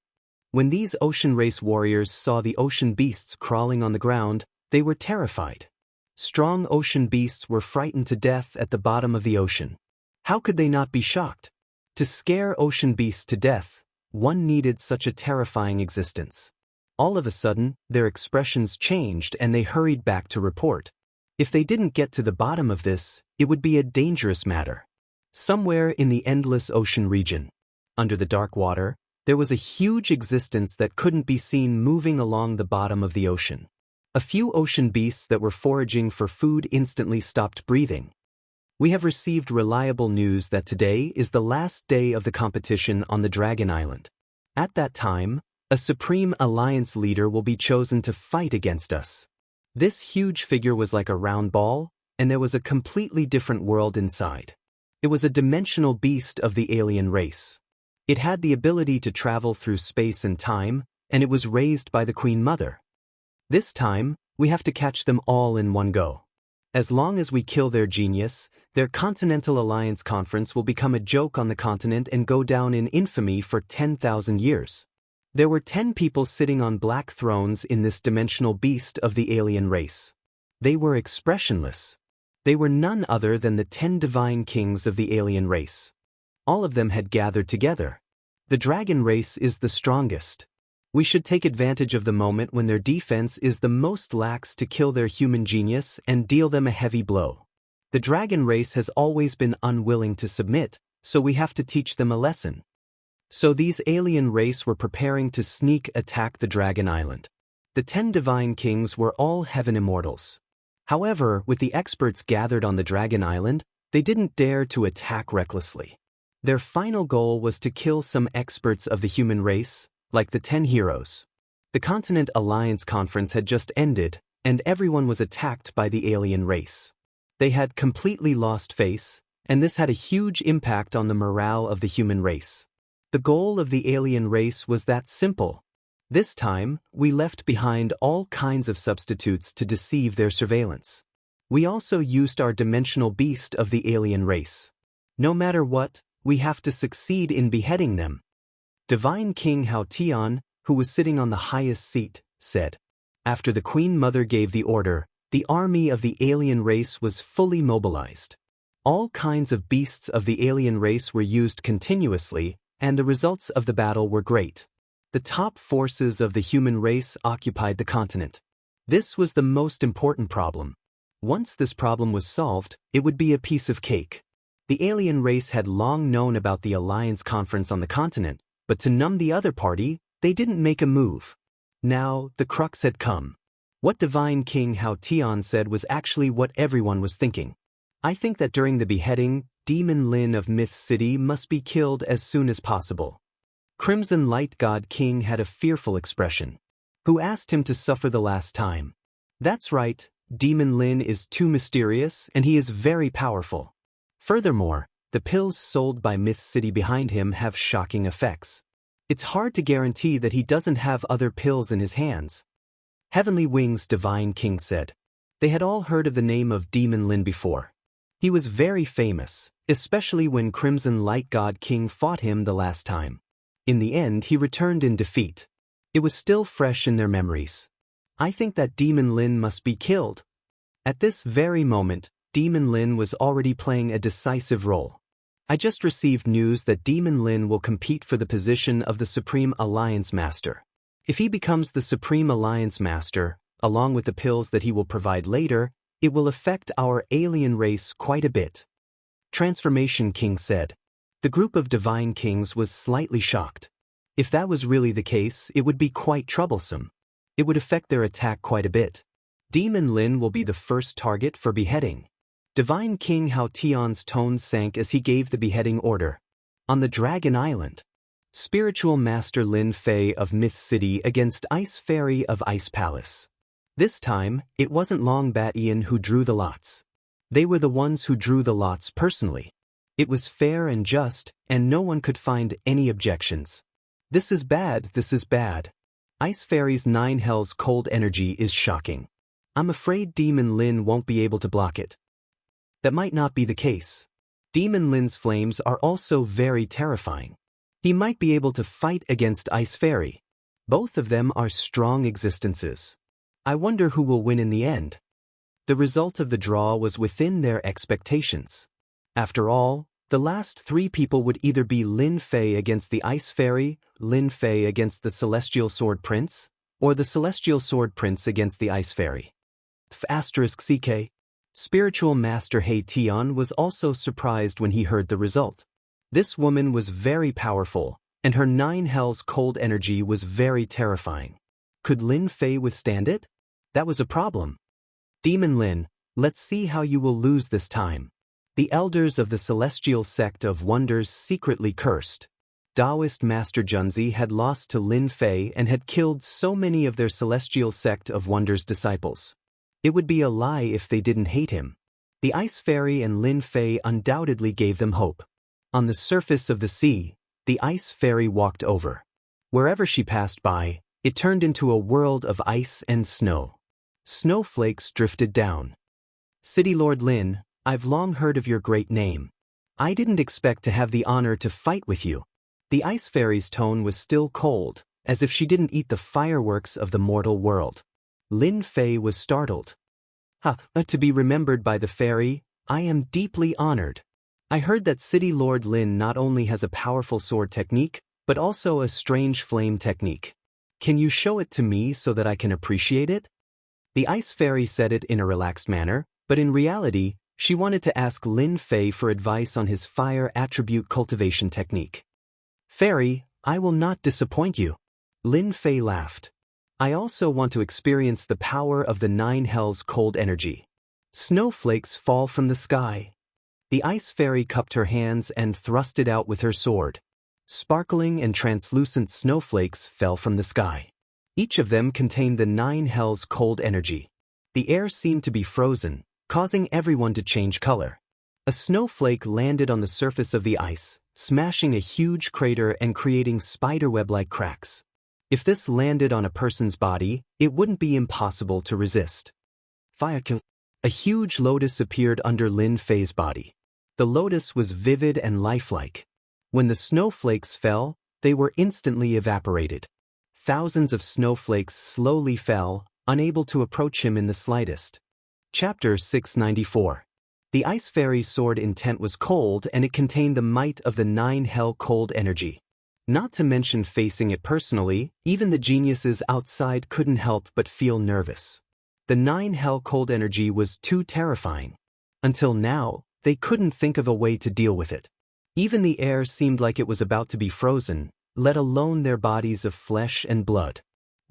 When these ocean race warriors saw the ocean beasts crawling on the ground, they were terrified. Strong ocean beasts were frightened to death at the bottom of the ocean. How could they not be shocked? To scare ocean beasts to death, one needed such a terrifying existence. All of a sudden, their expressions changed and they hurried back to report. If they didn't get to the bottom of this, it would be a dangerous matter. Somewhere in the endless ocean region, under the dark water, there was a huge existence that couldn't be seen moving along the bottom of the ocean. A few ocean beasts that were foraging for food instantly stopped breathing. We have received reliable news that today is the last day of the competition on the Dragon Island. At that time, a Supreme Alliance leader will be chosen to fight against us. This huge figure was like a round ball, and there was a completely different world inside. It was a dimensional beast of the alien race. It had the ability to travel through space and time, and it was raised by the Queen Mother. This time, we have to catch them all in one go. As long as we kill their genius, their Continental Alliance Conference will become a joke on the continent and go down in infamy for 10,000 years. There were 10 people sitting on black thrones in this dimensional beast of the alien race. They were expressionless. They were none other than the 10 divine kings of the alien race. All of them had gathered together. The dragon race is the strongest. We should take advantage of the moment when their defense is the most lax to kill their human genius and deal them a heavy blow. The dragon race has always been unwilling to submit, so we have to teach them a lesson. So these alien race were preparing to sneak attack the Dragon Island. The 10 divine kings were all heaven immortals. However, with the experts gathered on the Dragon Island, they didn't dare to attack recklessly. Their final goal was to kill some experts of the human race, like the 10 heroes. The Continent Alliance Conference had just ended, and everyone was attacked by the alien race. They had completely lost face, and this had a huge impact on the morale of the human race. The goal of the alien race was that simple. This time, we left behind all kinds of substitutes to deceive their surveillance. We also used our dimensional beast of the alien race. No matter what, we have to succeed in beheading them. Divine King Hao Tian, who was sitting on the highest seat, said. After the Queen Mother gave the order, the army of the alien race was fully mobilized. All kinds of beasts of the alien race were used continuously, and the results of the battle were great. The top forces of the human race occupied the continent. This was the most important problem. Once this problem was solved, it would be a piece of cake. The alien race had long known about the Alliance Conference on the continent, but to numb the other party, they didn't make a move. Now, the crux had come. What Divine King Hao Tian said was actually what everyone was thinking. I think that during the beheading, Demon Lin of Myth City must be killed as soon as possible. Crimson Light God King had a fearful expression. who asked him to suffer the last time. That's right, Demon Lin is too mysterious and he is very powerful. Furthermore, the pills sold by Myth City behind him have shocking effects. It's hard to guarantee that he doesn't have other pills in his hands. Heavenly Wings Divine King said. They had all heard of the name of Demon Lin before. He was very famous, especially when Crimson Light God King fought him the last time. In the end, he returned in defeat. It was still fresh in their memories. I think that Demon Lin must be killed. At this very moment, Demon Lin was already playing a decisive role. I just received news that Demon Lin will compete for the position of the Supreme Alliance Master. If he becomes the Supreme Alliance Master, along with the pills that he will provide later, it will affect our alien race quite a bit. Transformation King said. The group of Divine Kings was slightly shocked. If that was really the case, it would be quite troublesome. It would affect their attack quite a bit. Demon Lin will be the first target for beheading. Divine King Hao Tian's tone sank as he gave the beheading order. On the Dragon Island. Spiritual Master Lin Fei of Myth City against Ice Fairy of Ice Palace. This time, it wasn't Long Batian who drew the lots. They were the ones who drew the lots personally. It was fair and just, and no one could find any objections. This is bad, this is bad. Ice Fairy's 9 Hells cold energy is shocking. I'm afraid Demon Lin won't be able to block it. That might not be the case. Demon Lin's flames are also very terrifying. He might be able to fight against Ice Fairy. Both of them are strong existences. I wonder who will win in the end. The result of the draw was within their expectations. After all, the last 3 people would either be Lin Fei against the Ice Fairy, Lin Fei against the Celestial Sword Prince, or the Celestial Sword Prince against the Ice Fairy. *CK. Spiritual Master Hei Tian was also surprised when he heard the result. This woman was very powerful, and her 9 Hells cold energy was very terrifying. Could Lin Fei withstand it? That was a problem. Demon Lin, let's see how you will lose this time. The elders of the Celestial Sect of Wonders secretly cursed. Daoist Master Junzi had lost to Lin Fei and had killed so many of their Celestial Sect of Wonders disciples. It would be a lie if they didn't hate him. The Ice Fairy and Lin Fei undoubtedly gave them hope. On the surface of the sea, the Ice Fairy walked over. Wherever she passed by, it turned into a world of ice and snow. Snowflakes drifted down. City Lord Lin, I've long heard of your great name. I didn't expect to have the honor to fight with you. The Ice Fairy's tone was still cold, as if she didn't eat the fireworks of the mortal world. Lin Fei was startled. To be remembered by the fairy, I am deeply honored. I heard that City Lord Lin not only has a powerful sword technique, but also a strange flame technique. Can you show it to me so that I can appreciate it? The Ice Fairy said it in a relaxed manner, but in reality, she wanted to ask Lin Fei for advice on his fire attribute cultivation technique. Fairy, I will not disappoint you. Lin Fei laughed. I also want to experience the power of the 9 Hells cold energy. Snowflakes fall from the sky. The Ice Fairy cupped her hands and thrust it out with her sword. Sparkling and translucent snowflakes fell from the sky. Each of them contained the 9 Hells cold energy. The air seemed to be frozen, causing everyone to change color. A snowflake landed on the surface of the ice, smashing a huge crater and creating spiderweb-like cracks. If this landed on a person's body, it wouldn't be impossible to resist. A huge lotus appeared under Lin Fei's body. The lotus was vivid and lifelike. When the snowflakes fell, they were instantly evaporated. Thousands of snowflakes slowly fell, unable to approach him in the slightest. Chapter 694. The Ice Fairy's sword intent was cold and it contained the might of the 9 Hell cold energy. Not to mention facing it personally, even the geniuses outside couldn't help but feel nervous. The 9 Hell cold energy was too terrifying. Until now, they couldn't think of a way to deal with it. Even the air seemed like it was about to be frozen, let alone their bodies of flesh and blood.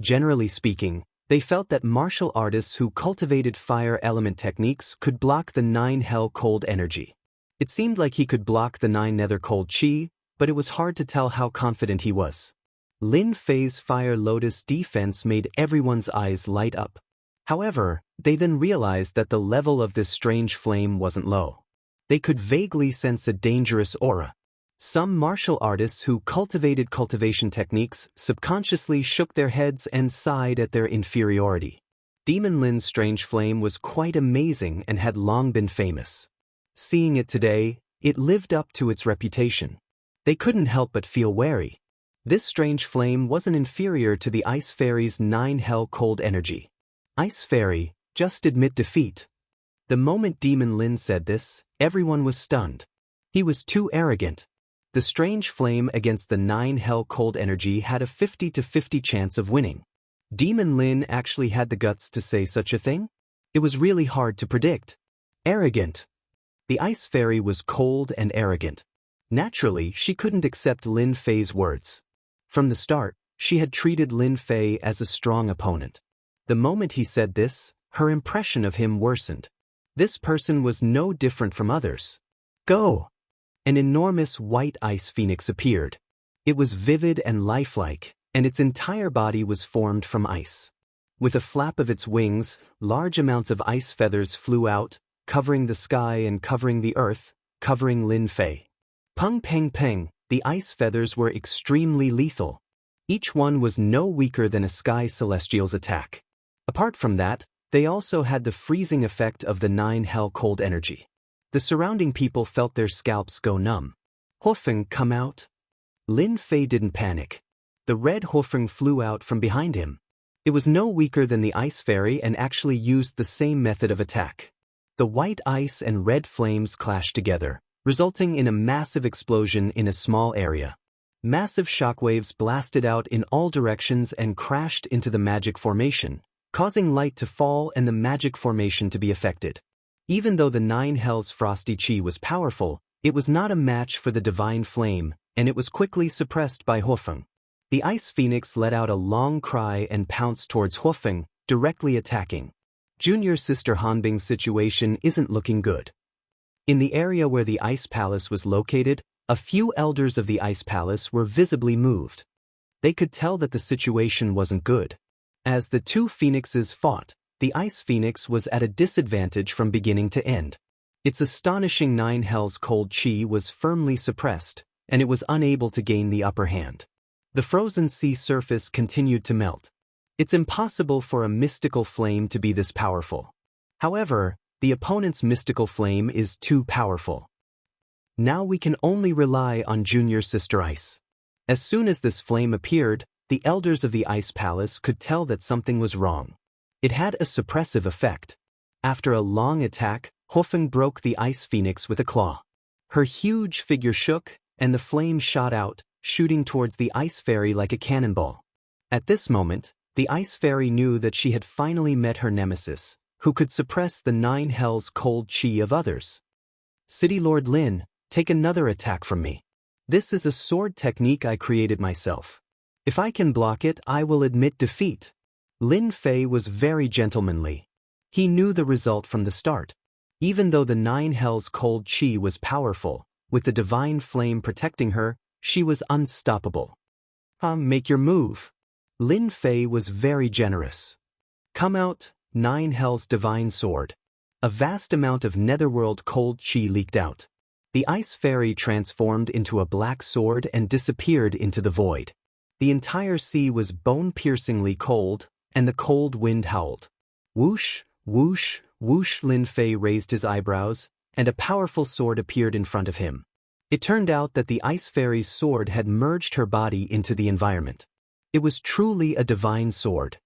Generally speaking, they felt that martial artists who cultivated fire element techniques could block the 9 Hell cold energy. It seemed like he could block the 9 Nether cold chi, but it was hard to tell how confident he was. Lin Fei's Fire Lotus defense made everyone's eyes light up. However, they then realized that the level of this strange flame wasn't low. They could vaguely sense a dangerous aura. Some martial artists who cultivated cultivation techniques subconsciously shook their heads and sighed at their inferiority. Demon Lin's strange flame was quite amazing and had long been famous. Seeing it today, it lived up to its reputation. They couldn't help but feel wary. This strange flame wasn't inferior to the Ice Fairy's 9 hell cold energy. Ice Fairy, just admit defeat. The moment Demon Lin said this, everyone was stunned. He was too arrogant. The strange flame against the 9 hell cold energy had a 50-50 chance of winning. Demon Lin actually had the guts to say such a thing? It was really hard to predict. Arrogant. The Ice Fairy was cold and arrogant. Naturally, she couldn't accept Lin Fei's words. From the start, she had treated Lin Fei as a strong opponent. The moment he said this, her impression of him worsened. This person was no different from others. Go! An enormous white ice phoenix appeared. It was vivid and lifelike, and its entire body was formed from ice. With a flap of its wings, large amounts of ice feathers flew out, covering the sky and covering the earth, covering Lin Fei. Peng peng peng, the ice feathers were extremely lethal. Each one was no weaker than a sky celestial's attack. Apart from that, they also had the freezing effect of the 9 hell cold energy. The surrounding people felt their scalps go numb. Hofeng, come out. Lin Fei didn't panic. The red Hofeng flew out from behind him. It was no weaker than the Ice Fairy and actually used the same method of attack. The white ice and red flames clashed together, resulting in a massive explosion in a small area. Massive shockwaves blasted out in all directions and crashed into the magic formation, causing light to fall and the magic formation to be affected. Even though the 9 Hells frosty chi was powerful, it was not a match for the divine flame, and it was quickly suppressed by Hofeng. The Ice Phoenix let out a long cry and pounced towards Hofeng, directly attacking. Junior Sister Hanbing's situation isn't looking good. In the area where the Ice Palace was located, a few elders of the Ice Palace were visibly moved. They could tell that the situation wasn't good. As the two phoenixes fought, the Ice Phoenix was at a disadvantage from beginning to end. Its astonishing 9 Hells cold chi was firmly suppressed, and it was unable to gain the upper hand. The frozen sea surface continued to melt. It's impossible for a mystical flame to be this powerful. However, the opponent's mystical flame is too powerful. Now we can only rely on Junior Sister Ice. As soon as this flame appeared, the elders of the Ice Palace could tell that something was wrong. It had a suppressive effect. After a long attack, Hofeng broke the Ice Phoenix with a claw. Her huge figure shook, and the flame shot out, shooting towards the Ice Fairy like a cannonball. At this moment, the Ice Fairy knew that she had finally met her nemesis, who could suppress the 9 Hells cold chi of others. City Lord Lin, take another attack from me. This is a sword technique I created myself. If I can block it, I will admit defeat. Lin Fei was very gentlemanly. He knew the result from the start. Even though the 9 Hells cold chi was powerful, with the divine flame protecting her, she was unstoppable. Make your move. Lin Fei was very generous. Come out, 9 Hells divine sword. A vast amount of netherworld cold chi leaked out. The Ice Fairy transformed into a black sword and disappeared into the void. The entire sea was bone-piercingly cold, and the cold wind howled. Whoosh, whoosh, whoosh. Lin Fei raised his eyebrows, and a powerful sword appeared in front of him. It turned out that the Ice Fairy's sword had merged her body into the environment. It was truly a divine sword.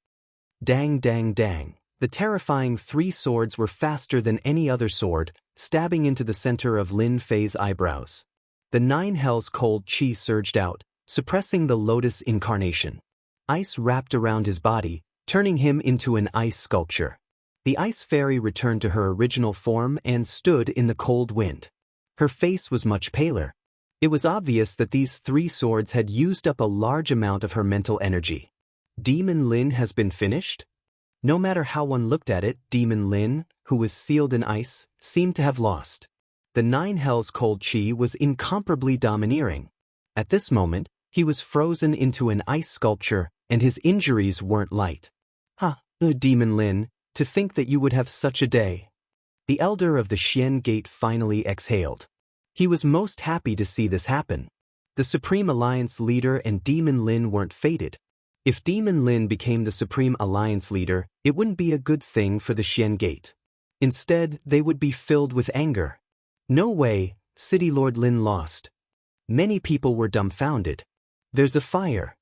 Dang dang dang. The terrifying 3 swords were faster than any other sword, stabbing into the center of Lin Fei's eyebrows. The 9 Hells cold chi surged out, suppressing the lotus incarnation. Ice wrapped around his body, turning him into an ice sculpture. The Ice Fairy returned to her original form and stood in the cold wind. Her face was much paler. It was obvious that these 3 swords had used up a large amount of her mental energy. Demon Lin has been finished? No matter how one looked at it, Demon Lin, who was sealed in ice, seemed to have lost. The 9 Hells cold chi was incomparably domineering. At this moment, He was frozen into an ice sculpture, and his injuries weren't light. Demon Lin, to think that you would have such a day. The elder of the Xian Gate finally exhaled. He was most happy to see this happen. The Supreme Alliance leader and Demon Lin weren't fated. If Demon Lin became the Supreme Alliance leader, it wouldn't be a good thing for the Xian Gate. Instead, they would be filled with anger. No way, City Lord Lin lost. Many people were dumbfounded. There's a fire.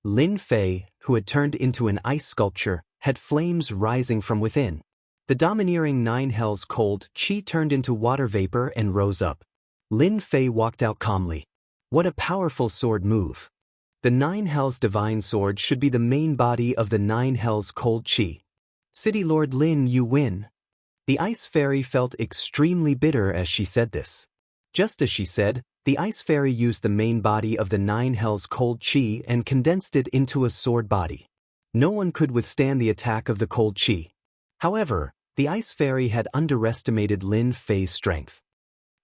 Lin Fei, who had turned into an ice sculpture, had flames rising from within. The domineering Nine Hells cold qi turned into water vapor and rose up. Lin Fei walked out calmly. What a powerful sword move. The Nine Hells divine sword should be the main body of the Nine Hells cold qi. City Lord Lin, you win. The ice fairy felt extremely bitter as she said this. Just as she said, the ice fairy used the main body of the Nine Hells cold qi and condensed it into a sword body. No one could withstand the attack of the cold qi. However, the ice fairy had underestimated Lin Fei's strength.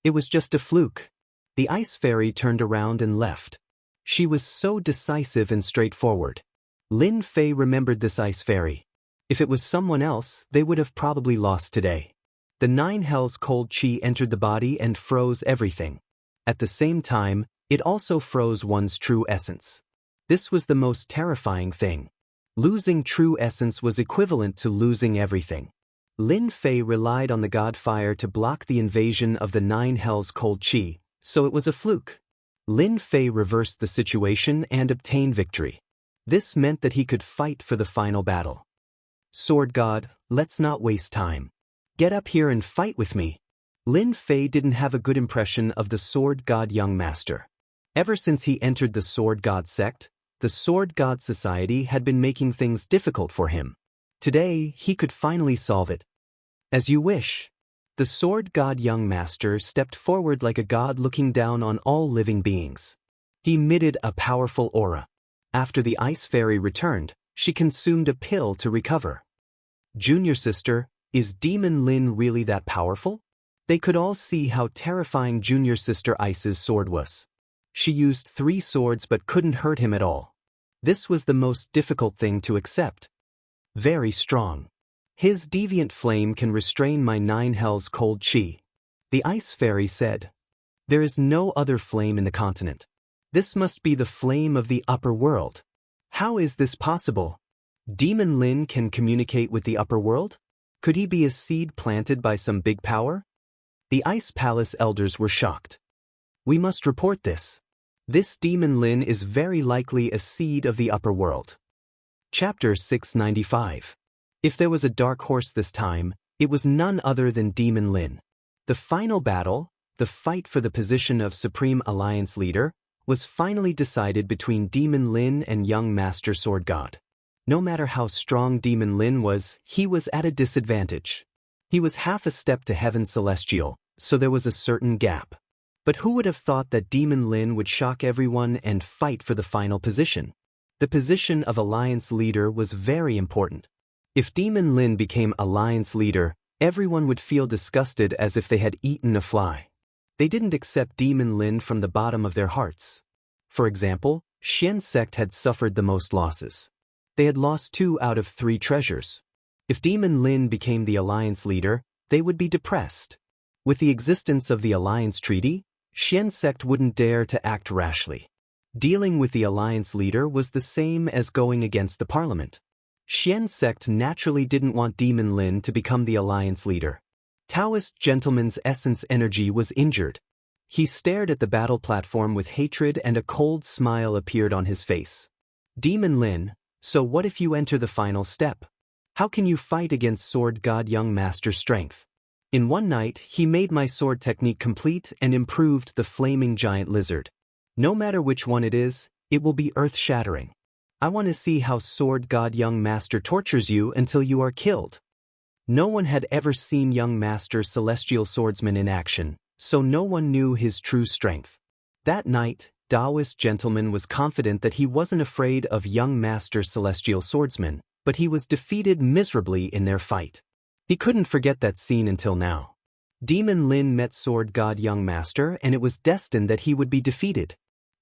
It was just a fluke. The ice fairy turned around and left. She was so decisive and straightforward. Lin Fei remembered this ice fairy. If it was someone else, they would have probably lost today. The Nine Hells cold qi entered the body and froze everything. At the same time, it also froze one's true essence. This was the most terrifying thing. Losing true essence was equivalent to losing everything. Lin Fei relied on the god fire to block the invasion of the Nine Hells cold qi, so it was a fluke. Lin Fei reversed the situation and obtained victory. This meant that he could fight for the final battle. Sword God, let's not waste time. Get up here and fight with me. Lin Fei didn't have a good impression of the Sword God young master. Ever since he entered the Sword God sect, the Sword God Society had been making things difficult for him. Today, he could finally solve it. As you wish. The Sword God young master stepped forward like a god looking down on all living beings. He emitted a powerful aura. After the ice fairy returned, she consumed a pill to recover. Junior sister, is Demon Lin really that powerful? They could all see how terrifying Junior sister Ice's sword was. She used 3 swords but couldn't hurt him at all. This was the most difficult thing to accept. Very strong. His deviant flame can restrain my Nine Hells cold qi. The ice fairy said. There is no other flame in the continent. This must be the flame of the upper world. How is this possible? Demon Lin can communicate with the upper world? Could he be a seed planted by some big power? The Ice Palace elders were shocked. We must report this. This Demon Lin is very likely a seed of the upper world. Chapter 695. If there was a dark horse this time, it was none other than Demon Lin. The final battle, the fight for the position of Supreme Alliance leader, was finally decided between Demon Lin and young Master Sword God. No matter how strong Demon Lin was, he was at a disadvantage. He was half a step to Heaven Celestial, so there was a certain gap. But who would have thought that Demon Lin would shock everyone and fight for the final position? The position of Alliance leader was very important. If Demon Lin became Alliance leader, everyone would feel disgusted as if they had eaten a fly. They didn't accept Demon Lin from the bottom of their hearts. For example, Xian sect had suffered the most losses. They had lost 2 out of 3 treasures. If Demon Lin became the Alliance leader, they would be depressed. With the existence of the Alliance Treaty, Xian sect wouldn't dare to act rashly. Dealing with the Alliance leader was the same as going against the Parliament. Xian sect naturally didn't want Demon Lin to become the Alliance leader. Daoist gentleman's essence energy was injured. He stared at the battle platform with hatred and a cold smile appeared on his face. Demon Lin, so what if you enter the final step? How can you fight against Sword God young master strength? In one night, he made my sword technique complete and improved the flaming giant lizard. No matter which one it is, it will be earth-shattering. I want to see how Sword God young master tortures you until you are killed. No one had ever seen young master celestial swordsman in action, so no one knew his true strength. That night, Daoist gentleman was confident that he wasn't afraid of young master celestial swordsman, but he was defeated miserably in their fight. He couldn't forget that scene until now. Demon Lin met Sword God young master and it was destined that he would be defeated.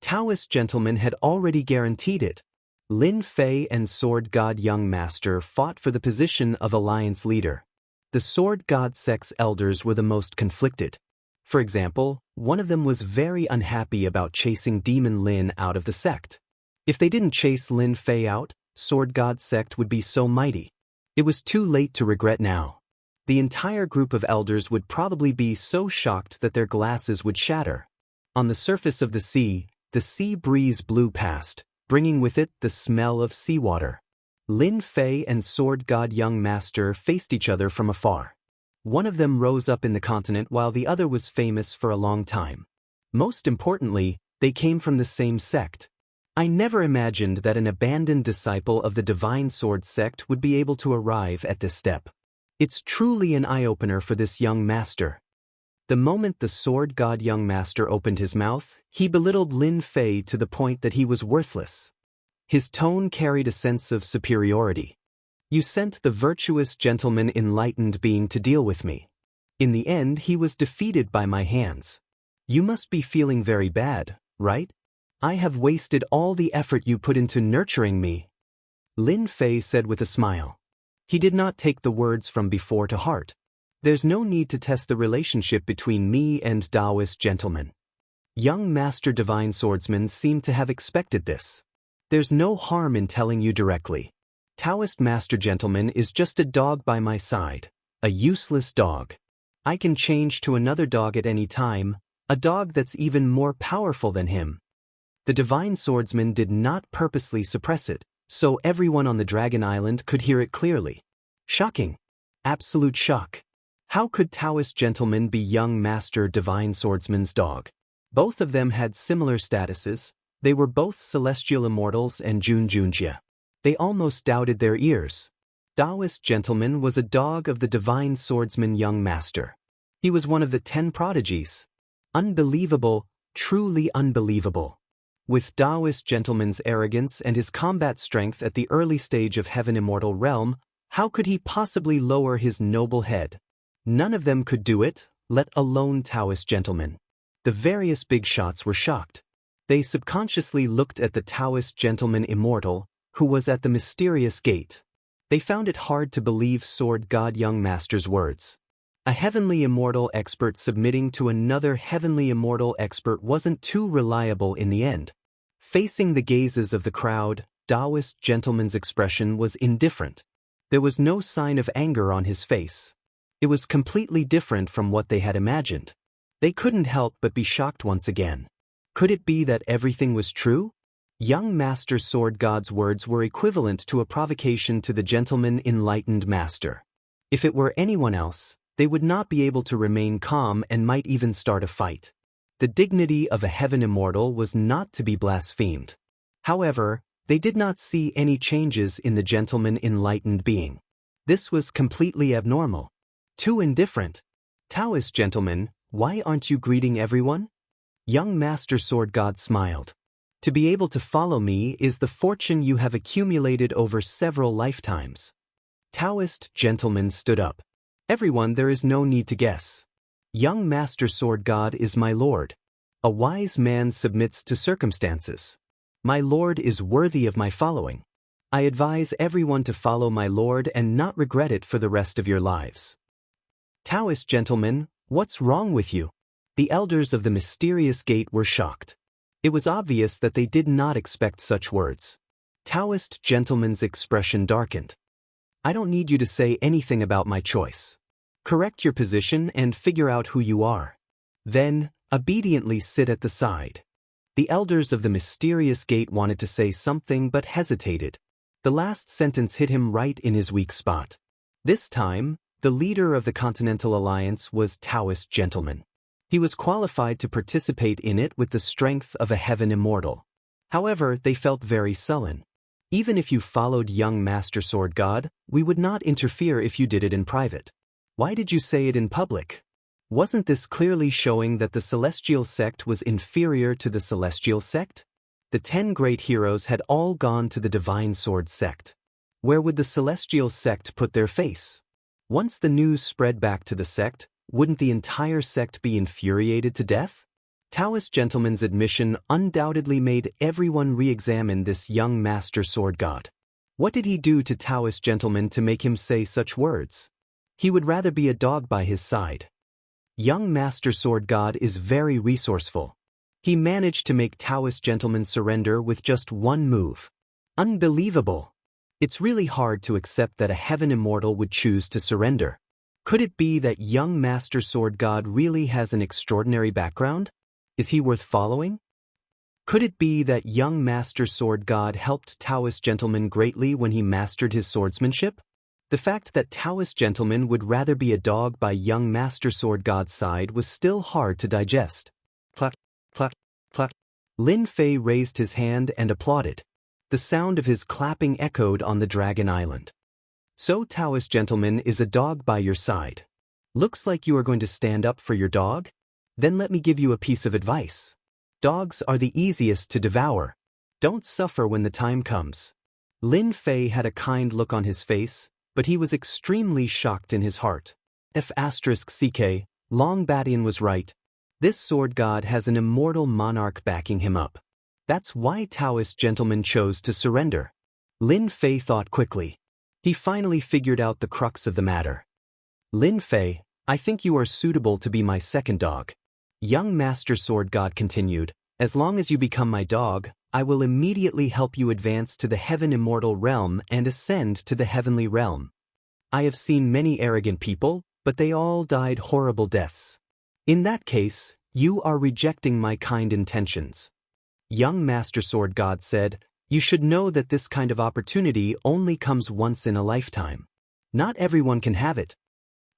Taoist gentlemen had already guaranteed it. Lin Fei and Sword God Young Master fought for the position of alliance leader. The Sword God sect's elders were the most conflicted. For example, one of them was very unhappy about chasing Demon Lin out of the sect. If they didn't chase Lin Fei out, Sword God sect would be so mighty. It was too late to regret now. The entire group of elders would probably be so shocked that their glasses would shatter. On the surface of the sea breeze blew past, bringing with it the smell of seawater. Lin Fei and Sword God Young Master faced each other from afar. One of them rose up in the continent while the other was famous for a long time. Most importantly, they came from the same sect. I never imagined that an abandoned disciple of the Divine Sword sect would be able to arrive at this step. It's truly an eye-opener for this young master. The moment the Sword God Young Master opened his mouth, he belittled Lin Fei to the point that he was worthless. His tone carried a sense of superiority. You sent the virtuous gentleman enlightened being to deal with me. In the end, he was defeated by my hands. You must be feeling very bad, right? I have wasted all the effort you put into nurturing me. Lin Fei said with a smile. He did not take the words from before to heart. There's no need to test the relationship between me and Daoist gentlemen. Young Master Divine Swordsman seemed to have expected this. There's no harm in telling you directly. Taoist Master Gentleman is just a dog by my side, a useless dog. I can change to another dog at any time, a dog that's even more powerful than him. The Divine Swordsman did not purposely suppress it, so everyone on the Dragon Island could hear it clearly. Shocking. Absolute shock. How could Taoist Gentleman be Young Master Divine Swordsman's dog? Both of them had similar statuses. They were both celestial immortals and Junjunjia. They almost doubted their ears. Daoist Gentleman was a dog of the Divine Swordsman Young Master. He was one of the 10 prodigies. Unbelievable, truly unbelievable. With Daoist Gentleman's arrogance and his combat strength at the early stage of Heaven Immortal Realm, how could he possibly lower his noble head? None of them could do it, let alone Taoist Gentleman. The various big shots were shocked. They subconsciously looked at the Taoist Gentleman Immortal, who was at the mysterious gate. They found it hard to believe Sword God Young Master's words. A heavenly immortal expert submitting to another heavenly immortal expert wasn't too reliable in the end. Facing the gazes of the crowd, Daoist Gentleman's expression was indifferent. There was no sign of anger on his face. It was completely different from what they had imagined. They couldn't help but be shocked once again. Could it be that everything was true? Young Master Sword God's words were equivalent to a provocation to the Gentleman Enlightened Master. If it were anyone else, they would not be able to remain calm and might even start a fight. The dignity of a heaven immortal was not to be blasphemed. However, they did not see any changes in the Gentleman Enlightened being. This was completely abnormal. Too indifferent. Taoist Gentleman, why aren't you greeting everyone? Young Master Sword God smiled. To be able to follow me is the fortune you have accumulated over several lifetimes. Taoist Gentleman stood up. Everyone, there is no need to guess. Young Master Sword God is my lord. A wise man submits to circumstances. My lord is worthy of my following. I advise everyone to follow my lord and not regret it for the rest of your lives. Taoist Gentleman, what's wrong with you? The elders of the mysterious gate were shocked. It was obvious that they did not expect such words. Taoist Gentleman's expression darkened. I don't need you to say anything about my choice. Correct your position and figure out who you are. Then, obediently sit at the side. The elders of the mysterious gate wanted to say something but hesitated. The last sentence hit him right in his weak spot. This time, the leader of the Continental Alliance was Taoist Gentleman. He was qualified to participate in it with the strength of a heaven immortal. However, they felt very sullen. Even if you followed Young Master Sword God, we would not interfere if you did it in private. Why did you say it in public? Wasn't this clearly showing that the Celestial Sect was inferior to the Celestial Sect? The 10 great heroes had all gone to the Divine Sword Sect. Where would the Celestial Sect put their face? Once the news spread back to the sect, wouldn't the entire sect be infuriated to death? Taoist gentleman's admission undoubtedly made everyone re-examine this young master sword god. What did he do to Taoist gentleman to make him say such words? He would rather be a dog by his side. Young master sword god is very resourceful. He managed to make Taoist gentleman surrender with just one move. Unbelievable! It's really hard to accept that a heaven immortal would choose to surrender. Could it be that young master sword god really has an extraordinary background? Is he worth following? Could it be that young master sword god helped Taoist gentleman greatly when he mastered his swordsmanship? The fact that Taoist gentleman would rather be a dog by young master sword god's side was still hard to digest. Clap, clap, clap. Lin Fei raised his hand and applauded. The sound of his clapping echoed on the Dragon Island. So Taoist gentleman is a dog by your side. Looks like you are going to stand up for your dog? Then let me give you a piece of advice. Dogs are the easiest to devour. Don't suffer when the time comes. Lin Fei had a kind look on his face, but he was extremely shocked in his heart. F***ck, Long Batian was right. This sword god has an immortal monarch backing him up. That's why Taoist gentleman chose to surrender. Lin Fei thought quickly. He finally figured out the crux of the matter. Lin Fei, I think you are suitable to be my second dog. Young master sword god continued, as long as you become my dog, I will immediately help you advance to the heaven immortal realm and ascend to the heavenly realm. I have seen many arrogant people, but they all died horrible deaths. In that case, you are rejecting my kind intentions. Young master sword god said, you should know that this kind of opportunity only comes once in a lifetime. Not everyone can have it.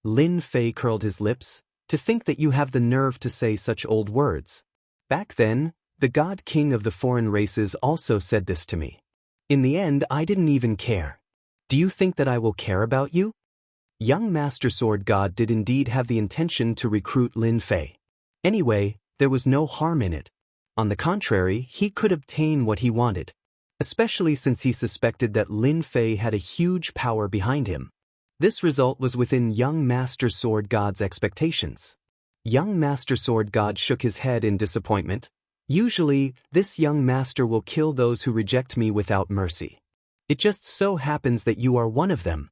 Lin Fei curled his lips. To think that you have the nerve to say such old words. Back then, the god king of the foreign races also said this to me. In the end, I didn't even care. Do you think that I will care about you? Young master sword god did indeed have the intention to recruit Lin Fei. Anyway, there was no harm in it. On the contrary, he could obtain what he wanted. Especially since he suspected that Lin Fei had a huge power behind him. This result was within young master sword god's expectations. Young master sword god shook his head in disappointment. Usually, this young master will kill those who reject me without mercy. It just so happens that you are one of them.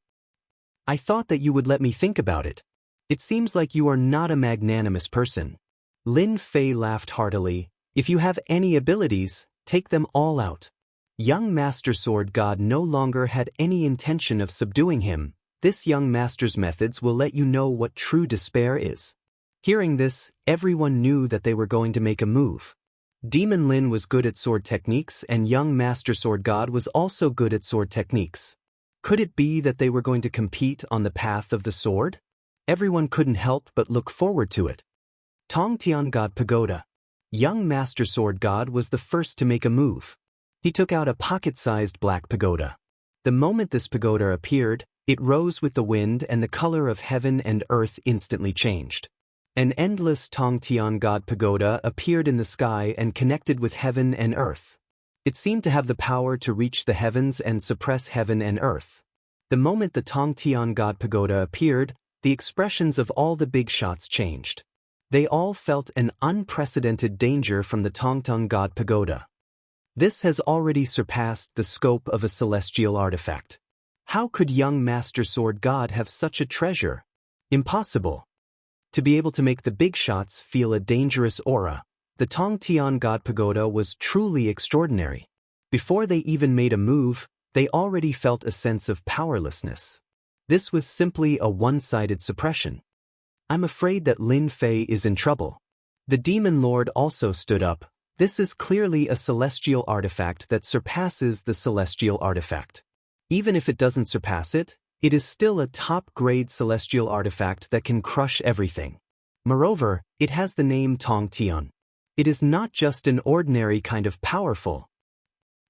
I thought that you would let me think about it. It seems like you are not a magnanimous person. Lin Fei laughed heartily. If you have any abilities, take them all out. Young master sword god no longer had any intention of subduing him. This young master's methods will let you know what true despair is. Hearing this, everyone knew that they were going to make a move. Demon Lin was good at sword techniques and young master sword god was also good at sword techniques. Could it be that they were going to compete on the path of the sword? Everyone couldn't help but look forward to it. Tongtian God Pagoda. Young master sword god was the first to make a move. He took out a pocket-sized black pagoda. The moment this pagoda appeared, it rose with the wind and the color of heaven and earth instantly changed. An endless Tongtian God Pagoda appeared in the sky and connected with heaven and earth. It seemed to have the power to reach the heavens and suppress heaven and earth. The moment the Tongtian God Pagoda appeared, the expressions of all the big shots changed. They all felt an unprecedented danger from the Tongtian God Pagoda. This has already surpassed the scope of a celestial artifact. How could young master sword god have such a treasure? Impossible. To be able to make the big shots feel a dangerous aura, the Tongtian God Pagoda was truly extraordinary. Before they even made a move, they already felt a sense of powerlessness. This was simply a one-sided suppression. I'm afraid that Lin Fei is in trouble. The Demon Lord also stood up. This is clearly a celestial artifact that surpasses the celestial artifact. Even if it doesn't surpass it, it is still a top-grade celestial artifact that can crush everything. Moreover, it has the name Tongtian. It is not just an ordinary kind of powerful.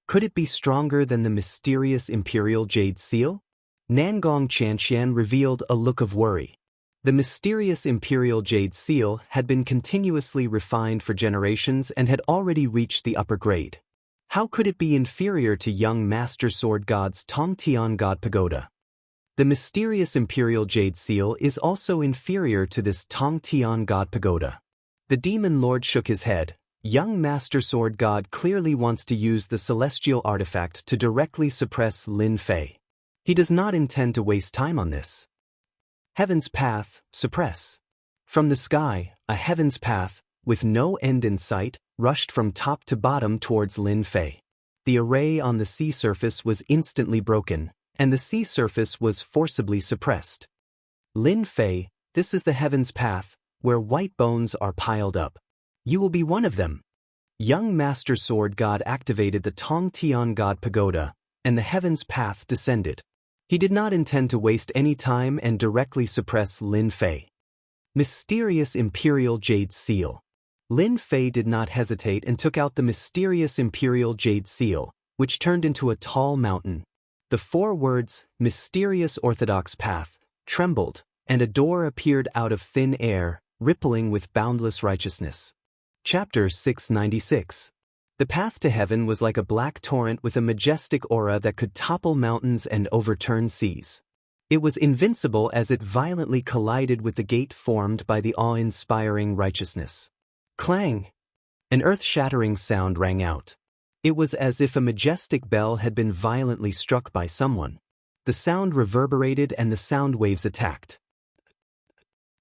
Could it be stronger than the mysterious Imperial Jade Seal? Nangong Qianxian revealed a look of worry. The mysterious Imperial Jade Seal had been continuously refined for generations and had already reached the upper grade. How could it be inferior to young Master Sword God's Tongtian God Pagoda? The mysterious Imperial Jade Seal is also inferior to this Tongtian God Pagoda. The demon lord shook his head. Young Master Sword God clearly wants to use the celestial artifact to directly suppress Lin Fei. He does not intend to waste time on this. Heaven's path, suppress. From the sky, a heaven's path, with no end in sight, rushed from top to bottom towards Lin Fei. The array on the sea surface was instantly broken, and the sea surface was forcibly suppressed. Lin Fei, this is the heaven's path, where white bones are piled up. You will be one of them. Young Master Sword God activated the Tong Tian God Pagoda, and the heaven's path descended. He did not intend to waste any time and directly suppress Lin Fei. Mysterious Imperial Jade Seal. Lin Fei did not hesitate and took out the mysterious Imperial Jade Seal, which turned into a tall mountain. The 4 words, Mysterious Orthodox Path, trembled, and a door appeared out of thin air, rippling with boundless righteousness. Chapter 696. The path to heaven was like a black torrent with a majestic aura that could topple mountains and overturn seas. It was invincible as it violently collided with the gate formed by the awe-inspiring righteousness. Clang! An earth-shattering sound rang out. It was as if a majestic bell had been violently struck by someone. The sound reverberated and the sound waves attacked.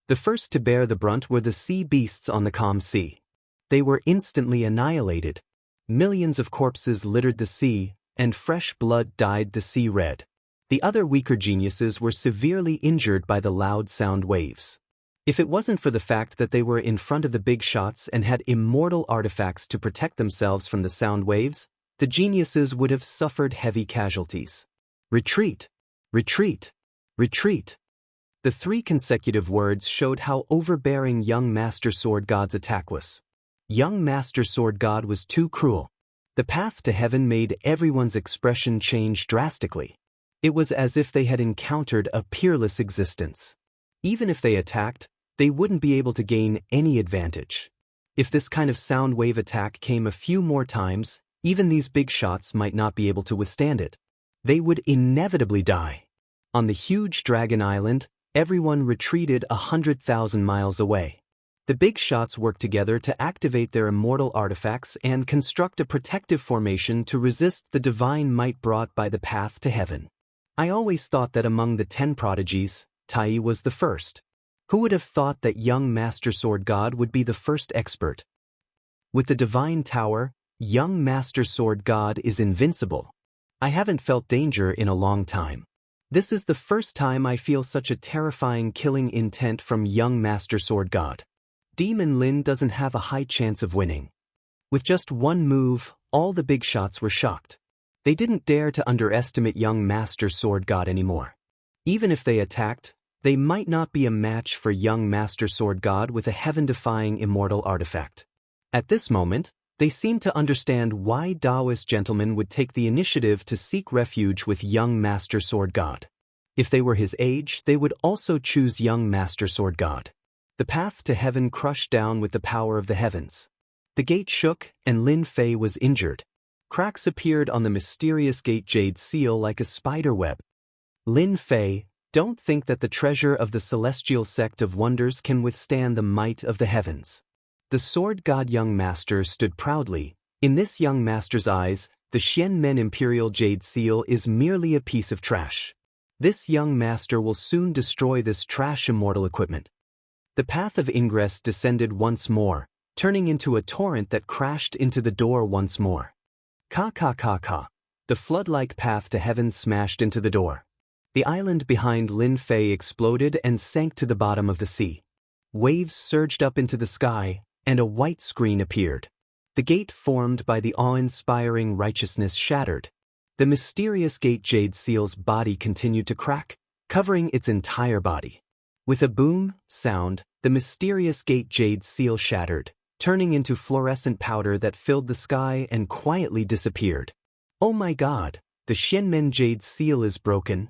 The first to bear the brunt were the sea beasts on the calm sea. They were instantly annihilated. Millions of corpses littered the sea, and fresh blood dyed the sea red. The other weaker geniuses were severely injured by the loud sound waves. If it wasn't for the fact that they were in front of the big shots and had immortal artifacts to protect themselves from the sound waves, the geniuses would have suffered heavy casualties. Retreat! Retreat! Retreat! The 3 consecutive words showed how overbearing young Master Sword God's attack was. Young Master Sword God was too cruel. The path to heaven made everyone's expression change drastically. It was as if they had encountered a peerless existence. Even if they attacked, they wouldn't be able to gain any advantage. If this kind of sound wave attack came a few more times, even these big shots might not be able to withstand it. They would inevitably die. On the huge Dragon Island, everyone retreated 100,000 miles away. The big shots worked together to activate their immortal artifacts and construct a protective formation to resist the divine might brought by the path to heaven. I always thought that among the 10 prodigies, Tai was the first. Who would have thought that young Master Sword God would be the first expert? With the divine tower, young Master Sword God is invincible. I haven't felt danger in a long time. This is the first time I feel such a terrifying killing intent from young Master Sword God. Demon Lin doesn't have a high chance of winning. With just one move, all the big shots were shocked. They didn't dare to underestimate young Master Sword God anymore. Even if they attacked, they might not be a match for young Master Sword God with a heaven-defying immortal artifact. At this moment, they seemed to understand why Daoist gentlemen would take the initiative to seek refuge with young Master Sword God. If they were his age, they would also choose young Master Sword God. The path to heaven crushed down with the power of the heavens. The gate shook, and Lin Fei was injured. Cracks appeared on the mysterious gate jade seal like a spider web. Lin Fei, don't think that the treasure of the celestial sect of wonders can withstand the might of the heavens. The sword god young master stood proudly. In this young master's eyes, the Xianmen imperial jade seal is merely a piece of trash. This young master will soon destroy this trash immortal equipment. The path of ingress descended once more, turning into a torrent that crashed into the door once more. Ka ka ka ka. The flood-like path to heaven smashed into the door. The island behind Lin Fei exploded and sank to the bottom of the sea. Waves surged up into the sky, and a white screen appeared. The gate formed by the awe-inspiring righteousness shattered. The mysterious gate jade seal's body continued to crack, covering its entire body. With a boom sound, the mysterious gate jade seal shattered, turning into fluorescent powder that filled the sky and quietly disappeared. Oh my God, the Xianmen jade seal is broken.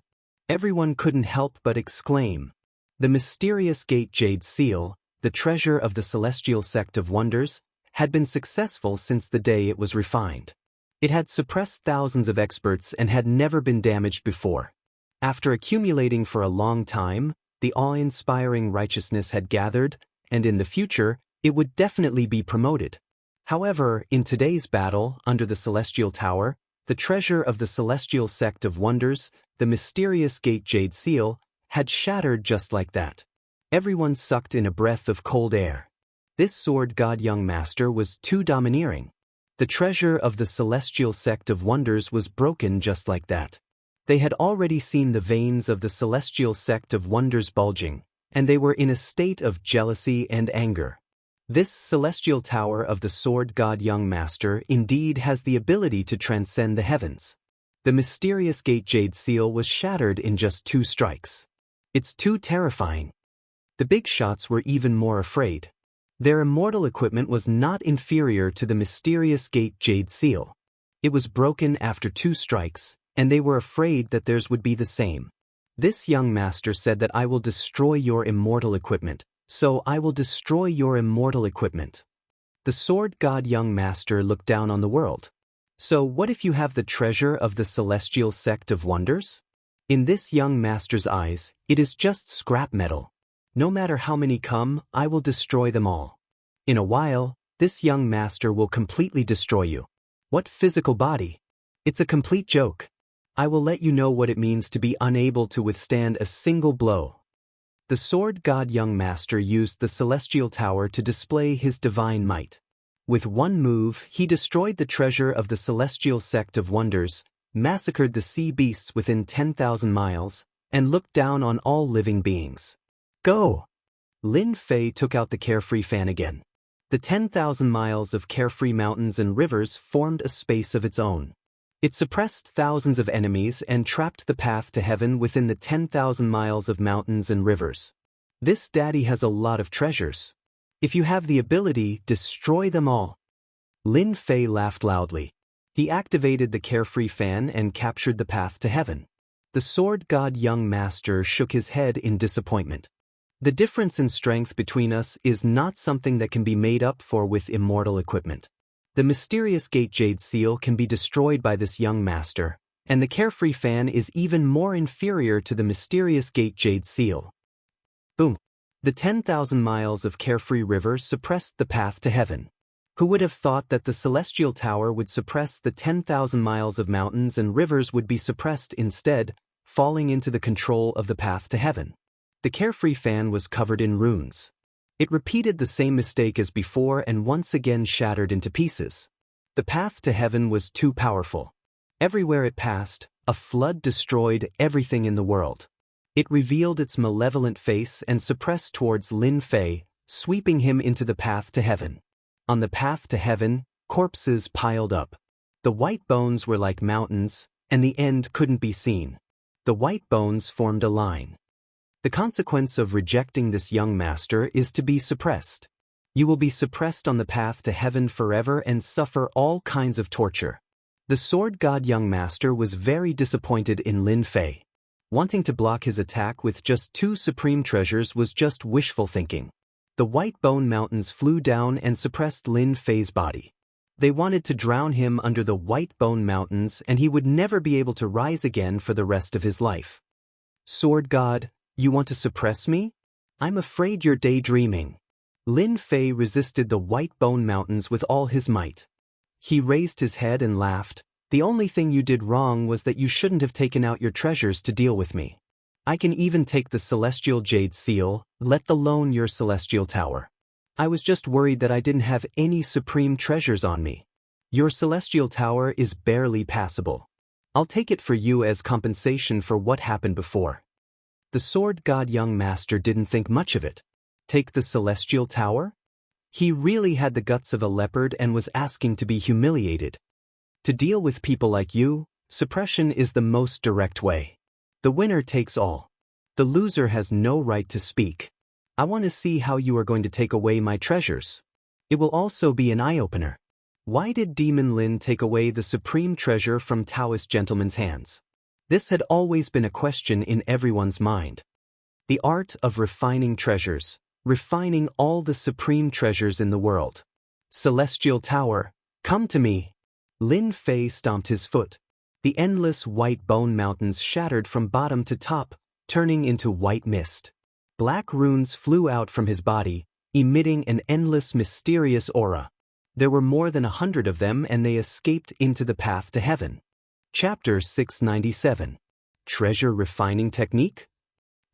Everyone couldn't help but exclaim. The mysterious gate jade seal, the treasure of the celestial sect of wonders, had been successful since the day it was refined. It had suppressed thousands of experts and had never been damaged before. After accumulating for a long time, the awe-inspiring righteousness had gathered, and in the future, it would definitely be promoted. However, in today's battle, under the Celestial Tower, the treasure of the Celestial Sect of Wonders, the mysterious Gate Jade Seal, had shattered just like that. Everyone sucked in a breath of cold air. This sword god young master was too domineering. The treasure of the Celestial Sect of Wonders was broken just like that. They had already seen the veins of the Celestial Sect of Wonders bulging, and they were in a state of jealousy and anger. This Celestial Tower of the Sword God Young Master indeed has the ability to transcend the heavens. The mysterious Gate Jade Seal was shattered in just 2 strikes. It's too terrifying. The big shots were even more afraid. Their immortal equipment was not inferior to the mysterious Gate Jade Seal. It was broken after 2 strikes, and they were afraid that theirs would be the same. This young master said that I will destroy your immortal equipment, so I will destroy your immortal equipment. The sword god young master looked down on the world. So what if you have the treasure of the Celestial Sect of Wonders? In this young master's eyes, it is just scrap metal. No matter how many come, I will destroy them all. In a while, this young master will completely destroy you. What physical body? It's a complete joke. I will let you know what it means to be unable to withstand a single blow. The sword god young master used the Celestial Tower to display his divine might. With one move, he destroyed the treasure of the Celestial Sect of Wonders, massacred the sea beasts within 10,000 miles, and looked down on all living beings. Go! Lin Fei took out the carefree fan again. The 10,000 miles of carefree mountains and rivers formed a space of its own. It suppressed thousands of enemies and trapped the path to heaven within the 10,000 miles of mountains and rivers. This daddy has a lot of treasures. If you have the ability, destroy them all. Lin Fei laughed loudly. He activated the carefree fan and captured the path to heaven. The sword god young master shook his head in disappointment. The difference in strength between us is not something that can be made up for with immortal equipment. The mysterious Gate Jade Seal can be destroyed by this young master, and the carefree fan is even more inferior to the mysterious Gate Jade Seal. Boom! The 10,000 miles of carefree river suppressed the path to heaven. Who would have thought that the Celestial Tower would suppress the 10,000 miles of mountains and rivers would be suppressed instead, falling into the control of the path to heaven? The carefree fan was covered in runes. It repeated the same mistake as before and once again shattered into pieces. The path to heaven was too powerful. Everywhere it passed, a flood destroyed everything in the world. It revealed its malevolent face and suppressed towards Lin Fei, sweeping him into the path to heaven. On the path to heaven, corpses piled up. The white bones were like mountains, and the end couldn't be seen. The white bones formed a line. The consequence of rejecting this young master is to be suppressed. You will be suppressed on the path to heaven forever and suffer all kinds of torture. The sword god young master was very disappointed in Lin Fei. Wanting to block his attack with just 2 supreme treasures was just wishful thinking. The white bone mountains flew down and suppressed Lin Fei's body. They wanted to drown him under the white bone mountains and he would never be able to rise again for the rest of his life. Sword god, you want to suppress me? I'm afraid you're daydreaming. Lin Fei resisted the white bone mountains with all his might. He raised his head and laughed. The only thing you did wrong was that you shouldn't have taken out your treasures to deal with me. I can even take the Celestial Jade Seal, let alone your Celestial Tower. I was just worried that I didn't have any supreme treasures on me. Your Celestial Tower is barely passable. I'll take it for you as compensation for what happened before. The sword god young master didn't think much of it. Take the Celestial Tower? He really had the guts of a leopard and was asking to be humiliated. To deal with people like you, suppression is the most direct way. The winner takes all. The loser has no right to speak. I want to see how you are going to take away my treasures. It will also be an eye-opener. Why did Demon Lin take away the supreme treasure from Daoist gentleman's hands? This had always been a question in everyone's mind. The art of refining treasures, refining all the supreme treasures in the world. Celestial Tower, come to me. Lin Fei stomped his foot. The endless white bone mountains shattered from bottom to top, turning into white mist. Black runes flew out from his body, emitting an endless mysterious aura. There were more than 100 of them and they escaped into the path to heaven. Chapter 697. Treasure Refining Technique?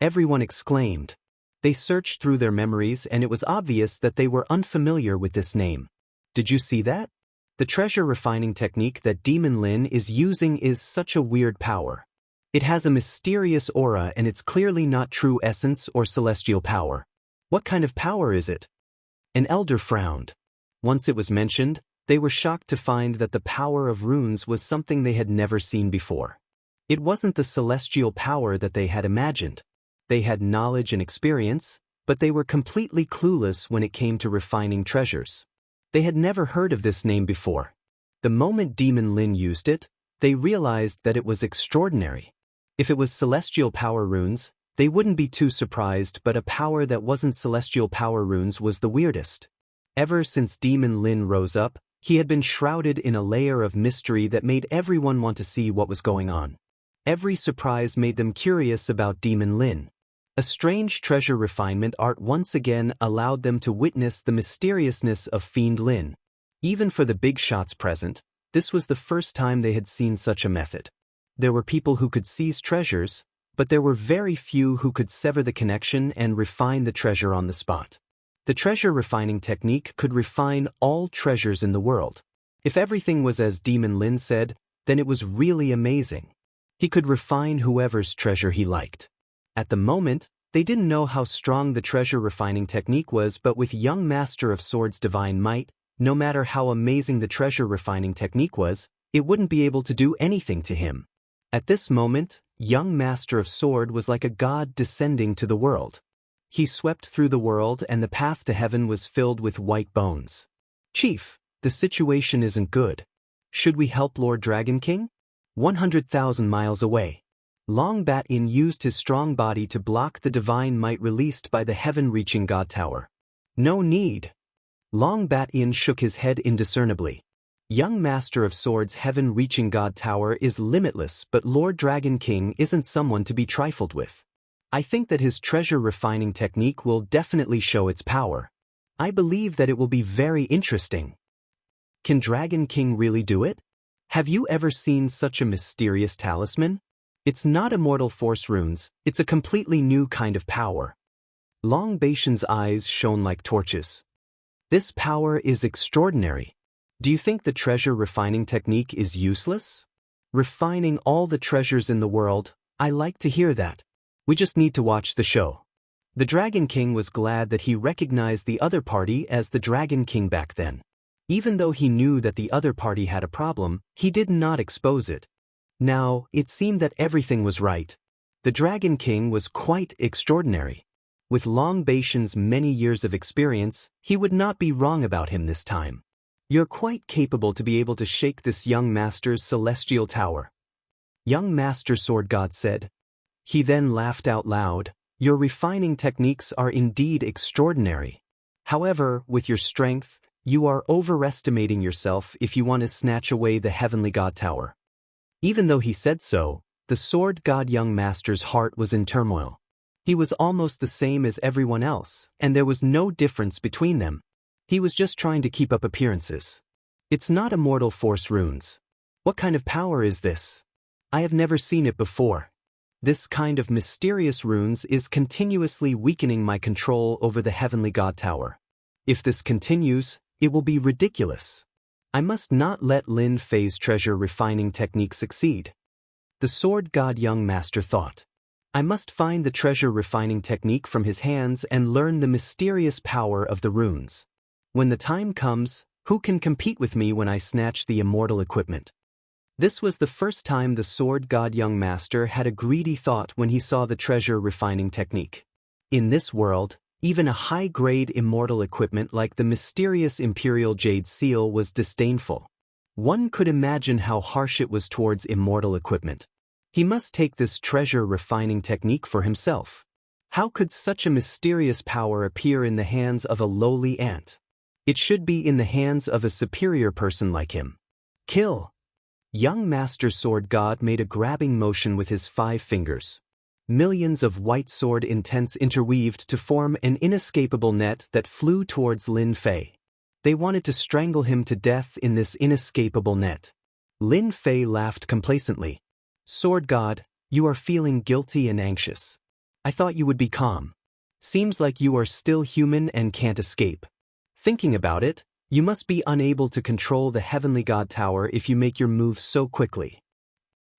Everyone exclaimed. They searched through their memories and it was obvious that they were unfamiliar with this name. Did you see that? The treasure refining technique that Demon Lin is using is such a weird power. It has a mysterious aura and it's clearly not true essence or celestial power. What kind of power is it? An elder frowned. Once it was mentioned, they were shocked to find that the power of runes was something they had never seen before. It wasn't the celestial power that they had imagined. They had knowledge and experience, but they were completely clueless when it came to refining treasures. They had never heard of this name before. The moment Demon Lin used it, they realized that it was extraordinary. If it was celestial power runes, they wouldn't be too surprised, but a power that wasn't celestial power runes was the weirdest. Ever since Demon Lin rose up, he had been shrouded in a layer of mystery that made everyone want to see what was going on. Every surprise made them curious about Demon Lin. A strange treasure refinement art once again allowed them to witness the mysteriousness of Fiend Lin. Even for the big shots present, this was the first time they had seen such a method. There were people who could seize treasures, but there were very few who could sever the connection and refine the treasure on the spot. The treasure refining technique could refine all treasures in the world. If everything was as Demon Lin said, then it was really amazing. He could refine whoever's treasure he liked. At the moment, they didn't know how strong the treasure refining technique was, but with young Master of Swords' divine might, no matter how amazing the treasure refining technique was, it wouldn't be able to do anything to him. At this moment, young Master of Sword was like a god descending to the world. He swept through the world and the path to heaven was filled with white bones. Chief, the situation isn't good. Should we help Lord Dragon King? 100,000 miles away. Long Bat-in used his strong body to block the divine might released by the heaven-reaching God Tower. No need. Long Bat-in shook his head indiscernibly. Young Master of Swords' heaven-reaching God Tower is limitless, but Lord Dragon King isn't someone to be trifled with. I think that his treasure refining technique will definitely show its power. I believe that it will be very interesting. Can Dragon King really do it? Have you ever seen such a mysterious talisman? It's not immortal force runes, it's a completely new kind of power. Long Baishan's eyes shone like torches. This power is extraordinary. Do you think the treasure refining technique is useless? Refining all the treasures in the world, I like to hear that. We just need to watch the show. The Dragon King was glad that he recognized the other party as the Dragon King back then. Even though he knew that the other party had a problem, he did not expose it. Now, it seemed that everything was right. The Dragon King was quite extraordinary. With Long Baishan's many years of experience, he would not be wrong about him this time. You're quite capable to be able to shake this young master's celestial tower. Young Master Sword God said. He then laughed out loud. Your refining techniques are indeed extraordinary. However, with your strength, you are overestimating yourself if you want to snatch away the heavenly God Tower. Even though he said so, the Sword God young master's heart was in turmoil. He was almost the same as everyone else, and there was no difference between them. He was just trying to keep up appearances. It's not immortal force runes. What kind of power is this? I have never seen it before. This kind of mysterious runes is continuously weakening my control over the heavenly God Tower. If this continues, it will be ridiculous. I must not let Lin Fei's treasure refining technique succeed. The Sword God young master thought. I must find the treasure refining technique from his hands and learn the mysterious power of the runes. When the time comes, who can compete with me when I snatch the immortal equipment? This was the first time the Sword God young master had a greedy thought when he saw the treasure refining technique. In this world, even a high-grade immortal equipment like the mysterious Imperial Jade Seal was disdainful. One could imagine how harsh it was towards immortal equipment. He must take this treasure refining technique for himself. How could such a mysterious power appear in the hands of a lowly ant? It should be in the hands of a superior person like him. Kill! Young Master Sword God made a grabbing motion with his 5 fingers. Millions of white sword intents interweaved to form an inescapable net that flew towards Lin Fei. They wanted to strangle him to death in this inescapable net. Lin Fei laughed complacently. Sword God, you are feeling guilty and anxious. I thought you would be calm. Seems like you are still human and can't escape. Thinking about it, you must be unable to control the Heavenly God Tower if you make your moves so quickly.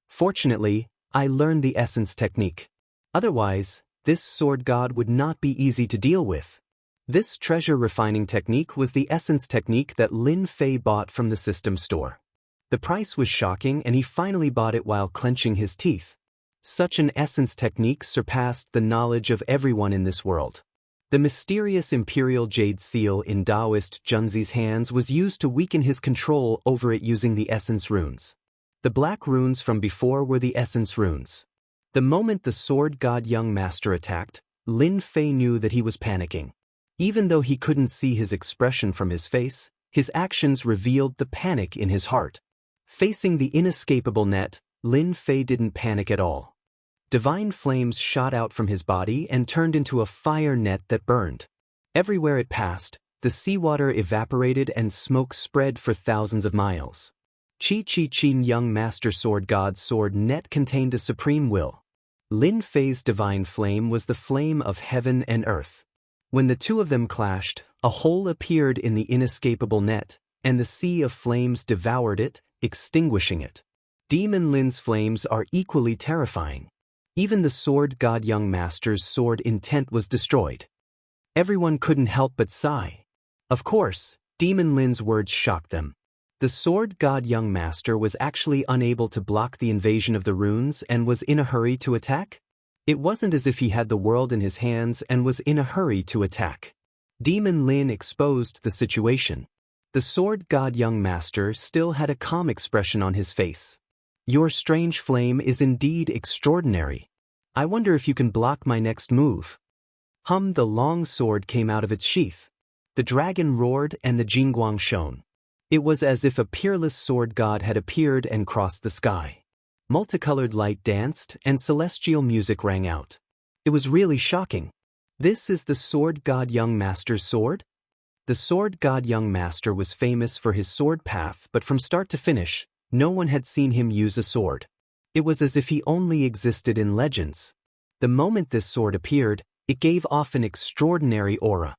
Fortunately, I learned the essence technique. Otherwise, this sword god would not be easy to deal with. This treasure refining technique was the essence technique that Lin Fei bought from the system store. The price was shocking and he finally bought it while clenching his teeth. Such an essence technique surpassed the knowledge of everyone in this world. The mysterious imperial jade seal in Daoist Junzi's hands was used to weaken his control over it using the essence runes. The black runes from before were the essence runes. The moment the sword god young master attacked, Lin Fei knew that he was panicking. Even though he couldn't see his expression from his face, his actions revealed the panic in his heart. Facing the inescapable net, Lin Fei didn't panic at all. Divine flames shot out from his body and turned into a fire net that burned. Everywhere it passed, the seawater evaporated and smoke spread for thousands of miles. Qin young master sword god's sword net contained a supreme will. Lin Fei's divine flame was the flame of heaven and earth. When the two of them clashed, a hole appeared in the inescapable net, and the sea of flames devoured it, extinguishing it. Demon Lin's flames are equally terrifying. Even the sword god young master's sword intent was destroyed. Everyone couldn't help but sigh. Of course, Demon Lin's words shocked them. The sword god young master was actually unable to block the invasion of the runes and was in a hurry to attack? It wasn't as if he had the world in his hands and was in a hurry to attack. Demon Lin exposed the situation. The sword god young master still had a calm expression on his face. Your strange flame is indeed extraordinary. I wonder if you can block my next move. The long sword came out of its sheath. The dragon roared and the jingguang shone. It was as if a peerless sword god had appeared and crossed the sky. Multicolored light danced and celestial music rang out. It was really shocking. This is the sword god young master's sword? The sword god young master was famous for his sword path, but from start to finish, no one had seen him use a sword. It was as if he only existed in legends. The moment this sword appeared, it gave off an extraordinary aura.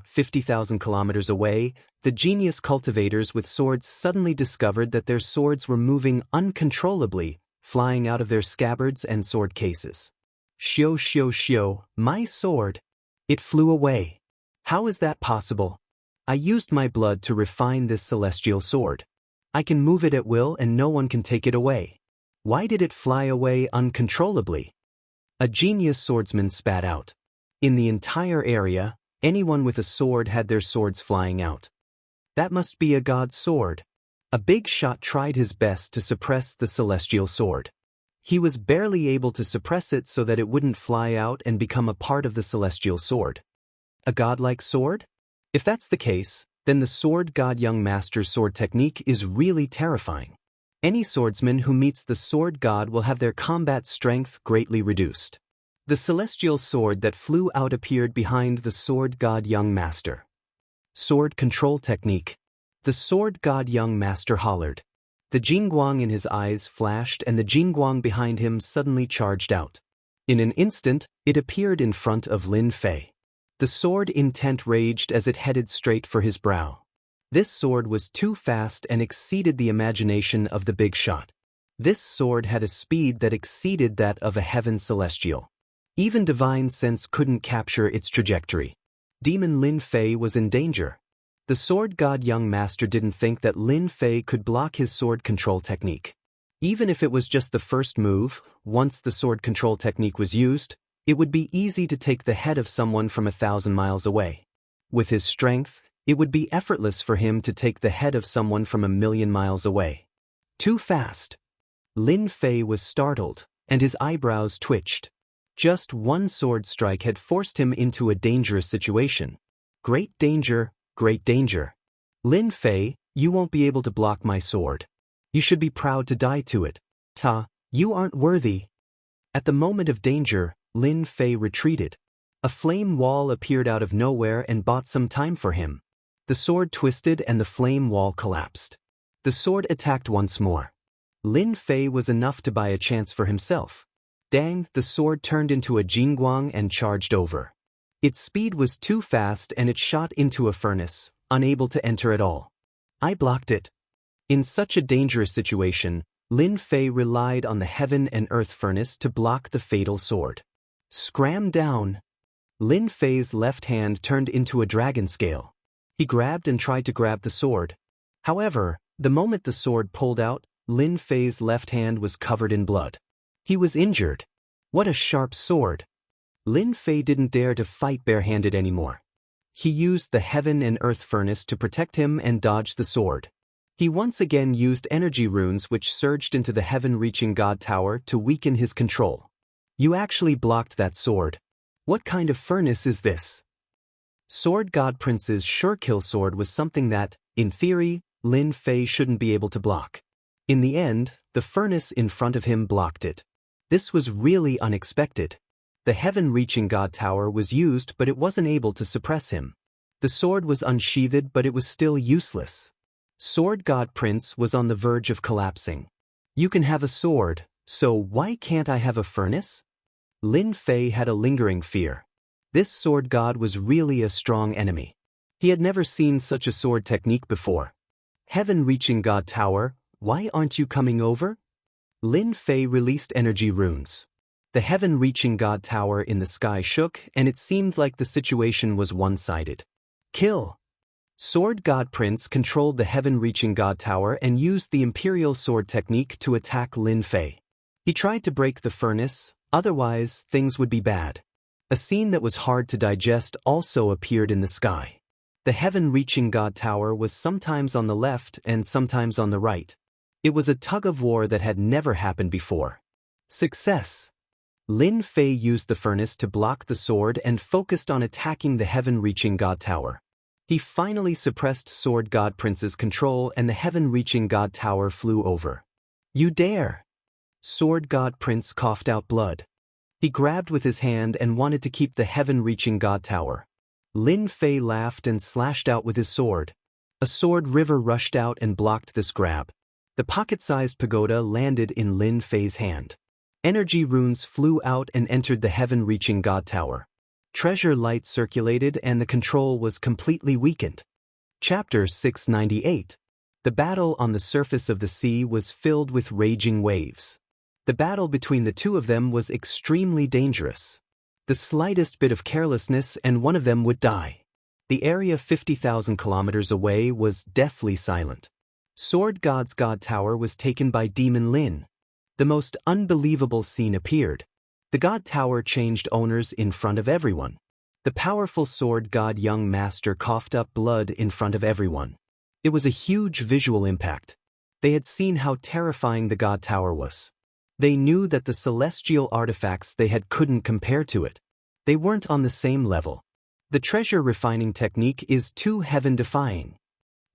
50,000 kilometers away, the genius cultivators with swords suddenly discovered that their swords were moving uncontrollably, flying out of their scabbards and sword cases. Xiao, my sword! It flew away. How is that possible? I used my blood to refine this celestial sword. I can move it at will and no one can take it away. Why did it fly away uncontrollably? A genius swordsman spat out. In the entire area, anyone with a sword had their swords flying out. That must be a god's sword. A big shot tried his best to suppress the celestial sword. He was barely able to suppress it so that it wouldn't fly out and become a part of the celestial sword. A godlike sword? If that's the case, then the sword god young master's sword technique is really terrifying. Any swordsman who meets the sword god will have their combat strength greatly reduced. The celestial sword that flew out appeared behind the sword god young master. Sword control technique. The sword god young master hollered. The jingguang in his eyes flashed and the jingguang behind him suddenly charged out. In an instant, it appeared in front of Lin Fei. The sword intent raged as it headed straight for his brow. This sword was too fast and exceeded the imagination of the big shot. This sword had a speed that exceeded that of a heaven celestial. Even divine sense couldn't capture its trajectory. Demon Lin Fei was in danger. The sword god young master didn't think that Lin Fei could block his sword control technique. Even if it was just the first move, once the sword control technique was used, it would be easy to take the head of someone from 1,000 miles away. With his strength, it would be effortless for him to take the head of someone from 1,000,000 miles away. Too fast. Lin Fei was startled, and his eyebrows twitched. Just one sword strike had forced him into a dangerous situation. Great danger, great danger. Lin Fei, you won't be able to block my sword. You should be proud to die to it. You aren't worthy. At the moment of danger, Lin Fei retreated. A flame wall appeared out of nowhere and bought some time for him. The sword twisted and the flame wall collapsed. The sword attacked once more. Lin Fei was enough to buy a chance for himself. Dang, the sword turned into a jingguang and charged over. Its speed was too fast and it shot into a furnace, unable to enter at all. I blocked it. In such a dangerous situation, Lin Fei relied on the heaven and earth furnace to block the fatal sword. Scram down. Lin Fei's left hand turned into a dragon scale. He grabbed and tried to grab the sword. However, the moment the sword pulled out, Lin Fei's left hand was covered in blood. He was injured. What a sharp sword! Lin Fei didn't dare to fight barehanded anymore. He used the heaven and earth furnace to protect him and dodge the sword. He once again used energy runes which surged into the heaven-reaching god tower to weaken his control. You actually blocked that sword. What kind of furnace is this? Sword God Prince's sure-kill sword was something that, in theory, Lin Fei shouldn't be able to block. In the end, the furnace in front of him blocked it. This was really unexpected. The heaven-reaching god tower was used but it wasn't able to suppress him. The sword was unsheathed but it was still useless. Sword God Prince was on the verge of collapsing. You can have a sword, so why can't I have a furnace? Lin Fei had a lingering fear. This sword god was really a strong enemy. He had never seen such a sword technique before. Heaven-reaching god tower, why aren't you coming over? Lin Fei released energy runes. The heaven-reaching god tower in the sky shook and it seemed like the situation was one-sided. Kill! Sword God Prince controlled the heaven-reaching god tower and used the imperial sword technique to attack Lin Fei. He tried to break the furnace, otherwise things would be bad. A scene that was hard to digest also appeared in the sky. The heaven-reaching god tower was sometimes on the left and sometimes on the right. It was a tug-of-war that had never happened before. Success! Lin Fei used the furnace to block the sword and focused on attacking the heaven-reaching god tower. He finally suppressed Sword God Prince's control and the heaven-reaching god tower flew over. You dare! Sword God Prince coughed out blood. He grabbed with his hand and wanted to keep the heaven-reaching god tower. Lin Fei laughed and slashed out with his sword. A sword river rushed out and blocked this grab. The pocket-sized pagoda landed in Lin Fei's hand. Energy runes flew out and entered the heaven-reaching god tower. Treasure light circulated and the control was completely weakened. Chapter 698. The battle on the surface of the sea was filled with raging waves. The battle between the two of them was extremely dangerous. The slightest bit of carelessness and one of them would die. The area 50,000 kilometers away was deathly silent. Sword God's god tower was taken by Demon Lin. The most unbelievable scene appeared. The god tower changed owners in front of everyone. The powerful sword god young master coughed up blood in front of everyone. It was a huge visual impact. They had seen how terrifying the god tower was. They knew that the celestial artifacts they had couldn't compare to it. They weren't on the same level. The treasure refining technique is too heaven-defying.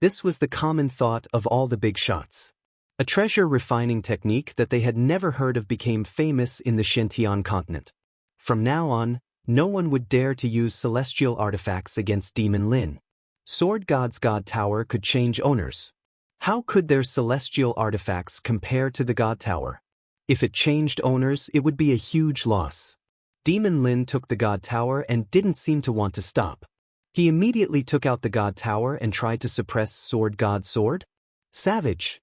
This was the common thought of all the big shots. A treasure refining technique that they had never heard of became famous in the Xintian continent. From now on, no one would dare to use celestial artifacts against Demon Lin. Sword God's god tower could change owners. How could their celestial artifacts compare to the god tower? If it changed owners, it would be a huge loss. Demon Lin took the god tower and didn't seem to want to stop. He immediately took out the god tower and tried to suppress Sword God's sword. Savage!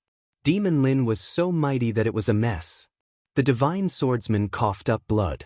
Demon Lin was so mighty that it was a mess. The divine swordsman coughed up blood.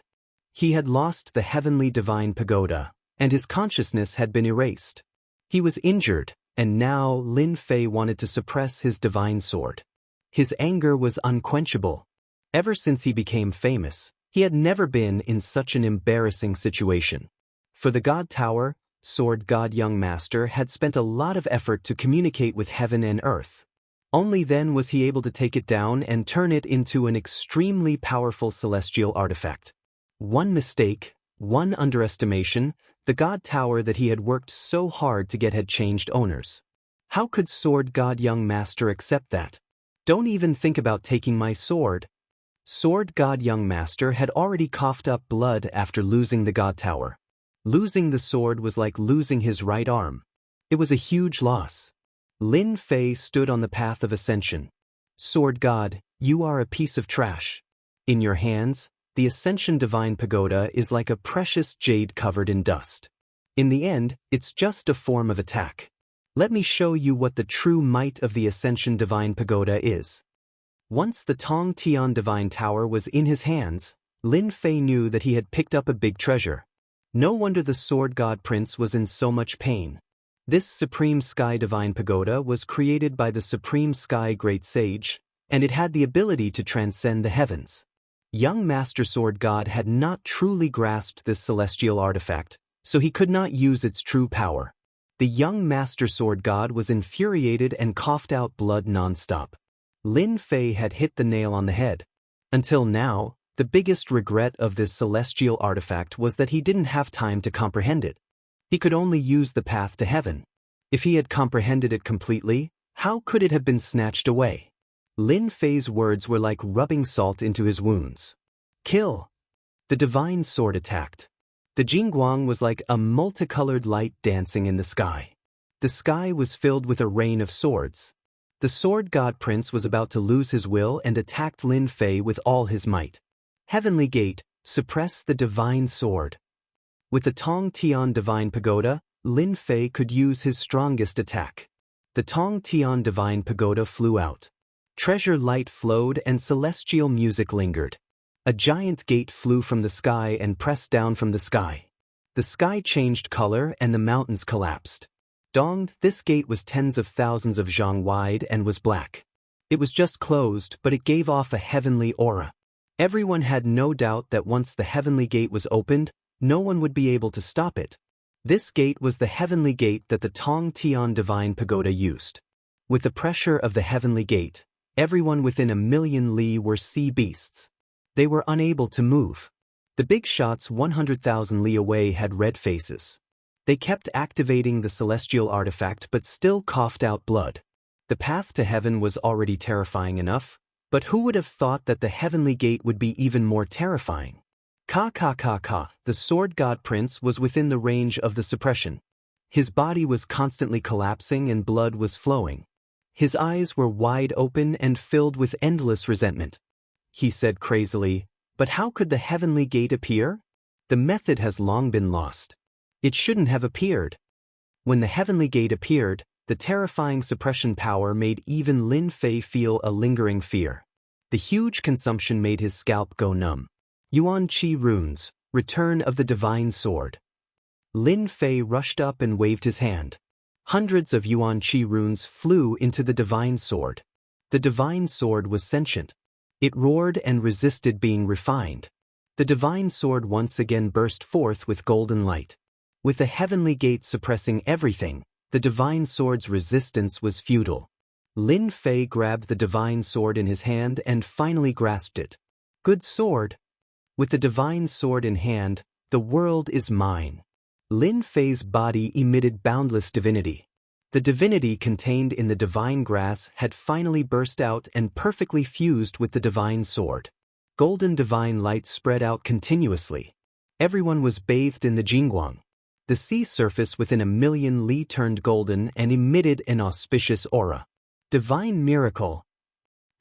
He had lost the heavenly divine pagoda, and his consciousness had been erased. He was injured, and now Lin Fei wanted to suppress his divine sword. His anger was unquenchable. Ever since he became famous, he had never been in such an embarrassing situation. For the god tower, Sword God Young Master had spent a lot of effort to communicate with heaven and earth. Only then was he able to take it down and turn it into an extremely powerful celestial artifact. One mistake, one underestimation, the god tower that he had worked so hard to get had changed owners. How could Sword God Young Master accept that? Don't even think about taking my sword. Sword God Young Master had already coughed up blood after losing the God Tower. Losing the sword was like losing his right arm. It was a huge loss. Lin Fei stood on the path of ascension. Sword God, you are a piece of trash. In your hands, the Ascension Divine Pagoda is like a precious jade covered in dust. In the end, it's just a form of attack. Let me show you what the true might of the Ascension Divine Pagoda is. Once the Tong Tian Divine Tower was in his hands, Lin Fei knew that he had picked up a big treasure. No wonder the Sword God Prince was in so much pain. This Supreme Sky Divine Pagoda was created by the Supreme Sky Great Sage, and it had the ability to transcend the heavens. Young Master Sword God had not truly grasped this celestial artifact, so he could not use its true power. The young Master Sword God was infuriated and coughed out blood non-stop. Lin Fei had hit the nail on the head. Until now, the biggest regret of this celestial artifact was that he didn't have time to comprehend it. He could only use the path to heaven. If he had comprehended it completely, how could it have been snatched away? Lin Fei's words were like rubbing salt into his wounds. Kill! The divine sword attacked. The Jingguang was like a multicolored light dancing in the sky. The sky was filled with a rain of swords. The Sword God Prince was about to lose his will and attacked Lin Fei with all his might. Heavenly Gate, suppress the divine sword. With the Tong Tian Divine Pagoda, Lin Fei could use his strongest attack. The Tong Tian Divine Pagoda flew out. Treasure light flowed and celestial music lingered. A giant gate flew from the sky and pressed down from the sky. The sky changed color and the mountains collapsed. Donged, this gate was tens of thousands of zhang wide and was black. It was just closed, but it gave off a heavenly aura. Everyone had no doubt that once the heavenly gate was opened, no one would be able to stop it. This gate was the heavenly gate that the Tong Tian Divine Pagoda used. With the pressure of the heavenly gate, everyone within a million li were sea beasts. They were unable to move. The big shots 100,000 li away had red faces. They kept activating the celestial artifact but still coughed out blood. The path to heaven was already terrifying enough, but who would have thought that the heavenly gate would be even more terrifying? The Sword God Prince was within the range of the suppression. His body was constantly collapsing and blood was flowing. His eyes were wide open and filled with endless resentment. He said crazily, "But how could the heavenly gate appear? The method has long been lost. It shouldn't have appeared." When the heavenly gate appeared, the terrifying suppression power made even Lin Fei feel a lingering fear. The huge consumption made his scalp go numb. Yuan Qi Runes, Return of the Divine Sword. Lin Fei rushed up and waved his hand. Hundreds of Yuan Qi runes flew into the divine sword. The divine sword was sentient. It roared and resisted being refined. The divine sword once again burst forth with golden light. With the heavenly gate suppressing everything, the divine sword's resistance was futile. Lin Fei grabbed the divine sword in his hand and finally grasped it. Good sword. With the divine sword in hand, the world is mine. Lin Fei's body emitted boundless divinity. The divinity contained in the divine grass had finally burst out and perfectly fused with the divine sword. Golden divine light spread out continuously. Everyone was bathed in the Jingguang. The sea surface within a million li turned golden and emitted an auspicious aura. Divine miracle.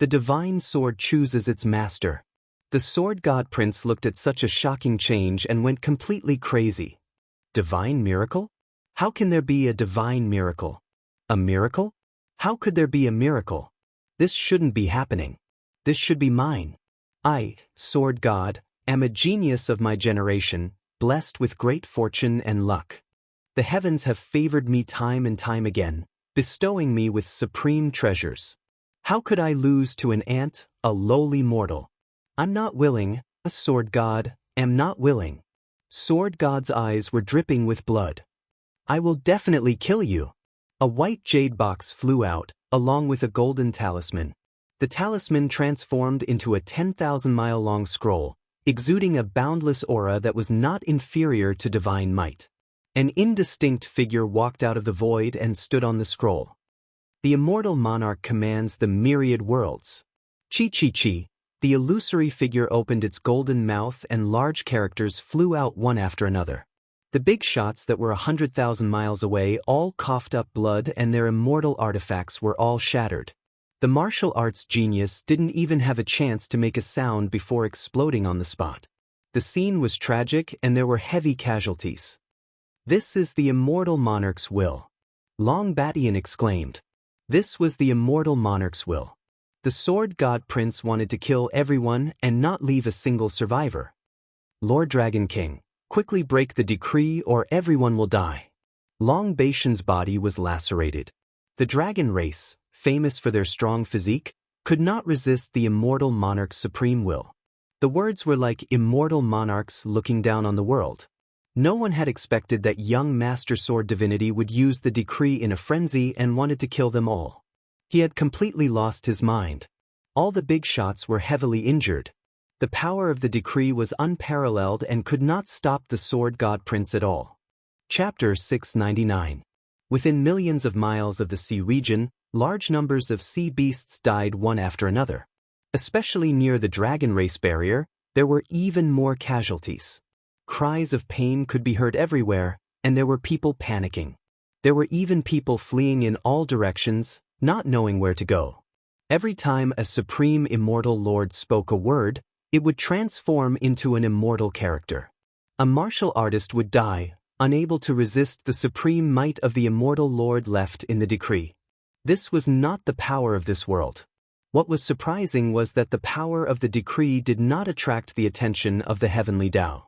The divine sword chooses its master. The Sword God Prince looked at such a shocking change and went completely crazy. Divine miracle? How can there be a divine miracle? A miracle? How could there be a miracle? This shouldn't be happening. This should be mine. I, Sword God, am a genius of my generation, blessed with great fortune and luck. The heavens have favored me time and time again, bestowing me with supreme treasures. How could I lose to an ant, a lowly mortal? I'm not willing, a Sword God, am not willing. Sword God's eyes were dripping with blood. I will definitely kill you. A white jade box flew out, along with a golden talisman. The talisman transformed into a 10,000-mile-long scroll, exuding a boundless aura that was not inferior to divine might. An indistinct figure walked out of the void and stood on the scroll. The immortal monarch commands the myriad worlds. Chi. The illusory figure opened its golden mouth and large characters flew out one after another. The big shots that were 100,000 miles away all coughed up blood and their immortal artifacts were all shattered. The martial arts genius didn't even have a chance to make a sound before exploding on the spot. The scene was tragic and there were heavy casualties. "This is the immortal monarch's will," Long Batian exclaimed. This was the immortal monarch's will. The sword god prince wanted to kill everyone and not leave a single survivor. "Lord Dragon King, quickly break the decree or everyone will die." Long Batian's body was lacerated. The dragon race, famous for their strong physique, could not resist the immortal monarch's supreme will. The words were like immortal monarchs looking down on the world. No one had expected that young Master Sword Divinity would use the decree in a frenzy and wanted to kill them all. He had completely lost his mind. All the big shots were heavily injured. The power of the decree was unparalleled and could not stop the sword god prince at all. Chapter 699. Within millions of miles of the sea region, large numbers of sea beasts died one after another. Especially near the dragon race barrier, there were even more casualties. Cries of pain could be heard everywhere, and there were people panicking. There were even people fleeing in all directions, not knowing where to go. Every time a supreme immortal lord spoke a word, it would transform into an immortal character. A martial artist would die, unable to resist the supreme might of the immortal lord left in the decree. This was not the power of this world. What was surprising was that the power of the decree did not attract the attention of the heavenly Tao.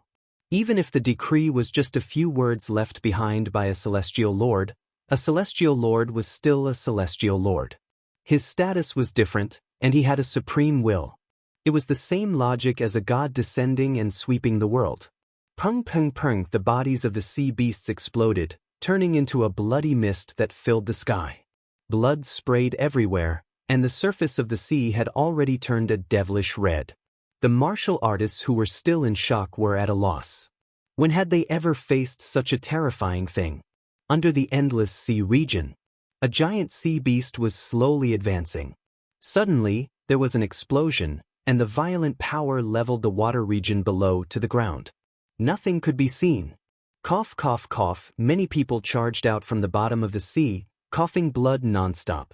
Even if the decree was just a few words left behind by a celestial lord was still a celestial lord. His status was different, and he had a supreme will. It was the same logic as a god descending and sweeping the world. Pung pung pung, the bodies of the sea beasts exploded, turning into a bloody mist that filled the sky. Blood sprayed everywhere, and the surface of the sea had already turned a devilish red. The martial artists who were still in shock were at a loss. When had they ever faced such a terrifying thing? Under the endless sea region, a giant sea beast was slowly advancing. Suddenly, there was an explosion, and the violent power leveled the water region below to the ground. Nothing could be seen. Cough, cough, cough, many people charged out from the bottom of the sea, coughing blood nonstop.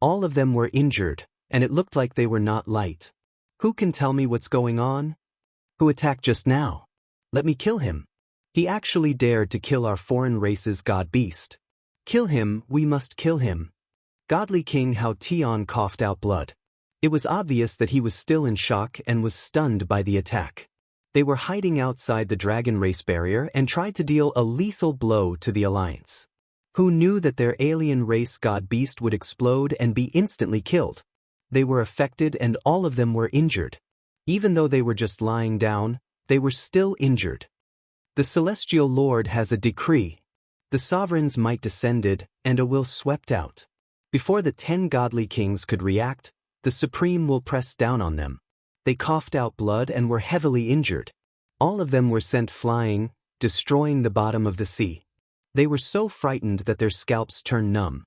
All of them were injured, and it looked like they were not light. "Who can tell me what's going on? Who attacked just now? Let me kill him. He actually dared to kill our foreign race's god beast. Kill him, we must kill him." Godly King Hao Tian coughed out blood. It was obvious that he was still in shock and was stunned by the attack. They were hiding outside the dragon race barrier and tried to deal a lethal blow to the alliance. Who knew that their alien race god beast would explode and be instantly killed? They were affected and all of them were injured. Even though they were just lying down, they were still injured. The celestial lord has a decree. The sovereign's might descended, and a will swept out. Before the 10 godly kings could react, the supreme will pressed down on them. They coughed out blood and were heavily injured. All of them were sent flying, destroying the bottom of the sea. They were so frightened that their scalps turned numb.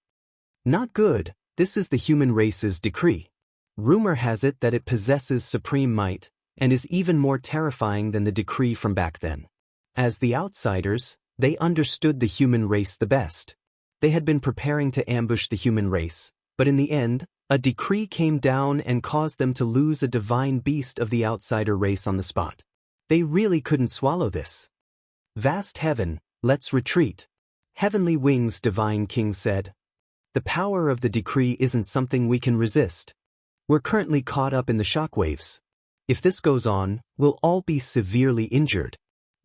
Not good, this is the human race's decree. Rumor has it that it possesses supreme might, and is even more terrifying than the decree from back then. As the outsiders, they understood the human race the best. They had been preparing to ambush the human race, but in the end, a decree came down and caused them to lose a divine beast of the outsider race on the spot. They really couldn't swallow this. "Vast heaven, let's retreat." "Heavenly wings," Divine King said. "The power of the decree isn't something we can resist. We're currently caught up in the shockwaves. If this goes on, we'll all be severely injured."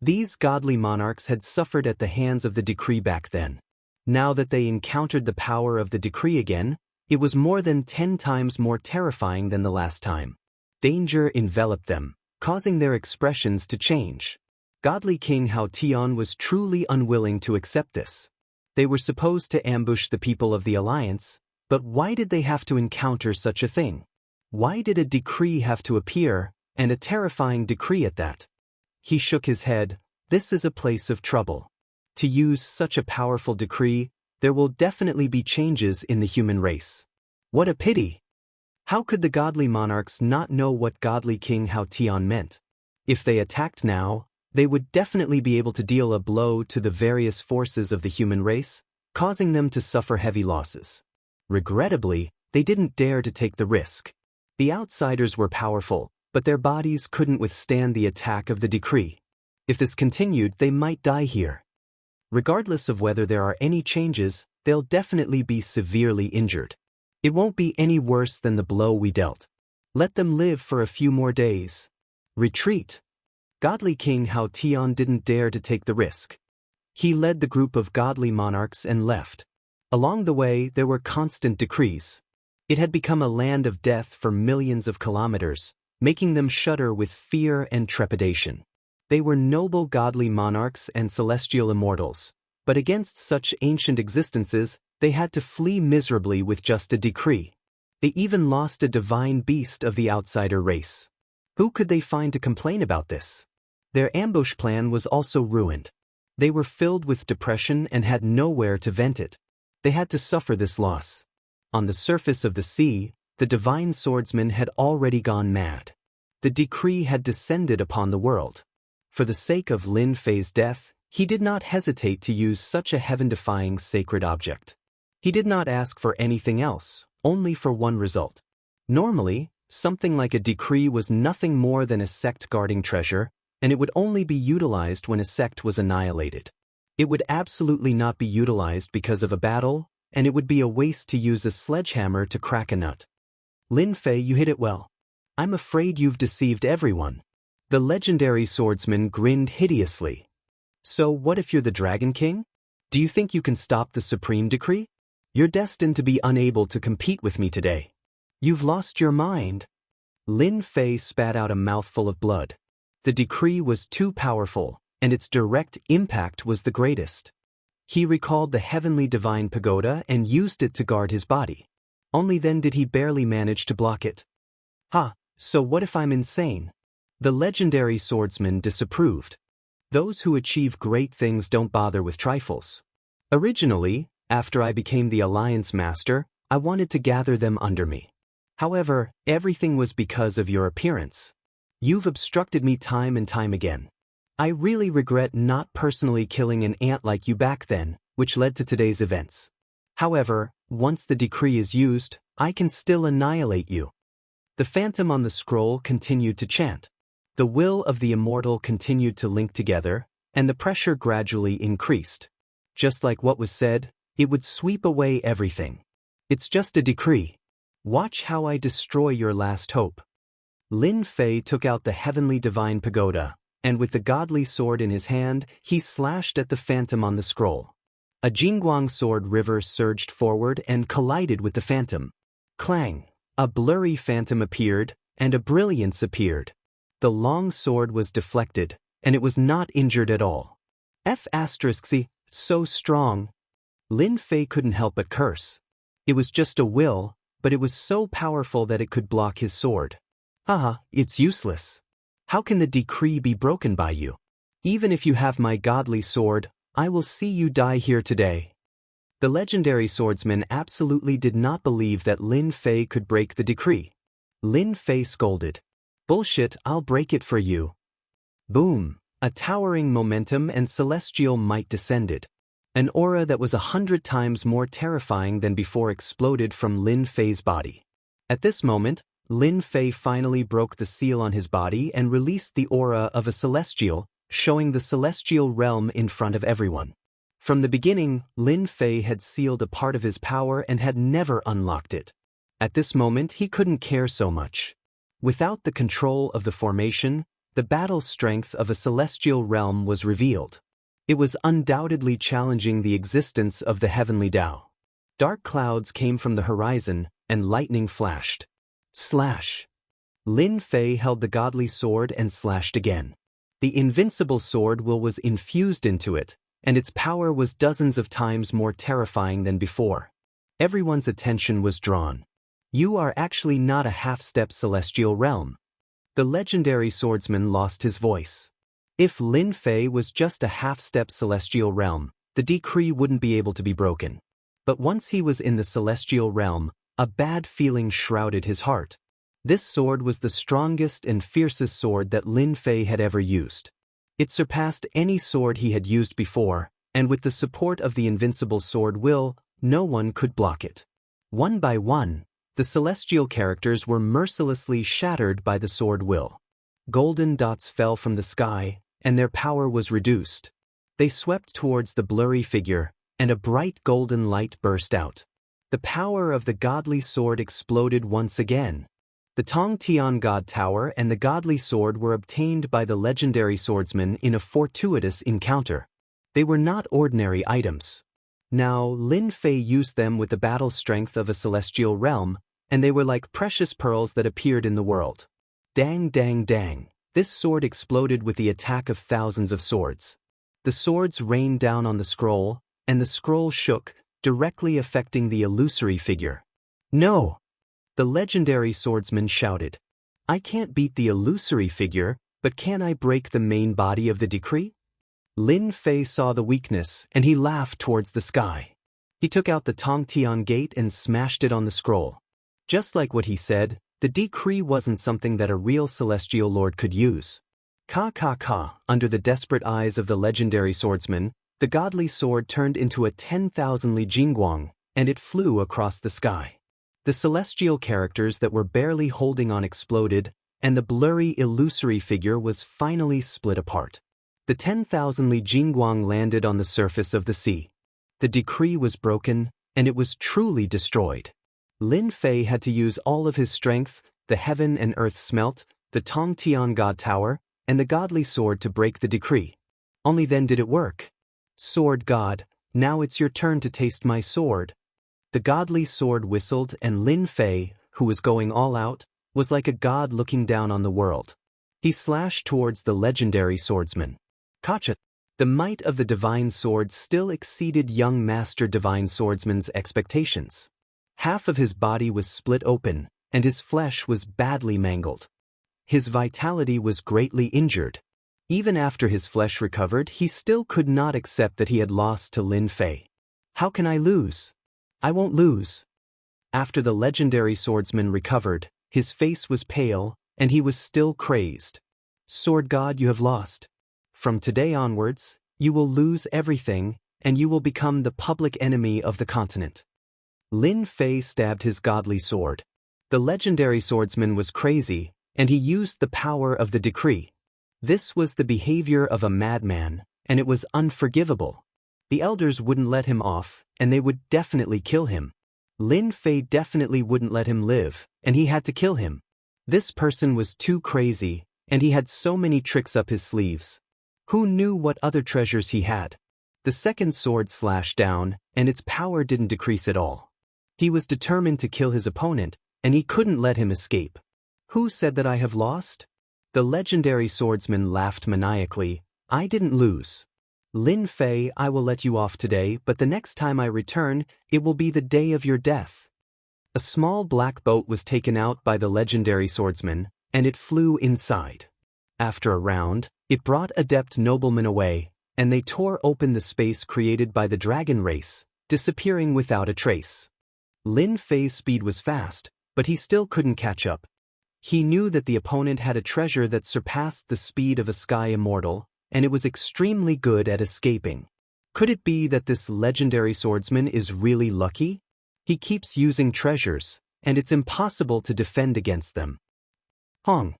These godly monarchs had suffered at the hands of the decree back then. Now that they encountered the power of the decree again, it was more than 10 times more terrifying than the last time. Danger enveloped them, causing their expressions to change. Godly King Hao Tian was truly unwilling to accept this. They were supposed to ambush the people of the alliance, but why did they have to encounter such a thing? Why did a decree have to appear, and a terrifying decree at that? He shook his head. This is a place of trouble. To use such a powerful decree, there will definitely be changes in the human race. What a pity! How could the godly monarchs not know what godly King Hao Tian meant? If they attacked now, they would definitely be able to deal a blow to the various forces of the human race, causing them to suffer heavy losses. Regrettably, they didn't dare to take the risk. The outsiders were powerful, but their bodies couldn't withstand the attack of the decree. If this continued, they might die here. Regardless of whether there are any changes, they'll definitely be severely injured. It won't be any worse than the blow we dealt. Let them live for a few more days. Retreat. Godly King Hao Tian didn't dare to take the risk. He led the group of godly monarchs and left. Along the way, there were constant decrees. It had become a land of death for millions of kilometers, making them shudder with fear and trepidation. They were noble godly monarchs and celestial immortals, but against such ancient existences, they had to flee miserably with just a decree. They even lost a divine beast of the outsider race. Who could they find to complain about this? Their ambush plan was also ruined. They were filled with depression and had nowhere to vent it. They had to suffer this loss. On the surface of the sea, the divine swordsman had already gone mad. The decree had descended upon the world. For the sake of Lin Fei's death, he did not hesitate to use such a heaven-defying sacred object. He did not ask for anything else, only for one result. Normally, something like a decree was nothing more than a sect guarding treasure, and it would only be utilized when a sect was annihilated. It would absolutely not be utilized because of a battle, and it would be a waste to use a sledgehammer to crack a nut. Lin Fei, you hit it well. I'm afraid you've deceived everyone. The legendary swordsman grinned hideously. So what if you're the Dragon King? Do you think you can stop the supreme decree? You're destined to be unable to compete with me today. You've lost your mind. Lin Fei spat out a mouthful of blood. The decree was too powerful, and its direct impact was the greatest. He recalled the heavenly divine pagoda and used it to guard his body. Only then did he barely manage to block it. So what if I'm insane? The legendary swordsman disapproved. Those who achieve great things don't bother with trifles. Originally, after I became the Alliance Master, I wanted to gather them under me. However, everything was because of your appearance. You've obstructed me time and time again. I really regret not personally killing an ant like you back then, which led to today's events. However, once the decree is used, I can still annihilate you. The phantom on the scroll continued to chant. The will of the immortal continued to link together, and the pressure gradually increased. Just like what was said, it would sweep away everything. It's just a decree. Watch how I destroy your last hope. Lin Fei took out the heavenly divine pagoda, and with the godly sword in his hand, he slashed at the phantom on the scroll. A Jingguang sword river surged forward and collided with the phantom. Clang! A blurry phantom appeared, and a brilliance appeared. The long sword was deflected, and it was not injured at all. F***y, so strong. Lin Fei couldn't help but curse. It was just a will, but it was so powerful that it could block his sword. It's useless. How can the decree be broken by you? Even if you have my godly sword, I will see you die here today. The legendary swordsman absolutely did not believe that Lin Fei could break the decree. Lin Fei scolded. Bullshit, I'll break it for you. Boom! A towering momentum and celestial might descended. An aura that was 100 times more terrifying than before exploded from Lin Fei's body. At this moment, Lin Fei finally broke the seal on his body and released the aura of a celestial, showing the celestial realm in front of everyone. From the beginning, Lin Fei had sealed a part of his power and had never unlocked it. At this moment, he couldn't care so much. Without the control of the formation, the battle strength of a celestial realm was revealed. It was undoubtedly challenging the existence of the heavenly Tao. Dark clouds came from the horizon, and lightning flashed. Slash! Lin Fei held the godly sword and slashed again. The invincible sword will was infused into it, and its power was dozens of times more terrifying than before. Everyone's attention was drawn. You are actually not a half-step celestial realm. The legendary swordsman lost his voice. If Lin Fei was just a half-step celestial realm, the decree wouldn't be able to be broken. But once he was in the celestial realm, A bad feeling shrouded his heart. This sword was the strongest and fiercest sword that Lin Fei had ever used. It surpassed any sword he had used before, and with the support of the invincible sword will, no one could block it. One by one, the celestial characters were mercilessly shattered by the sword will. Golden dots fell from the sky, and their power was reduced. They swept towards the blurry figure, and a bright golden light burst out. The power of the godly sword exploded once again. The Tongtian God Tower and the godly sword were obtained by the legendary swordsman in a fortuitous encounter. They were not ordinary items. Now, Lin Fei used them with the battle strength of a celestial realm, and they were like precious pearls that appeared in the world. Dang, dang, dang. This sword exploded with the attack of thousands of swords. The swords rained down on the scroll, and the scroll shook, directly affecting the illusory figure. No! The legendary swordsman shouted. I can't beat the illusory figure, but can I break the main body of the decree? Lin Fei saw the weakness, and he laughed towards the sky. He took out the Tongtian gate and smashed it on the scroll. Just like what he said, the decree wasn't something that a real celestial lord could use. Under the desperate eyes of the legendary swordsman, the godly sword turned into a 10,000 li jingguang, and it flew across the sky. The celestial characters that were barely holding on exploded, and the blurry illusory figure was finally split apart. The 10,000 li jingguang landed on the surface of the sea. The decree was broken, and it was truly destroyed. Lin Fei had to use all of his strength, the heaven and earth smelt, the Tongtian God Tower, and the godly sword to break the decree. Only then did it work. Sword God, now it's your turn to taste my sword. The godly sword whistled, and Lin Fei, who was going all out, was like a god looking down on the world. He slashed towards the legendary swordsman. Kacha! The might of the divine sword still exceeded young master divine swordsman's expectations. Half of his body was split open, and his flesh was badly mangled. His vitality was greatly injured. Even after his flesh recovered, he still could not accept that he had lost to Lin Fei. How can I lose? I won't lose. After the legendary swordsman recovered, his face was pale, and he was still crazed. Sword God, you have lost. From today onwards, you will lose everything, and you will become the public enemy of the continent. Lin Fei stabbed his godly sword. The legendary swordsman was crazy, and he used the power of the decree. This was the behavior of a madman, and it was unforgivable. The elders wouldn't let him off, and they would definitely kill him. Lin Fei definitely wouldn't let him live, and he had to kill him. This person was too crazy, and he had so many tricks up his sleeves. Who knew what other treasures he had? The second sword slashed down, and its power didn't decrease at all. He was determined to kill his opponent, and he couldn't let him escape. Who said that I have lost? The legendary swordsman laughed maniacally. I didn't lose. Lin Fei, I will let you off today, but the next time I return, it will be the day of your death. A small black boat was taken out by the legendary swordsman, and it flew inside. After a round, it brought adept noblemen away, and they tore open the space created by the dragon race, disappearing without a trace. Lin Fei's speed was fast, but he still couldn't catch up. He knew that the opponent had a treasure that surpassed the speed of a sky immortal, and it was extremely good at escaping. Could it be that this legendary swordsman is really lucky? He keeps using treasures, and it's impossible to defend against them. Hong.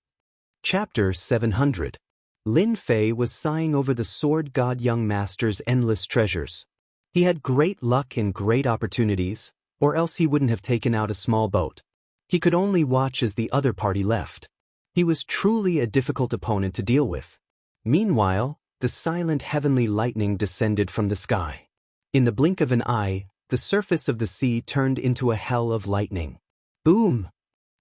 Chapter 700. Lin Fei was sighing over the sword god young master's endless treasures. He had great luck and great opportunities, or else he wouldn't have taken out a small boat. He could only watch as the other party left. He was truly a difficult opponent to deal with. Meanwhile, the silent heavenly lightning descended from the sky. In the blink of an eye, the surface of the sea turned into a hell of lightning. Boom!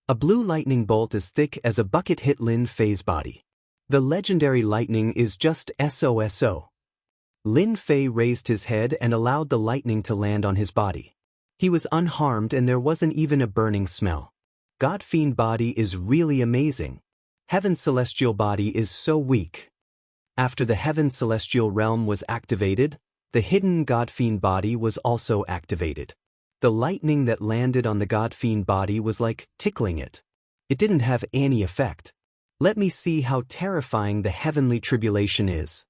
A blue lightning bolt as thick as a bucket hit Lin Fei's body. The legendary lightning is just SOSO. Lin Fei raised his head and allowed the lightning to land on his body. He was unharmed and there wasn't even a burning smell. God-fiend body is really amazing. Heaven's celestial body is so weak. After the Heaven's celestial realm was activated, the hidden God-fiend body was also activated. The lightning that landed on the god-fiend body was like tickling it. It didn't have any effect. Let me see how terrifying the heavenly tribulation is.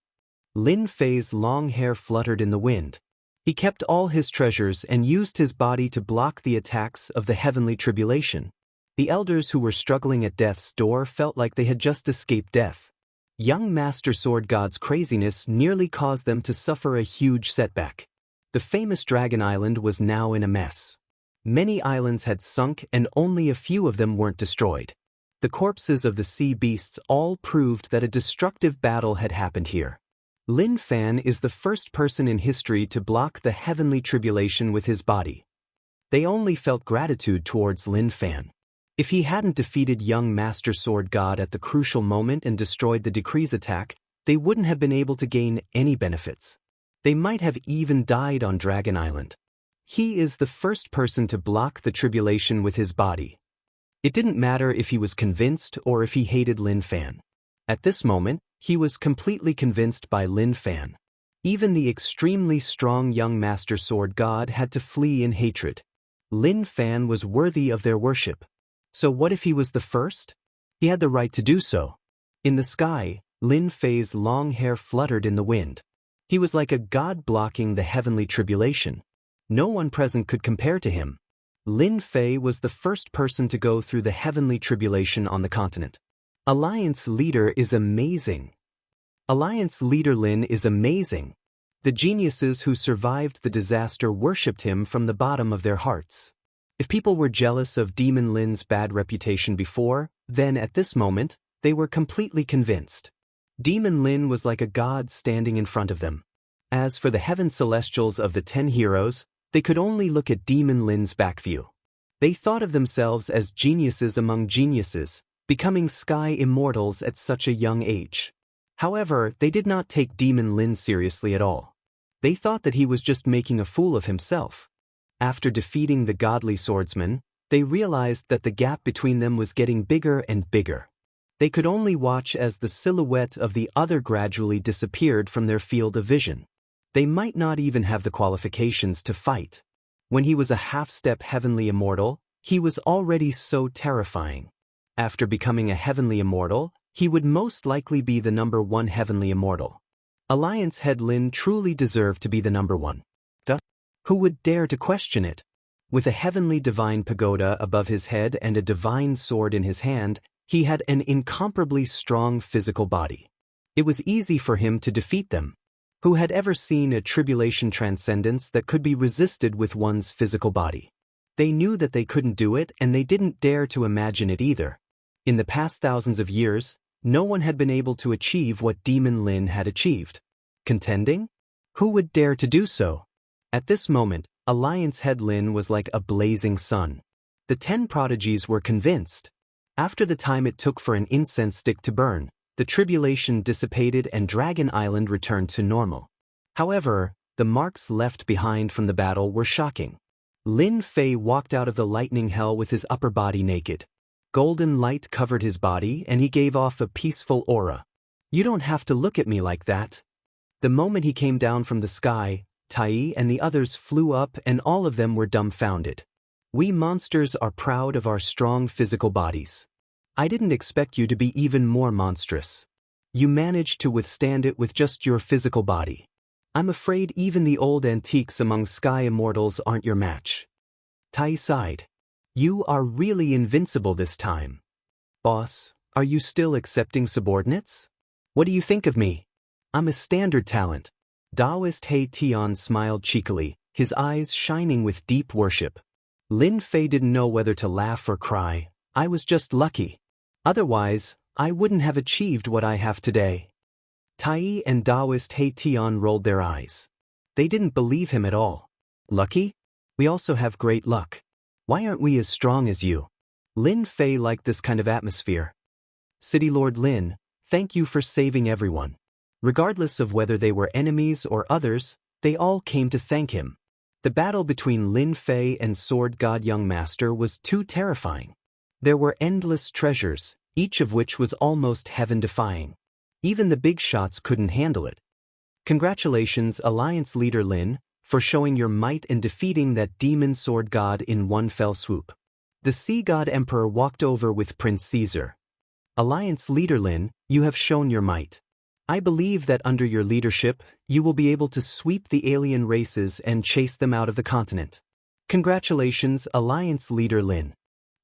Lin Fei's long hair fluttered in the wind. He kept all his treasures and used his body to block the attacks of the heavenly tribulation. The elders who were struggling at death's door felt like they had just escaped death. Young Master Sword God's craziness nearly caused them to suffer a huge setback. The famous Dragon Island was now in a mess. Many islands had sunk and only a few of them weren't destroyed. The corpses of the sea beasts all proved that a destructive battle had happened here. Lin Fan is the first person in history to block the heavenly tribulation with his body. They only felt gratitude towards Lin Fan. If he hadn't defeated young Master Sword God at the crucial moment and destroyed the decree's attack, they wouldn't have been able to gain any benefits. They might have even died on Dragon Island. He is the first person to block the tribulation with his body. It didn't matter if he was convinced or if he hated Lin Fan. At this moment, he was completely convinced by Lin Fan. Even the extremely strong young Master Sword God had to flee in hatred. Lin Fan was worthy of their worship. So what if he was the first? He had the right to do so. In the sky, Lin Fei's long hair fluttered in the wind. He was like a god blocking the heavenly tribulation. No one present could compare to him. Lin Fei was the first person to go through the heavenly tribulation on the continent. Alliance leader is amazing. Alliance leader Lin is amazing. The geniuses who survived the disaster worshipped him from the bottom of their hearts. If people were jealous of Demon Lin's bad reputation before, then at this moment, they were completely convinced. Demon Lin was like a god standing in front of them. As for the heaven celestials of the 10 heroes, they could only look at Demon Lin's back view. They thought of themselves as geniuses among geniuses, becoming sky immortals at such a young age. However, they did not take Demon Lin seriously at all. They thought that he was just making a fool of himself. After defeating the godly swordsman, they realized that the gap between them was getting bigger and bigger. They could only watch as the silhouette of the other gradually disappeared from their field of vision. They might not even have the qualifications to fight. When he was a half-step heavenly immortal, he was already so terrifying. After becoming a heavenly immortal, he would most likely be the number 1 heavenly immortal. Alliance head Lin truly deserved to be the number 1. Who would dare to question it? With a heavenly divine pagoda above his head and a divine sword in his hand, he had an incomparably strong physical body. It was easy for him to defeat them. Who had ever seen a tribulation transcendence that could be resisted with one's physical body? They knew that they couldn't do it and they didn't dare to imagine it either. In the past thousands of years, no one had been able to achieve what Demon Lin had achieved. Contending? Who would dare to do so? At this moment, Alliance head Lin was like a blazing sun. The 10 prodigies were convinced. After the time it took for an incense stick to burn, the tribulation dissipated and Dragon Island returned to normal. However, the marks left behind from the battle were shocking. Lin Fei walked out of the lightning hell with his upper body naked. Golden light covered his body and he gave off a peaceful aura. You don't have to look at me like that. The moment he came down from the sky, Tai and the others flew up and all of them were dumbfounded. We monsters are proud of our strong physical bodies. I didn't expect you to be even more monstrous. You managed to withstand it with just your physical body. I'm afraid even the old antiques among sky immortals aren't your match. Tai sighed. You are really invincible this time. Boss, are you still accepting subordinates? What do you think of me? I'm a standard talent. Daoist He Tian smiled cheekily, his eyes shining with deep worship. Lin Fei didn't know whether to laugh or cry. I was just lucky. Otherwise, I wouldn't have achieved what I have today. Tai and Daoist He Tian rolled their eyes. They didn't believe him at all. Lucky? We also have great luck. Why aren't we as strong as you? Lin Fei liked this kind of atmosphere. City Lord Lin, thank you for saving everyone. Regardless of whether they were enemies or others, they all came to thank him. The battle between Lin Fei and Sword God Young Master was too terrifying. There were endless treasures, each of which was almost heaven-defying. Even the big shots couldn't handle it. Congratulations, Alliance Leader Lin, for showing your might and defeating that demon sword god in one fell swoop. The Sea God Emperor walked over with Prince Caesar. Alliance leader Lin, you have shown your might. I believe that under your leadership, you will be able to sweep the alien races and chase them out of the continent. Congratulations, Alliance leader Lin.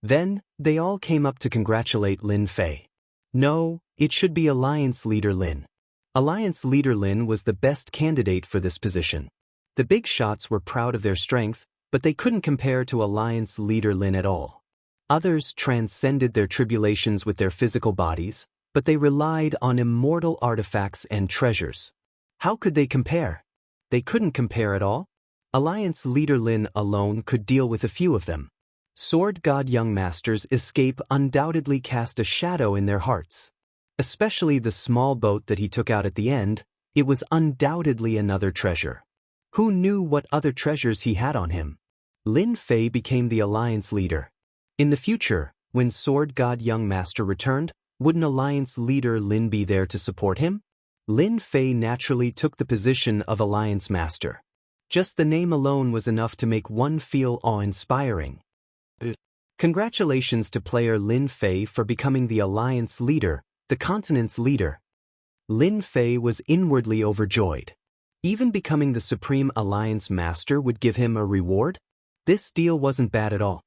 Then, they all came up to congratulate Lin Fei. No, it should be Alliance leader Lin. Alliance leader Lin was the best candidate for this position. The big shots were proud of their strength, but they couldn't compare to Alliance leader Lin at all. Others transcended their tribulations with their physical bodies, but they relied on immortal artifacts and treasures. How could they compare? They couldn't compare at all. Alliance leader Lin alone could deal with a few of them. Sword God young masters' escape undoubtedly cast a shadow in their hearts. Especially the small boat that he took out at the end, it was undoubtedly another treasure. Who knew what other treasures he had on him? Lin Fei became the Alliance leader. In the future, when Sword God young master returned, wouldn't Alliance leader Lin be there to support him? Lin Fei naturally took the position of Alliance master. Just the name alone was enough to make one feel awe-inspiring. Congratulations to player Lin Fei for becoming the Alliance leader, the continent's leader. Lin Fei was inwardly overjoyed. Even becoming the Supreme Alliance Master would give him a reward? This deal wasn't bad at all.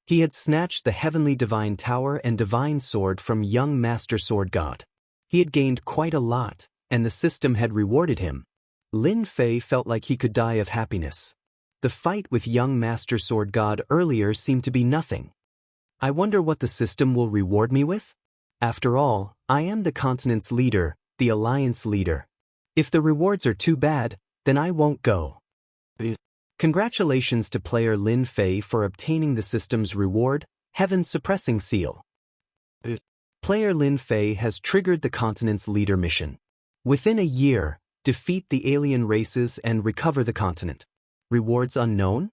He had snatched the Heavenly Divine Tower and Divine Sword from young Master Sword God. He had gained quite a lot, and the system had rewarded him. Lin Fei felt like he could die of happiness. The fight with young Master Sword God earlier seemed to be nothing. I wonder what the system will reward me with? After all, I am the continent's leader, the Alliance leader. If the rewards are too bad, then I won't go. Congratulations to player Lin Fei for obtaining the system's reward, Heaven Suppressing Seal. Player Lin Fei has triggered the continent's leader mission. Within a year, defeat the alien races and recover the continent. Rewards unknown?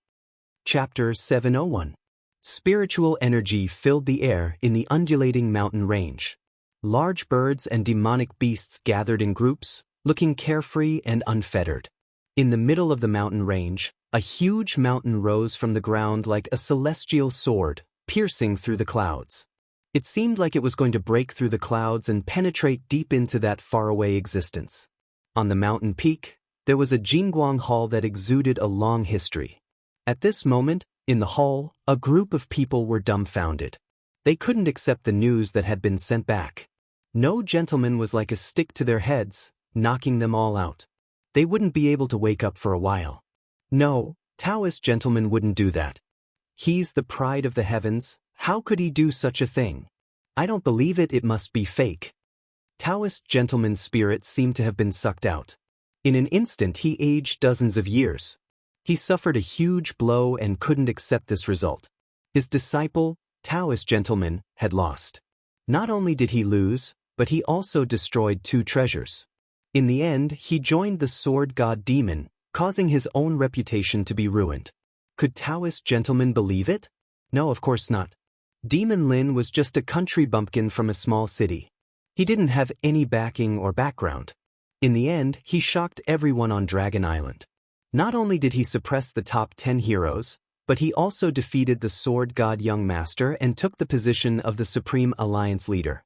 Chapter 701. Spiritual energy filled the air in the undulating mountain range. Large birds and demonic beasts gathered in groups, looking carefree and unfettered. In the middle of the mountain range, a huge mountain rose from the ground like a celestial sword, piercing through the clouds. It seemed like it was going to break through the clouds and penetrate deep into that faraway existence. On the mountain peak, there was a Jingguang hall that exuded a long history. At this moment, in the hall, a group of people were dumbfounded. They couldn't accept the news that had been sent back. No gentleman was like a stick to their heads, knocking them all out. They wouldn't be able to wake up for a while. No, Daoist gentleman wouldn't do that. He's the pride of the heavens, how could he do such a thing? I don't believe it, it must be fake. Daoist gentleman's spirit seemed to have been sucked out. In an instant he aged dozens of years. He suffered a huge blow and couldn't accept this result. His disciple, Daoist gentleman, had lost. Not only did he lose, but he also destroyed 2 treasures. In the end, he joined the sword god demon, causing his own reputation to be ruined. Could Daoist gentleman believe it? No, of course not. Demon Lin was just a country bumpkin from a small city. He didn't have any backing or background. In the end, he shocked everyone on Dragon Island. Not only did he suppress the top 10 heroes, but he also defeated the sword god young master and took the position of the Supreme Alliance leader.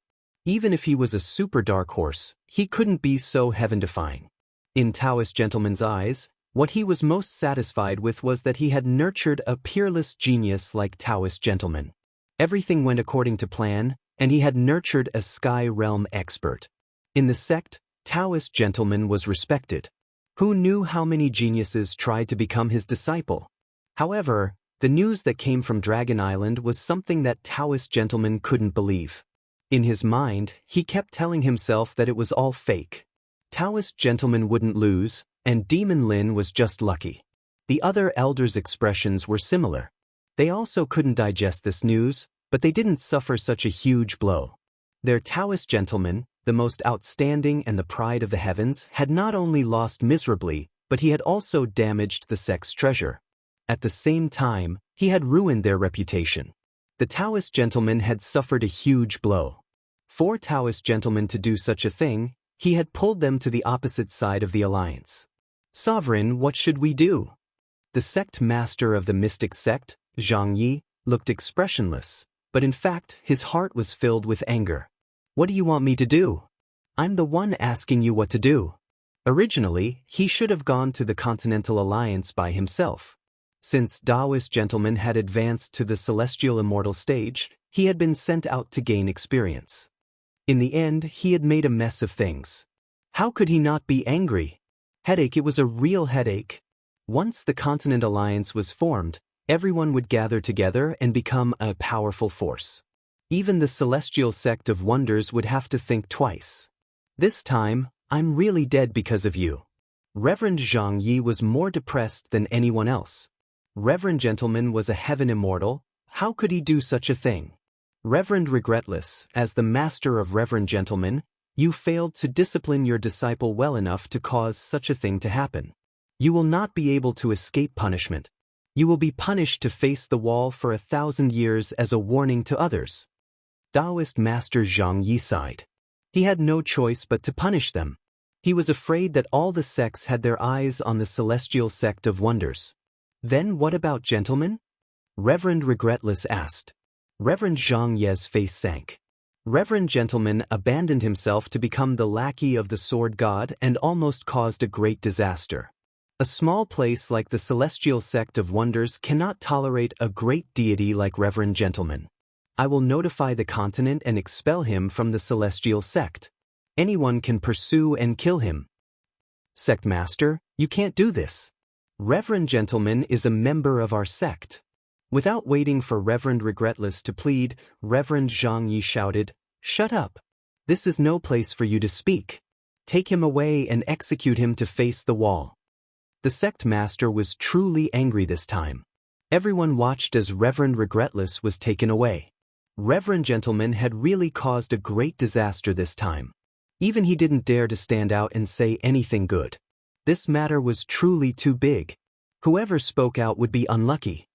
Even if he was a super dark horse, he couldn't be so heaven-defying. In Daoist gentleman's eyes, what he was most satisfied with was that he had nurtured a peerless genius like Daoist gentleman. Everything went according to plan, and he had nurtured a sky realm expert. In the sect, Daoist gentleman was respected. Who knew how many geniuses tried to become his disciple? However, the news that came from Dragon Island was something that Daoist gentleman couldn't believe. In his mind, he kept telling himself that it was all fake. Daoist gentleman wouldn't lose, and Demon Lin was just lucky. The other elders' expressions were similar. They also couldn't digest this news, but they didn't suffer such a huge blow. Their Daoist gentleman, the most outstanding and the pride of the heavens, had not only lost miserably, but he had also damaged the sect's treasure. At the same time, he had ruined their reputation. The Daoist gentleman had suffered a huge blow. For Daoist gentleman to do such a thing, he had pulled them to the opposite side of the alliance. Sovereign, what should we do? The sect master of the mystic sect, Zhang Yi, looked expressionless, but in fact his heart was filled with anger. What do you want me to do? I'm the one asking you what to do. Originally, he should have gone to the Continental Alliance by himself. Since Daoist gentleman had advanced to the celestial immortal stage, he had been sent out to gain experience. In the end, he had made a mess of things. How could he not be angry? Headache, it was a real headache. Once the Continent Alliance was formed, everyone would gather together and become a powerful force. Even the celestial sect of wonders would have to think twice. This time, I'm really dead because of you. Reverend Zhang Yi was more depressed than anyone else. Reverend Gentleman was a heaven immortal. How could he do such a thing? Reverend Regretless, as the master of Reverend Gentleman, you failed to discipline your disciple well enough to cause such a thing to happen. You will not be able to escape punishment. You will be punished to face the wall for 1,000 years as a warning to others. Daoist Master Zhang Yi sighed. He had no choice but to punish them. He was afraid that all the sects had their eyes on the celestial sect of wonders. Then what about gentlemen? Reverend Regretless asked. Reverend Zhang Ye's face sank. Reverend Gentleman abandoned himself to become the lackey of the sword god and almost caused a great disaster. A small place like the celestial sect of wonders cannot tolerate a great deity like Reverend Gentleman. I will notify the continent and expel him from the celestial sect. Anyone can pursue and kill him. Sect Master, you can't do this. Reverend Gentleman is a member of our sect. Without waiting for Reverend Regretless to plead, Reverend Zhang Yi shouted, "Shut up! This is no place for you to speak. Take him away and execute him to face the wall." The sect master was truly angry this time. Everyone watched as Reverend Regretless was taken away. Reverend Gentleman had really caused a great disaster this time. Even he didn't dare to stand out and say anything good. This matter was truly too big. Whoever spoke out would be unlucky.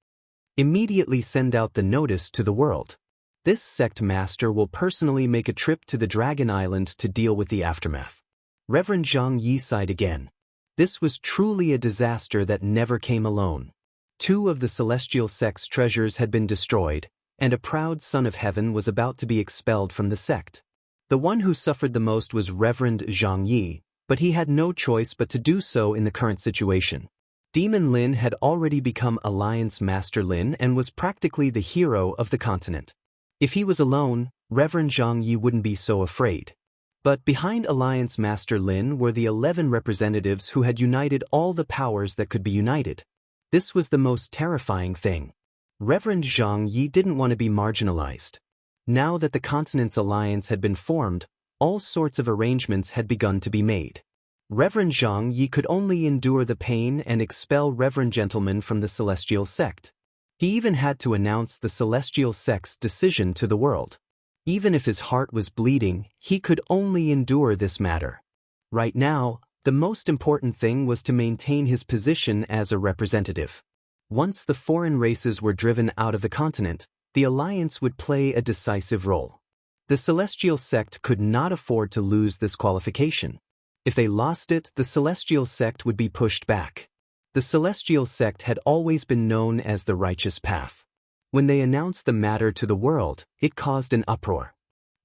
Immediately send out the notice to the world. This sect master will personally make a trip to the Dragon Island to deal with the aftermath. Reverend Zhang Yi sighed again. This was truly a disaster that never came alone. 2 of the celestial sect's treasures had been destroyed, and a proud son of heaven was about to be expelled from the sect. The one who suffered the most was Reverend Zhang Yi, but he had no choice but to do so in the current situation. Demon Lin had already become Alliance Master Lin and was practically the hero of the continent. If he was alone, Reverend Zhang Yi wouldn't be so afraid. But behind Alliance Master Lin were the 11 representatives who had united all the powers that could be united. This was the most terrifying thing. Reverend Zhang Yi didn't want to be marginalized. Now that the continent's alliance had been formed, all sorts of arrangements had begun to be made. Reverend Zhang Yi could only endure the pain and expel Reverend Gentleman from the celestial sect. He even had to announce the celestial sect's decision to the world. Even if his heart was bleeding, he could only endure this matter. Right now, the most important thing was to maintain his position as a representative. Once the foreign races were driven out of the continent, the alliance would play a decisive role. The celestial sect could not afford to lose this qualification. If they lost it, the celestial sect would be pushed back. The celestial sect had always been known as the righteous path. When they announced the matter to the world, it caused an uproar.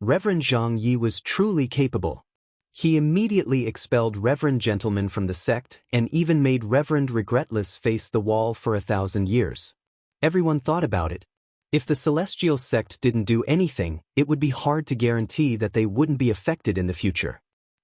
Reverend Zhang Yi was truly capable. He immediately expelled Reverend Gentleman from the sect and even made Reverend Regretless face the wall for 1,000 years. Everyone thought about it. If the celestial sect didn't do anything, it would be hard to guarantee that they wouldn't be affected in the future.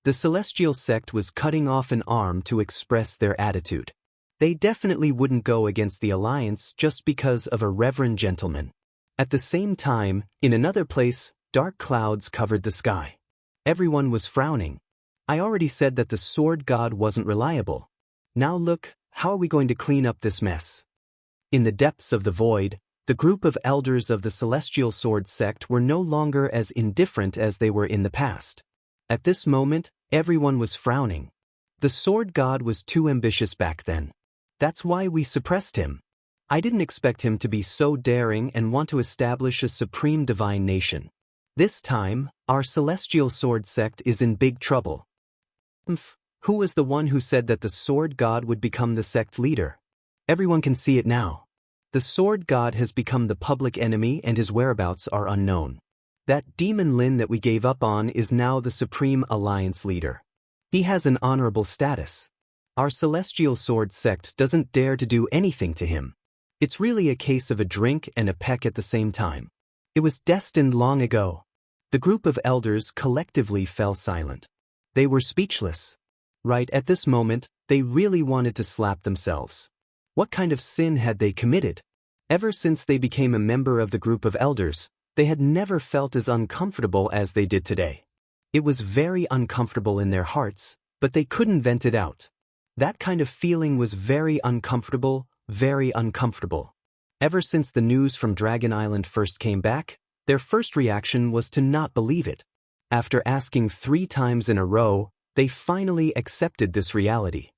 The celestial sect was cutting off an arm to express their attitude. They definitely wouldn't go against the alliance just because of a Reverend Gentleman. At the same time, in another place, dark clouds covered the sky. Everyone was frowning. I already said that the sword god wasn't reliable. Now look, how are we going to clean up this mess? In the depths of the void, the group of elders of the celestial sword sect were no longer as indifferent as they were in the past. At this moment, everyone was frowning. The sword god was too ambitious back then. That's why we suppressed him. I didn't expect him to be so daring and want to establish a supreme divine nation. This time, our celestial sword sect is in big trouble. Who was the one who said that the sword god would become the sect leader? Everyone can see it now. The sword god has become the public enemy and his whereabouts are unknown. That demon Lin that we gave up on is now the Supreme Alliance leader. He has an honorable status. Our celestial sword sect doesn't dare to do anything to him. It's really a case of a drink and a peck at the same time. It was destined long ago. The group of elders collectively fell silent. They were speechless. Right at this moment, they really wanted to slap themselves. What kind of sin had they committed? Ever since they became a member of the group of elders, they had never felt as uncomfortable as they did today. It was very uncomfortable in their hearts, but they couldn't vent it out. That kind of feeling was very uncomfortable, very uncomfortable. Ever since the news from Dragon Island first came back, their first reaction was to not believe it. After asking 3 times in a row, they finally accepted this reality.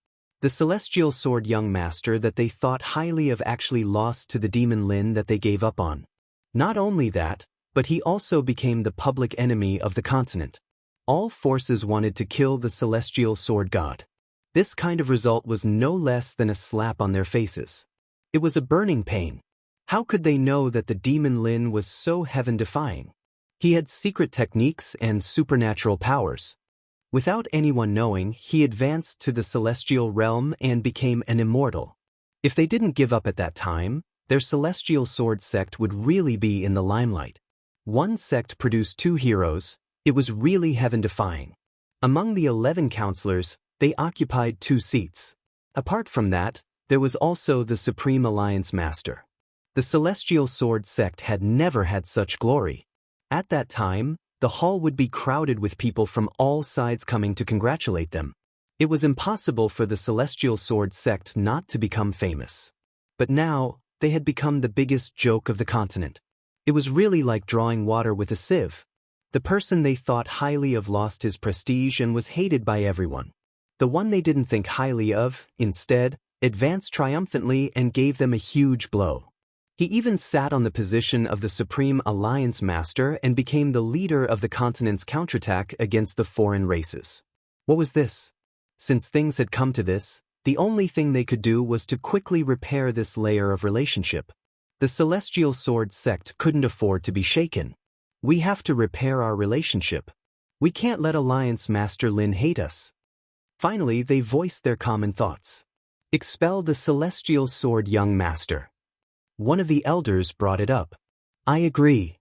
The celestial sword young master that they thought highly of actually lost to the demon Lin that they gave up on. Not only that, but he also became the public enemy of the continent. All forces wanted to kill the celestial sword god. This kind of result was no less than a slap on their faces. It was a burning pain. How could they know that the demon Lin was so heaven-defying? He had secret techniques and supernatural powers. Without anyone knowing, he advanced to the celestial realm and became an immortal. If they didn't give up at that time, their celestial sword sect would really be in the limelight. One sect produced 2 heroes. It was really heaven-defying. Among the 11 counselors, they occupied 2 seats. Apart from that, there was also the Supreme Alliance Master. The celestial sword sect had never had such glory. At that time, the hall would be crowded with people from all sides coming to congratulate them. It was impossible for the celestial sword sect not to become famous. But now, they had become the biggest joke of the continent. It was really like drawing water with a sieve. The person they thought highly of lost his prestige and was hated by everyone. The one they didn't think highly of, instead, advanced triumphantly and gave them a huge blow. He even sat on the position of the Supreme Alliance Master and became the leader of the continent's counterattack against the foreign races. What was this? Since things had come to this, the only thing they could do was to quickly repair this layer of relationship. The celestial sword sect couldn't afford to be shaken. We have to repair our relationship. We can't let Alliance Master Lin hate us. Finally, they voiced their common thoughts. Expel the celestial sword young master. One of the elders brought it up. I agree.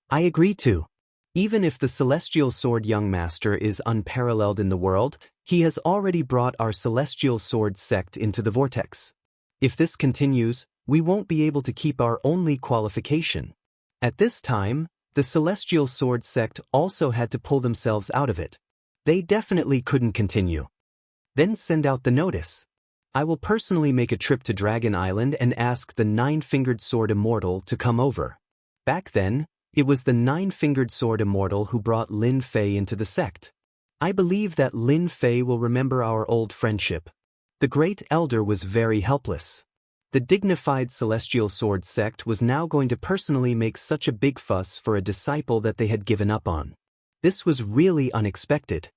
I agree too. Even if the celestial sword young master is unparalleled in the world, he has already brought our celestial sword sect into the vortex. If this continues, we won't be able to keep our only qualification. At this time, the celestial sword sect also had to pull themselves out of it. They definitely couldn't continue. Then send out the notice. I will personally make a trip to Dragon Island and ask the 9-fingered sword Immortal to come over. Back then, it was the 9-fingered sword Immortal who brought Lin Fei into the sect. I believe that Lin Fei will remember our old friendship. The great elder was very helpless. The dignified celestial sword sect was now going to personally make such a big fuss for a disciple that they had given up on. This was really unexpected.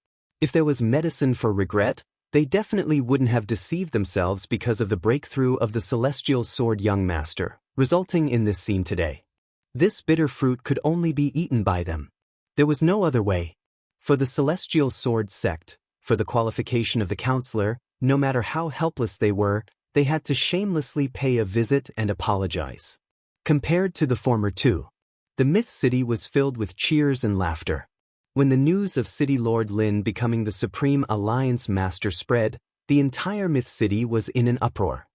If there was medicine for regret, they definitely wouldn't have deceived themselves because of the breakthrough of the celestial sword young master, resulting in this scene today. This bitter fruit could only be eaten by them. There was no other way. For the celestial sword sect, for the qualification of the counselor, no matter how helpless they were, they had to shamelessly pay a visit and apologize. Compared to the former 2, the Myth City was filled with cheers and laughter. When the news of City Lord Lin becoming the Supreme Alliance Master spread, the entire Myth City was in an uproar.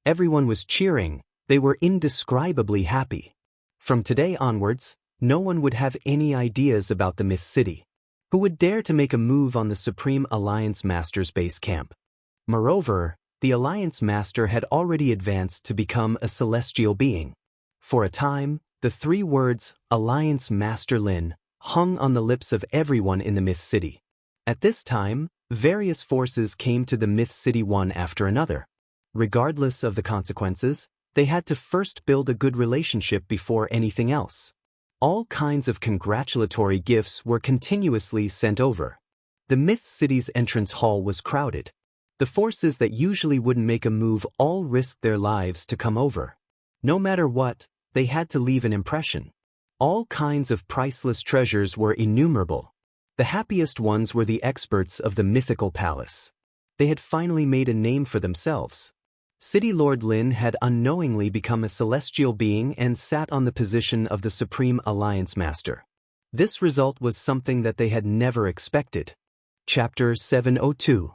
Everyone was cheering. They were indescribably happy. From today onwards, no one would have any ideas about the Myth City. Who would dare to make a move on the Supreme Alliance Master's base camp? Moreover, the Alliance Master had already advanced to become a celestial being. For a time, the 3 words, Alliance Master Lin, hung on the lips of everyone in the Myth City. At this time, various forces came to the Myth City one after another. Regardless of the consequences, they had to first build a good relationship before anything else. All kinds of congratulatory gifts were continuously sent over. The Myth City's entrance hall was crowded. The forces that usually wouldn't make a move all risked their lives to come over. No matter what, they had to leave an impression. All kinds of priceless treasures were innumerable. The happiest ones were the experts of the mythical palace. They had finally made a name for themselves. City Lord Lin had unknowingly become a celestial being and sat on the position of the Supreme Alliance Master. This result was something that they had never expected. Chapter 702.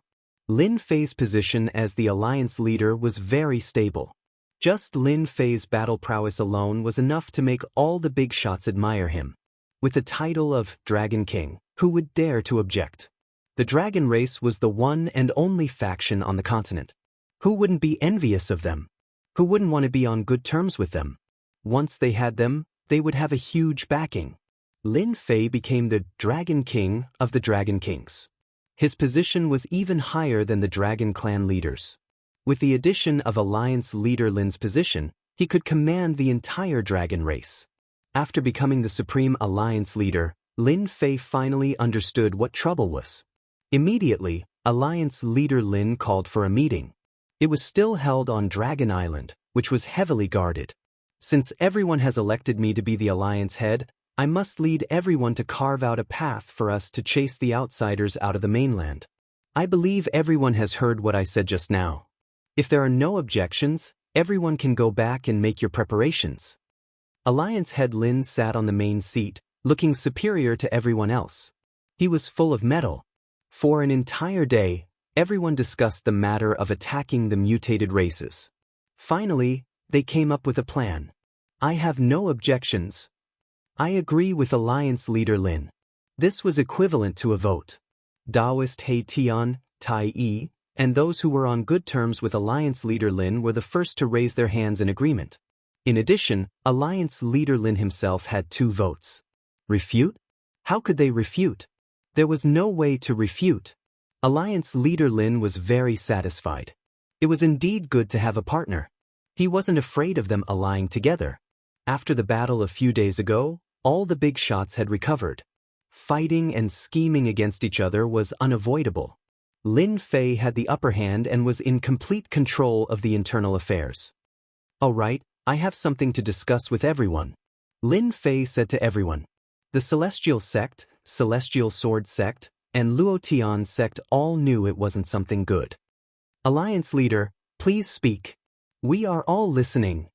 Lin Fei's position as the Alliance leader was very stable. Just Lin Fei's battle prowess alone was enough to make all the big shots admire him. With the title of Dragon King, who would dare to object? The dragon race was the one and only faction on the continent. Who wouldn't be envious of them? Who wouldn't want to be on good terms with them? Once they had them, they would have a huge backing. Lin Fei became the Dragon King of the Dragon Kings. His position was even higher than the Dragon Clan leaders. With the addition of Alliance leader Lin's position, he could command the entire dragon race. After becoming the Supreme Alliance leader, Lin Fei finally understood what trouble was. Immediately, Alliance leader Lin called for a meeting. It was still held on Dragon Island, which was heavily guarded. Since everyone has elected me to be the Alliance head, I must lead everyone to carve out a path for us to chase the outsiders out of the mainland. I believe everyone has heard what I said just now. If there are no objections, everyone can go back and make your preparations. Alliance head Lin sat on the main seat, looking superior to everyone else. He was full of mettle. For an entire day, everyone discussed the matter of attacking the mutated races. Finally, they came up with a plan. I have no objections. I agree with Alliance leader Lin. This was equivalent to a vote. Daoist He Tian, Tai Yi, and those who were on good terms with Alliance leader Lin were the first to raise their hands in agreement. In addition, Alliance leader Lin himself had 2 votes. Refute? How could they refute? There was no way to refute. Alliance leader Lin was very satisfied. It was indeed good to have a partner. He wasn't afraid of them allying together. After the battle a few days ago, all the big shots had recovered. Fighting and scheming against each other was unavoidable. Lin Fei had the upper hand and was in complete control of the internal affairs. All right, I have something to discuss with everyone. Lin Fei said to everyone. The Celestial Sect, Celestial Sword Sect, and Luotian Sect all knew it wasn't something good. Alliance leader, please speak. We are all listening.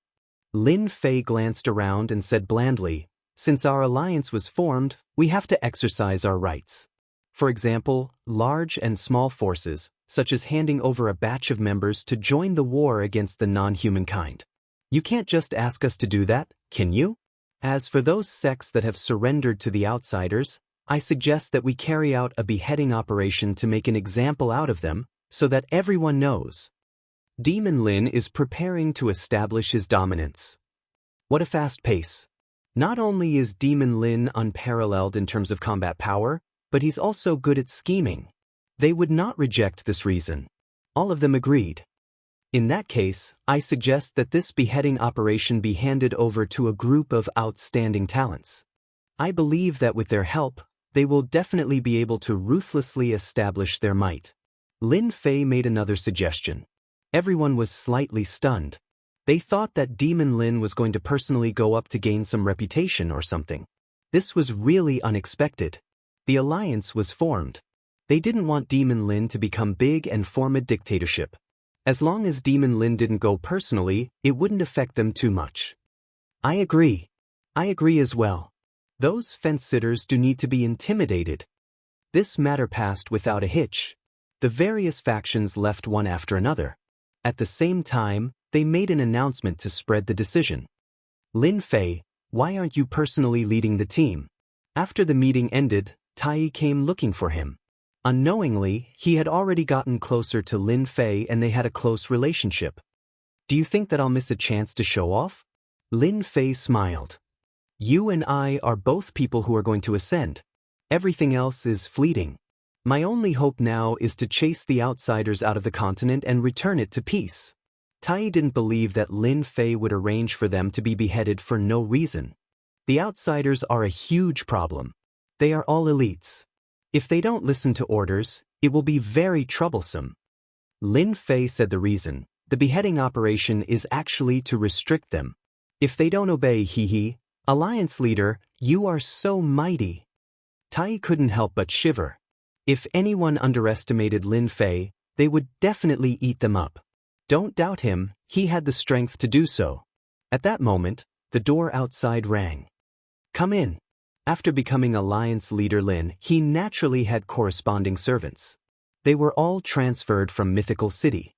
Lin Fei glanced around and said blandly, since our alliance was formed, we have to exercise our rights. For example, large and small forces, such as handing over a batch of members to join the war against the non-human kind. You can't just ask us to do that, can you? As for those sects that have surrendered to the outsiders, I suggest that we carry out a beheading operation to make an example out of them, so that everyone knows. Demon Lin is preparing to establish his dominance. What a fast pace. Not only is Demon Lin unparalleled in terms of combat power, but he's also good at scheming. They would not reject this reason. All of them agreed. In that case, I suggest that this beheading operation be handed over to a group of outstanding talents. I believe that with their help, they will definitely be able to ruthlessly establish their might. Lin Fei made another suggestion. Everyone was slightly stunned. They thought that Demon Lin was going to personally go up to gain some reputation or something. This was really unexpected. The alliance was formed. They didn't want Demon Lin to become big and form a dictatorship. As long as Demon Lin didn't go personally, it wouldn't affect them too much. I agree. I agree as well. Those fence-sitters do need to be intimidated. This matter passed without a hitch. The various factions left one after another. At the same time, they made an announcement to spread the decision. Lin Fei, why aren't you personally leading the team? After the meeting ended, Tai came looking for him. Unknowingly, he had already gotten closer to Lin Fei and they had a close relationship. Do you think that I'll miss a chance to show off? Lin Fei smiled. You and I are both people who are going to ascend. Everything else is fleeting. My only hope now is to chase the outsiders out of the continent and return it to peace. Tai didn't believe that Lin Fei would arrange for them to be beheaded for no reason. The outsiders are a huge problem. They are all elites. If they don't listen to orders, it will be very troublesome. Lin Fei said the reason, the beheading operation is actually to restrict them. If they don't obey, Alliance leader, you are so mighty. Tai couldn't help but shiver. If anyone underestimated Lin Fei, they would definitely eat them up. Don't doubt him, he had the strength to do so. At that moment, the door outside rang. Come in. After becoming Alliance leader Lin, he naturally had corresponding servants. They were all transferred from Mythical City.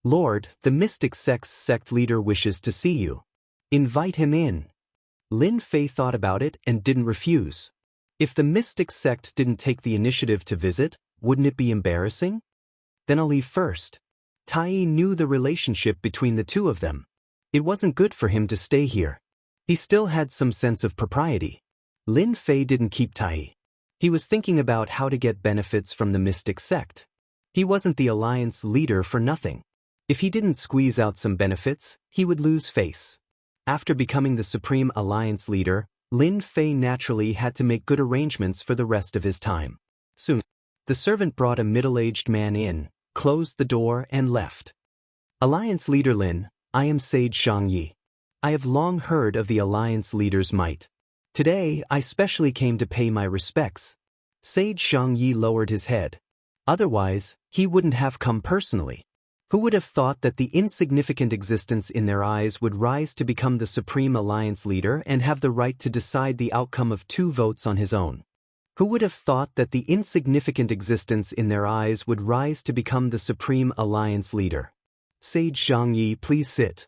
Lord, the Mystic Sect's sect leader wishes to see you. Invite him in. Lin Fei thought about it and didn't refuse. If the Mystic Sect didn't take the initiative to visit, wouldn't it be embarrassing? Then I'll leave first. Tai knew the relationship between the two of them. It wasn't good for him to stay here. He still had some sense of propriety. Lin Fei didn't keep Tai. He was thinking about how to get benefits from the Mystic Sect. He wasn't the Alliance leader for nothing. If he didn't squeeze out some benefits, he would lose face. After becoming the Supreme Alliance leader, Lin Fei naturally had to make good arrangements for the rest of his time. Soon, the servant brought a middle-aged man in, closed the door and left. Alliance leader Lin, I am Sage Xianxia. I have long heard of the Alliance leader's might. Today, I specially came to pay my respects. Sage Xianxia lowered his head. Otherwise, he wouldn't have come personally. Who would have thought that the insignificant existence in their eyes would rise to become the Supreme Alliance leader and have the right to decide the outcome of 2 votes on his own? Who would have thought that the insignificant existence in their eyes would rise to become the Supreme Alliance leader? Sage Xianxia, please sit.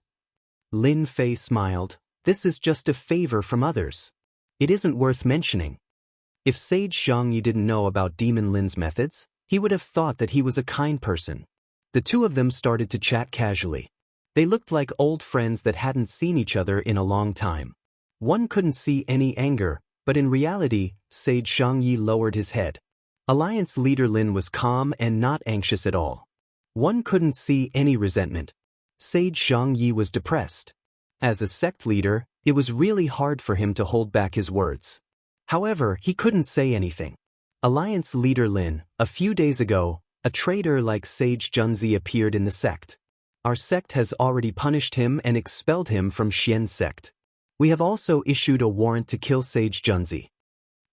Lin Fei smiled. This is just a favor from others. It isn't worth mentioning. If Sage Xianxia didn't know about Demon Lin's methods, he would have thought that he was a kind person. The two of them started to chat casually. They looked like old friends that hadn't seen each other in a long time. One couldn't see any anger, but in reality, Sage Xianxia lowered his head. Alliance leader Lin was calm and not anxious at all. One couldn't see any resentment. Sage Xianxia was depressed. As a sect leader, it was really hard for him to hold back his words. However, he couldn't say anything. Alliance leader Lin, a few days ago, a traitor like Sage Junzi appeared in the sect. Our sect has already punished him and expelled him from Xian's sect. We have also issued a warrant to kill Sage Junzi.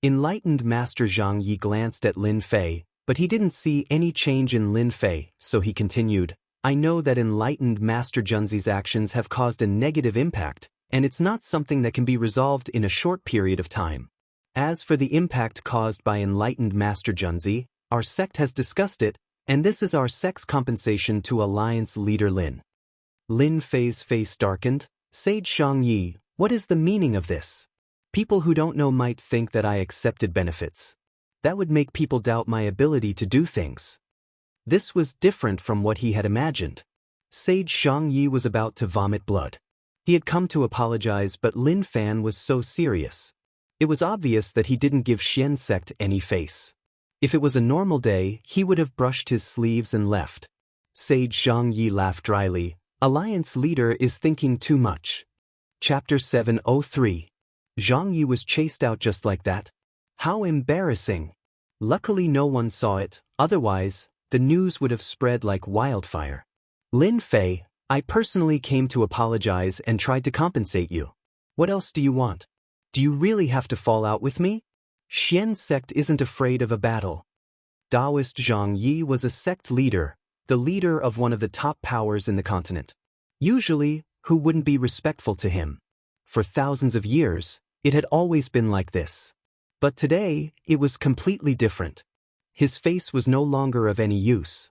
Enlightened Master Zhang Yi glanced at Lin Fei, but he didn't see any change in Lin Fei, so he continued, I know that Enlightened Master Junzi's actions have caused a negative impact, and it's not something that can be resolved in a short period of time. As for the impact caused by Enlightened Master Junzi, our sect has discussed it, and this is our sect's compensation to Alliance leader Lin. Lin Fei's face darkened. Sage Xianxia, what is the meaning of this? People who don't know might think that I accepted benefits. That would make people doubt my ability to do things. This was different from what he had imagined. Sage Xianxia was about to vomit blood. He had come to apologize, but Lin Fan was so serious. It was obvious that he didn't give Xian sect any face. If it was a normal day, he would have brushed his sleeves and left. Sage Xianxia laughed dryly. Alliance leader is thinking too much. Chapter 703. Zhang Yi was chased out just like that. How embarrassing. Luckily no one saw it, otherwise, the news would have spread like wildfire. Lin Fei, I personally came to apologize and tried to compensate you. What else do you want? Do you really have to fall out with me? Xian sect isn't afraid of a battle. Daoist Zhang Yi was a sect leader, the leader of one of the top powers in the continent. Usually, who wouldn't be respectful to him? For thousands of years, it had always been like this. But today, it was completely different. His face was no longer of any use.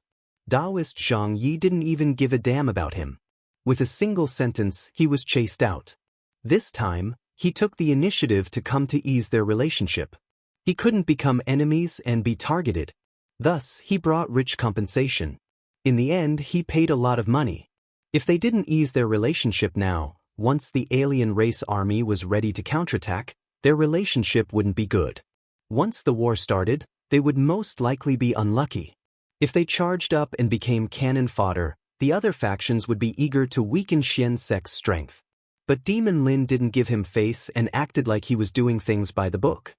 Daoist Zhang Yi didn't even give a damn about him. With a single sentence, he was chased out. This time, he took the initiative to come to ease their relationship. He couldn't become enemies and be targeted. Thus, he brought rich compensation. In the end, he paid a lot of money. If they didn't ease their relationship now, once the alien race army was ready to counterattack, their relationship wouldn't be good. Once the war started, they would most likely be unlucky. If they charged up and became cannon fodder, the other factions would be eager to weaken Xian sect's strength. But Demon Lin didn't give him face and acted like he was doing things by the book.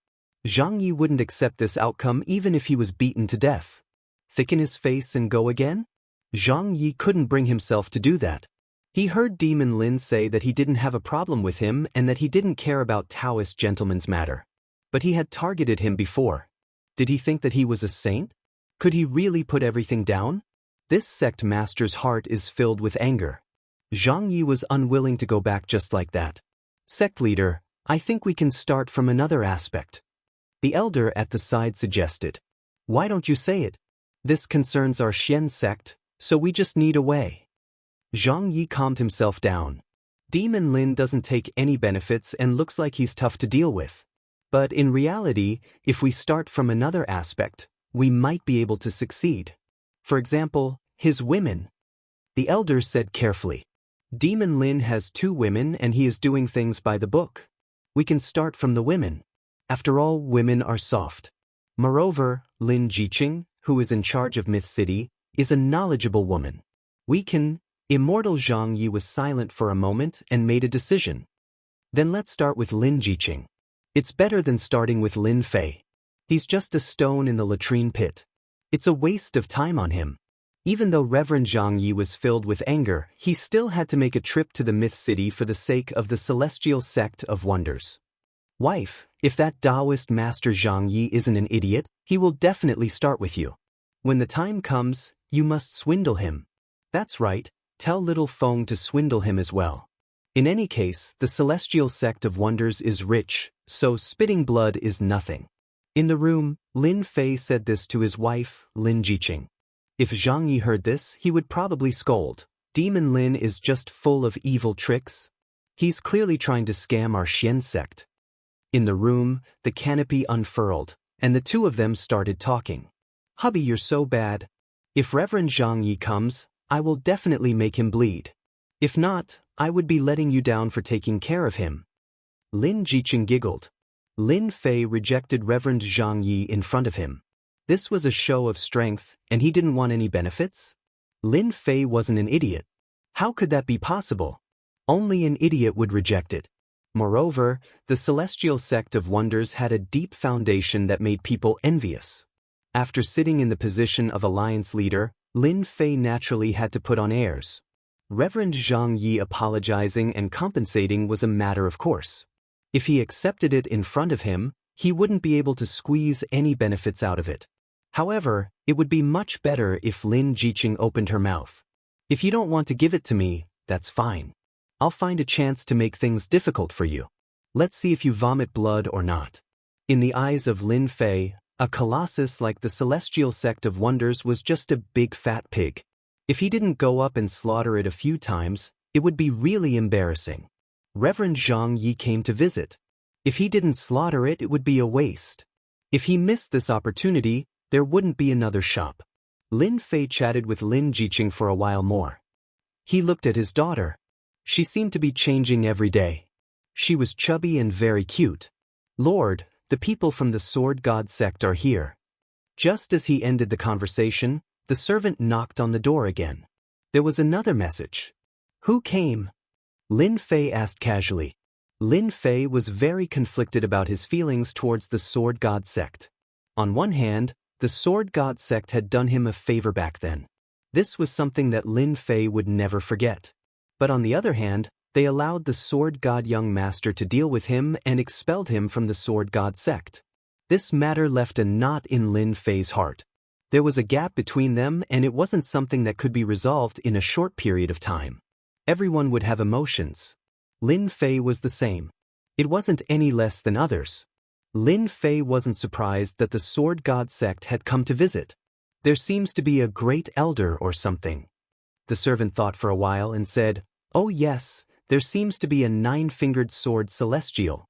Zhang Yi wouldn't accept this outcome even if he was beaten to death. Thicken his face and go again? Zhang Yi couldn't bring himself to do that. He heard Demon Lin say that he didn't have a problem with him and that he didn't care about Taoist gentlemen's matter. But he had targeted him before. Did he think that he was a saint? Could he really put everything down? This sect master's heart is filled with anger. Zhang Yi was unwilling to go back just like that. Sect leader, I think we can start from another aspect. The elder at the side suggested. Why don't you say it? This concerns our Xian sect, so we just need a way. Zhang Yi calmed himself down. Demon Lin doesn't take any benefits and looks like he's tough to deal with. But in reality, if we start from another aspect, we might be able to succeed. For example, his women. The elder said carefully. Demon Lin has 2 women and he is doing things by the book. We can start from the women. After all, women are soft. Moreover, Lin Jiqing, who is in charge of Myth City, is a knowledgeable woman. We can. Immortal Zhang Yi was silent for a moment and made a decision. Then let's start with Lin Jiqing. It's better than starting with Lin Fei. He's just a stone in the latrine pit. It's a waste of time on him. Even though Reverend Zhang Yi was filled with anger, he still had to make a trip to the Myth City for the sake of the celestial sect of wonders. Wife, if that Daoist master Zhang Yi isn't an idiot, he will definitely start with you. When the time comes, you must swindle him. That's right, tell little Feng to swindle him as well. In any case, the celestial sect of wonders is rich, so spitting blood is nothing. In the room, Lin Fei said this to his wife, Lin Jiqing. If Zhang Yi heard this, he would probably scold. Demon Lin is just full of evil tricks. He's clearly trying to scam our Xian sect. In the room, the canopy unfurled, and the 2 of them started talking. Hubby, you're so bad. If Reverend Zhang Yi comes, I will definitely make him bleed. If not, I would be letting you down for taking care of him. Lin Jiqing giggled. Lin Fei rejected Reverend Zhang Yi in front of him. This was a show of strength, and he didn't want any benefits? Lin Fei wasn't an idiot. How could that be possible? Only an idiot would reject it. Moreover, the celestial sect of wonders had a deep foundation that made people envious. After sitting in the position of alliance leader, Lin Fei naturally had to put on airs. Reverend Zhang Yi apologizing and compensating was a matter of course. If he accepted it in front of him, he wouldn't be able to squeeze any benefits out of it. However, it would be much better if Lin Jiqing opened her mouth. If you don't want to give it to me, that's fine. I'll find a chance to make things difficult for you. Let's see if you vomit blood or not. In the eyes of Lin Fei, a colossus like the celestial sect of wonders was just a big fat pig. If he didn't go up and slaughter it a few times, it would be really embarrassing. Reverend Zhang Yi came to visit. If he didn't slaughter it, it would be a waste. If he missed this opportunity, there wouldn't be another shop. Lin Fei chatted with Lin Jiqing for a while more. He looked at his daughter. She seemed to be changing every day. She was chubby and very cute. Lord, the people from the Sword God sect are here. Just as he ended the conversation, the servant knocked on the door again. There was another message. Who came? Lin Fei asked casually. Lin Fei was very conflicted about his feelings towards the Sword God sect. On one hand, the Sword God sect had done him a favor back then. This was something that Lin Fei would never forget. But on the other hand, they allowed the Sword God young master to deal with him and expelled him from the Sword God sect. This matter left a knot in Lin Fei's heart. There was a gap between them and it wasn't something that could be resolved in a short period of time. Everyone would have emotions. Lin Fei was the same. It wasn't any less than others. Lin Fei wasn't surprised that the Sword God sect had come to visit. There seems to be a great elder or something. The servant thought for a while and said, "Oh yes, there seems to be a 9-fingered sword celestial."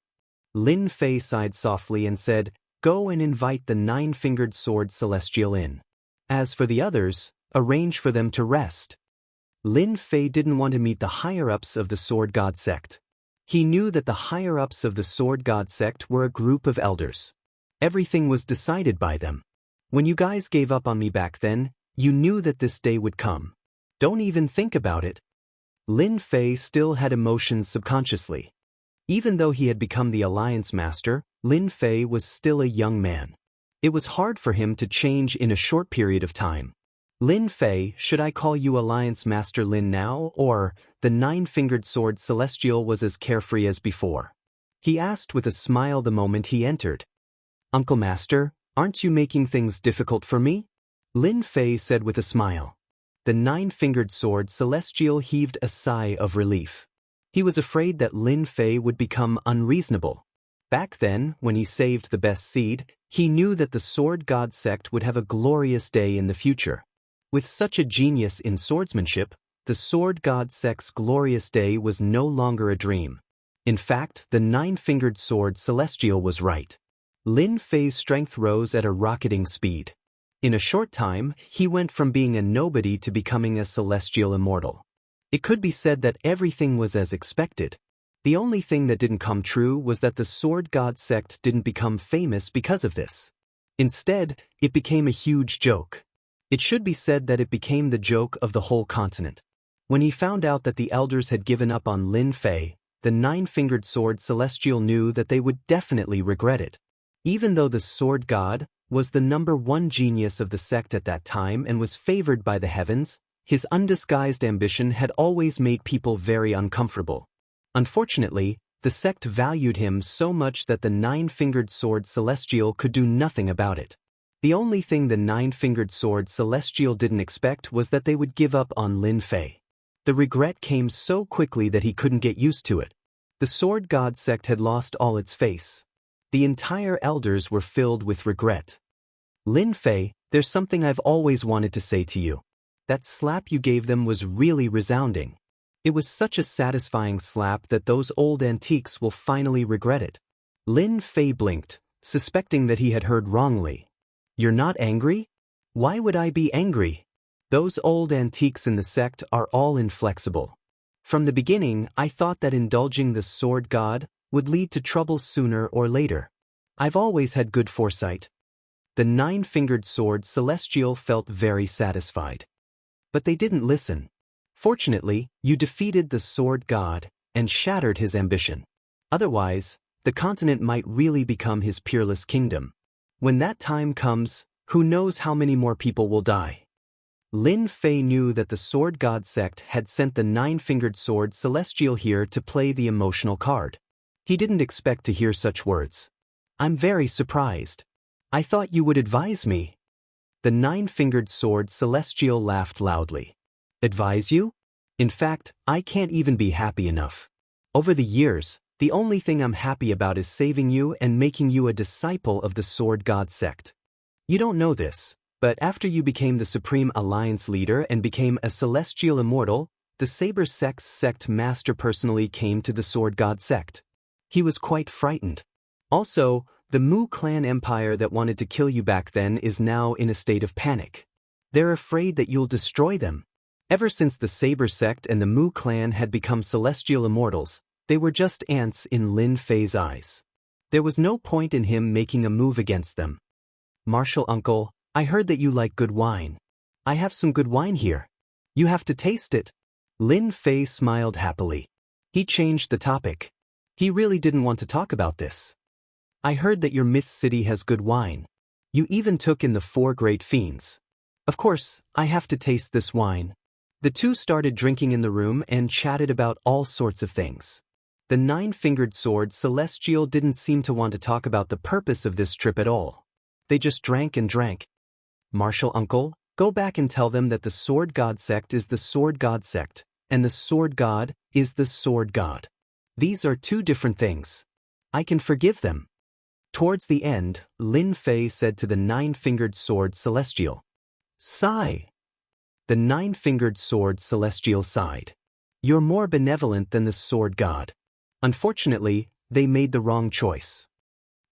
Lin Fei sighed softly and said, "Go and invite the 9-fingered sword celestial in. As for the others, arrange for them to rest." Lin Fei didn't want to meet the higher-ups of the Sword God sect. He knew that the higher-ups of the Sword God sect were a group of elders. Everything was decided by them. When you guys gave up on me back then, you knew that this day would come. Don't even think about it. Lin Fei still had emotions subconsciously. Even though he had become the Alliance Master, Lin Fei was still a young man. It was hard for him to change in a short period of time. Lin Fei, should I call you Alliance Master Lin now, or? The nine-fingered sword celestial was as carefree as before. He asked with a smile the moment he entered. Uncle Master, aren't you making things difficult for me? Lin Fei said with a smile. The nine-fingered sword celestial heaved a sigh of relief. He was afraid that Lin Fei would become unreasonable. Back then, when he saved the best seed, he knew that the Sword God sect would have a glorious day in the future. With such a genius in swordsmanship, the Sword God sect's glorious day was no longer a dream. In fact, the nine-fingered sword celestial was right. Lin Fei's strength rose at a rocketing speed. In a short time, he went from being a nobody to becoming a celestial immortal. It could be said that everything was as expected. The only thing that didn't come true was that the Sword God sect didn't become famous because of this. Instead, it became a huge joke. It should be said that it became the joke of the whole continent. When he found out that the elders had given up on Lin Fei, the nine-fingered sword celestial knew that they would definitely regret it. Even though the Sword God was the #1 genius of the sect at that time and was favored by the heavens, his undisguised ambition had always made people very uncomfortable. Unfortunately, the sect valued him so much that the nine-fingered sword celestial could do nothing about it. The only thing the nine-fingered sword celestial didn't expect was that they would give up on Lin Fei. The regret came so quickly that he couldn't get used to it. The Sword God sect had lost all its face. The entire elders were filled with regret. Lin Fei, there's something I've always wanted to say to you. That slap you gave them was really resounding. It was such a satisfying slap that those old antiques will finally regret it. Lin Fei blinked, suspecting that he had heard wrongly. You're not angry? Why would I be angry? Those old antiques in the sect are all inflexible. From the beginning, I thought that indulging the Sword God would lead to trouble sooner or later. I've always had good foresight. The nine-fingered sword celestial felt very satisfied. But they didn't listen. Fortunately, you defeated the Sword God and shattered his ambition. Otherwise, the continent might really become his peerless kingdom. When that time comes, who knows how many more people will die. Lin Fei knew that the Sword God sect had sent the nine-fingered sword celestial here to play the emotional card. He didn't expect to hear such words. I'm very surprised. I thought you would advise me. The nine-fingered sword celestial laughed loudly. Advise you? In fact, I can't even be happy enough. Over the years, the only thing I'm happy about is saving you and making you a disciple of the Sword God sect. You don't know this, but after you became the Supreme Alliance leader and became a celestial immortal, the Saber Sect's sect master personally came to the Sword God sect. He was quite frightened. Also, the Mu clan empire that wanted to kill you back then is now in a state of panic. They're afraid that you'll destroy them. Ever since the Saber sect and the Mu clan had become celestial immortals, they were just ants in Lin Fei's eyes. There was no point in him making a move against them. Martial uncle, I heard that you like good wine. I have some good wine here. You have to taste it. Lin Fei smiled happily. He changed the topic. He really didn't want to talk about this. I heard that your myth city has good wine. You even took in the 4 great fiends. Of course, I have to taste this wine. The two started drinking in the room and chatted about all sorts of things. The nine-fingered sword celestial didn't seem to want to talk about the purpose of this trip at all. They just drank and drank. Martial uncle, go back and tell them that the Sword God sect is the Sword God sect, and the Sword God is the Sword God. These are 2 different things. I can forgive them. Towards the end, Lin Fei said to the nine-fingered sword celestial. Sigh. The nine-fingered sword celestial sighed. You're more benevolent than the Sword God. Unfortunately, they made the wrong choice.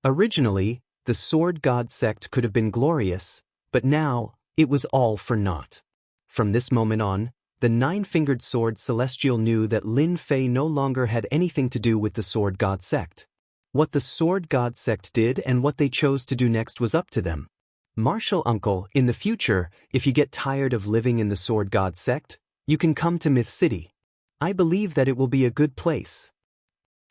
Originally, the Sword God sect could have been glorious, but now, it was all for naught. From this moment on, the nine-fingered sword celestial knew that Lin Fei no longer had anything to do with the Sword God sect. What the Sword God sect did and what they chose to do next was up to them. Martial uncle, in the future, if you get tired of living in the Sword God sect, you can come to Myth City. I believe that it will be a good place.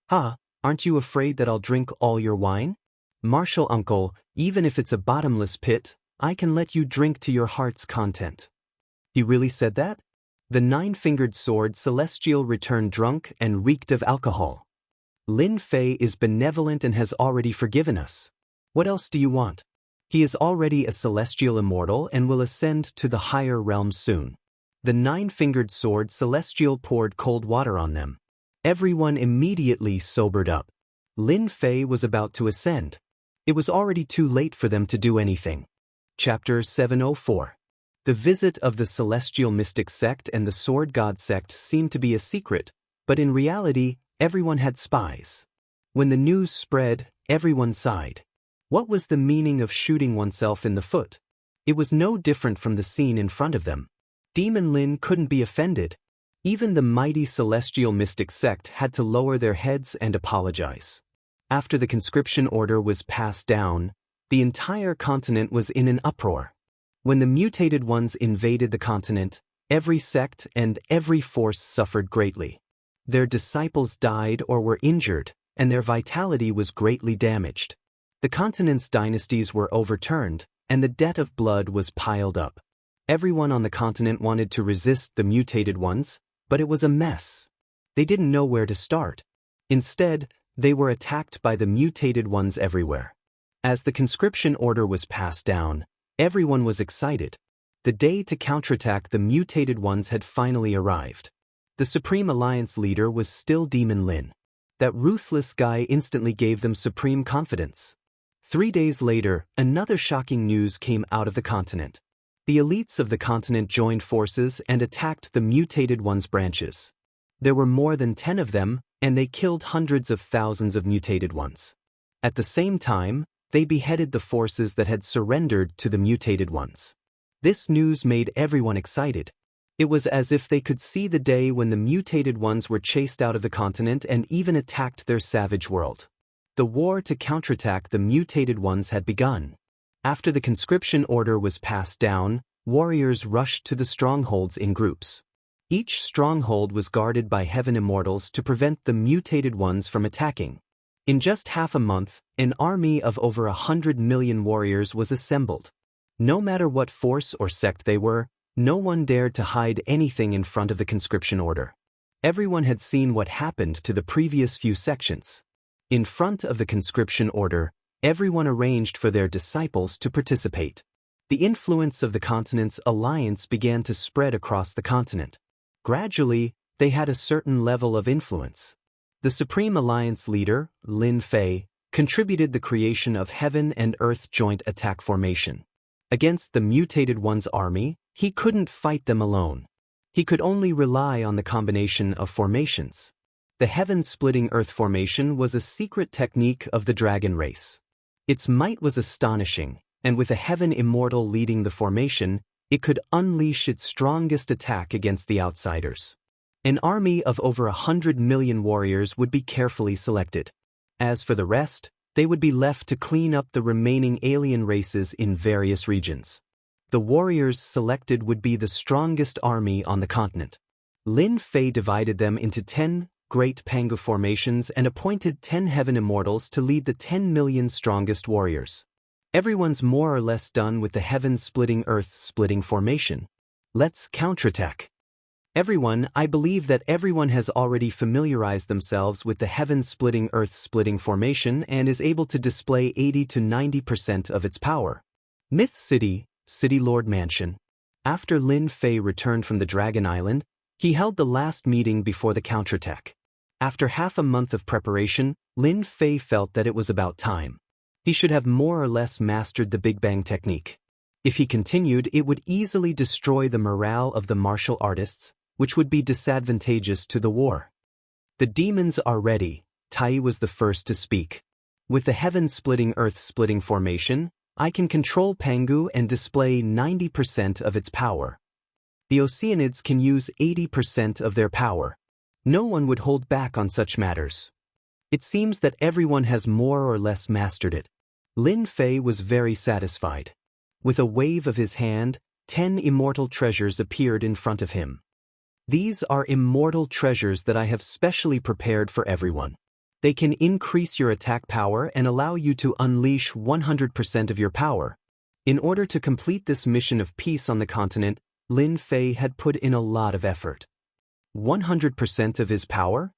Huh, aren't you afraid that I'll drink all your wine? Martial uncle, even if it's a bottomless pit, I can let you drink to your heart's content. He really said that? The nine-fingered sword celestial returned drunk and reeked of alcohol. Lin Fei is benevolent and has already forgiven us. What else do you want? He is already a celestial immortal and will ascend to the higher realms soon. The nine-fingered sword celestial poured cold water on them. Everyone immediately sobered up. Lin Fei was about to ascend. It was already too late for them to do anything. Chapter 704. The visit of the Celestial Mystic Sect and the Sword God Sect seemed to be a secret, but in reality, everyone had spies. When the news spread, everyone sighed. What was the meaning of shooting oneself in the foot? It was no different from the scene in front of them. Demon Lin couldn't be offended. Even the mighty Celestial Mystic Sect had to lower their heads and apologize. After the conscription order was passed down, the entire continent was in an uproar. When the mutated ones invaded the continent, every sect and every force suffered greatly. Their disciples died or were injured, and their vitality was greatly damaged. The continent's dynasties were overturned, and the debt of blood was piled up. Everyone on the continent wanted to resist the mutated ones, but it was a mess. They didn't know where to start. Instead, they were attacked by the mutated ones everywhere. As the conscription order was passed down, everyone was excited. The day to counterattack the mutated ones had finally arrived. The Supreme Alliance leader was still Demon Lin. That ruthless guy instantly gave them supreme confidence. 3 days later, another shocking news came out of the continent. The elites of the continent joined forces and attacked the mutated ones' branches. There were more than 10 of them, and they killed hundreds of thousands of mutated ones. At the same time, they beheaded the forces that had surrendered to the mutated ones. This news made everyone excited. It was as if they could see the day when the mutated ones were chased out of the continent and even attacked their savage world. The war to counterattack the mutated ones had begun. After the conscription order was passed down, warriors rushed to the strongholds in groups. Each stronghold was guarded by heaven immortals to prevent the mutated ones from attacking. In just half a month, an army of over 100 million warriors was assembled. No matter what force or sect they were, no one dared to hide anything in front of the conscription order. Everyone had seen what happened to the previous few sections. In front of the conscription order, everyone arranged for their disciples to participate. The influence of the continent's alliance began to spread across the continent. Gradually, they had a certain level of influence. The Supreme Alliance leader, Lin Fei, contributed the creation of Heaven and Earth Joint Attack Formation. Against the mutated one's army, he couldn't fight them alone. He could only rely on the combination of formations. The Heaven-Splitting Earth Formation was a secret technique of the dragon race. Its might was astonishing, and with a Heaven Immortal leading the formation, it could unleash its strongest attack against the outsiders. An army of over 100 million warriors would be carefully selected. As for the rest, they would be left to clean up the remaining alien races in various regions. The warriors selected would be the strongest army on the continent. Lin Fei divided them into 10 great Pangu formations and appointed 10 heaven immortals to lead the 10 million strongest warriors. Everyone's more or less done with the heaven-splitting earth-splitting formation. Let's counterattack. I believe that everyone has already familiarized themselves with the heaven-splitting earth-splitting formation and is able to display 80 to 90% of its power. Myth City, City Lord Mansion. After Lin Fei returned from the Dragon Island, he held the last meeting before the counterattack. After half a month of preparation, Lin Fei felt that it was about time. He should have more or less mastered the Big Bang technique. If he continued, it would easily destroy the morale of the martial artists, which would be disadvantageous to the war. The demons are ready, Tai was the first to speak. With the heaven-splitting earth-splitting formation, I can control Pangu and display 90% of its power. The Oceanids can use 80% of their power. No one would hold back on such matters. It seems that everyone has more or less mastered it. Lin Fei was very satisfied. With a wave of his hand, 10 immortal treasures appeared in front of him. These are immortal treasures that I have specially prepared for everyone. They can increase your attack power and allow you to unleash 100% of your power. In order to complete this mission of peace on the continent, Lin Fei had put in a lot of effort. 100% of his power?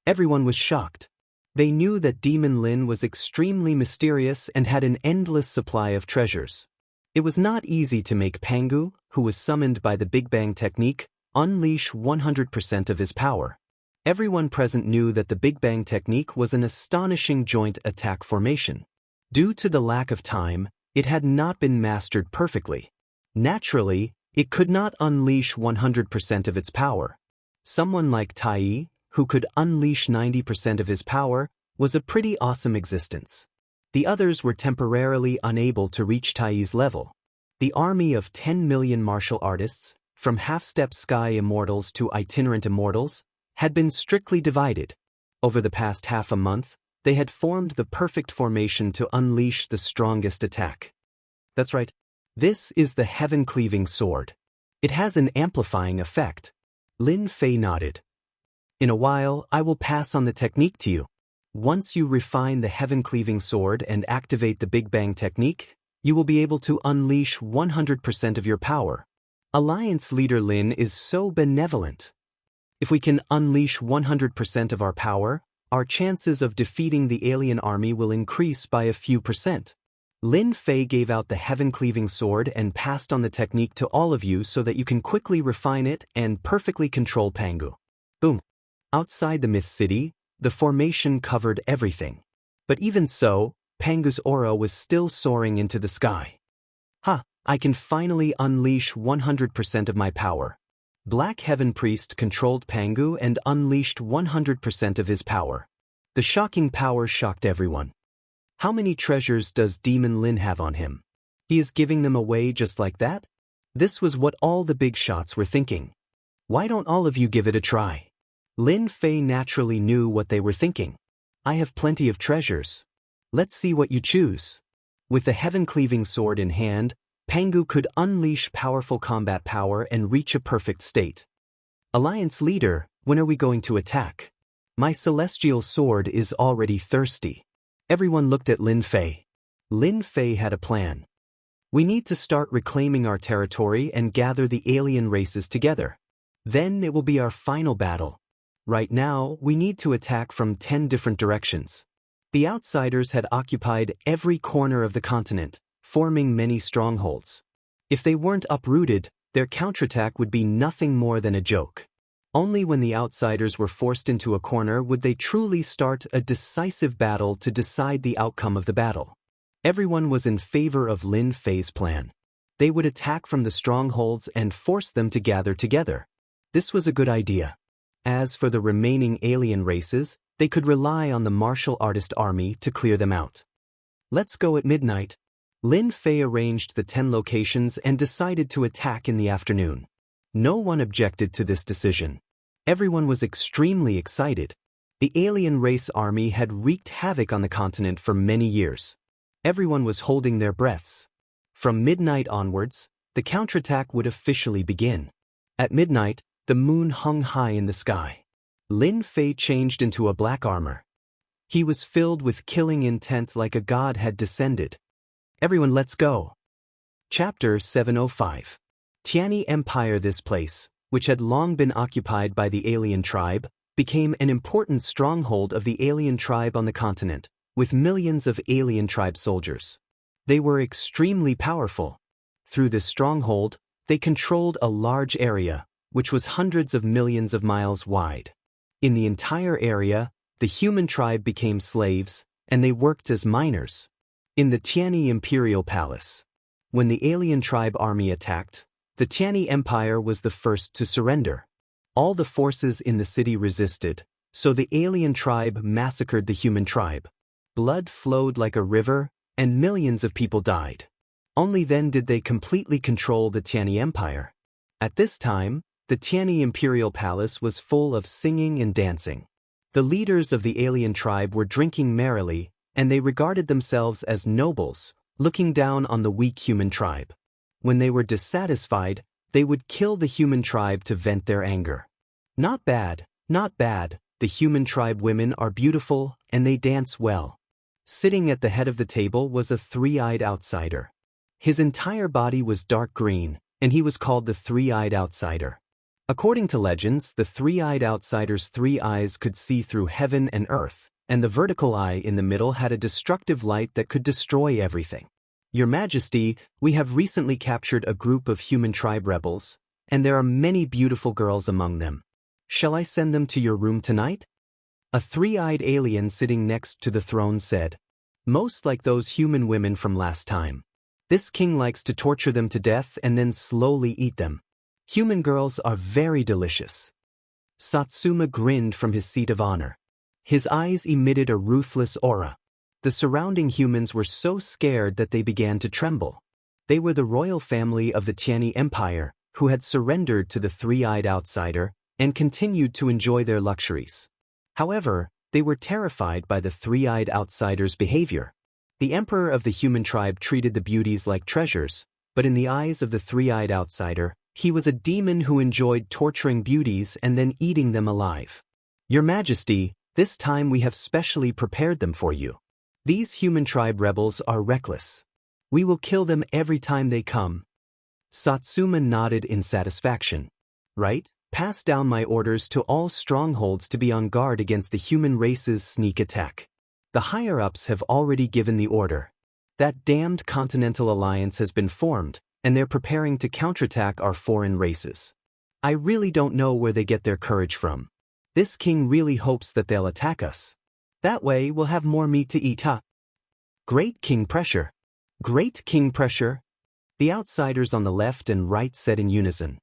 Everyone was shocked. They knew that Demon Lin was extremely mysterious and had an endless supply of treasures. It was not easy to make Pangu, who was summoned by the Big Bang technique, unleash 100% of his power. Everyone present knew that the Big Bang technique was an astonishing joint attack formation. Due to the lack of time, it had not been mastered perfectly. Naturally, it could not unleash 100% of its power. Someone like Tai, who could unleash 90% of his power, was a pretty awesome existence. The others were temporarily unable to reach Tai's level. The army of 10 million martial artists, from half-step sky immortals to itinerant immortals, had been strictly divided. Over the past half a month, they had formed the perfect formation to unleash the strongest attack. That's right. This is the heaven-cleaving sword. It has an amplifying effect. Lin Fei nodded. In a while, I will pass on the technique to you. Once you refine the heaven-cleaving sword and activate the Big Bang technique, you will be able to unleash 100% of your power. Alliance leader Lin is so benevolent. If we can unleash 100% of our power, our chances of defeating the alien army will increase by a few percent. Lin Fei gave out the heaven-cleaving sword and passed on the technique to all of you so that you can quickly refine it and perfectly control Pangu. Boom. Outside the Myth City, the formation covered everything. But even so, Pangu's aura was still soaring into the sky. I can finally unleash 100% of my power. Black Heaven Priest controlled Pangu and unleashed 100% of his power. The shocking power shocked everyone. How many treasures does Demon Lin have on him? He is giving them away just like that? This was what all the big shots were thinking. Why don't all of you give it a try? Lin Fei naturally knew what they were thinking. I have plenty of treasures. Let's see what you choose. With the heaven-cleaving sword in hand, Pangu could unleash powerful combat power and reach a perfect state. Alliance leader, when are we going to attack? My celestial sword is already thirsty. Everyone looked at Lin Fei. Lin Fei had a plan. We need to start reclaiming our territory and gather the alien races together. Then it will be our final battle. Right now, we need to attack from 10 different directions. The outsiders had occupied every corner of the continent, forming many strongholds. If they weren't uprooted, their counterattack would be nothing more than a joke. Only when the outsiders were forced into a corner would they truly start a decisive battle to decide the outcome of the battle. Everyone was in favor of Lin Fei's plan. They would attack from the strongholds and force them to gather together. This was a good idea. As for the remaining alien races, they could rely on the martial artist army to clear them out. Let's go at midnight. Lin Fei arranged the 10 locations and decided to attack in the afternoon. No one objected to this decision. Everyone was extremely excited. The alien race army had wreaked havoc on the continent for many years. Everyone was holding their breaths. From midnight onwards, the counterattack would officially begin. At midnight, the moon hung high in the sky. Lin Fei changed into a black armor. He was filled with killing intent like a god had descended. Everyone, let's go. Chapter 705. Tianyi Empire. This place, which had long been occupied by the alien tribe, became an important stronghold of the alien tribe on the continent, with millions of alien tribe soldiers. They were extremely powerful. Through this stronghold, they controlled a large area, which was hundreds of millions of miles wide. In the entire area, the human tribe became slaves, and they worked as miners. In the Tianyi Imperial Palace, when the alien tribe army attacked, the Tianyi Empire was the first to surrender. All the forces in the city resisted, so the alien tribe massacred the human tribe. Blood flowed like a river, and millions of people died. Only then did they completely control the Tianyi Empire. At this time, the Tianyi Imperial Palace was full of singing and dancing. The leaders of the alien tribe were drinking merrily, and they regarded themselves as nobles, looking down on the weak human tribe. When they were dissatisfied, they would kill the human tribe to vent their anger. Not bad, not bad, the human tribe women are beautiful and they dance well. Sitting at the head of the table was a three-eyed outsider. His entire body was dark green, and he was called the Three-Eyed Outsider. According to legends, the Three-Eyed Outsider's 3 eyes could see through heaven and earth, and the vertical eye in the middle had a destructive light that could destroy everything. Your Majesty, we have recently captured a group of human tribe rebels, and there are many beautiful girls among them. Shall I send them to your room tonight? A three-eyed alien sitting next to the throne said, most like those human women from last time. This king likes to torture them to death and then slowly eat them. Human girls are very delicious. Satsuma grinned from his seat of honor. His eyes emitted a ruthless aura. The surrounding humans were so scared that they began to tremble. They were the royal family of the Tianyi Empire, who had surrendered to the Three-Eyed Outsider and continued to enjoy their luxuries. However, they were terrified by the Three-Eyed Outsider's behavior. The emperor of the human tribe treated the beauties like treasures, but in the eyes of the Three-Eyed Outsider, he was a demon who enjoyed torturing beauties and then eating them alive. Your Majesty, this time we have specially prepared them for you. These human tribe rebels are reckless. We will kill them every time they come. Satsuma nodded in satisfaction. Right? Pass down my orders to all strongholds to be on guard against the human race's sneak attack. The higher-ups have already given the order. That damned Continental Alliance has been formed, and they're preparing to counterattack our foreign races. I really don't know where they get their courage from. This king really hopes that they'll attack us. That way we'll have more meat to eat, huh? Great king pressure. Great king pressure. The outsiders on the left and right said in unison.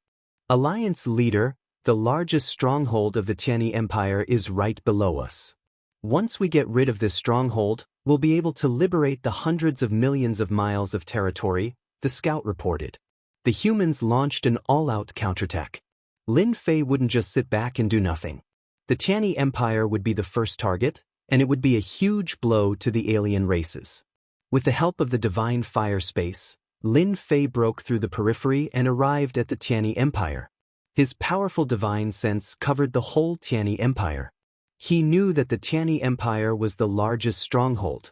Alliance leader, the largest stronghold of the Tianyi Empire is right below us. Once we get rid of this stronghold, we'll be able to liberate the hundreds of millions of miles of territory, the scout reported. The humans launched an all-out counterattack. Lin Fei wouldn't just sit back and do nothing. The Tianyi Empire would be the first target, and it would be a huge blow to the alien races. With the help of the divine fire space, Lin Fei broke through the periphery and arrived at the Tianyi Empire. His powerful divine sense covered the whole Tianyi Empire. He knew that the Tianyi Empire was the largest stronghold.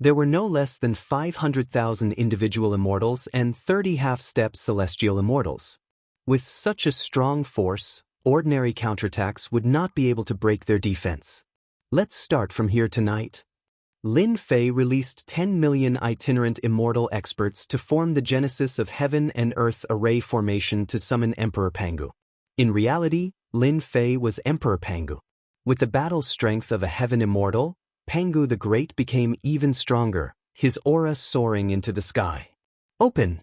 There were no less than 500,000 individual immortals and 30 half-step celestial immortals. With such a strong force, ordinary counterattacks would not be able to break their defense. Let's start from here tonight. Lin Fei released 10 million itinerant immortal experts to form the genesis of Heaven and Earth array formation to summon Emperor Pangu. In reality, Lin Fei was Emperor Pangu. With the battle strength of a heaven immortal, Pangu the Great became even stronger, his aura soaring into the sky. Open!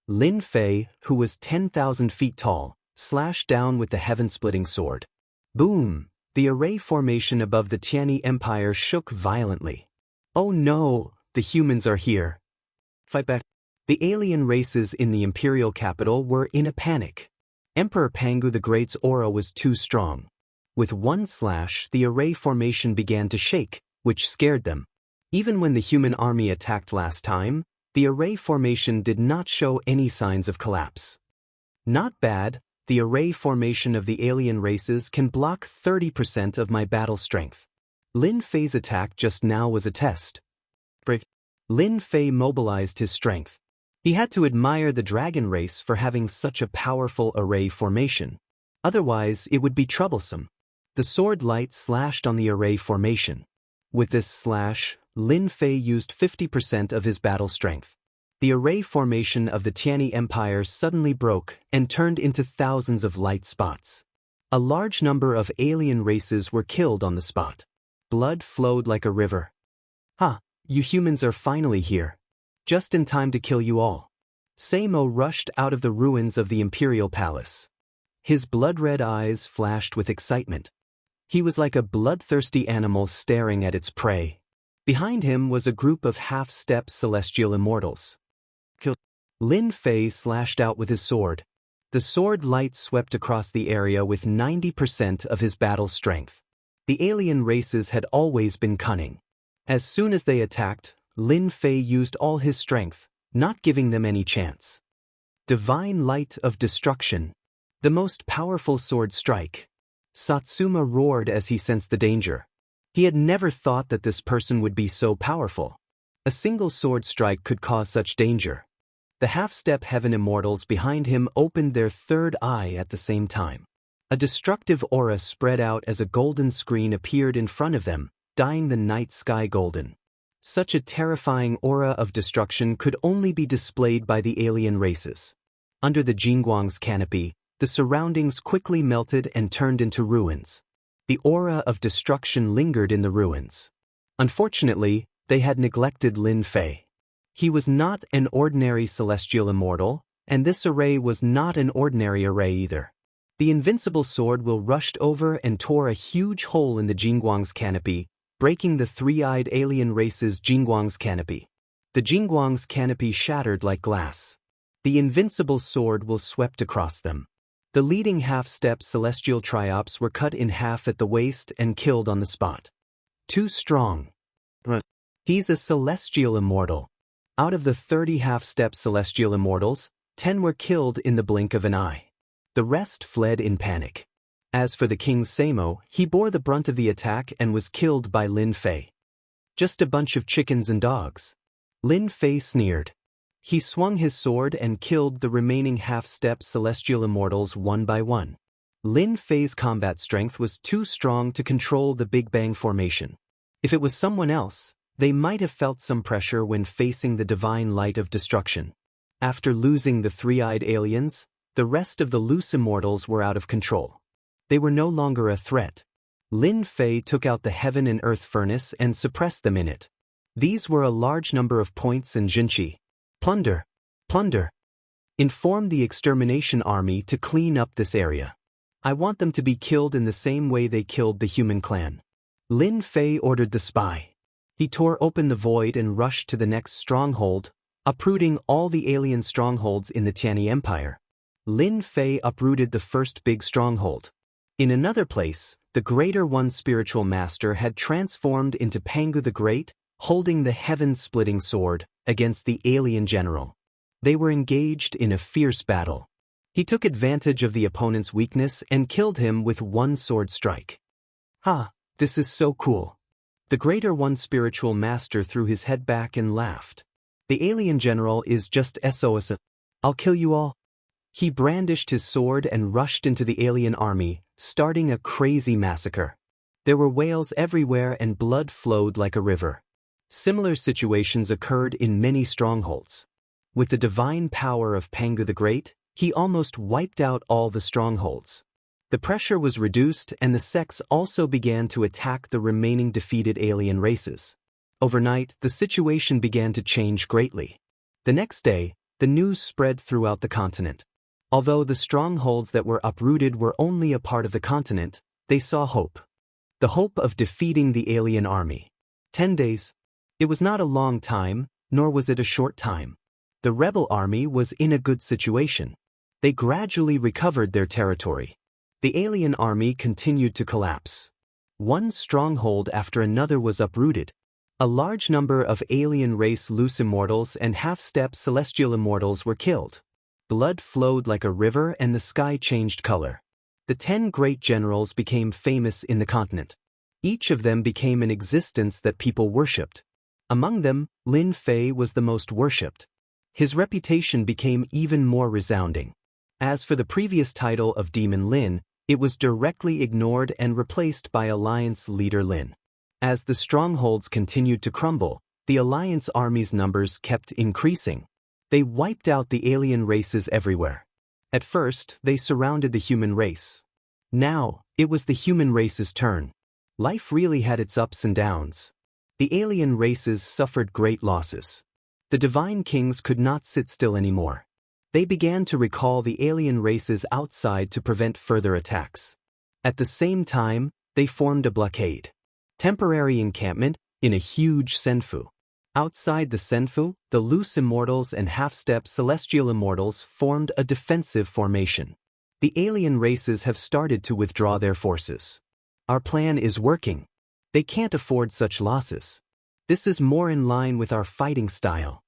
Lin Fei, who was 10,000 feet tall, slashed down with the heaven-splitting sword. Boom! The array formation above the Tianyi Empire shook violently. Oh no, the humans are here. Fight back. The alien races in the imperial capital were in a panic. Emperor Pangu the Great's aura was too strong. With one slash, the array formation began to shake, which scared them. Even when the human army attacked last time, the array formation did not show any signs of collapse. Not bad, the array formation of the alien races can block 30% of my battle strength. Lin Fei's attack just now was a test. Lin Fei mobilized his strength. He had to admire the dragon race for having such a powerful array formation. Otherwise, it would be troublesome. The sword light slashed on the array formation. With this slash, Lin Fei used 50% of his battle strength. The array formation of the Tianyi Empire suddenly broke and turned into thousands of light spots. A large number of alien races were killed on the spot. Blood flowed like a river. Ha, you humans are finally here. Just in time to kill you all. Seimo rushed out of the ruins of the imperial palace. His blood-red eyes flashed with excitement. He was like a bloodthirsty animal staring at its prey. Behind him was a group of half-step celestial immortals. Lin Fei slashed out with his sword. The sword light swept across the area with 90% of his battle strength. The alien races had always been cunning. As soon as they attacked, Lin Fei used all his strength, not giving them any chance. Divine Light of Destruction. The most powerful sword strike. Satsuma roared as he sensed the danger. He had never thought that this person would be so powerful. A single sword strike could cause such danger. The half-step heaven immortals behind him opened their third eye at the same time. A destructive aura spread out as a golden screen appeared in front of them, dyeing the night sky golden. Such a terrifying aura of destruction could only be displayed by the alien races. Under the Jingguang's canopy, the surroundings quickly melted and turned into ruins. The aura of destruction lingered in the ruins. Unfortunately, they had neglected Lin Fei. He was not an ordinary celestial immortal, and this array was not an ordinary array either. The invincible sword will rushed over and tore a huge hole in the Jingguang's canopy, breaking the three-eyed alien race's Jingguang's canopy. The Jingguang's canopy shattered like glass. The invincible sword will swept across them. The leading half-step celestial triops were cut in half at the waist and killed on the spot. Too strong. He's a celestial immortal. Out of the 30 half-step celestial immortals, 10 were killed in the blink of an eye. The rest fled in panic. As for the king's Samo, he bore the brunt of the attack and was killed by Lin Fei. Just a bunch of chickens and dogs. Lin Fei sneered. He swung his sword and killed the remaining half-step celestial immortals one by one. Lin Fei's combat strength was too strong to control the Big Bang formation. If it was someone else, they might have felt some pressure when facing the divine light of destruction. After losing the three-eyed aliens, the rest of the loose immortals were out of control. They were no longer a threat. Lin Fei took out the heaven and earth furnace and suppressed them in it. These were a large number of points and jinqi. Plunder! Plunder! Inform the extermination army to clean up this area. I want them to be killed in the same way they killed the human clan. Lin Fei ordered the spy. He tore open the void and rushed to the next stronghold, uprooting all the alien strongholds in the Tianyi Empire. Lin Fei uprooted the first big stronghold. In another place, the Greater One spiritual master had transformed into Pangu the Great, holding the heaven-splitting sword, against the alien general. They were engaged in a fierce battle. He took advantage of the opponent's weakness and killed him with one sword strike. Ha, this is so cool. The Greater One spiritual master threw his head back and laughed. The alien general is just SOS. I'll kill you all. He brandished his sword and rushed into the alien army, starting a crazy massacre. There were wails everywhere and blood flowed like a river. Similar situations occurred in many strongholds. With the divine power of Pangu the Great, he almost wiped out all the strongholds. The pressure was reduced and the sects also began to attack the remaining defeated alien races. Overnight, the situation began to change greatly. The next day, the news spread throughout the continent. Although the strongholds that were uprooted were only a part of the continent, they saw hope. The hope of defeating the alien army. 10 days. It was not a long time, nor was it a short time. The rebel army was in a good situation. They gradually recovered their territory. The alien army continued to collapse. One stronghold after another was uprooted. A large number of alien race loose immortals and half-step celestial immortals were killed. Blood flowed like a river and the sky changed color. The 10 great generals became famous in the continent. Each of them became an existence that people worshipped. Among them, Lin Fei was the most worshipped. His reputation became even more resounding. As for the previous title of Demon Lin, it was directly ignored and replaced by Alliance Leader Lin. As the strongholds continued to crumble, the Alliance army's numbers kept increasing. They wiped out the alien races everywhere. At first, they surrounded the human race. Now, it was the human race's turn. Life really had its ups and downs. The alien races suffered great losses. The divine kings could not sit still anymore. They began to recall the alien races outside to prevent further attacks. At the same time, they formed a blockade. Temporary encampment in a huge senfu. Outside the senfu, the loose immortals and half-step celestial immortals formed a defensive formation. The alien races have started to withdraw their forces. Our plan is working. They can't afford such losses. This is more in line with our fighting style.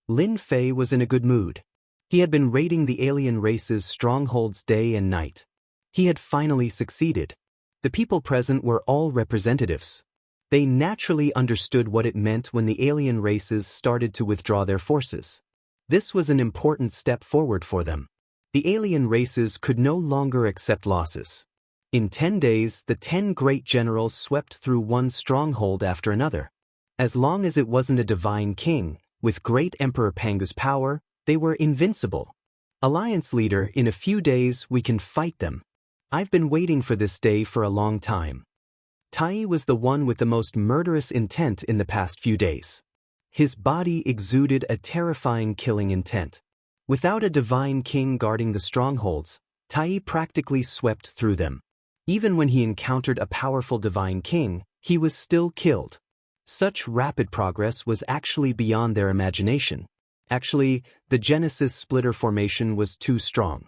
Lin Fei was in a good mood. He had been raiding the alien race's strongholds day and night. He had finally succeeded. The people present were all representatives. They naturally understood what it meant when the alien races started to withdraw their forces. This was an important step forward for them. The alien races could no longer accept losses. In 10 days, the 10 great generals swept through one stronghold after another. As long as it wasn't a divine king, with great Emperor Pangu's power, they were invincible. Alliance leader, in a few days we can fight them. I've been waiting for this day for a long time. Tai was the one with the most murderous intent in the past few days. His body exuded a terrifying killing intent. Without a divine king guarding the strongholds, Tai practically swept through them. Even when he encountered a powerful divine king, he was still killed. Such rapid progress was actually beyond their imagination. Actually, the Genesis splitter formation was too strong.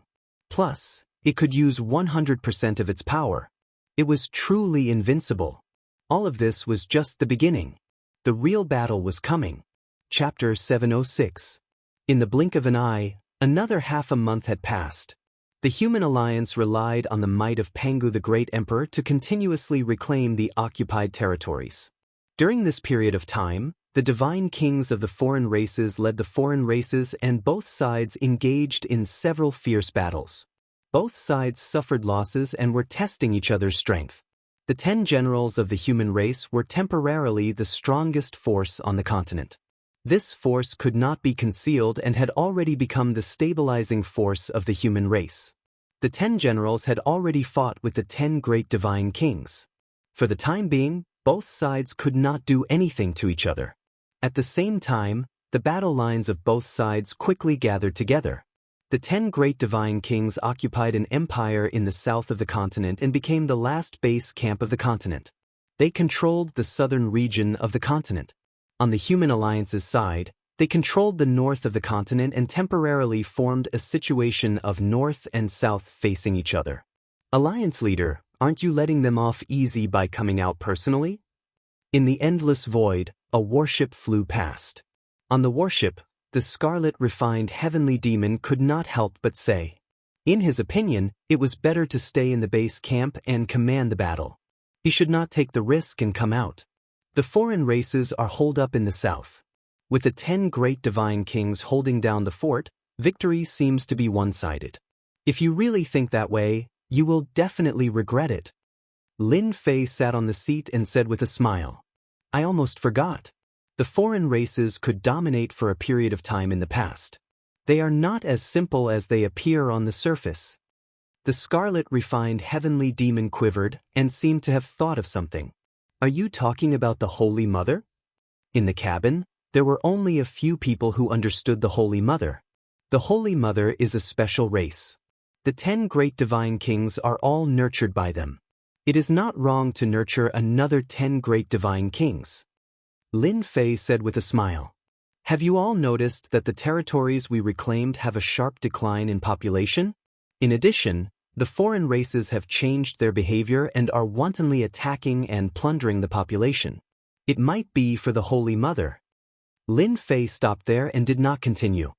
Plus, it could use 100% of its power. It was truly invincible. All of this was just the beginning. The real battle was coming. Chapter 706. In the blink of an eye, another half a month had passed. The human alliance relied on the might of Pangu the Great Emperor to continuously reclaim the occupied territories. During this period of time, the divine kings of the foreign races led the foreign races and both sides engaged in several fierce battles. Both sides suffered losses and were testing each other's strength. The 10 generals of the human race were temporarily the strongest force on the continent. This force could not be concealed and had already become the stabilizing force of the human race. The 10 generals had already fought with the 10 great divine kings. For the time being, both sides could not do anything to each other. At the same time, the battle lines of both sides quickly gathered together. The 10 great divine kings occupied an empire in the south of the continent and became the last base camp of the continent. They controlled the southern region of the continent. On the human alliance's side, they controlled the north of the continent and temporarily formed a situation of north and south facing each other. Alliance leader, aren't you letting them off easy by coming out personally? In the endless void, a warship flew past. On the warship, the scarlet refined heavenly demon could not help but say. In his opinion, it was better to stay in the base camp and command the battle. He should not take the risk and come out. The foreign races are holed up in the south. With the 10 great divine kings holding down the fort, victory seems to be one-sided. If you really think that way, you will definitely regret it. Lin Fei sat on the seat and said with a smile. I almost forgot. The foreign races could dominate for a period of time in the past. They are not as simple as they appear on the surface. The scarlet refined heavenly demon quivered and seemed to have thought of something. Are you talking about the Holy Mother? In the cabin, there were only a few people who understood the Holy Mother. The Holy Mother is a special race. The 10 great divine kings are all nurtured by them. It is not wrong to nurture another 10 great divine kings. Lin Fei said with a smile. Have you all noticed that the territories we reclaimed have a sharp decline in population? In addition, the foreign races have changed their behavior and are wantonly attacking and plundering the population. It might be for the Holy Mother. Lin Fei stopped there and did not continue.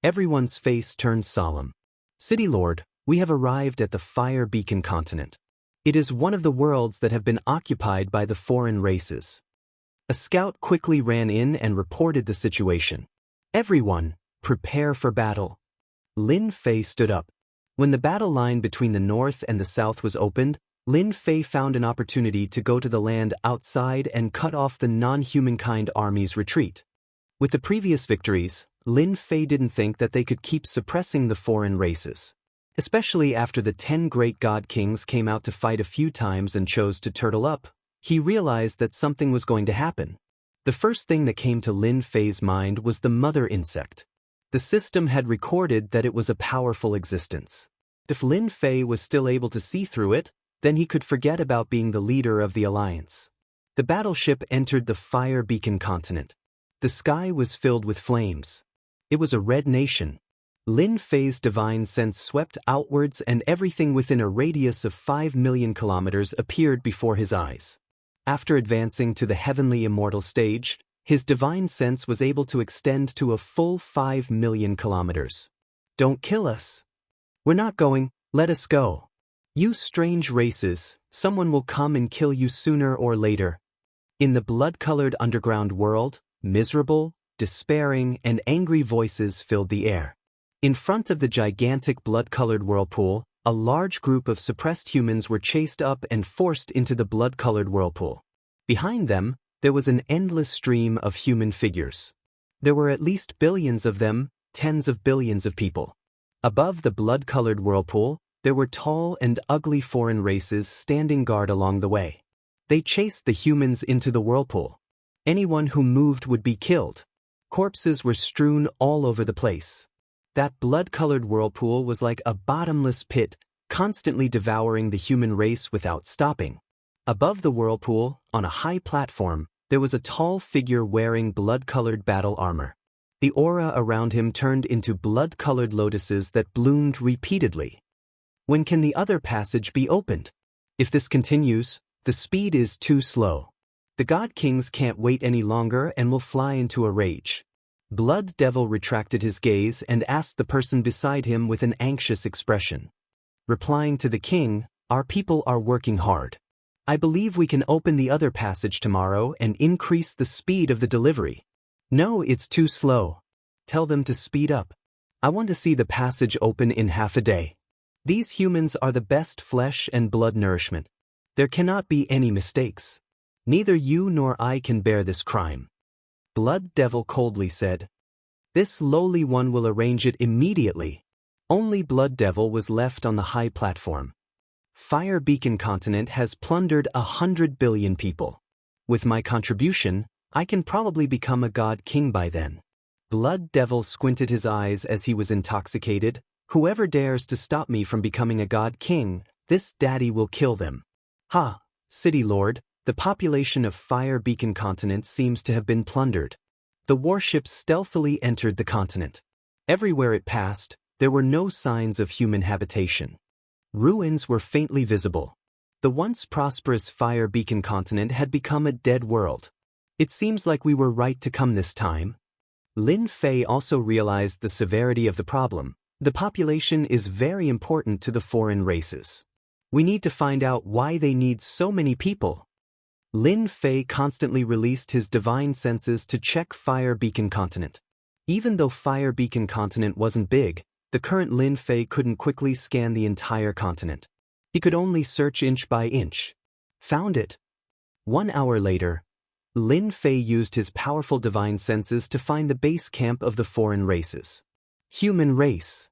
Everyone's face turned solemn. City Lord, we have arrived at the Fire Beacon continent. It is one of the worlds that have been occupied by the foreign races. A scout quickly ran in and reported the situation. Everyone, prepare for battle. Lin Fei stood up. When the battle line between the north and the south was opened, Lin Fei found an opportunity to go to the land outside and cut off the non-humankind army's retreat. With the previous victories, Lin Fei didn't think that they could keep suppressing the foreign races. Especially after the 10 great god kings came out to fight a few times and chose to turtle up, he realized that something was going to happen. The first thing that came to Lin Fei's mind was the mother insect. The system had recorded that it was a powerful existence. If Lin Fei was still able to see through it, then he could forget about being the leader of the alliance. The battleship entered the Fire Beacon continent. The sky was filled with flames. It was a red nation. Lin Fei's divine sense swept outwards and everything within a radius of 5 million kilometers appeared before his eyes. After advancing to the heavenly immortal stage, his divine sense was able to extend to a full 5 million kilometers. Don't kill us. We're not going, let us go. You strange races, someone will come and kill you sooner or later. In the blood-colored underground world, miserable, despairing, and angry voices filled the air. In front of the gigantic blood-colored whirlpool, a large group of suppressed humans were chased up and forced into the blood-colored whirlpool. Behind them, there was an endless stream of human figures. There were at least billions of them, tens of billions of people. Above the blood-colored whirlpool, there were tall and ugly foreign races standing guard along the way. They chased the humans into the whirlpool. Anyone who moved would be killed. Corpses were strewn all over the place. That blood-colored whirlpool was like a bottomless pit, constantly devouring the human race without stopping. Above the whirlpool, on a high platform, there was a tall figure wearing blood-colored battle armor. The aura around him turned into blood-colored lotuses that bloomed repeatedly. When can the other passage be opened? If this continues, the speed is too slow. The God Kings can't wait any longer and will fly into a rage. Blood Devil retracted his gaze and asked the person beside him with an anxious expression. Replying to the king, "Our people are working hard. I believe we can open the other passage tomorrow and increase the speed of the delivery." "No, it's too slow. Tell them to speed up. I want to see the passage open in half a day. These humans are the best flesh and blood nourishment. There cannot be any mistakes. Neither you nor I can bear this crime." Blood Devil coldly said. "This lowly one will arrange it immediately." Only Blood Devil was left on the high platform. "Fire Beacon Continent has plundered 100 billion people. With my contribution, I can probably become a God King by then." Blood Devil squinted his eyes as he was intoxicated. "Whoever dares to stop me from becoming a God King, this daddy will kill them." "Ha, City Lord, the population of Fire Beacon Continent seems to have been plundered." The warship stealthily entered the continent. Everywhere it passed, there were no signs of human habitation. Ruins were faintly visible. The once prosperous Fire Beacon Continent had become a dead world. "It seems like we were right to come this time." Lin Fei also realized the severity of the problem. The population is very important to the foreign races. We need to find out why they need so many people. Lin Fei constantly released his divine senses to check Fire Beacon Continent. Even though Fire Beacon Continent wasn't big, the current Lin Fei couldn't quickly scan the entire continent. He could only search inch by inch. Found it. 1 hour later, Lin Fei used his powerful divine senses to find the base camp of the foreign races. Human race.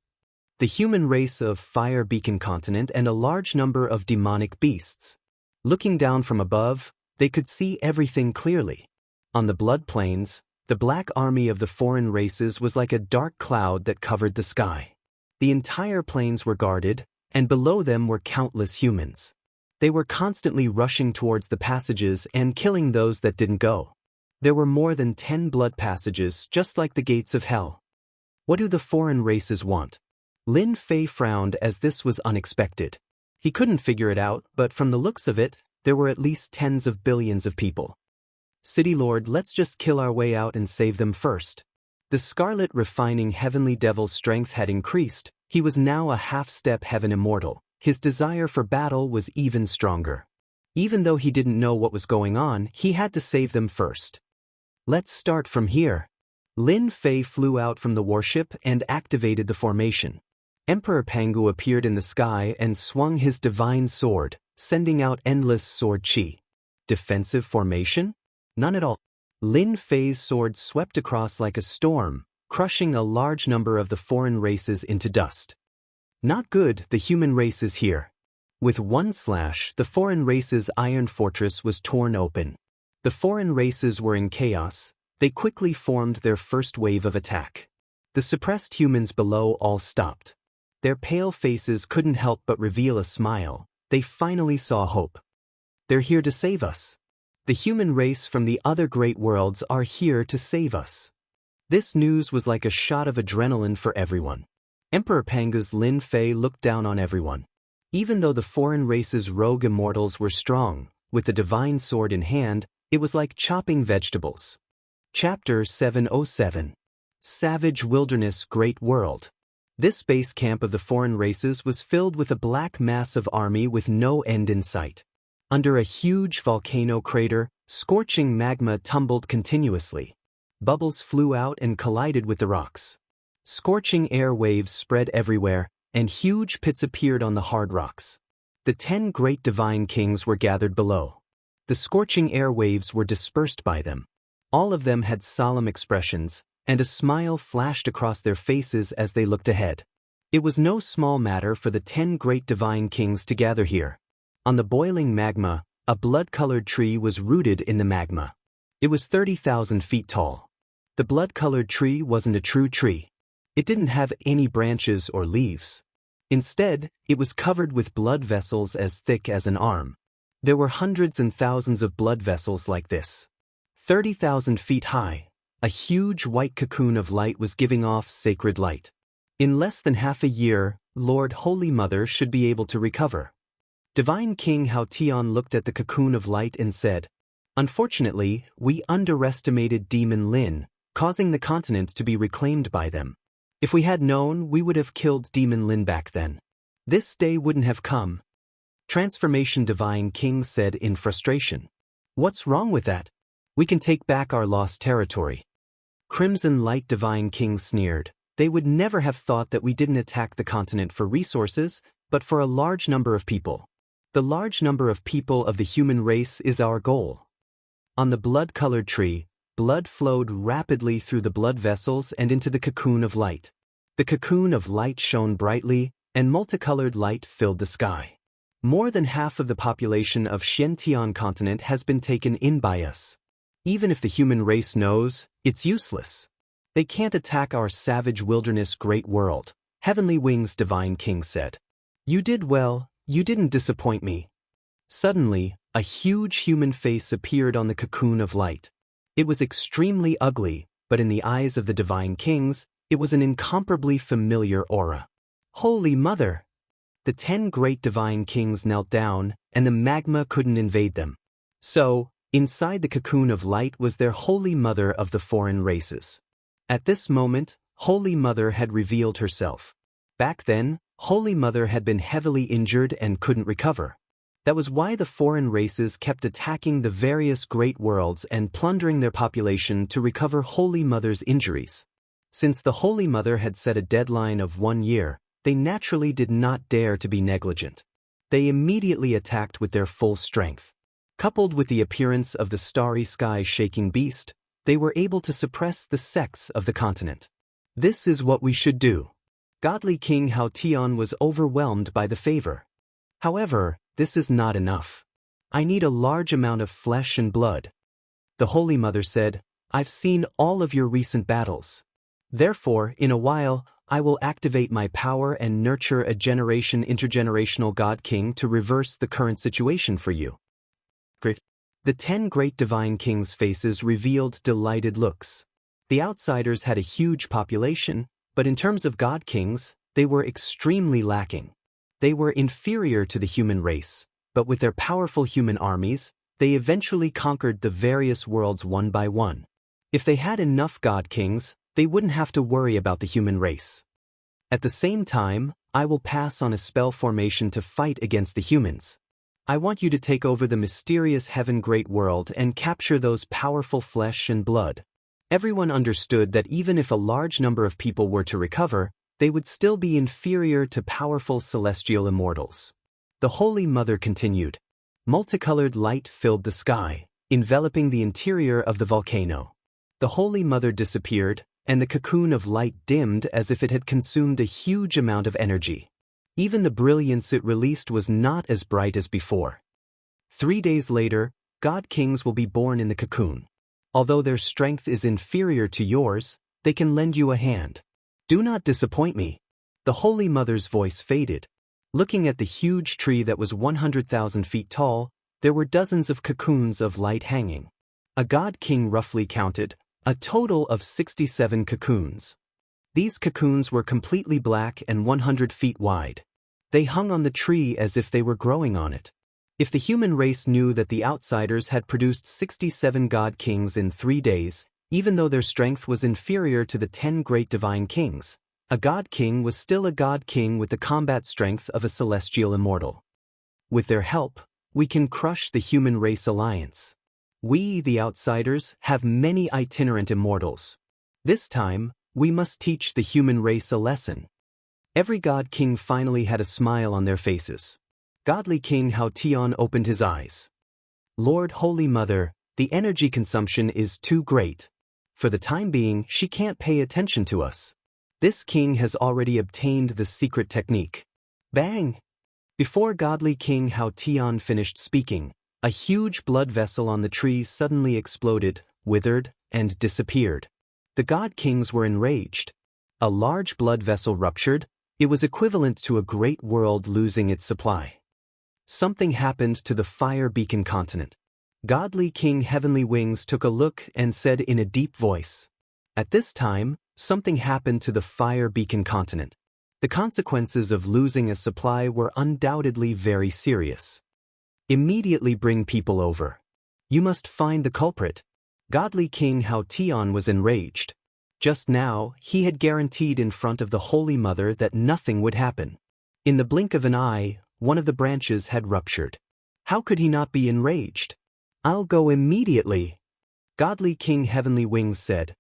The human race of Fire Beacon Continent and a large number of demonic beasts. Looking down from above, they could see everything clearly. On the blood plains, the black army of the foreign races was like a dark cloud that covered the sky. The entire plains were guarded, and below them were countless humans. They were constantly rushing towards the passages and killing those that didn't go. There were more than 10 blood passages, just like the gates of hell. What do the foreign races want? Lin Fei frowned as this was unexpected. He couldn't figure it out, but from the looks of it, there were at least tens of billions of people. "City Lord, let's just kill our way out and save them first." The scarlet refining heavenly devil's strength had increased. He was now a half-step heaven immortal. His desire for battle was even stronger. Even though he didn't know what was going on, he had to save them first. "Let's start from here." Lin Fei flew out from the warship and activated the formation. Emperor Pangu appeared in the sky and swung his divine sword, sending out endless sword chi. Defensive formation? None at all. Lin Fei's sword swept across like a storm, crushing a large number of the foreign races into dust. Not good, the human race is here. With one slash, the foreign race's iron fortress was torn open. The foreign races were in chaos. They quickly formed their first wave of attack. The suppressed humans below all stopped. Their pale faces couldn't help but reveal a smile. They finally saw hope. They're here to save us. The human race from the other great worlds are here to save us. This news was like a shot of adrenaline for everyone. Emperor Pangu's Lin Fei looked down on everyone. Even though the foreign race's rogue immortals were strong, with the divine sword in hand, it was like chopping vegetables. Chapter 707. Savage Wilderness Great World. This base camp of the foreign races was filled with a black mass of army with no end in sight. Under a huge volcano crater, scorching magma tumbled continuously. Bubbles flew out and collided with the rocks. Scorching air waves spread everywhere, and huge pits appeared on the hard rocks. The 10 great divine kings were gathered below. The scorching air waves were dispersed by them. All of them had solemn expressions, and a smile flashed across their faces as they looked ahead. It was no small matter for the 10 great divine kings to gather here. On the boiling magma, a blood-colored tree was rooted in the magma. It was 30,000 feet tall. The blood-colored tree wasn't a true tree. It didn't have any branches or leaves. Instead, it was covered with blood vessels as thick as an arm. There were hundreds and thousands of blood vessels like this. 30,000 feet high, a huge white cocoon of light was giving off sacred light. In less than half a year, Lord Holy Mother should be able to recover. Divine King Hao Tian looked at the cocoon of light and said, "Unfortunately, we underestimated Demon Lin, causing the continent to be reclaimed by them. If we had known, we would have killed Demon Lin back then. This day wouldn't have come." Transformation Divine King said in frustration. "What's wrong with that? We can take back our lost territory." Crimson Light Divine King sneered. "They would never have thought that we didn't attack the continent for resources, but for a large number of people. The large number of people of the human race is our goal." On the blood-colored tree, blood flowed rapidly through the blood vessels and into the cocoon of light. The cocoon of light shone brightly, and multicolored light filled the sky. More than half of the population of Xiantian continent has been taken in by us. Even if the human race knows, it's useless. They can't attack our savage wilderness great world, Heavenly Wings Divine King said. "You did well, you didn't disappoint me." Suddenly, a huge human face appeared on the cocoon of light. It was extremely ugly, but in the eyes of the divine kings, it was an incomparably familiar aura. Holy Mother! The 10 great divine kings knelt down, and the magma couldn't invade them. So, inside the cocoon of light was their Holy Mother of the foreign races. At this moment, Holy Mother had revealed herself. Back then, Holy Mother had been heavily injured and couldn't recover. That was why the foreign races kept attacking the various great worlds and plundering their population to recover Holy Mother's injuries. Since the Holy Mother had set a deadline of 1 year, they naturally did not dare to be negligent. They immediately attacked with their full strength. Coupled with the appearance of the starry sky-shaking beast, they were able to suppress the sects of the continent. This is what we should do. Godly King Hao Tian was overwhelmed by the favor. However, this is not enough. I need a large amount of flesh and blood. The Holy Mother said, "I've seen all of your recent battles. Therefore, in a while, I will activate my power and nurture a intergenerational God King to reverse the current situation for you." The 10 great divine kings' faces revealed delighted looks. The outsiders had a huge population, but in terms of God Kings, they were extremely lacking. They were inferior to the human race, but with their powerful human armies, they eventually conquered the various worlds one by one. If they had enough God Kings, they wouldn't have to worry about the human race. At the same time, I will pass on a spell formation to fight against the humans. I want you to take over the mysterious heaven great world and capture those powerful flesh and blood. Everyone understood that even if a large number of people were to recover, they would still be inferior to powerful celestial immortals. The Holy Mother continued. Multicolored light filled the sky, enveloping the interior of the volcano. The Holy Mother disappeared, and the cocoon of light dimmed as if it had consumed a huge amount of energy. Even the brilliance it released was not as bright as before. 3 days later, God Kings will be born in the cocoon. Although their strength is inferior to yours, they can lend you a hand. Do not disappoint me. The Holy Mother's voice faded. Looking at the huge tree that was 100,000 feet tall, there were dozens of cocoons of light hanging. A God King roughly counted, a total of 67 cocoons. These cocoons were completely black and 100 feet wide. They hung on the tree as if they were growing on it. If the human race knew that the outsiders had produced 67 God Kings in 3 days, even though their strength was inferior to the 10 great divine kings, a God King was still a God King with the combat strength of a celestial immortal. With their help, we can crush the human race alliance. We, the outsiders, have many itinerant immortals. This time, we must teach the human race a lesson. Every god king finally had a smile on their faces. Godly King Hao Tian opened his eyes. Lord Holy Mother, the energy consumption is too great. For the time being, she can't pay attention to us. This king has already obtained the secret technique. Bang! Before Godly King Hao Tian finished speaking, a huge blood vessel on the tree suddenly exploded, withered, and disappeared. The god kings were enraged. A large blood vessel ruptured. It was equivalent to a great world losing its supply. Something happened to the fire beacon continent. Godly King Heavenly Wings took a look and said in a deep voice, "At this time, something happened to the fire beacon continent. The consequences of losing a supply were undoubtedly very serious. Immediately bring people over. You must find the culprit." Godly King Hao Tian was enraged. Just now, he had guaranteed in front of the Holy Mother that nothing would happen. In the blink of an eye, one of the branches had ruptured. How could he not be enraged? "I'll go immediately," Godly King Heavenly Wings said.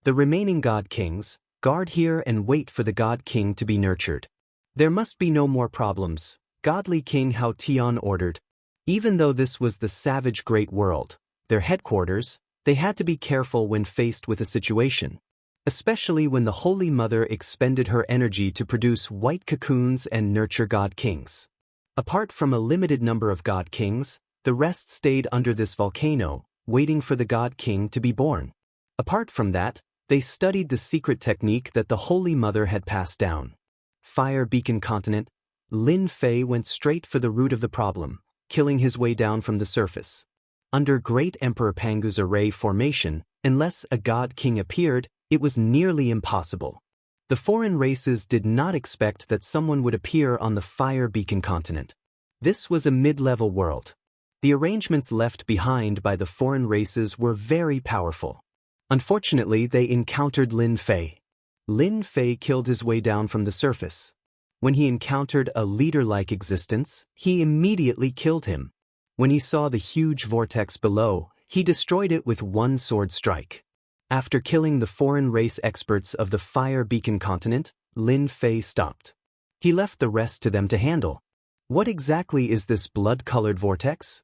"The remaining god kings, guard here and wait for the god king to be nurtured. There must be no more problems," Godly King Hao Tian ordered. Even though this was the savage great world, their headquarters, they had to be careful when faced with a situation. Especially when the Holy Mother expended her energy to produce white cocoons and nurture god kings. Apart from a limited number of god kings, the rest stayed under this volcano, waiting for the god king to be born. Apart from that, they studied the secret technique that the Holy Mother had passed down. Fire Beacon Continent, Lin Fei went straight for the root of the problem, killing his way down from the surface. Under Great Emperor Pangu's array formation, unless a god king appeared, it was nearly impossible. The foreign races did not expect that someone would appear on the Fire Beacon Continent. This was a mid-level world. The arrangements left behind by the foreign races were very powerful. Unfortunately, they encountered Lin Fei. Lin Fei killed his way down from the surface. When he encountered a leader-like existence, he immediately killed him. When he saw the huge vortex below, he destroyed it with one sword strike. After killing the foreign race experts of the Fire Beacon Continent, Lin Fei stopped. He left the rest to them to handle. What exactly is this blood-colored vortex?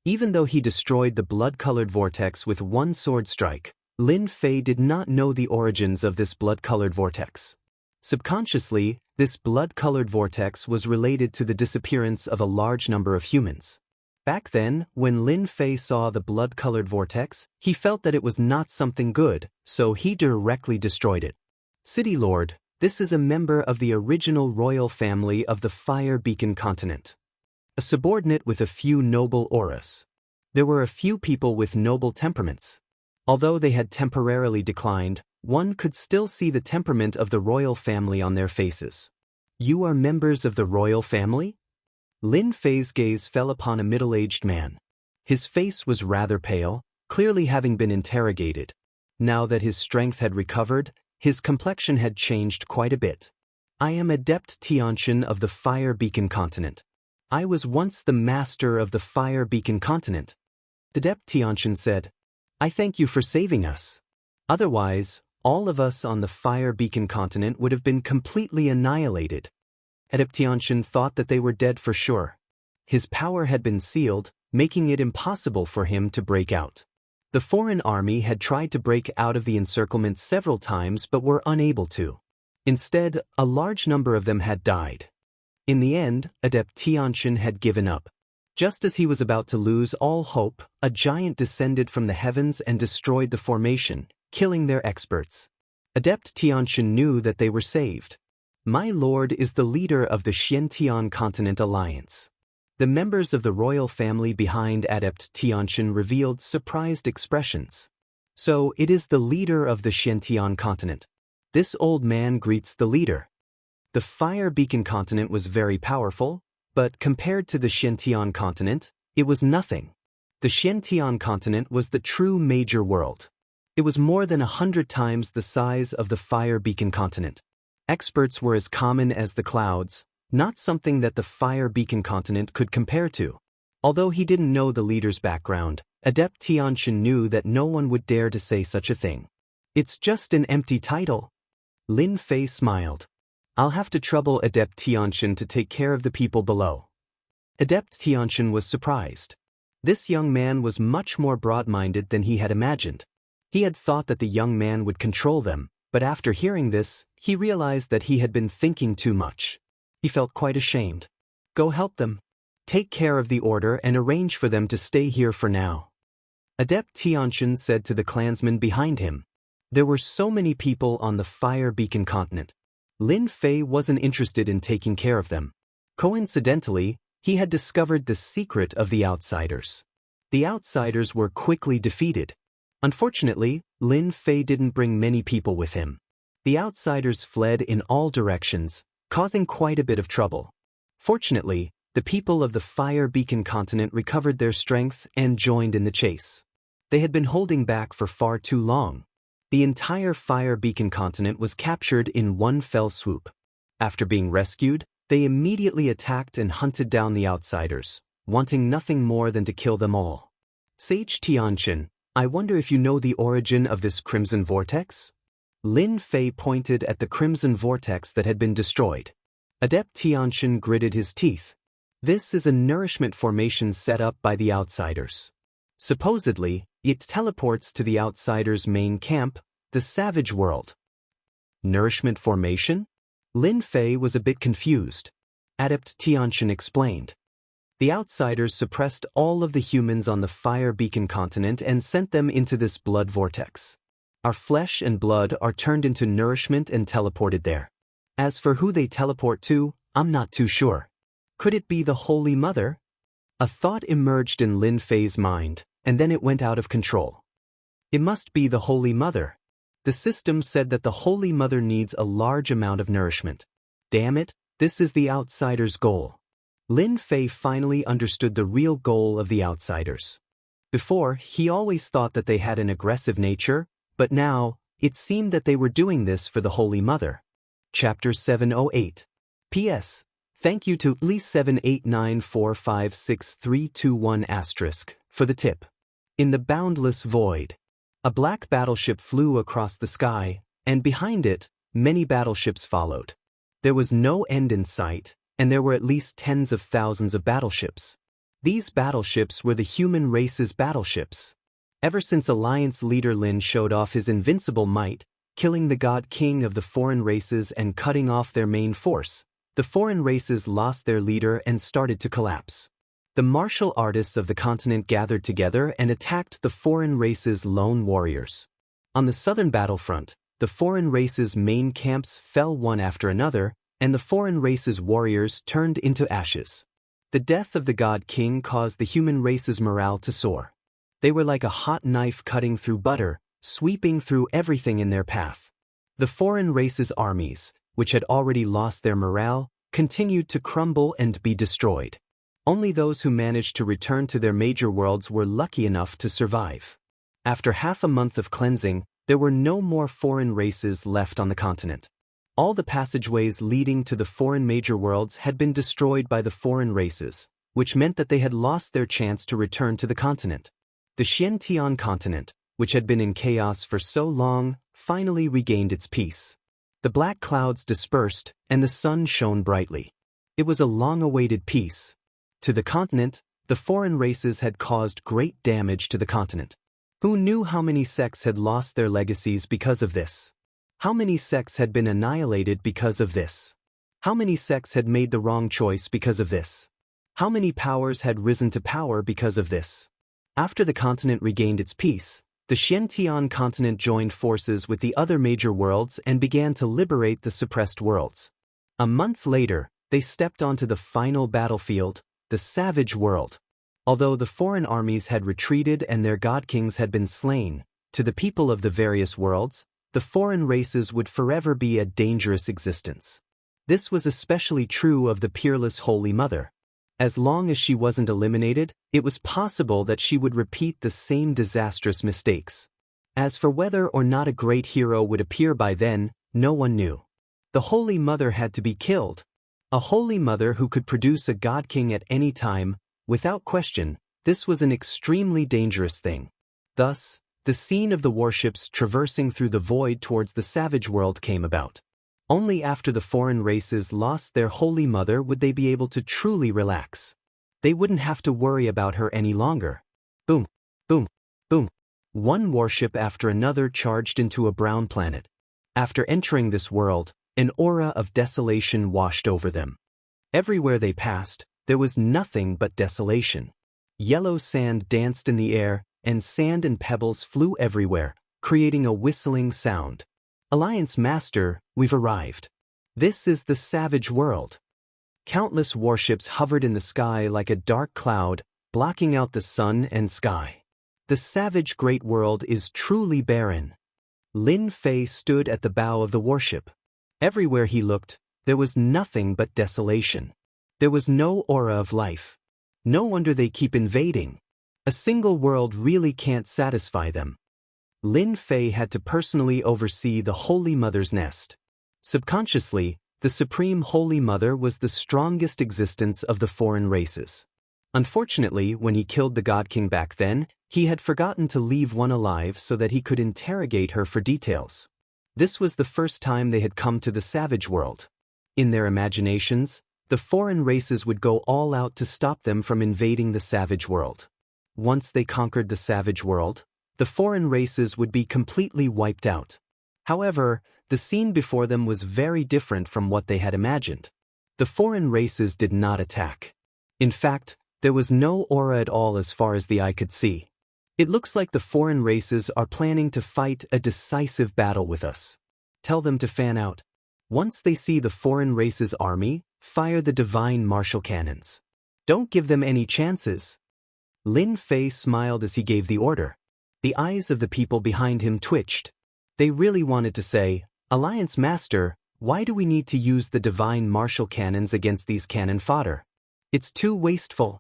Even though he destroyed the blood-colored vortex with one sword strike, Lin Fei did not know the origins of this blood-colored vortex. Subconsciously, this blood-colored vortex was related to the disappearance of a large number of humans. Back then, when Lin Fei saw the blood-colored vortex, he felt that it was not something good, so he directly destroyed it. City Lord, this is a member of the original royal family of the Fire Beacon Continent. A subordinate with a few noble auras. There were a few people with noble temperaments. Although they had temporarily declined, one could still see the temperament of the royal family on their faces. You are members of the royal family? Lin Fei's gaze fell upon a middle-aged man. His face was rather pale, clearly having been interrogated. Now that his strength had recovered, his complexion had changed quite a bit. "I am Adept Tianxian of the Fire Beacon Continent. I was once the master of the Fire Beacon Continent." The Adept Tianxian said, "I thank you for saving us. Otherwise, all of us on the Fire Beacon Continent would have been completely annihilated." Adept Tianxian thought that they were dead for sure. His power had been sealed, making it impossible for him to break out. The foreign army had tried to break out of the encirclement several times but were unable to. Instead, a large number of them had died. In the end, Adept Tianxian had given up. Just as he was about to lose all hope, a giant descended from the heavens and destroyed the formation, killing their experts. Adept Tianxian knew that they were saved. My lord is the leader of the Xiantian Continent Alliance. The members of the royal family behind Adept Tianxian revealed surprised expressions. So it is the leader of the Xiantian Continent. This old man greets the leader. The Fire Beacon Continent was very powerful, but compared to the Xiantian Continent, it was nothing. The Xiantian Continent was the true major world. It was more than 100 times the size of the Fire Beacon Continent. Experts were as common as the clouds, not something that the Fire Beacon Continent could compare to. Although he didn't know the leader's background, Adept Tianxian knew that no one would dare to say such a thing. It's just an empty title. Lin Fei smiled. I'll have to trouble Adept Tianxian to take care of the people below. Adept Tianxian was surprised. This young man was much more broad-minded than he had imagined. He had thought that the young man would control them, but after hearing this, he realized that he had been thinking too much. He felt quite ashamed. Go help them. Take care of the order and arrange for them to stay here for now. Adept Tianxian said to the clansmen behind him. There were so many people on the Fire Beacon continent. Lin Fei wasn't interested in taking care of them. Coincidentally, he had discovered the secret of the outsiders. The outsiders were quickly defeated. Unfortunately, Lin Fei didn't bring many people with him. The outsiders fled in all directions, causing quite a bit of trouble. Fortunately, the people of the Fire Beacon continent recovered their strength and joined in the chase. They had been holding back for far too long. The entire Fire Beacon continent was captured in one fell swoop. After being rescued, they immediately attacked and hunted down the outsiders, wanting nothing more than to kill them all. Sage Tianxian, I wonder if you know the origin of this crimson vortex? Lin Fei pointed at the crimson vortex that had been destroyed. Adept Tianxian gritted his teeth. This is a nourishment formation set up by the outsiders. Supposedly, it teleports to the outsiders' main camp, the Savage World. Nourishment formation? Lin Fei was a bit confused. Adept Tianxian explained. The outsiders suppressed all of the humans on the Fire Beacon continent and sent them into this blood vortex. Our flesh and blood are turned into nourishment and teleported there. As for who they teleport to, I'm not too sure. Could it be the Holy Mother? A thought emerged in Lin Fei's mind, and then it went out of control. It must be the Holy Mother. The system said that the Holy Mother needs a large amount of nourishment. Damn it, this is the outsiders' goal. Lin Fei finally understood the real goal of the outsiders. Before, he always thought that they had an aggressive nature, but now, it seemed that they were doing this for the Holy Mother. Chapter 708. P.S. Thank you to Lee7894563321* for the tip. In the boundless void. A black battleship flew across the sky, and behind it, many battleships followed. There was no end in sight, and there were at least tens of thousands of battleships. These battleships were the human race's battleships. Ever since Alliance leader Lin showed off his invincible might, killing the God King of the foreign races and cutting off their main force, the foreign races lost their leader and started to collapse. The martial artists of the continent gathered together and attacked the foreign race's lone warriors. On the southern battlefront, the foreign race's main camps fell one after another, and the foreign race's warriors turned into ashes. The death of the God King caused the human race's morale to soar. They were like a hot knife cutting through butter, sweeping through everything in their path. The foreign race's armies, which had already lost their morale, continued to crumble and be destroyed. Only those who managed to return to their major worlds were lucky enough to survive. After half a month of cleansing, there were no more foreign races left on the continent. All the passageways leading to the foreign major worlds had been destroyed by the foreign races, which meant that they had lost their chance to return to the continent. The Xiantian continent, which had been in chaos for so long, finally regained its peace. The black clouds dispersed, and the sun shone brightly. It was a long-awaited peace. To the continent, the foreign races had caused great damage to the continent. Who knew how many sects had lost their legacies because of this? How many sects had been annihilated because of this? How many sects had made the wrong choice because of this? How many powers had risen to power because of this? After the continent regained its peace, the Xiantian continent joined forces with the other major worlds and began to liberate the suppressed worlds. A month later, they stepped onto the final battlefield, the Savage World. Although the foreign armies had retreated and their god kings had been slain, to the people of the various worlds, the foreign races would forever be a dangerous existence. This was especially true of the peerless Holy Mother. As long as she wasn't eliminated, it was possible that she would repeat the same disastrous mistakes. As for whether or not a great hero would appear by then, no one knew. The Holy Mother had to be killed. A Holy Mother who could produce a God King at any time, without question, This was an extremely dangerous thing. Thus, the scene of the warships traversing through the void towards the savage world came about. Only after the foreign races lost their holy mother would they be able to truly relax. They wouldn't have to worry about her any longer. Boom, boom, boom. One warship after another charged into a brown planet. After entering this world, an aura of desolation washed over them. Everywhere they passed, there was nothing but desolation. Yellow sand danced in the air, and sand and pebbles flew everywhere, creating a whistling sound. Alliance Master, we've arrived. This is the savage world. Countless warships hovered in the sky like a dark cloud, blocking out the sun and sky. The savage great world is truly barren. Lin Fei stood at the bow of the warship. Everywhere he looked, there was nothing but desolation. There was no aura of life. No wonder they keep invading. A single world really can't satisfy them. Lin Fei had to personally oversee the Holy Mother's nest. Subconsciously, the Supreme Holy Mother was the strongest existence of the foreign races. Unfortunately, when he killed the God King back then, he had forgotten to leave one alive so that he could interrogate her for details. This was the first time they had come to the savage world. In their imaginations, the foreign races would go all out to stop them from invading the savage world. Once they conquered the savage world, the foreign races would be completely wiped out. However, the scene before them was very different from what they had imagined. The foreign races did not attack. In fact, there was no aura at all as far as the eye could see. It looks like the foreign races are planning to fight a decisive battle with us. Tell them to fan out. Once they see the foreign races' army, fire the divine martial cannons. Don't give them any chances. Lin Fei smiled as he gave the order. The eyes of the people behind him twitched. They really wanted to say, Alliance Master, why do we need to use the divine martial cannons against these cannon fodder? It's too wasteful.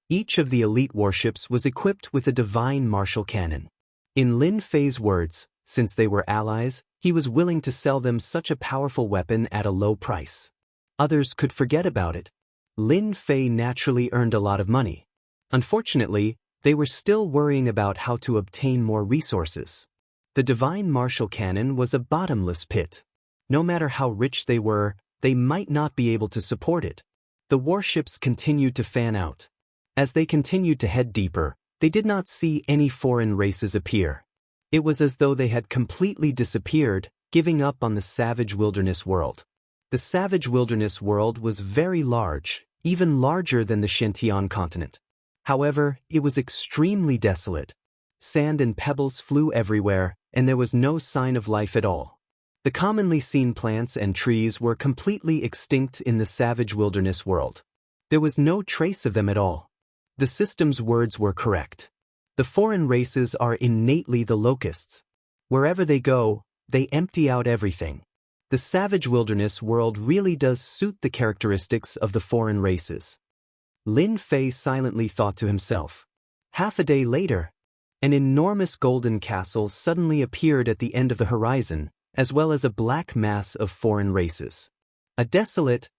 Each of the elite warships was equipped with a divine martial cannon. In Lin Fei's words, since they were allies, he was willing to sell them such a powerful weapon at a low price. Others could forget about it. Lin Fei naturally earned a lot of money. Unfortunately, they were still worrying about how to obtain more resources. The divine martial cannon was a bottomless pit. No matter how rich they were, they might not be able to support it. The warships continued to fan out. As they continued to head deeper, they did not see any foreign races appear. It was as though they had completely disappeared, giving up on the savage wilderness world. The savage wilderness world was very large, even larger than the Xianxia continent. However, it was extremely desolate. Sand and pebbles flew everywhere, and there was no sign of life at all. The commonly seen plants and trees were completely extinct in the savage wilderness world. There was no trace of them at all. The system's words were correct. The foreign races are innately the locusts. Wherever they go, they empty out everything. The savage wilderness world really does suit the characteristics of the foreign races. Lin Fei silently thought to himself. Half a day later, an enormous golden castle suddenly appeared at the end of the horizon, as well as a black mass of foreign races. A desolate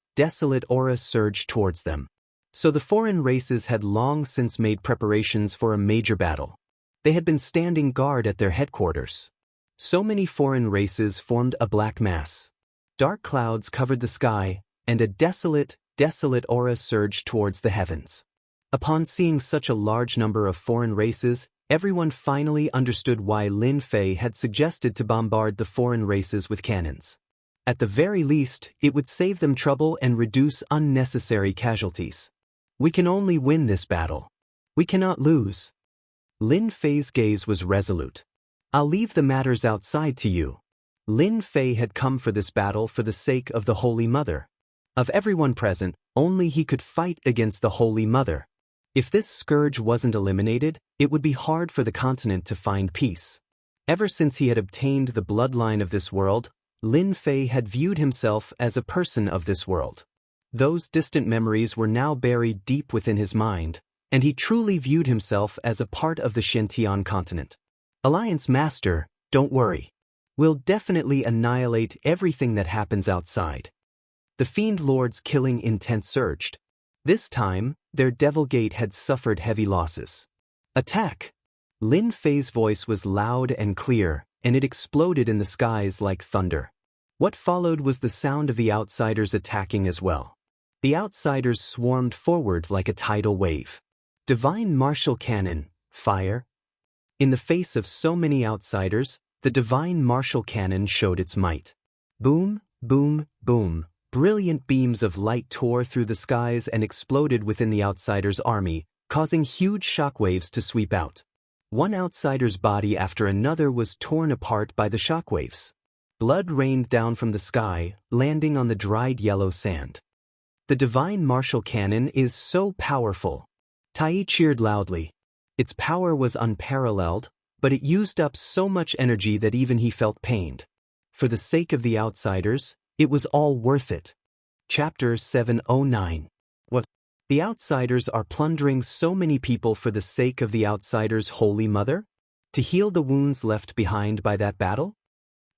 aura surged towards them. So the foreign races had long since made preparations for a major battle. They had been standing guard at their headquarters. So many foreign races formed a black mass. Dark clouds covered the sky, and a desolate aura surged towards the heavens. Upon seeing such a large number of foreign races, everyone finally understood why Lin Fei had suggested to bombard the foreign races with cannons. At the very least, it would save them trouble and reduce unnecessary casualties. We can only win this battle. We cannot lose. Lin Fei's gaze was resolute. I'll leave the matters outside to you. Lin Fei had come for this battle for the sake of the Holy Mother. Of everyone present, only he could fight against the Holy Mother. If this scourge wasn't eliminated, it would be hard for the continent to find peace. Ever since he had obtained the bloodline of this world, Lin Fei had viewed himself as a person of this world. Those distant memories were now buried deep within his mind, and he truly viewed himself as a part of the Xianxia continent. Alliance Master, don't worry. We'll definitely annihilate everything that happens outside. The Fiend Lord's killing intent surged. This time, their devil gate had suffered heavy losses. Attack! Lin Fei's voice was loud and clear, and it exploded in the skies like thunder. What followed was the sound of the outsiders attacking as well. The outsiders swarmed forward like a tidal wave. Divine martial cannon, fire. In the face of so many outsiders, the divine martial cannon showed its might. Boom, boom, boom. Brilliant beams of light tore through the skies and exploded within the outsiders' army, causing huge shockwaves to sweep out. One outsider's body after another was torn apart by the shockwaves. Blood rained down from the sky, landing on the dried yellow sand. The divine martial cannon is so powerful. Tai cheered loudly. Its power was unparalleled, but it used up so much energy that even he felt pained. For the sake of the outsiders, it was all worth it. Chapter 709. What? The outsiders are plundering so many people for the sake of the outsiders' Holy Mother? To heal the wounds left behind by that battle?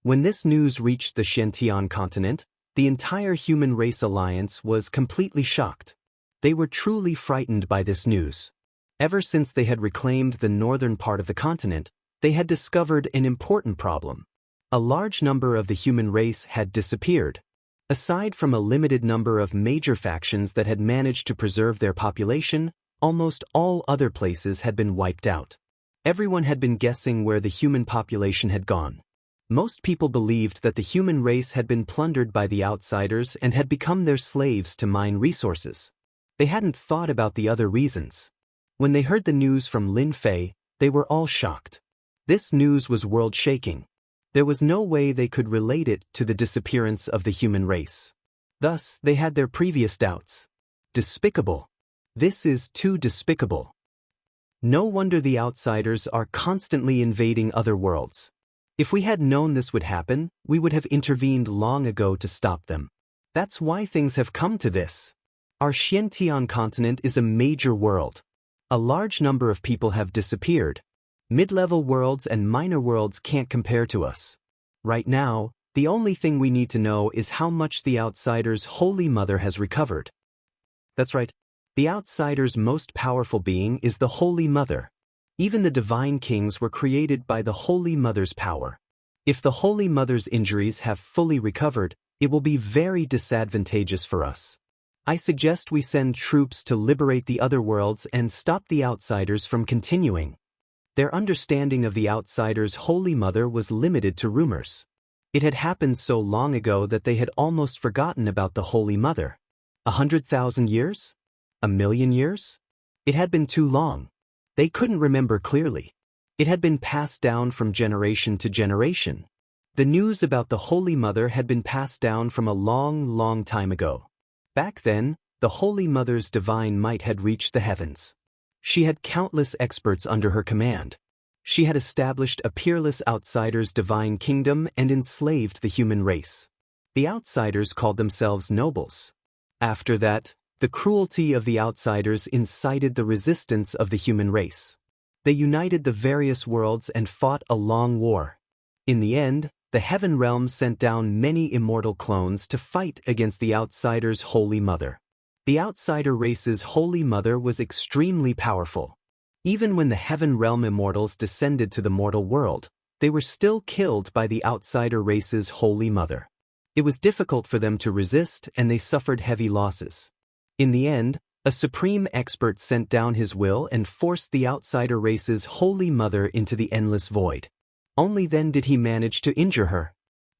When this news reached the Xiantian continent, the entire human race alliance was completely shocked. They were truly frightened by this news. Ever since they had reclaimed the northern part of the continent, they had discovered an important problem. A large number of the human race had disappeared. Aside from a limited number of major factions that had managed to preserve their population, almost all other places had been wiped out. Everyone had been guessing where the human population had gone. Most people believed that the human race had been plundered by the outsiders and had become their slaves to mine resources. They hadn't thought about the other reasons. When they heard the news from Lin Fei, they were all shocked. This news was world-shaking. There was no way they could relate it to the disappearance of the human race. Thus, they had their previous doubts. Despicable. This is too despicable. No wonder the outsiders are constantly invading other worlds. If we had known this would happen, we would have intervened long ago to stop them. That's why things have come to this. Our Xiantian continent is a major world. A large number of people have disappeared. Mid-level worlds and minor worlds can't compare to us. Right now, the only thing we need to know is how much the outsider's Holy Mother has recovered. That's right. The outsider's most powerful being is the Holy Mother. Even the divine kings were created by the Holy Mother's power. If the Holy Mother's injuries have fully recovered, it will be very disadvantageous for us. I suggest we send troops to liberate the other worlds and stop the outsiders from continuing. Their understanding of the outsider's Holy Mother was limited to rumors. It had happened so long ago that they had almost forgotten about the Holy Mother. 100,000 years? 1,000,000 years? It had been too long. They couldn't remember clearly. It had been passed down from generation to generation. The news about the Holy Mother had been passed down from a long, long time ago. Back then, the Holy Mother's divine might had reached the heavens. She had countless experts under her command. She had established a peerless outsider's divine kingdom and enslaved the human race. The outsiders called themselves nobles. After that, the cruelty of the outsiders incited the resistance of the human race. They united the various worlds and fought a long war. In the end, the Heaven Realm sent down many immortal clones to fight against the outsider's Holy Mother. The outsider race's Holy Mother was extremely powerful. Even when the Heaven Realm immortals descended to the mortal world, they were still killed by the outsider race's Holy Mother. It was difficult for them to resist and they suffered heavy losses. In the end, a supreme expert sent down his will and forced the outsider race's Holy Mother into the endless void. Only then did he manage to injure her.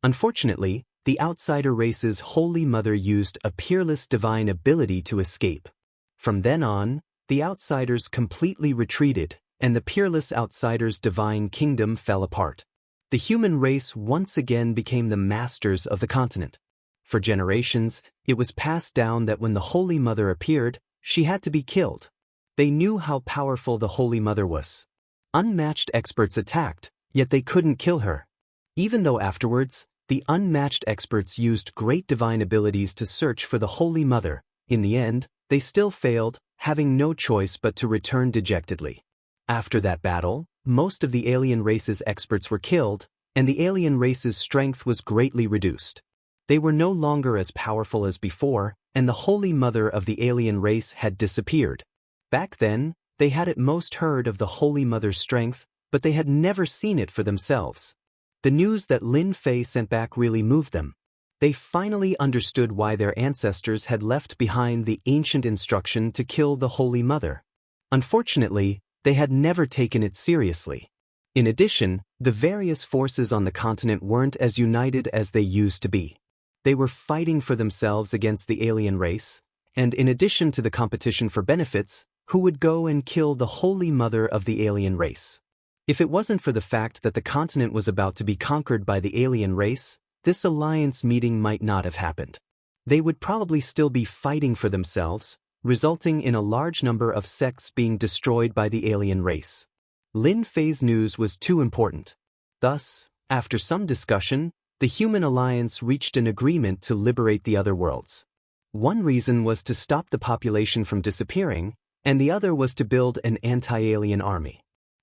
Unfortunately, the outsider race's Holy Mother used a peerless divine ability to escape. From then on, the outsiders completely retreated, and the peerless outsider's divine kingdom fell apart. The human race once again became the masters of the continent. For generations, it was passed down that when the Holy Mother appeared, she had to be killed. They knew how powerful the Holy Mother was. Unmatched experts attacked, yet they couldn't kill her. Even though afterwards, the unmatched experts used great divine abilities to search for the Holy Mother, in the end, they still failed, having no choice but to return dejectedly. After that battle, most of the alien race's experts were killed, and the alien race's strength was greatly reduced. They were no longer as powerful as before, and the Holy Mother of the alien race had disappeared. Back then, they had at most heard of the Holy Mother's strength, but they had never seen it for themselves. The news that Lin Fei sent back really moved them. They finally understood why their ancestors had left behind the ancient instruction to kill the Holy Mother. Unfortunately, they had never taken it seriously. In addition, the various forces on the continent weren't as united as they used to be. They were fighting for themselves against the alien race, and in addition to the competition for benefits, who would go and kill the Holy Mother of the alien race? If it wasn't for the fact that the continent was about to be conquered by the alien race, this alliance meeting might not have happened. They would probably still be fighting for themselves, resulting in a large number of sects being destroyed by the alien race. Lin Fei's news was too important. Thus, after some discussion, the human alliance reached an agreement to liberate the other worlds. One reason was to stop the population from disappearing, and the other was to build an anti-alien army.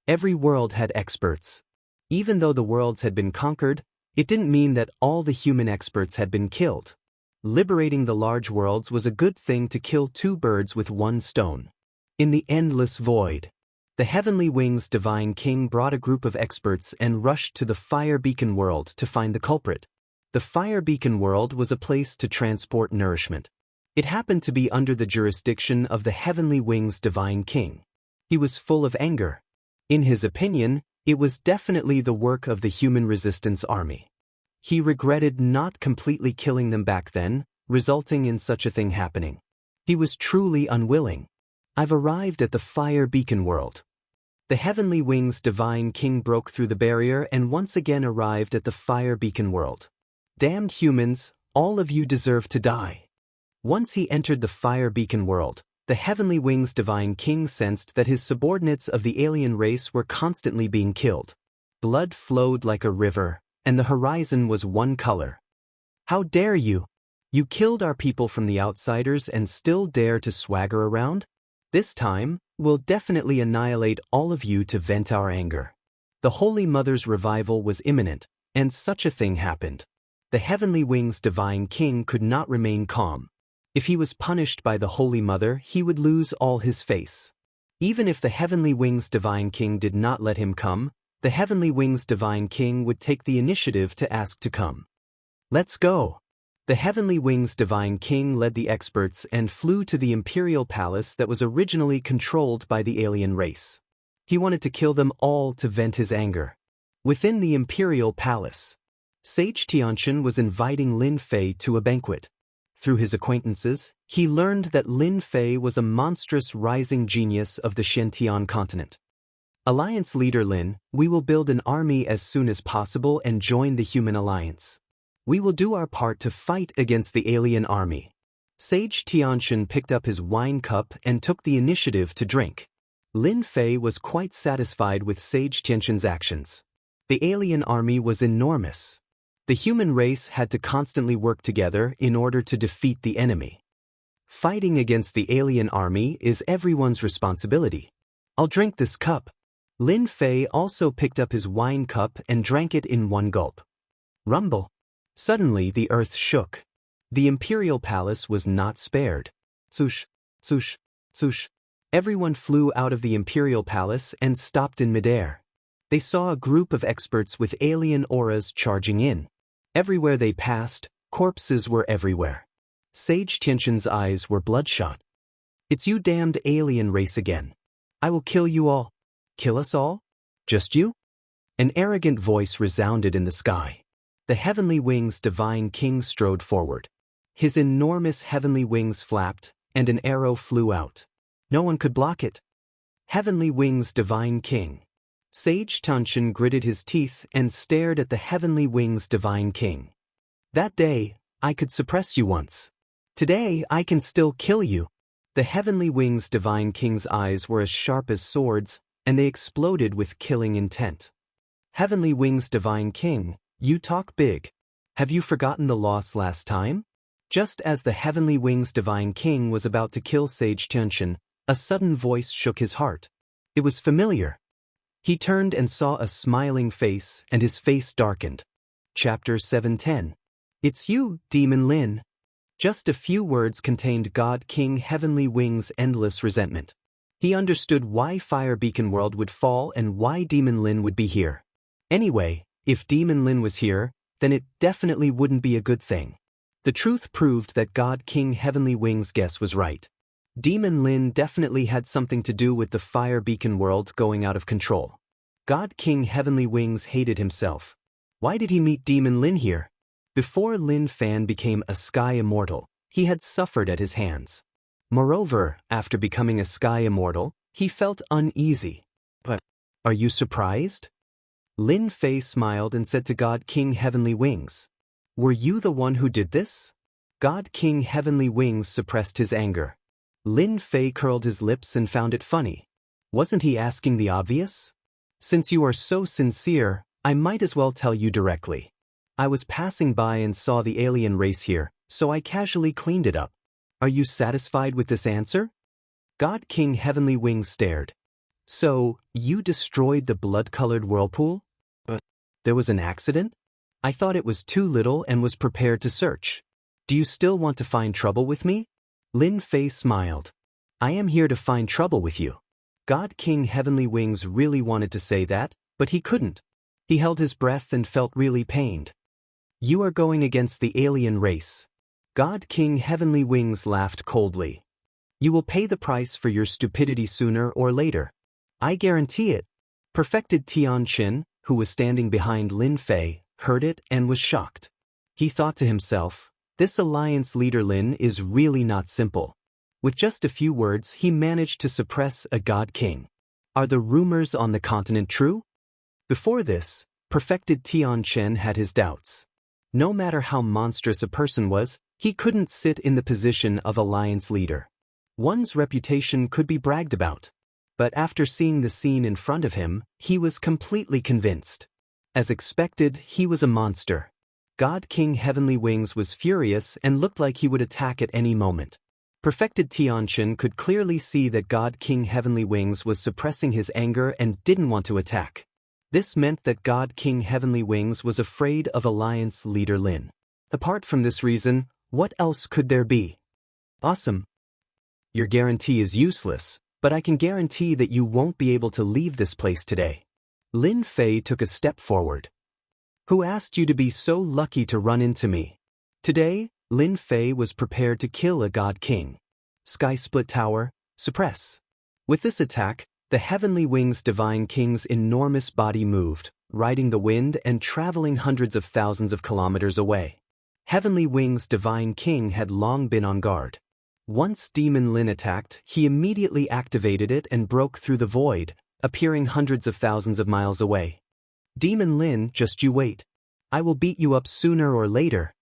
Every world had experts. Even though the worlds had been conquered, it didn't mean that all the human experts had been killed. Liberating the large worlds was a good thing to kill two birds with one stone. In the endless void, the Heavenly Wings Divine King brought a group of experts and rushed to the Fire Beacon world to find the culprit. The Fire Beacon world was a place to transport nourishment. It happened to be under the jurisdiction of the Heavenly Wings Divine King. He was full of anger. In his opinion, it was definitely the work of the human resistance army. He regretted not completely killing them back then, resulting in such a thing happening. He was truly unwilling. I've arrived at the Fire Beacon world. The Heavenly Wings Divine King broke through the barrier and once again arrived at the Fire Beacon world. Damned humans, all of you deserve to die. Once he entered the Fire Beacon world, the Heavenly Wings Divine King sensed that his subordinates of the alien race were constantly being killed. Blood flowed like a river, and the horizon was one color. How dare you? You killed our people from the outsiders and still dare to swagger around? This time, we'll definitely annihilate all of you to vent our anger. The Holy Mother's revival was imminent, and such a thing happened. The Heavenly Wings Divine King could not remain calm. If he was punished by the Holy Mother, he would lose all his face. Even if the Heavenly Wings Divine King did not let him come, the Heavenly Wings Divine King would take the initiative to ask to come. Let's go! The Heavenly Wings Divine King led the experts and flew to the Imperial Palace that was originally controlled by the alien race. He wanted to kill them all to vent his anger. Within the Imperial Palace, Sage Tianxian was inviting Lin Fei to a banquet. Through his acquaintances, he learned that Lin Fei was a monstrous rising genius of the Xiantian continent. Alliance leader Lin, we will build an army as soon as possible and join the human alliance. We will do our part to fight against the alien army. Sage Tianxian picked up his wine cup and took the initiative to drink. Lin Fei was quite satisfied with Sage Tianxian's actions. The alien army was enormous. The human race had to constantly work together in order to defeat the enemy. Fighting against the alien army is everyone's responsibility. I'll drink this cup. Lin Fei also picked up his wine cup and drank it in one gulp. Rumble. Suddenly the earth shook. The Imperial Palace was not spared. Swoosh, swoosh, swoosh. Everyone flew out of the Imperial Palace and stopped in midair. They saw a group of experts with alien auras charging in. Everywhere they passed, corpses were everywhere. Sage Tianxian's eyes were bloodshot. It's you damned alien race again. I will kill you all. Kill us all? Just you? An arrogant voice resounded in the sky. The Heavenly Wings Divine King strode forward. His enormous heavenly wings flapped, and an arrow flew out. No one could block it. Heavenly Wings Divine King. Sage Tianxian gritted his teeth and stared at the Heavenly Wings Divine King. That day, I could suppress you once. Today, I can still kill you. The Heavenly Wings Divine King's eyes were as sharp as swords, and they exploded with killing intent. Heavenly Wings Divine King, you talk big. Have you forgotten the loss last time? Just as the Heavenly Wings Divine King was about to kill Sage Tianxian, a sudden voice shook his heart. It was familiar. He turned and saw a smiling face, and his face darkened. Chapter 710. It's you, Demon Lin. Just a few words contained God King Heavenly Wings' endless resentment. He understood why Fire Beacon World would fall and why Demon Lin would be here. Anyway, if Demon Lin was here, then it definitely wouldn't be a good thing. The truth proved that God King Heavenly Wings' guess was right. Demon Lin definitely had something to do with the Fire Beacon World going out of control. God King Heavenly Wings hated himself. Why did he meet Demon Lin here? Before Lin Fan became a Sky Immortal, he had suffered at his hands. Moreover, after becoming a Sky Immortal, he felt uneasy. But, are you surprised? Lin Fei smiled and said to God King Heavenly Wings, "Were you the one who did this?" God King Heavenly Wings suppressed his anger. Lin Fei curled his lips and found it funny. Wasn't he asking the obvious? Since you are so sincere, I might as well tell you directly. I was passing by and saw the alien race here, so I casually cleaned it up. Are you satisfied with this answer? God King Heavenly Wings stared. So, you destroyed the blood-colored whirlpool? But there was an accident? I thought it was too little and was prepared to search. Do you still want to find trouble with me? Lin Fei smiled. I am here to find trouble with you. God King Heavenly Wings really wanted to say that, but he couldn't. He held his breath and felt really pained. You are going against the alien race. God King Heavenly Wings laughed coldly. You will pay the price for your stupidity sooner or later. I guarantee it. Perfected Tianqin, who was standing behind Lin Fei, heard it and was shocked. He thought to himself, this alliance leader Lin is really not simple. With just a few words he managed to suppress a god king. Are the rumors on the continent true? Before this, Perfected Tianqin had his doubts. No matter how monstrous a person was, he couldn't sit in the position of alliance leader. One's reputation could be bragged about. But after seeing the scene in front of him, he was completely convinced. As expected, he was a monster. God King Heavenly Wings was furious and looked like he would attack at any moment. Perfected Tianqin could clearly see that God King Heavenly Wings was suppressing his anger and didn't want to attack. This meant that God King Heavenly Wings was afraid of alliance leader Lin. Apart from this reason, what else could there be? Awesome. Your guarantee is useless, but I can guarantee that you won't be able to leave this place today. Lin Fei took a step forward. Who asked you to be so lucky to run into me? Today, Lin Fei was prepared to kill a god king. Sky Split Tower, suppress. With this attack, the Heavenly Wings Divine King's enormous body moved, riding the wind and traveling hundreds of thousands of kilometers away. Heavenly Wings Divine King had long been on guard. Once Demon Lin attacked, he immediately activated it and broke through the void, appearing hundreds of thousands of miles away. Demon Lin, just you wait. I will beat you up sooner or later.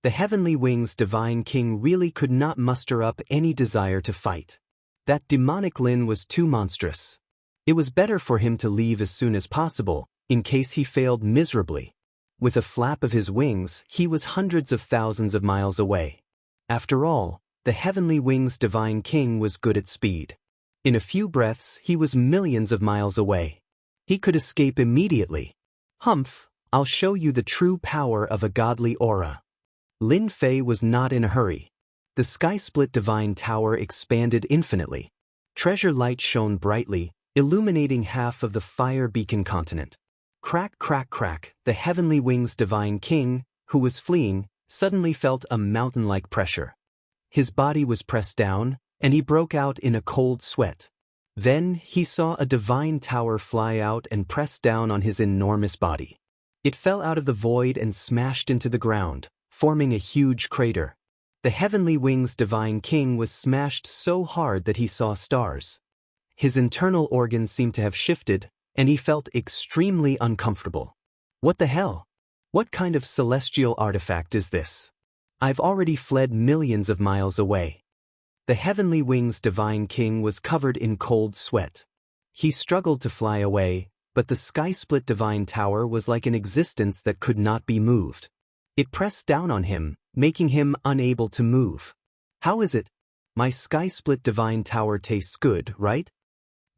The Heavenly Wings Divine King really could not muster up any desire to fight. That demonic Lin was too monstrous. It was better for him to leave as soon as possible, in case he failed miserably. With a flap of his wings, he was hundreds of thousands of miles away. After all, the Heavenly Wings Divine King was good at speed. In a few breaths, he was millions of miles away. He could escape immediately. Humph, I'll show you the true power of a godly aura. Lin Fei was not in a hurry. The Sky Split Divine Tower expanded infinitely. Treasure light shone brightly, illuminating half of the Fire Beacon continent. Crack, crack, crack, the Heavenly Wings Divine King, who was fleeing, suddenly felt a mountain-like pressure. His body was pressed down, and he broke out in a cold sweat. Then he saw a divine tower fly out and press down on his enormous body. It fell out of the void and smashed into the ground, forming a huge crater. The Heavenly Wings Divine King was smashed so hard that he saw stars. His internal organs seemed to have shifted, and he felt extremely uncomfortable. What the hell? What kind of celestial artifact is this? I've already fled millions of miles away. The Heavenly Wings Divine King was covered in cold sweat. He struggled to fly away, but the Sky Split Divine Tower was like an existence that could not be moved. It pressed down on him, making him unable to move. How is it? My Sky Split Divine Tower tastes good, right?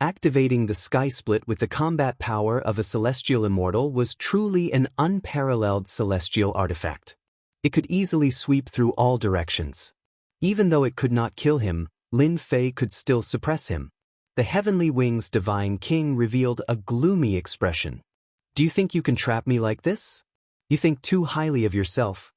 Activating the Sky Split with the combat power of a celestial immortal was truly an unparalleled celestial artifact. It could easily sweep through all directions. Even though it could not kill him, Lin Fei could still suppress him. The Heavenly Wings Divine King revealed a gloomy expression. Do you think you can trap me like this? You think too highly of yourself.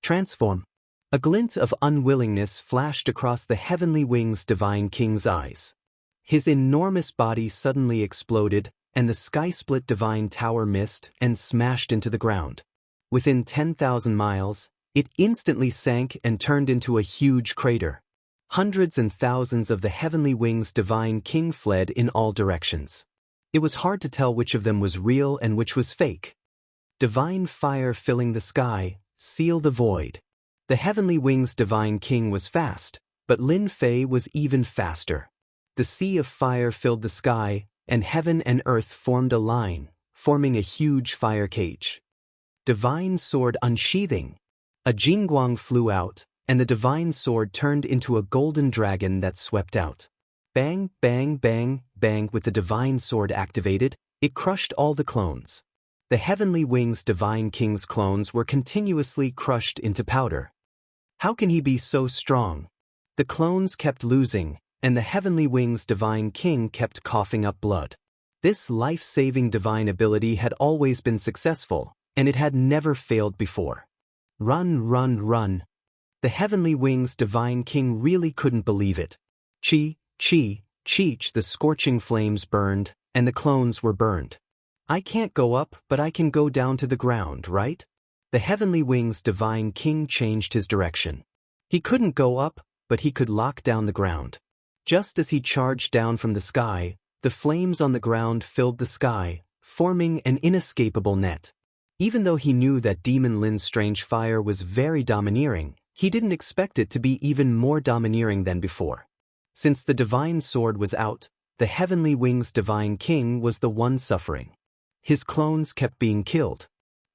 Transform. A glint of unwillingness flashed across the Heavenly Wings Divine King's eyes. His enormous body suddenly exploded, and the sky-split divine tower missed and smashed into the ground. Within 10,000 miles, it instantly sank and turned into a huge crater. Hundreds and thousands of the Heavenly Wings Divine King fled in all directions. It was hard to tell which of them was real and which was fake. Divine fire filling the sky, seal the void. The Heavenly Wings Divine King was fast, but Lin Fei was even faster. The sea of fire filled the sky, and heaven and earth formed a line, forming a huge fire cage. Divine sword unsheathing. A jingguang flew out, and the divine sword turned into a golden dragon that swept out. Bang, bang, bang, bang. With the divine sword activated, it crushed all the clones. The Heavenly Wings Divine King's clones were continuously crushed into powder. How can he be so strong? The clones kept losing, and the Heavenly Wings Divine King kept coughing up blood. This life-saving divine ability had always been successful, and it had never failed before. Run, run, run. The Heavenly Wings Divine King really couldn't believe it. Chi, chi, cheech, the scorching flames burned, and the clones were burned. I can't go up, but I can go down to the ground, right? The Heavenly Wings Divine King changed his direction. He couldn't go up, but he could lock down the ground. Just as he charged down from the sky, the flames on the ground filled the sky, forming an inescapable net. Even though he knew that Demon Lin's strange fire was very domineering, he didn't expect it to be even more domineering than before. Since the divine sword was out, the Heavenly Wings Divine King was the one suffering. His clones kept being killed.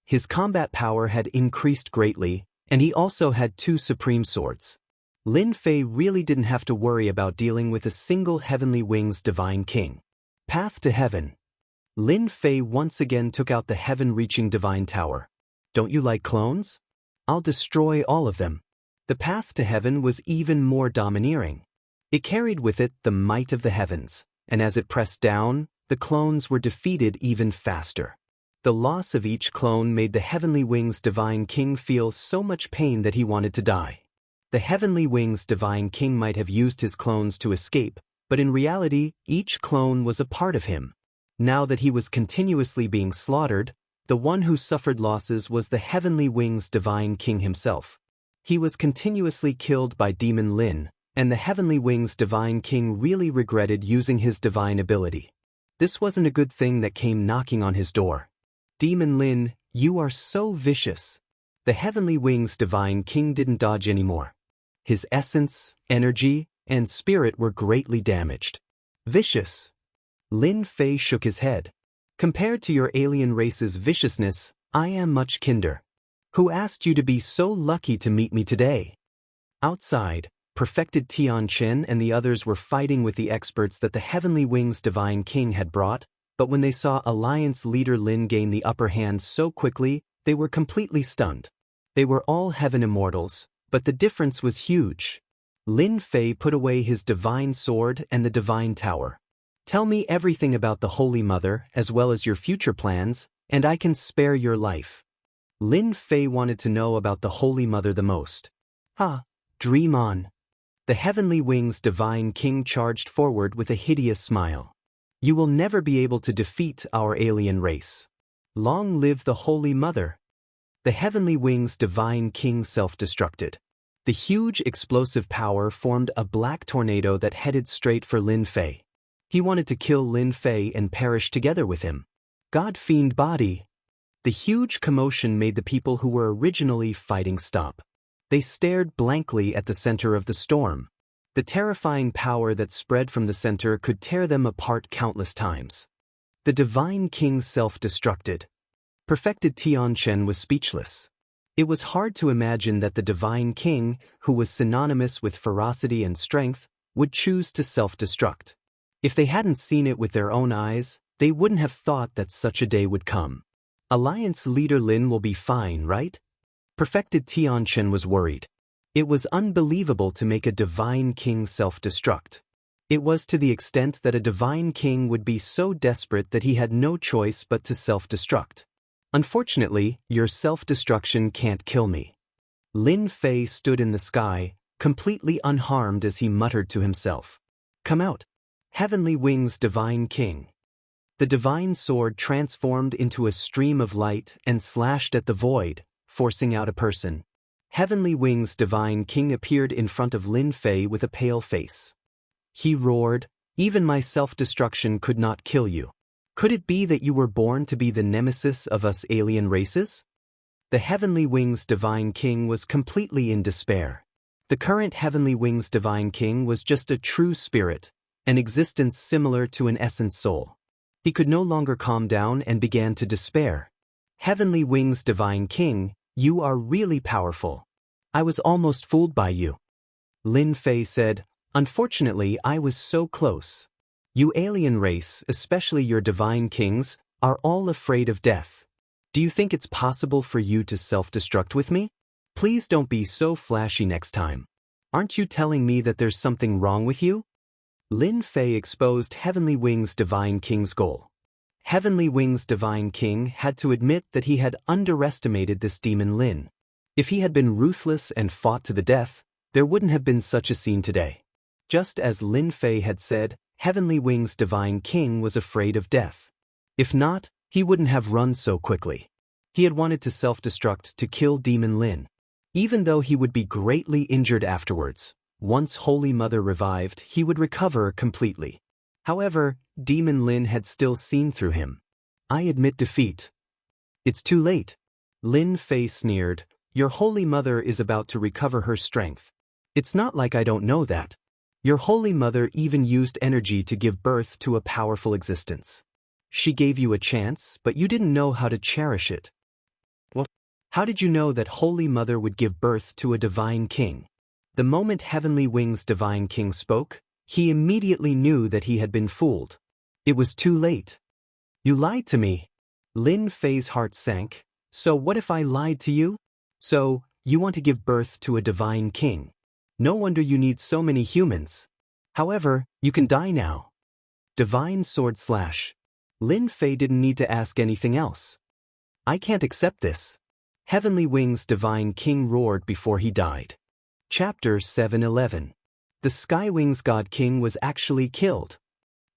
His combat power had increased greatly, and he also had 2 supreme swords. Lin Fei really didn't have to worry about dealing with a single Heavenly Wings Divine King. Path to Heaven. Lin Fei once again took out the heaven-reaching divine tower. Don't you like clones? I'll destroy all of them. The path to heaven was even more domineering. It carried with it the might of the heavens, and as it pressed down, the clones were defeated even faster. The loss of each clone made the Heavenly Wings Divine King feel so much pain that he wanted to die. The Heavenly Wings Divine King might have used his clones to escape, but in reality, each clone was a part of him. Now that he was continuously being slaughtered, the one who suffered losses was the Heavenly Wings Divine King himself. He was continuously killed by Demon Lin, and the Heavenly Wings Divine King really regretted using his divine ability. This wasn't a good thing that came knocking on his door. Demon Lin, you are so vicious. The Heavenly Wings Divine King didn't dodge anymore. His essence, energy, and spirit were greatly damaged. Vicious. Lin Fei shook his head. Compared to your alien race's viciousness, I am much kinder. Who asked you to be so lucky to meet me today? Outside, Perfected Tianchen and the others were fighting with the experts that the Heavenly Wings Divine King had brought, but when they saw Alliance leader Lin gain the upper hand so quickly, they were completely stunned. They were all heaven immortals, but the difference was huge. Lin Fei put away his divine sword and the divine tower. Tell me everything about the Holy Mother as well as your future plans, and I can spare your life. Lin Fei wanted to know about the Holy Mother the most. Dream on. The Heavenly Wings Divine King charged forward with a hideous smile. You will never be able to defeat our alien race. Long live the Holy Mother. The Heavenly Wings Divine King self-destructed. The huge explosive power formed a black tornado that headed straight for Lin Fei. He wanted to kill Lin Fei and perish together with him. God-fiend body. The huge commotion made the people who were originally fighting stop. They stared blankly at the center of the storm. The terrifying power that spread from the center could tear them apart countless times. The Divine King self-destructed. Perfected Tianchen was speechless. It was hard to imagine that the Divine King, who was synonymous with ferocity and strength, would choose to self-destruct. If they hadn't seen it with their own eyes, they wouldn't have thought that such a day would come. Alliance leader Lin will be fine, right? Perfected Tianchen was worried. It was unbelievable to make a Divine King self-destruct. It was to the extent that a divine king would be so desperate that he had no choice but to self-destruct. Unfortunately, your self-destruction can't kill me. Lin Fei stood in the sky, completely unharmed as he muttered to himself. Come out. Heavenly Wings Divine King. The divine sword transformed into a stream of light and slashed at the void, forcing out a person. Heavenly Wings Divine King appeared in front of Lin Fei with a pale face. He roared, "Even my self-destruction could not kill you. Could it be that you were born to be the nemesis of us alien races?" The Heavenly Wings Divine King was completely in despair. The current Heavenly Wings Divine King was just a true spirit, an existence similar to an essence soul. He could no longer calm down and began to despair. Heavenly Wings Divine King, you are really powerful. I was almost fooled by you. Lin Fei said, "Unfortunately, I was so close. You alien race, especially your divine kings, are all afraid of death. Do you think it's possible for you to self-destruct with me? Please don't be so flashy next time. Aren't you telling me that there's something wrong with you?" Lin Fei exposed Heavenly Wings Divine King's goal. Heavenly Wings Divine King had to admit that he had underestimated this demon Lin. If he had been ruthless and fought to the death, there wouldn't have been such a scene today. Just as Lin Fei had said, Heavenly Wings Divine King was afraid of death. If not, he wouldn't have run so quickly. He had wanted to self-destruct to kill Demon Lin. Even though he would be greatly injured afterwards, once Holy Mother revived, he would recover completely. However, Demon Lin had still seen through him. "I admit defeat." "It's too late." Lin Fei sneered, "Your Holy Mother is about to recover her strength. It's not like I don't know that. Your Holy Mother even used energy to give birth to a powerful existence. She gave you a chance, but you didn't know how to cherish it." "Well, how did you know that Holy Mother would give birth to a divine king?" The moment Heavenly Wings Divine King spoke, he immediately knew that he had been fooled. It was too late. "You lied to me." Lin Fei's heart sank. "So what if I lied to you? So, you want to give birth to a divine king. No wonder you need so many humans. However, you can die now." Divine Sword Slash. Lin Fei didn't need to ask anything else. "I can't accept this." Heavenly Wings Divine King roared before he died. Chapter 711. The Skywings God King was actually killed.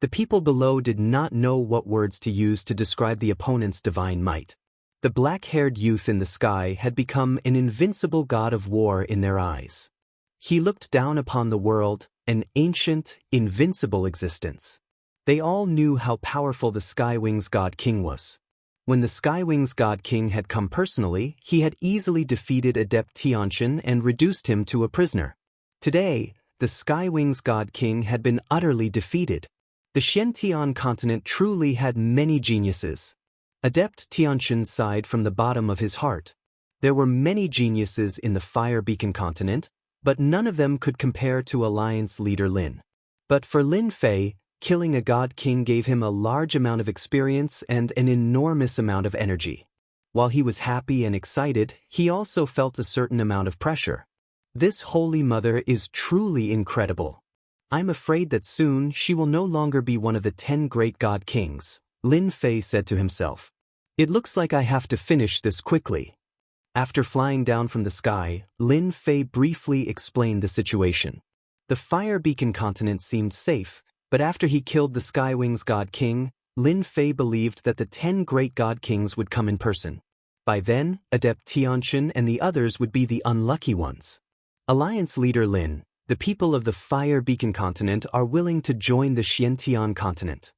The people below did not know what words to use to describe the opponent's divine might. The black-haired youth in the sky had become an invincible god of war in their eyes. He looked down upon the world, an ancient, invincible existence. They all knew how powerful the Skywings God King was. When the Skywings God King had come personally, he had easily defeated Adept Tianxian and reduced him to a prisoner. Today, the Skywings God King had been utterly defeated. The Xiantian continent truly had many geniuses. Adept Tianxian sighed from the bottom of his heart. There were many geniuses in the Fire Beacon continent, but none of them could compare to Alliance leader Lin. But for Lin Fei, killing a God King gave him a large amount of experience and an enormous amount of energy. While he was happy and excited, he also felt a certain amount of pressure. This Holy Mother is truly incredible. I'm afraid that soon she will no longer be one of the 10 great God Kings, Lin Fei said to himself. It looks like I have to finish this quickly. After flying down from the sky, Lin Fei briefly explained the situation. The Fire Beacon continent seemed safe, but after he killed the Skywings God King, Lin Fei believed that the 10 great God Kings would come in person. By then, Adept Tianxian and the others would be the unlucky ones. Alliance leader Lin, the people of the Fire Beacon continent are willing to join the Xiantian continent.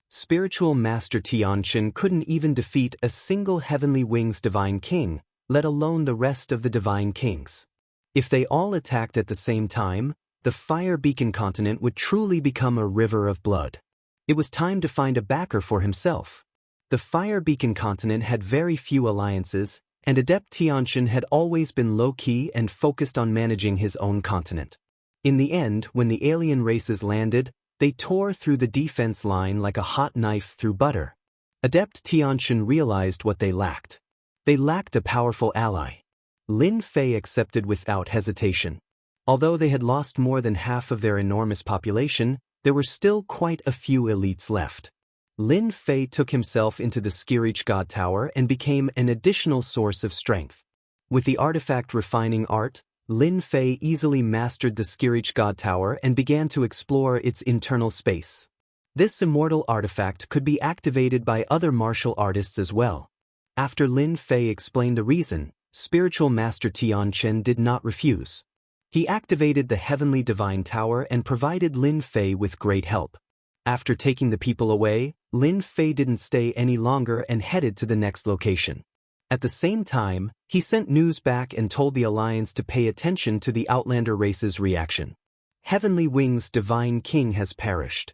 Spiritual Master Tianxian couldn't even defeat a single Heavenly Wings Divine King, let alone the rest of the Divine Kings. If they all attacked at the same time, the Fire Beacon continent would truly become a river of blood. It was time to find a backer for himself. The Fire Beacon continent had very few alliances, and Adept Tianxian had always been low-key and focused on managing his own continent. In the end, when the alien races landed, they tore through the defense line like a hot knife through butter. Adept Tianxian realized what they lacked. They lacked a powerful ally. Lin Fei accepted without hesitation. Although they had lost more than half of their enormous population, there were still quite a few elites left. Lin Fei took himself into the Skirich God Tower and became an additional source of strength. With the artifact refining art, Lin Fei easily mastered the Skirich God Tower and began to explore its internal space. This immortal artifact could be activated by other martial artists as well. After Lin Fei explained the reason, spiritual master Tian Chen did not refuse. He activated the Heavenly Divine Tower and provided Lin Fei with great help. After taking the people away, Lin Fei didn't stay any longer and headed to the next location. At the same time, he sent news back and told the Alliance to pay attention to the Outlander race's reaction. Heavenly Wing's Divine King has perished.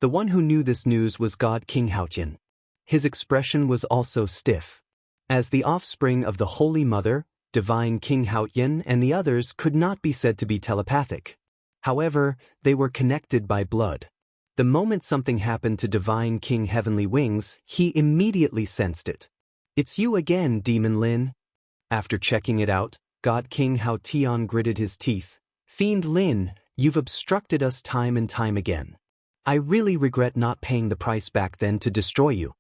The one who knew this news was God King Haotian. His expression was also stiff. As the offspring of the Holy Mother, Divine King Haotian and the others could not be said to be telepathic. However, they were connected by blood. The moment something happened to Divine King Heavenly Wings, he immediately sensed it. "It's you again, Demon Lin." After checking it out, God King Hao Tian gritted his teeth. "Fiend Lin, you've obstructed us time and time again. I really regret not paying the price back then to destroy you."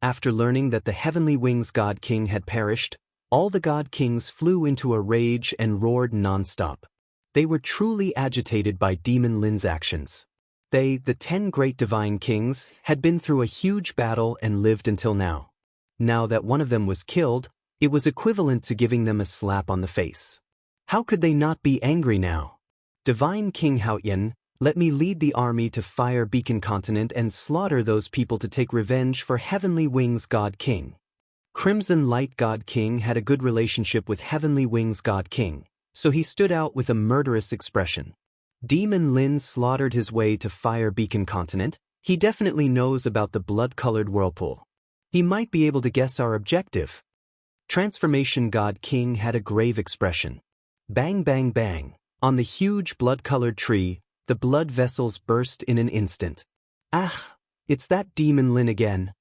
After learning that the Heavenly Wings God King had perished, all the God Kings flew into a rage and roared non-stop. They were truly agitated by Demon Lin's actions. They, the 10 great Divine Kings, had been through a huge battle and lived until now. Now that one of them was killed, it was equivalent to giving them a slap on the face. How could they not be angry now? "Divine King Haotian, let me lead the army to Fire Beacon Continent and slaughter those people to take revenge for Heavenly Wings God King." Crimson Light God King had a good relationship with Heavenly Wings God King, so he stood out with a murderous expression. Demon Lin slaughtered his way to Fire Beacon Continent. He definitely knows about the blood-colored whirlpool. He might be able to guess our objective. Transformation God King had a grave expression. Bang bang bang. On the huge blood-colored tree, the blood vessels burst in an instant. "Ah, it's that Demon Lin again."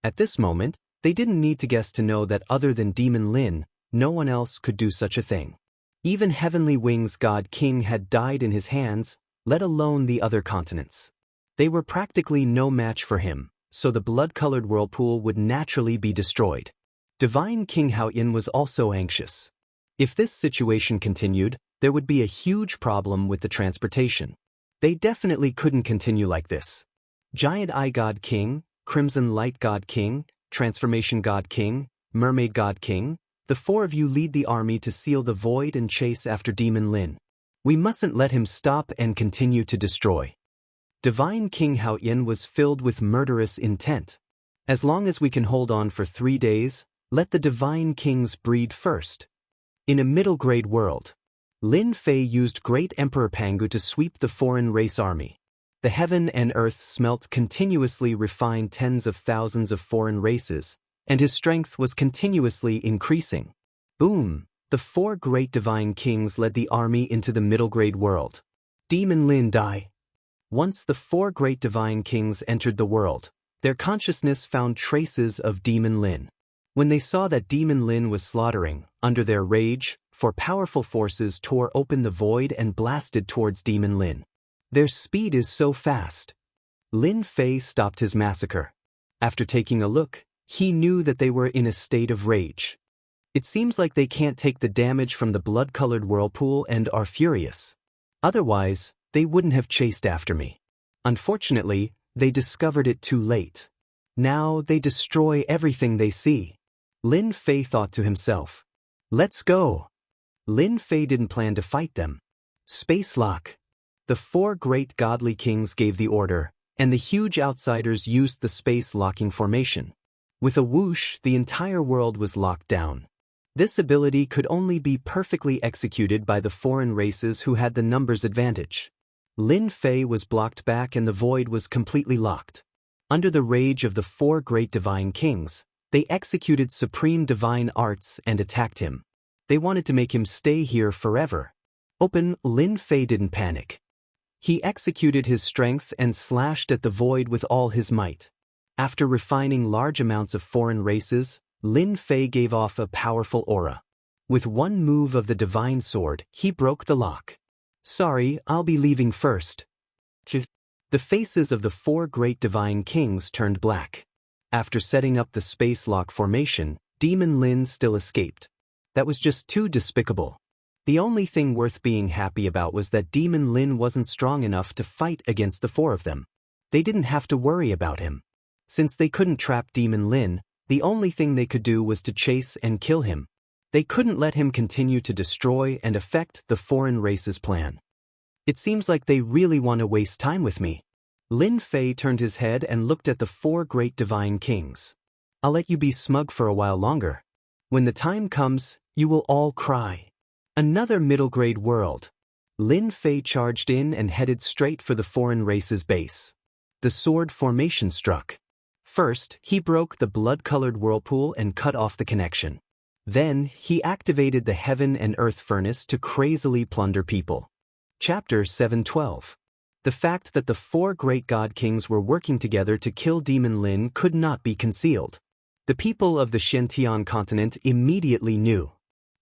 At this moment, they didn't need to guess to know that other than Demon Lin, no one else could do such a thing. Even Heavenly Wings God King had died in his hands, let alone the other continents. They were practically no match for him, so the blood-colored whirlpool would naturally be destroyed. Divine King Haotian was also anxious. If this situation continued, there would be a huge problem with the transportation. They definitely couldn't continue like this. Giant Eye God King, Crimson Light God King, Transformation God King, Mermaid God King, the 4 of you lead the army to seal the void and chase after Demon Lin. We mustn't let him stop and continue to destroy. Divine King Haotian was filled with murderous intent. As long as we can hold on for 3 days, let the Divine Kings breed first. In a middle-grade world, Lin Fei used Great Emperor Pangu to sweep the foreign race army. The heaven and earth smelt continuously refined tens of thousands of foreign races, and his strength was continuously increasing. Boom! The 4 great Divine Kings led the army into the middle-grade world. Demon Lin die. Once the 4 great Divine Kings entered the world, their consciousness found traces of Demon Lin. When they saw that Demon Lin was slaughtering, under their rage, 4 powerful forces tore open the void and blasted towards Demon Lin. Their speed is so fast. Lin Fei stopped his massacre. After taking a look, he knew that they were in a state of rage. It seems like they can't take the damage from the blood-colored whirlpool and are furious. Otherwise, they wouldn't have chased after me. Unfortunately, they discovered it too late. Now they destroy everything they see. Lin Fei thought to himself, "Let's go." Lin Fei didn't plan to fight them. Space lock. The 4 great godly kings gave the order, and the huge outsiders used the space locking formation. With a whoosh, the entire world was locked down. This ability could only be perfectly executed by the foreign races who had the numbers advantage. Lin Fei was blocked back and the void was completely locked. Under the rage of the 4 great divine kings, they executed supreme divine arts and attacked him. They wanted to make him stay here forever. Lin Fei didn't panic. He executed his strength and slashed at the void with all his might. After refining large amounts of foreign races, Lin Fei gave off a powerful aura. With one move of the divine sword, he broke the lock. "Sorry, I'll be leaving first." The faces of the 4 great divine kings turned black. After setting up the space lock formation, Demon Lin still escaped. That was just too despicable. The only thing worth being happy about was that Demon Lin wasn't strong enough to fight against the 4 of them. They didn't have to worry about him. Since they couldn't trap Demon Lin, the only thing they could do was to chase and kill him. They couldn't let him continue to destroy and affect the foreign race's plan. It seems like they really want to waste time with me. Lin Fei turned his head and looked at the 4 great divine kings. I'll let you be smug for a while longer. When the time comes, you will all cry. Another middle-grade world. Lin Fei charged in and headed straight for the foreign race's base. The sword formation struck. First, he broke the blood-colored whirlpool and cut off the connection. Then, he activated the heaven and earth furnace to crazily plunder people. Chapter 712. The fact that the 4 great god kings were working together to kill Demon Lin could not be concealed. The people of the Xiantian continent immediately knew.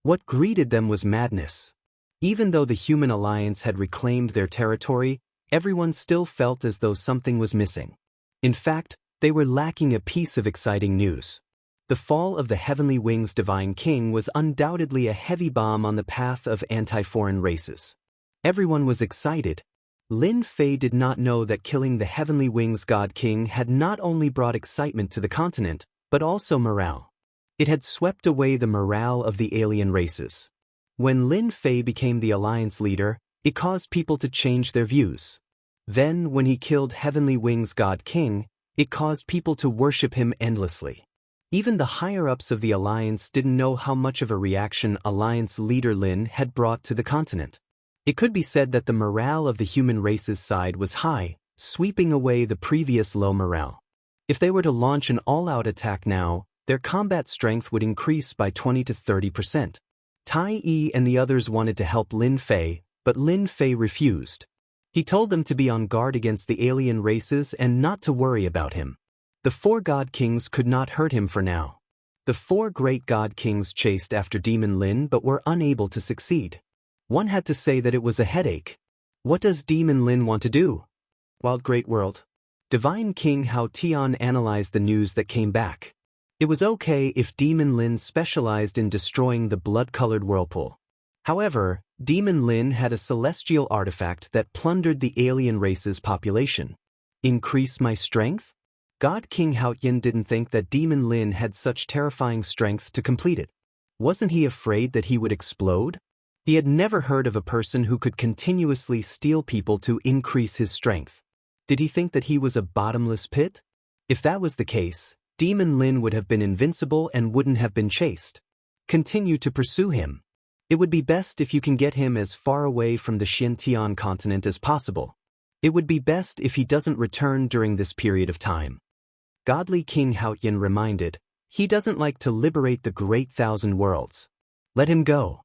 What greeted them was madness. Even though the human alliance had reclaimed their territory, everyone still felt as though something was missing. In fact, they were lacking a piece of exciting news. The fall of the Heavenly Wings Divine King was undoubtedly a heavy bomb on the path of anti-foreign races. Everyone was excited. Lin Fei did not know that killing the Heavenly Wings God King had not only brought excitement to the continent, but also morale. It had swept away the morale of the alien races. When Lin Fei became the alliance leader, it caused people to change their views. Then, when he killed Heavenly Wings God King, it caused people to worship him endlessly. Even the higher-ups of the alliance didn't know how much of a reaction alliance leader Lin had brought to the continent. It could be said that the morale of the human race's side was high, sweeping away the previous low morale. If they were to launch an all-out attack now, their combat strength would increase by 20 to 30%. Tai Yi and the others wanted to help Lin Fei, but Lin Fei refused. He told them to be on guard against the alien races and not to worry about him. The 4 god kings could not hurt him for now. The 4 great god kings chased after Demon Lin but were unable to succeed. One had to say that it was a headache. What does Demon Lin want to do? Wild Great World. Divine King Hao Tian analyzed the news that came back. It was okay if Demon Lin specialized in destroying the blood-colored whirlpool. However, Demon Lin had a celestial artifact that plundered the alien race's population. Increase my strength? God King Hao Tian didn't think that Demon Lin had such terrifying strength to complete it. Wasn't he afraid that he would explode? He had never heard of a person who could continuously steal people to increase his strength. Did he think that he was a bottomless pit? If that was the case, Demon Lin would have been invincible and wouldn't have been chased. Continue to pursue him. It would be best if you can get him as far away from the Xiantian continent as possible. It would be best if he doesn't return during this period of time. Godly King Hao Tian reminded, he doesn't like to liberate the great 1,000 worlds. Let him go.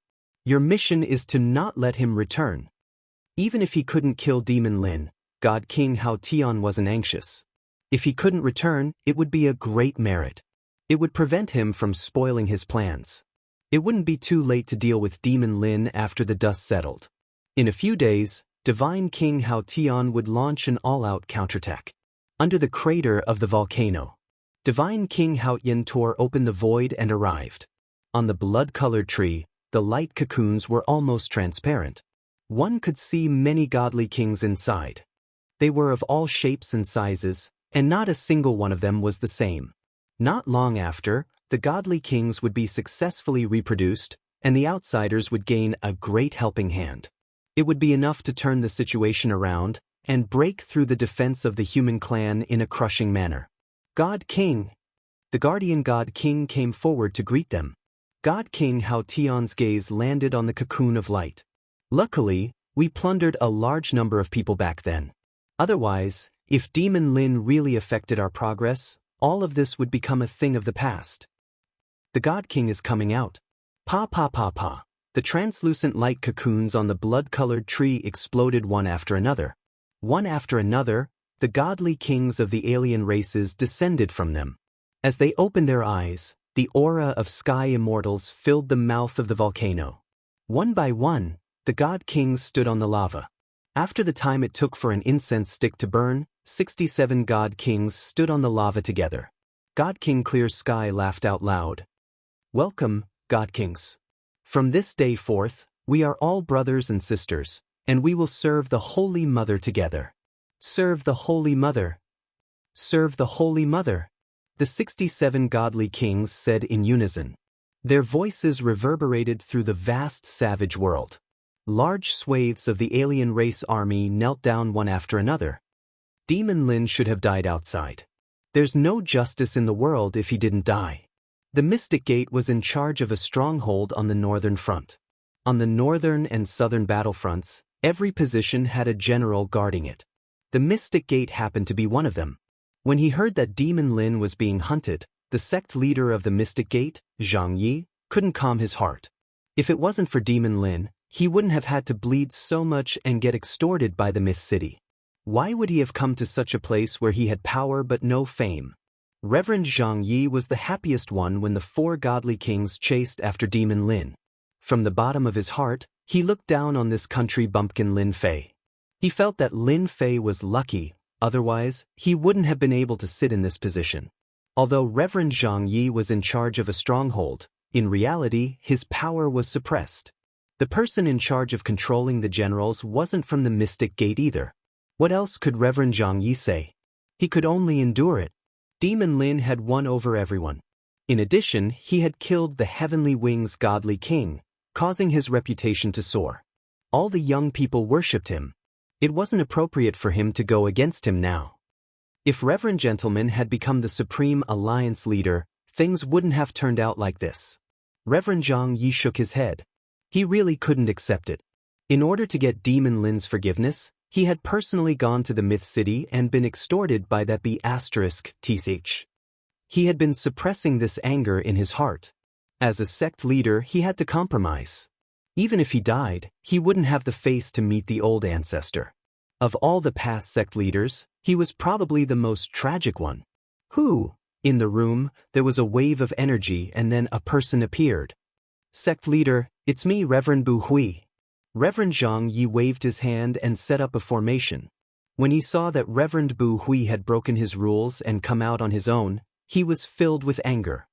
Your mission is to not let him return. Even if he couldn't kill Demon Lin, God King Hao Tian wasn't anxious. If he couldn't return, it would be a great merit. It would prevent him from spoiling his plans. It wouldn't be too late to deal with Demon Lin after the dust settled. In a few days, Divine King Hao Tian would launch an all-out counterattack. Under the crater of the volcano, Divine King Hao Tian tore open the void and arrived. On the blood-colored tree, the light cocoons were almost transparent. One could see many godly kings inside. They were of all shapes and sizes, and not a single one of them was the same. Not long after, the godly kings would be successfully reproduced, and the outsiders would gain a great helping hand. It would be enough to turn the situation around and break through the defense of the human clan in a crushing manner. God King! The guardian God King came forward to greet them. God King Hao Tian's gaze landed on the cocoon of light. Luckily, we plundered a large number of people back then. Otherwise, if Demon Lin really affected our progress, all of this would become a thing of the past. The God King is coming out. Pa pa pa pa. The translucent light cocoons on the blood-colored tree exploded one after another. One after another, the godly kings of the alien races descended from them. As they opened their eyes, the aura of sky immortals filled the mouth of the volcano. One by one, the god kings stood on the lava. After the time it took for an incense stick to burn, 67 God Kings stood on the lava together. God King Clear Sky laughed out loud. Welcome, God Kings. From this day forth, we are all brothers and sisters, and we will serve the Holy Mother together. Serve the Holy Mother. Serve the Holy Mother. The 67 godly kings said in unison. Their voices reverberated through the vast savage world. Large swathes of the alien race army knelt down one after another. Demon Lin should have died outside. There's no justice in the world if he didn't die. The Mystic Gate was in charge of a stronghold on the northern front. On the northern and southern battlefronts, every position had a general guarding it. The Mystic Gate happened to be one of them. When he heard that Demon Lin was being hunted, the sect leader of the Mystic Gate, Zhang Yi, couldn't calm his heart. If it wasn't for Demon Lin, he wouldn't have had to bleed so much and get extorted by the Myth City. Why would he have come to such a place where he had power but no fame? Reverend Zhang Yi was the happiest one when the 4 godly kings chased after Demon Lin. From the bottom of his heart, he looked down on this country bumpkin Lin Fei. He felt that Lin Fei was lucky, otherwise, he wouldn't have been able to sit in this position. Although Reverend Zhang Yi was in charge of a stronghold, in reality, his power was suppressed. The person in charge of controlling the generals wasn't from the Mystic Gate either. What else could Reverend Zhang Yi say? He could only endure it. Demon Lin had won over everyone. In addition, he had killed the Heavenly Wings godly king, causing his reputation to soar. All the young people worshipped him. It wasn't appropriate for him to go against him now. If Reverend Gentleman had become the Supreme Alliance leader, things wouldn't have turned out like this. Reverend Zhang Yi shook his head. He really couldn't accept it. In order to get Demon Lin's forgiveness, he had personally gone to the Myth City and been extorted by that B*TH. He had been suppressing this anger in his heart. As a sect leader, he had to compromise. Even if he died, he wouldn't have the face to meet the old ancestor. Of all the past sect leaders, he was probably the most tragic one. Who? In the room, there was a wave of energy and then a person appeared. Sect leader, it's me, Reverend Bu Hui. Reverend Zhang Yi waved his hand and set up a formation. When he saw that Reverend Bu Hui had broken his rules and come out on his own, he was filled with anger.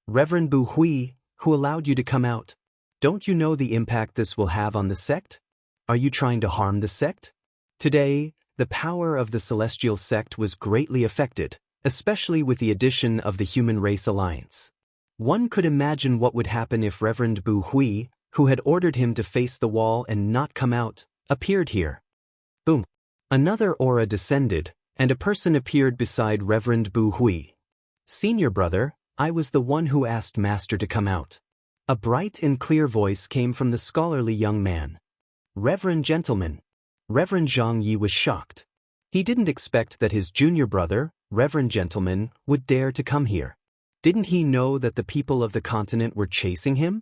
Reverend Bu Hui, who allowed you to come out? Don't you know the impact this will have on the sect? Are you trying to harm the sect? Today, the power of the Celestial Sect was greatly affected, especially with the addition of the Human Race Alliance. One could imagine what would happen if Reverend Bu Hui, who had ordered him to face the wall and not come out, appeared here. Boom. Another aura descended, and a person appeared beside Reverend Bu Hui. Senior brother, I was the one who asked Master to come out. A bright and clear voice came from the scholarly young man. Reverend Gentleman. Reverend Zhang Yi was shocked. He didn't expect that his junior brother, Reverend Gentleman, would dare to come here. Didn't he know that the people of the continent were chasing him?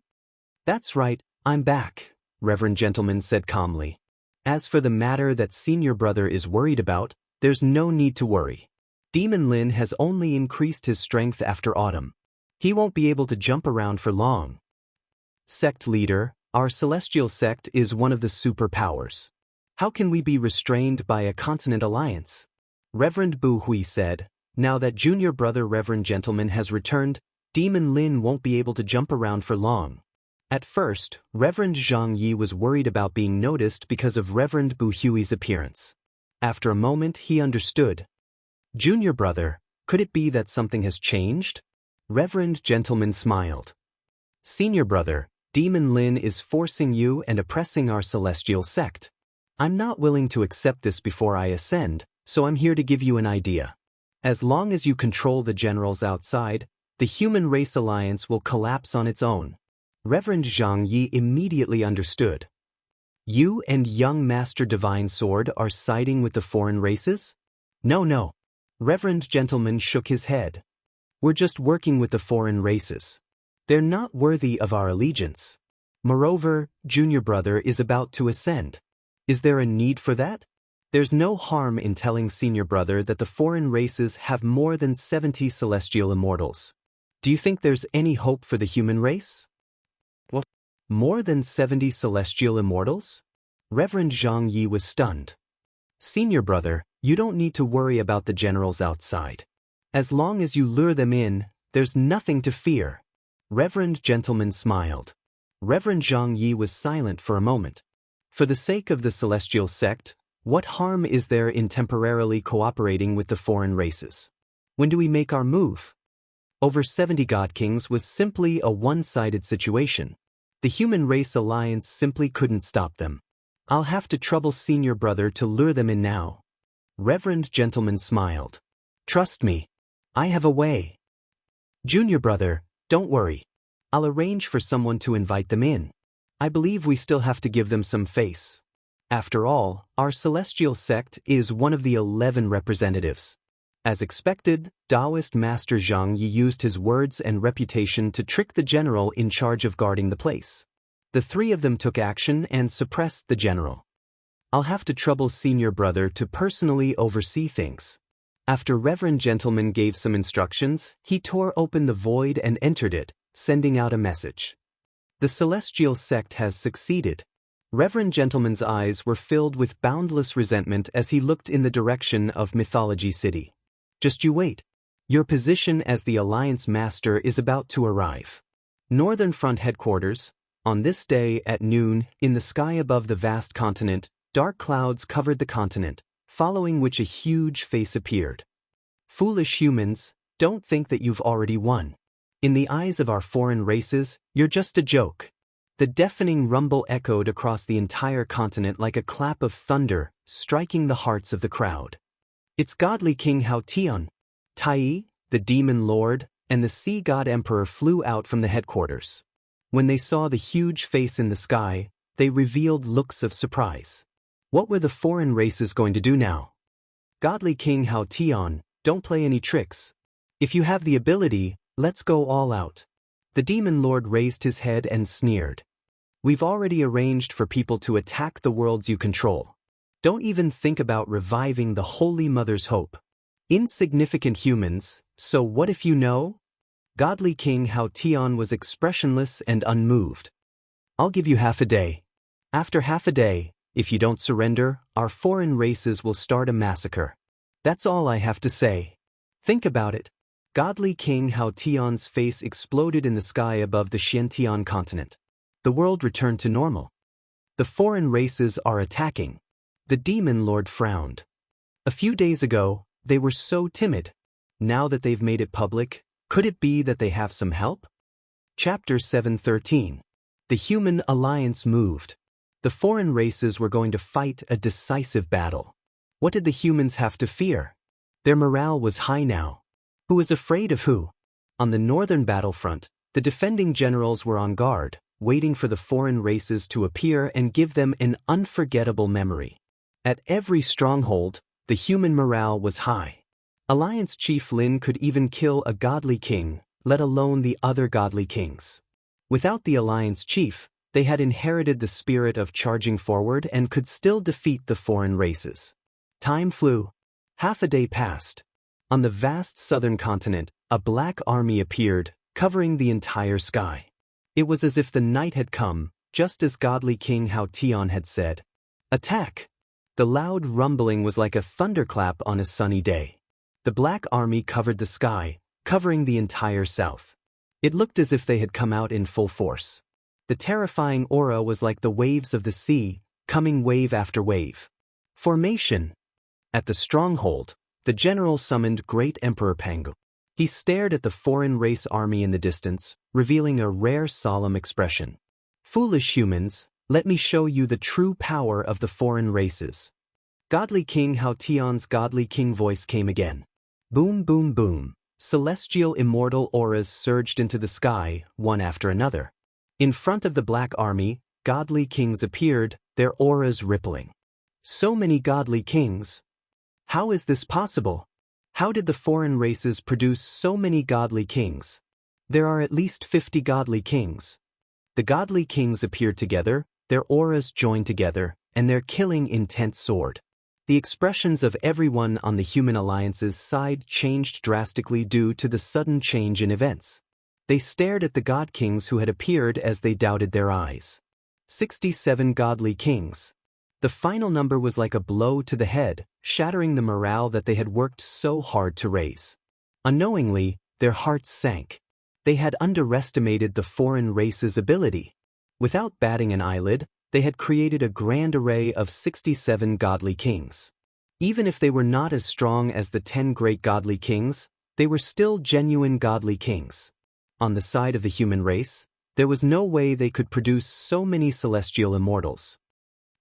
That's right, I'm back, Reverend Gentleman said calmly. As for the matter that senior brother is worried about, there's no need to worry. Demon Lin has only increased his strength after autumn. He won't be able to jump around for long. Sect leader, our celestial sect is one of the superpowers. How can we be restrained by a continent alliance? Reverend Bu Hui said, now that junior brother Reverend Gentleman has returned, Demon Lin won't be able to jump around for long. At first, Reverend Zhang Yi was worried about being noticed because of Reverend Bu Hui's appearance. After a moment, he understood. Junior brother, could it be that something has changed? Reverend Gentleman smiled. Senior brother, Demon Lin is forcing you and oppressing our celestial sect. I'm not willing to accept this before I ascend, so I'm here to give you an idea. As long as you control the generals outside, the Human Race Alliance will collapse on its own. Reverend Zhang Yi immediately understood. You and young Master Divine Sword are siding with the foreign races? No. Reverend Gentleman shook his head. We're just working with the foreign races. They're not worthy of our allegiance. Moreover, junior brother is about to ascend. Is there a need for that? There's no harm in telling senior brother that the foreign races have more than 70 celestial immortals. Do you think there's any hope for the human race? What? More than 70 celestial immortals? Reverend Zhang Yi was stunned. Senior brother, you don't need to worry about the generals outside. As long as you lure them in, there's nothing to fear. Reverend Gentleman smiled. Reverend Zhang Yi was silent for a moment. For the sake of the celestial sect, what harm is there in temporarily cooperating with the foreign races? When do we make our move? Over 70 God Kings was simply a one-sided situation. The human race alliance simply couldn't stop them. I'll have to trouble senior brother to lure them in now. Reverend Gentleman smiled. Trust me. I have a way. Junior brother, don't worry. I'll arrange for someone to invite them in. I believe we still have to give them some face. After all, our celestial sect is one of the 11 representatives. As expected, Daoist Master Zhang Yi used his words and reputation to trick the general in charge of guarding the place. The three of them took action and suppressed the general. I'll have to trouble senior brother to personally oversee things. After Reverend Gentleman gave some instructions, he tore open the void and entered it, sending out a message. The celestial sect has succeeded. Reverend Gentleman's eyes were filled with boundless resentment as he looked in the direction of Mythology City. Just you wait. Your position as the Alliance Master is about to arrive. Northern Front Headquarters. On this day at noon, in the sky above the vast continent, dark clouds covered the continent, following which a huge face appeared. Foolish humans, don't think that you've already won. In the eyes of our foreign races, you're just a joke. The deafening rumble echoed across the entire continent like a clap of thunder, striking the hearts of the crowd. It's godly King Hao Tian. Tai, the demon lord, and the sea god emperor flew out from the headquarters. When they saw the huge face in the sky, they revealed looks of surprise. What were the foreign races going to do now? Godly King Hao Tian, don't play any tricks. If you have the ability, let's go all out. The demon lord raised his head and sneered. We've already arranged for people to attack the worlds you control. Don't even think about reviving the Holy Mother's hope. Insignificant humans, so what if you know? Godly King Hao Tian was expressionless and unmoved. I'll give you half a day. After half a day, if you don't surrender, our foreign races will start a massacre. That's all I have to say. Think about it. Godly King Hao Tian's face exploded in the sky above the Xiantian continent. The world returned to normal. The foreign races are attacking. The demon lord frowned. A few days ago, they were so timid. Now that they've made it public, could it be that they have some help? Chapter 7:13. The human alliance moved. The foreign races were going to fight a decisive battle. What did the humans have to fear? Their morale was high now. Who was afraid of who? On the northern battlefront, the defending generals were on guard, waiting for the foreign races to appear and give them an unforgettable memory. At every stronghold, the human morale was high. Alliance Chief Lin could even kill a godly king, let alone the other godly kings. Without the Alliance Chief, they had inherited the spirit of charging forward and could still defeat the foreign races. Time flew. Half a day passed. On the vast southern continent, a black army appeared, covering the entire sky. It was as if the night had come, just as godly King Hao Tian had said. Attack! The loud rumbling was like a thunderclap on a sunny day. The black army covered the sky, covering the entire south. It looked as if they had come out in full force. The terrifying aura was like the waves of the sea, coming wave after wave. Formation. At the stronghold, the general summoned Great Emperor Pangu. He stared at the foreign race army in the distance, revealing a rare solemn expression. Foolish humans, let me show you the true power of the foreign races. Godly King Hao Tian's godly king voice came again. Boom, boom, boom. Celestial immortal auras surged into the sky, one after another. In front of the black army, godly kings appeared, their auras rippling. So many godly kings. How is this possible? How did the foreign races produce so many godly kings? There are at least 50 godly kings. The godly kings appeared together, their auras joined together, and their killing intent soared. The expressions of everyone on the human alliance's side changed drastically due to the sudden change in events. They stared at the god kings who had appeared as they doubted their eyes. 67 godly kings. The final number was like a blow to the head, shattering the morale that they had worked so hard to raise. Unknowingly, their hearts sank. They had underestimated the foreign race's ability. Without batting an eyelid, they had created a grand array of 67 godly kings. Even if they were not as strong as the 10 great godly kings, they were still genuine godly kings. On the side of the human race, there was no way they could produce so many celestial immortals.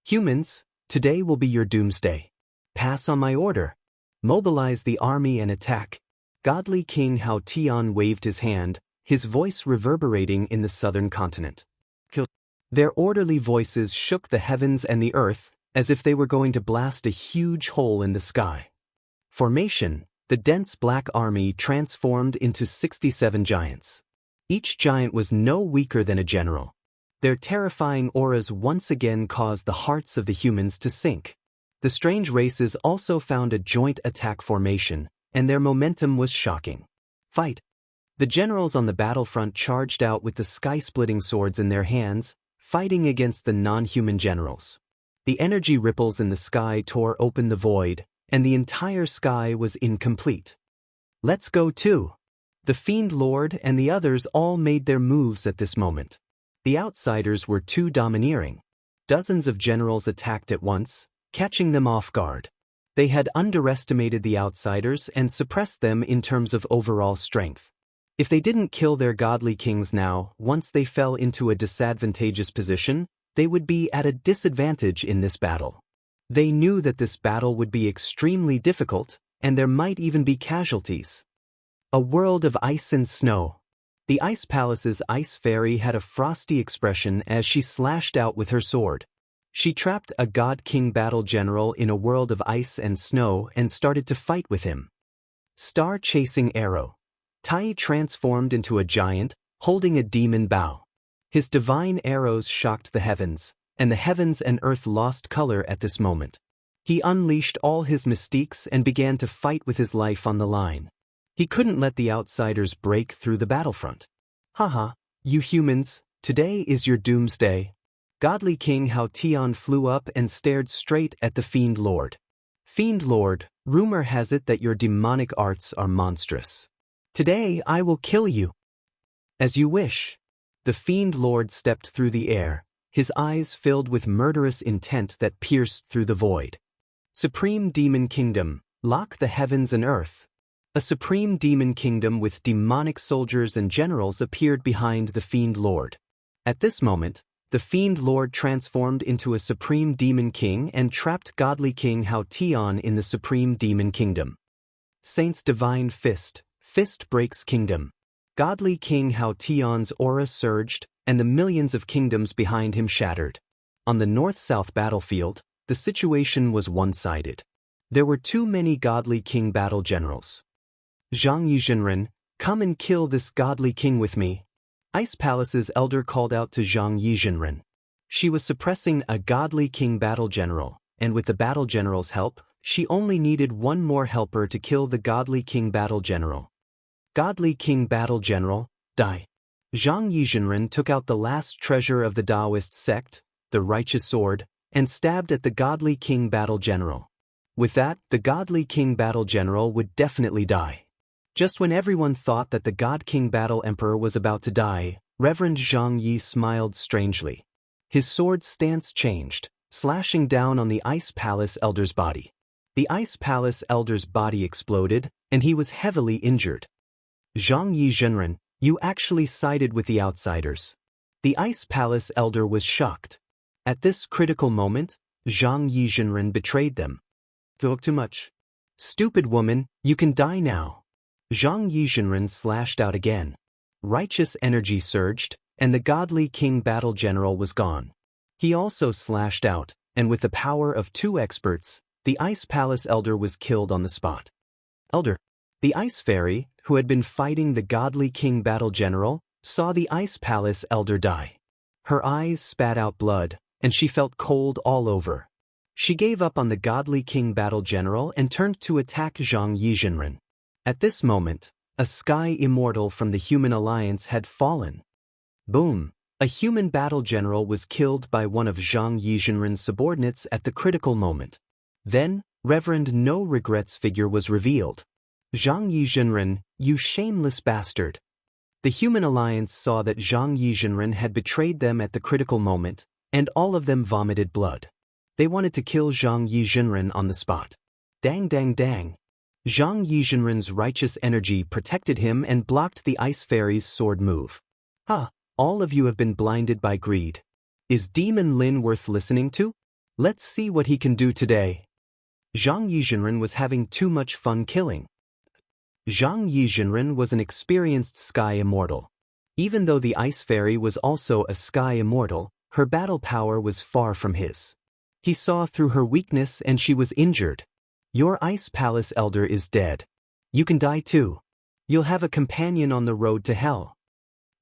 Humans, today will be your doomsday. Pass on my order. Mobilize the army and attack. Godly King Hao Tian waved his hand, his voice reverberating in the southern continent. Their orderly voices shook the heavens and the earth, as if they were going to blast a huge hole in the sky. Formation: the dense black army transformed into 67 giants. Each giant was no weaker than a general. Their terrifying auras once again caused the hearts of the humans to sink. The strange races also found a joint attack formation, and their momentum was shocking. Fight! The generals on the battlefront charged out with the sky-splitting swords in their hands, fighting against the non-human generals. The energy ripples in the sky tore open the void, and the entire sky was incomplete. Let's go too! The Fiend Lord and the others all made their moves at this moment. The outsiders were too domineering. Dozens of generals attacked at once, catching them off guard. They had underestimated the outsiders and suppressed them in terms of overall strength. If they didn't kill their godly kings now, once they fell into a disadvantageous position, they would be at a disadvantage in this battle. They knew that this battle would be extremely difficult, and there might even be casualties. A world of ice and snow. The Ice Palace's Ice Fairy had a frosty expression as she slashed out with her sword. She trapped a God King battle general in a world of ice and snow and started to fight with him. Star-chasing arrow. Tai transformed into a giant, holding a demon bow. His divine arrows shocked the heavens, and the heavens and earth lost color at this moment. He unleashed all his mystiques and began to fight with his life on the line. He couldn't let the outsiders break through the battlefront. Haha, you humans, today is your doomsday. Godly King Hao Tian flew up and stared straight at the Fiend Lord. Fiend Lord, rumor has it that your demonic arts are monstrous. Today I will kill you. As you wish. The Fiend Lord stepped through the air, his eyes filled with murderous intent that pierced through the void. Supreme Demon Kingdom, lock the heavens and earth. A supreme demon kingdom with demonic soldiers and generals appeared behind the Fiend Lord. At this moment, the Fiend Lord transformed into a supreme demon king and trapped Godly King Hao Tian in the supreme demon kingdom. Saint's Divine Fist, Fist breaks kingdom. Godly King Hao Tian's aura surged, and the millions of kingdoms behind him shattered. On the north-south battlefield, the situation was one-sided. There were too many Godly King battle generals. Zhang Yizhenren, come and kill this Godly King with me. Ice Palace's elder called out to Zhang Yizhenren. She was suppressing a Godly King battle general, and with the battle general's help, she only needed one more helper to kill the Godly King battle general. Godly King battle general, die. Zhang Yizhenren took out the last treasure of the Daoist sect, the righteous sword, and stabbed at the Godly King battle general. With that, the Godly King battle general would definitely die. Just when everyone thought that the God King battle emperor was about to die, Reverend Zhang Yi smiled strangely. His sword's stance changed, slashing down on the Ice Palace elder's body. The Ice Palace elder's body exploded, and he was heavily injured. Zhang Yizhenren, you actually sided with the outsiders. The Ice Palace elder was shocked. At this critical moment, Zhang Yizhenren betrayed them. Talk too much. Stupid woman, you can die now. Zhang Yizhenren slashed out again. Righteous energy surged, and the Godly King battle general was gone. He also slashed out, and with the power of 2 experts, the Ice Palace elder was killed on the spot. Elder. The Ice Fairy, who had been fighting the Godly King battle general, saw the Ice Palace elder die. Her eyes spat out blood, and she felt cold all over. She gave up on the Godly King battle general and turned to attack Zhang Yizhenren. At this moment, a sky immortal from the human alliance had fallen. Boom! A human battle general was killed by one of Zhang Yizhenren's subordinates at the critical moment. Then, Reverend No Regrets figure was revealed. Zhang Yizhenren, you shameless bastard. The human alliance saw that Zhang Yizhenren had betrayed them at the critical moment, and all of them vomited blood. They wanted to kill Zhang Yizhenren on the spot. Dang dang dang. Zhang Yizhenren's righteous energy protected him and blocked the Ice Fairy's sword move. All of you have been blinded by greed. Is Demon Lin worth listening to? Let's see what he can do today. Zhang Yizhenren was having too much fun killing. Zhang Yizhenren was an experienced sky immortal. Even though the Ice Fairy was also a sky immortal, her battle power was far from his. He saw through her weakness and she was injured. Your Ice Palace Elder is dead. You can die too. You'll have a companion on the road to hell.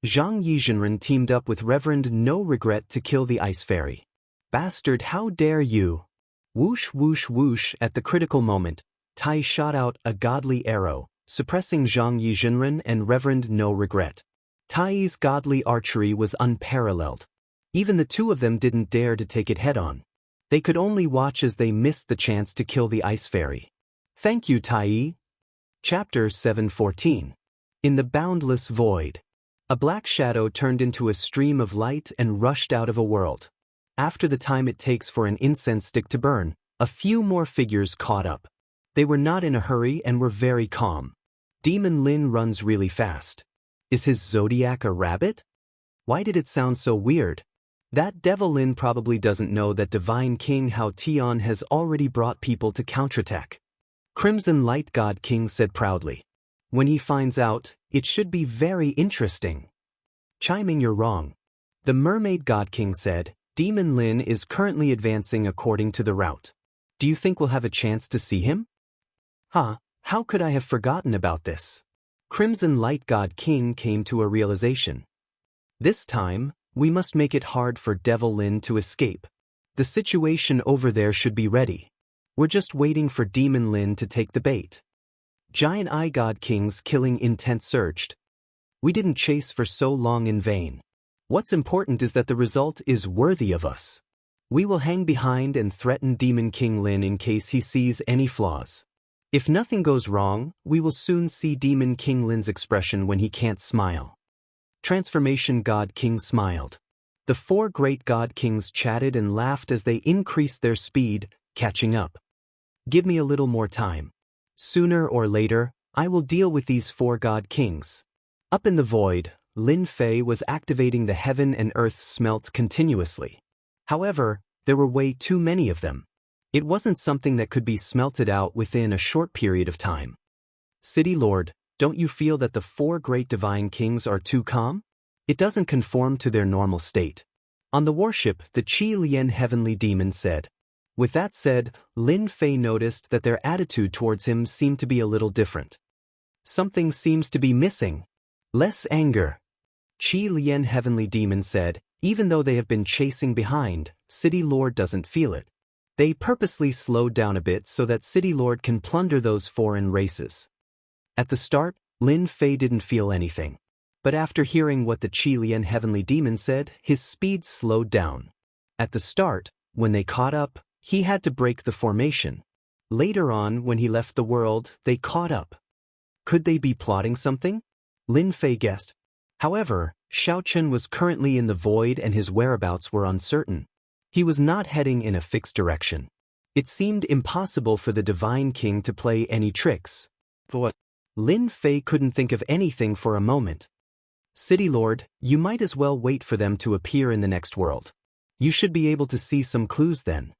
Zhang Yizhenren teamed up with Reverend No Regret to kill the Ice Fairy. Bastard, how dare you! Whoosh whoosh whoosh. At the critical moment, Tai shot out a godly arrow, suppressing Zhang Yizhenren and Reverend No Regret. Tai's godly archery was unparalleled. Even the two of them didn't dare to take it head-on. They could only watch as they missed the chance to kill the Ice Fairy. Thank you, Tai. Chapter 714. In the Boundless Void. A black shadow turned into a stream of light and rushed out of a world. After the time it takes for an incense stick to burn, a few more figures caught up. They were not in a hurry and were very calm. Demon Lin runs really fast. Is his zodiac a rabbit? Why did it sound so weird? That Devil Lin probably doesn't know that Divine King Hao Tian has already brought people to counterattack. Crimson Light God King said proudly. When he finds out, it should be very interesting. Chiming, you're wrong. The Mermaid God King said, Demon Lin is currently advancing according to the route. Do you think we'll have a chance to see him? How could I have forgotten about this? Crimson Light God King came to a realization. This time, we must make it hard for Devil Lin to escape. The situation over there should be ready. We're just waiting for Demon Lin to take the bait. Giant Eye God King's killing intent surged. We didn't chase for so long in vain. What's important is that the result is worthy of us. We will hang behind and threaten Demon King Lin in case he sees any flaws. If nothing goes wrong, we will soon see Demon King Lin's expression when he can't smile. Transformation God King smiled. The four great God Kings chatted and laughed as they increased their speed, catching up. Give me a little more time. Sooner or later, I will deal with these four God Kings. Up in the void, Lin Fei was activating the heaven and earth smelt continuously. However, there were way too many of them. It wasn't something that could be smelted out within a short period of time. City Lord, don't you feel that the four great divine kings are too calm? It doesn't conform to their normal state. On the warship, the Qi Lian heavenly demon said. With that said, Lin Fei noticed that their attitude towards him seemed to be a little different. Something seems to be missing. Less anger. Qi Lian heavenly demon said, even though they have been chasing behind, City Lord doesn't feel it. They purposely slowed down a bit so that City Lord can plunder those foreign races. At the start, Lin Fei didn't feel anything. But after hearing what the Qi Lian heavenly demon said, his speed slowed down. At the start, when they caught up, he had to break the formation. Later on, when he left the world, they caught up. Could they be plotting something? Lin Fei guessed. However, Xiaochen was currently in the void and his whereabouts were uncertain. He was not heading in a fixed direction. It seemed impossible for the Divine King to play any tricks. But Lin Fei couldn't think of anything for a moment. City Lord, you might as well wait for them to appear in the next world. You should be able to see some clues then.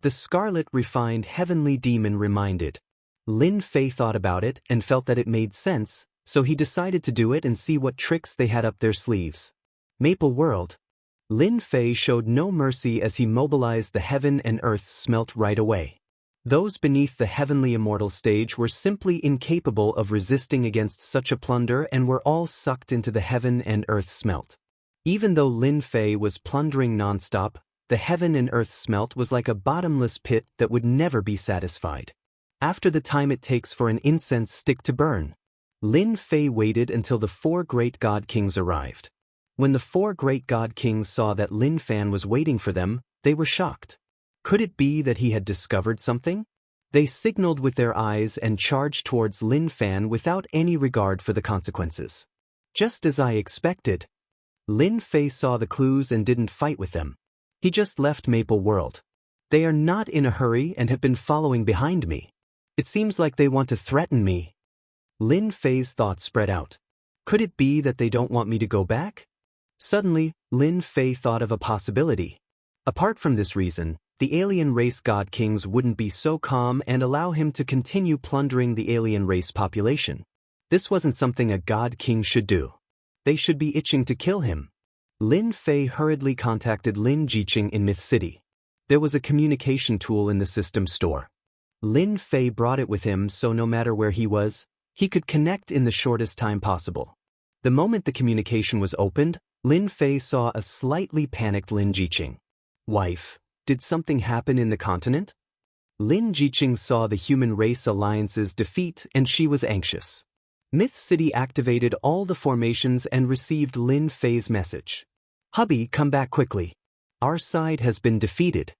The Scarlet Refined Heavenly Demon reminded. Lin Fei thought about it and felt that it made sense, so he decided to do it and see what tricks they had up their sleeves. Maple World. Lin Fei showed no mercy as he mobilized the heaven and earth smelt right away. Those beneath the heavenly immortal stage were simply incapable of resisting against such a plunder and were all sucked into the heaven and earth smelt. Even though Lin Fei was plundering nonstop, the heaven and earth smelt was like a bottomless pit that would never be satisfied. After the time it takes for an incense stick to burn, Lin Fei waited until the four great God Kings arrived. When the four great god kings saw that Lin Fan was waiting for them, they were shocked. Could it be that he had discovered something? They signaled with their eyes and charged towards Lin Fan without any regard for the consequences. Just as I expected. Lin Fei saw the clues and didn't fight with them. He just left Maple World. They are not in a hurry and have been following behind me. It seems like they want to threaten me. Lin Fei's thoughts spread out. Could it be that they don't want me to go back? Suddenly, Lin Fei thought of a possibility. Apart from this reason, the alien race god kings wouldn't be so calm and allow him to continue plundering the alien race population. This wasn't something a god king should do. They should be itching to kill him. Lin Fei hurriedly contacted Lin Jiqing in Myth City. There was a communication tool in the system store. Lin Fei brought it with him so no matter where he was, he could connect in the shortest time possible. The moment the communication was opened, Lin Fei saw a slightly panicked Lin Jiqing. Wife, did something happen in the continent? Lin Jiqing saw the human race alliance's defeat and she was anxious. Myth City activated all the formations and received Lin Fei's message. Hubby, come back quickly. Our side has been defeated.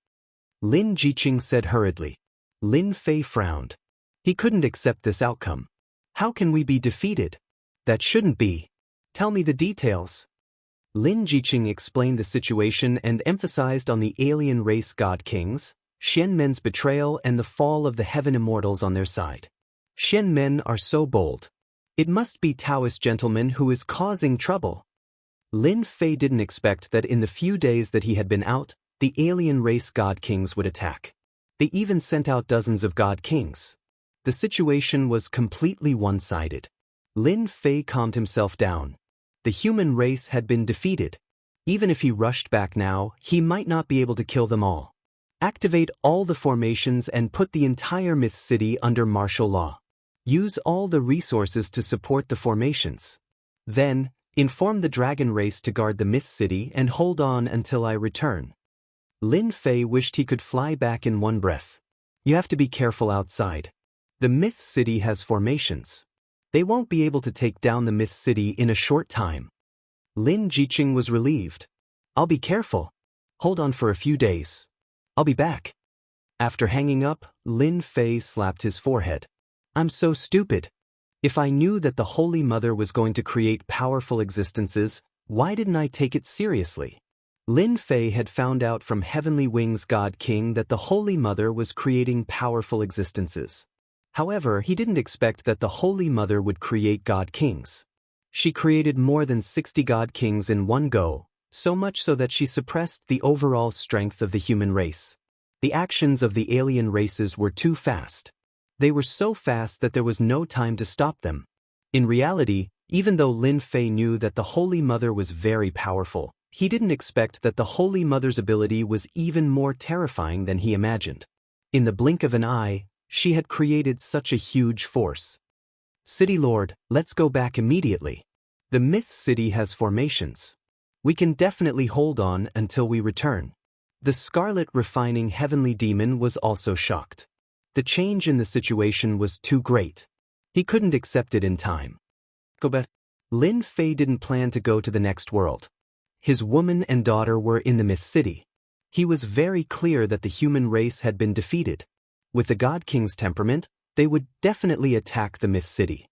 Lin Jiqing said hurriedly. Lin Fei frowned. He couldn't accept this outcome. How can we be defeated? That shouldn't be. Tell me the details. Lin Jiqing explained the situation and emphasized on the alien race god kings, Xianmen's betrayal and the fall of the heaven immortals on their side. Xianmen are so bold. It must be Daoist gentleman who is causing trouble. Lin Fei didn't expect that in the few days that he had been out, the alien race god kings would attack. They even sent out dozens of god kings. The situation was completely one-sided. Lin Fei calmed himself down. The human race had been defeated. Even if he rushed back now, he might not be able to kill them all. Activate all the formations and put the entire Myth City under martial law. Use all the resources to support the formations. Then, inform the dragon race to guard the Myth City and hold on until I return. Lin Fei wished he could fly back in one breath. You have to be careful outside. The Myth City has formations. They won't be able to take down the Myth City in a short time. Lin Jiqing was relieved. I'll be careful. Hold on for a few days. I'll be back. After hanging up, Lin Fei slapped his forehead. I'm so stupid. If I knew that the Holy Mother was going to create powerful existences, why didn't I take it seriously? Lin Fei had found out from Heavenly Wing's God King that the Holy Mother was creating powerful existences. However, he didn't expect that the Holy Mother would create God Kings. She created more than 60 God Kings in one go, so much so that she suppressed the overall strength of the human race. The actions of the alien races were too fast. They were so fast that there was no time to stop them. In reality, even though Lin Fei knew that the Holy Mother was very powerful, he didn't expect that the Holy Mother's ability was even more terrifying than he imagined. In the blink of an eye, she had created such a huge force. City Lord, let's go back immediately. The Myth City has formations. We can definitely hold on until we return. The Scarlet Refining Heavenly Demon was also shocked. The change in the situation was too great. He couldn't accept it in time. Go back. Lin Fei didn't plan to go to the next world. His woman and daughter were in the Myth City. He was very clear that the human race had been defeated. With the God King's temperament, they would definitely attack the Myth City.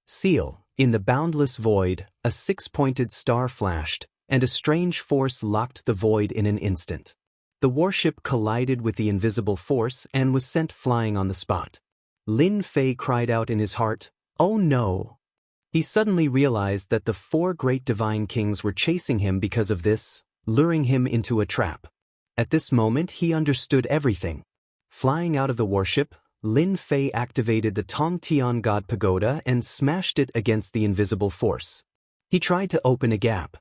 Seal, in the boundless void, a six-pointed star flashed, and a strange force locked the void in an instant. The warship collided with the invisible force and was sent flying on the spot. Lin Fei cried out in his heart, "Oh no!" He suddenly realized that the four great divine kings were chasing him because of this, luring him into a trap. At this moment he understood everything. Flying out of the warship, Lin Fei activated the Tongtian God Pagoda and smashed it against the invisible force. He tried to open a gap.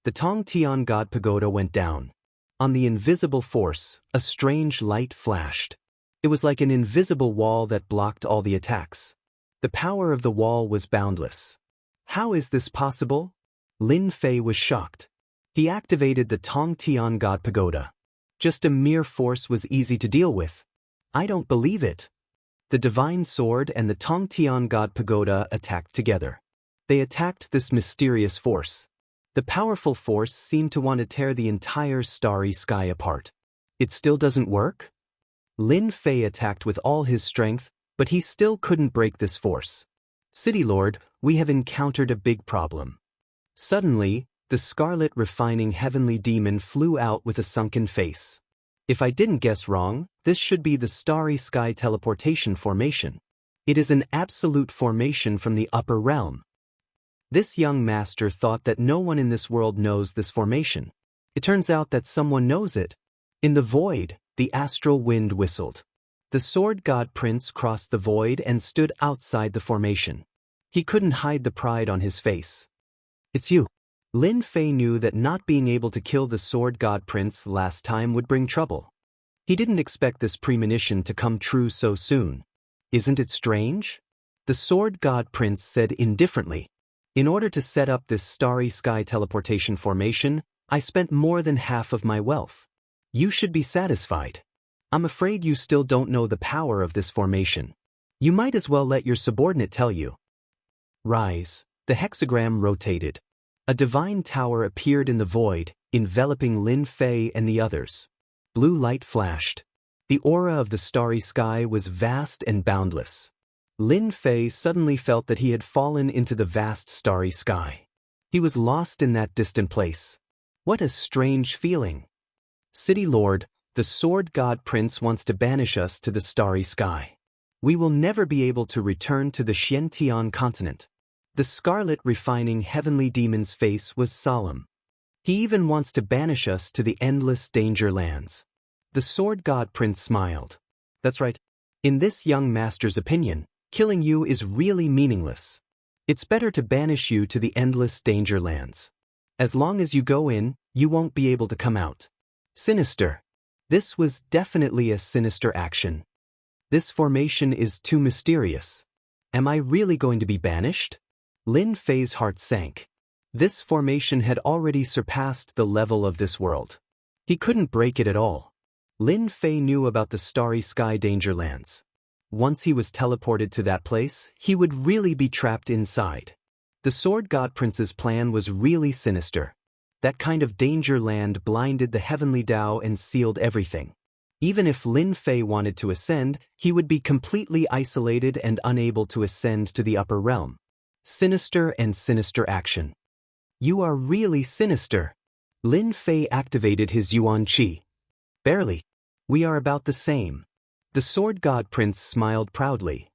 The Tongtian God Pagoda went down. On the invisible force, a strange light flashed. It was like an invisible wall that blocked all the attacks. The power of the wall was boundless. How is this possible? Lin Fei was shocked. He activated the Tongtian God Pagoda. Just a mere force was easy to deal with. I don't believe it. The Divine Sword and the Tongtian God Pagoda attacked together. They attacked this mysterious force. The powerful force seemed to want to tear the entire starry sky apart. It still doesn't work? Lin Fei attacked with all his strength, but he still couldn't break this force. City Lord, we have encountered a big problem. Suddenly, the scarlet refining heavenly demon flew out with a sunken face. If I didn't guess wrong, this should be the starry sky teleportation formation. It is an absolute formation from the upper realm. This young master thought that no one in this world knows this formation. It turns out that someone knows it. In the void, the astral wind whistled. The sword god prince crossed the void and stood outside the formation. He couldn't hide the pride on his face. It's you. Lin Fei knew that not being able to kill the sword god prince last time would bring trouble. He didn't expect this premonition to come true so soon. Isn't it strange? The sword god prince said indifferently. In order to set up this starry sky teleportation formation, I spent more than half of my wealth. You should be satisfied. I'm afraid you still don't know the power of this formation. You might as well let your subordinate tell you. Rise. The hexagram rotated. A divine tower appeared in the void, enveloping Lin Fei and the others. Blue light flashed. The aura of the starry sky was vast and boundless. Lin Fei suddenly felt that he had fallen into the vast starry sky. He was lost in that distant place. What a strange feeling. City Lord, the sword god prince wants to banish us to the starry sky. We will never be able to return to the Xiantian continent. The scarlet refining heavenly demon's face was solemn. He even wants to banish us to the endless danger lands. The sword god prince smiled. That's right. In this young master's opinion, killing you is really meaningless. It's better to banish you to the endless danger lands. As long as you go in, you won't be able to come out. Sinister. This was definitely a sinister action. This formation is too mysterious. Am I really going to be banished? Lin Fei's heart sank. This formation had already surpassed the level of this world. He couldn't break it at all. Lin Fei knew about the starry sky danger lands. Once he was teleported to that place, he would really be trapped inside. The sword god prince's plan was really sinister. That kind of danger land blinded the heavenly Dao and sealed everything. Even if Lin Fei wanted to ascend, he would be completely isolated and unable to ascend to the upper realm. Sinister and sinister action. You are really sinister. Lin Fei activated his Yuan Qi. Barely. We are about the same. The sword god prince smiled proudly.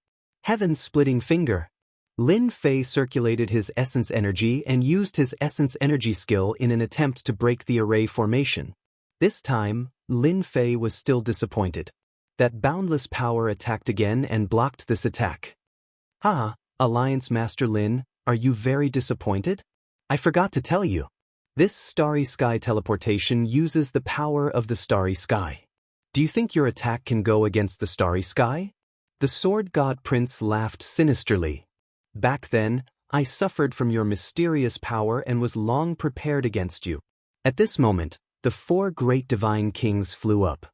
Heaven's splitting finger. Lin Fei circulated his essence energy and used his essence energy skill in an attempt to break the array formation. This time, Lin Fei was still disappointed. That boundless power attacked again and blocked this attack. Haha. Alliance Master Lin, are you very disappointed? I forgot to tell you. This starry sky teleportation uses the power of the starry sky. Do you think your attack can go against the starry sky? The sword god prince laughed sinisterly. Back then, I suffered from your mysterious power and was long prepared against you. At this moment, the 4 great divine kings flew up.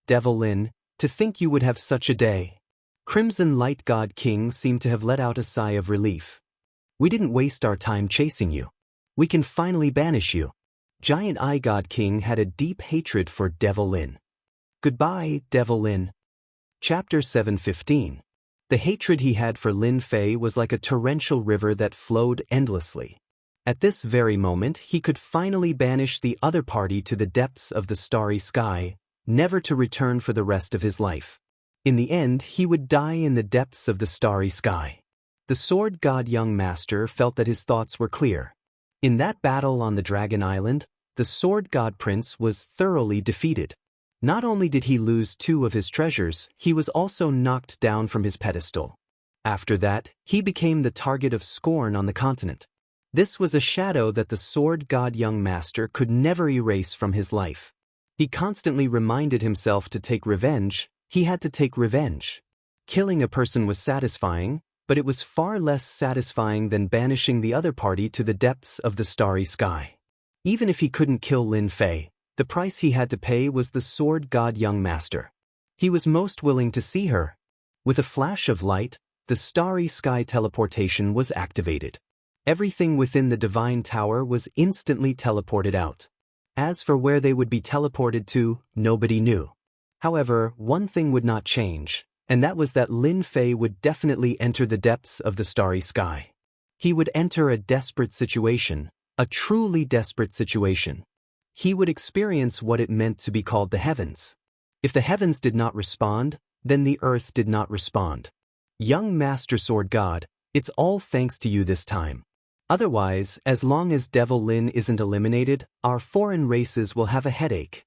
Devil Lin, to think you would have such a day. Crimson Light God King seemed to have let out a sigh of relief. We didn't waste our time chasing you. We can finally banish you. Giant Eye God King had a deep hatred for Devil Lin. Goodbye, Devil Lin. Chapter 7:15. The hatred he had for Lin Fei was like a torrential river that flowed endlessly. At this very moment he could finally banish the other party to the depths of the starry sky, never to return for the rest of his life. In the end, he would die in the depths of the starry sky. The sword god young master felt that his thoughts were clear. In that battle on the Dragon Island, the sword god prince was thoroughly defeated. Not only did he lose 2 of his treasures, he was also knocked down from his pedestal. After that, he became the target of scorn on the continent. This was a shadow that the sword god young master could never erase from his life. He constantly reminded himself to take revenge. He had to take revenge. Killing a person was satisfying, but it was far less satisfying than banishing the other party to the depths of the starry sky. Even if he couldn't kill Lin Fei, the price he had to pay was the sword god young master. He was most willing to see her. With a flash of light, the starry sky teleportation was activated. Everything within the divine tower was instantly teleported out. As for where they would be teleported to, nobody knew. However, one thing would not change, and that was that Lin Fei would definitely enter the depths of the starry sky. He would enter a desperate situation, a truly desperate situation. He would experience what it meant to be called the heavens. If the heavens did not respond, then the earth did not respond. Young Master Sword God, it's all thanks to you this time. Otherwise, as long as Devil Lin isn't eliminated, our foreign races will have a headache.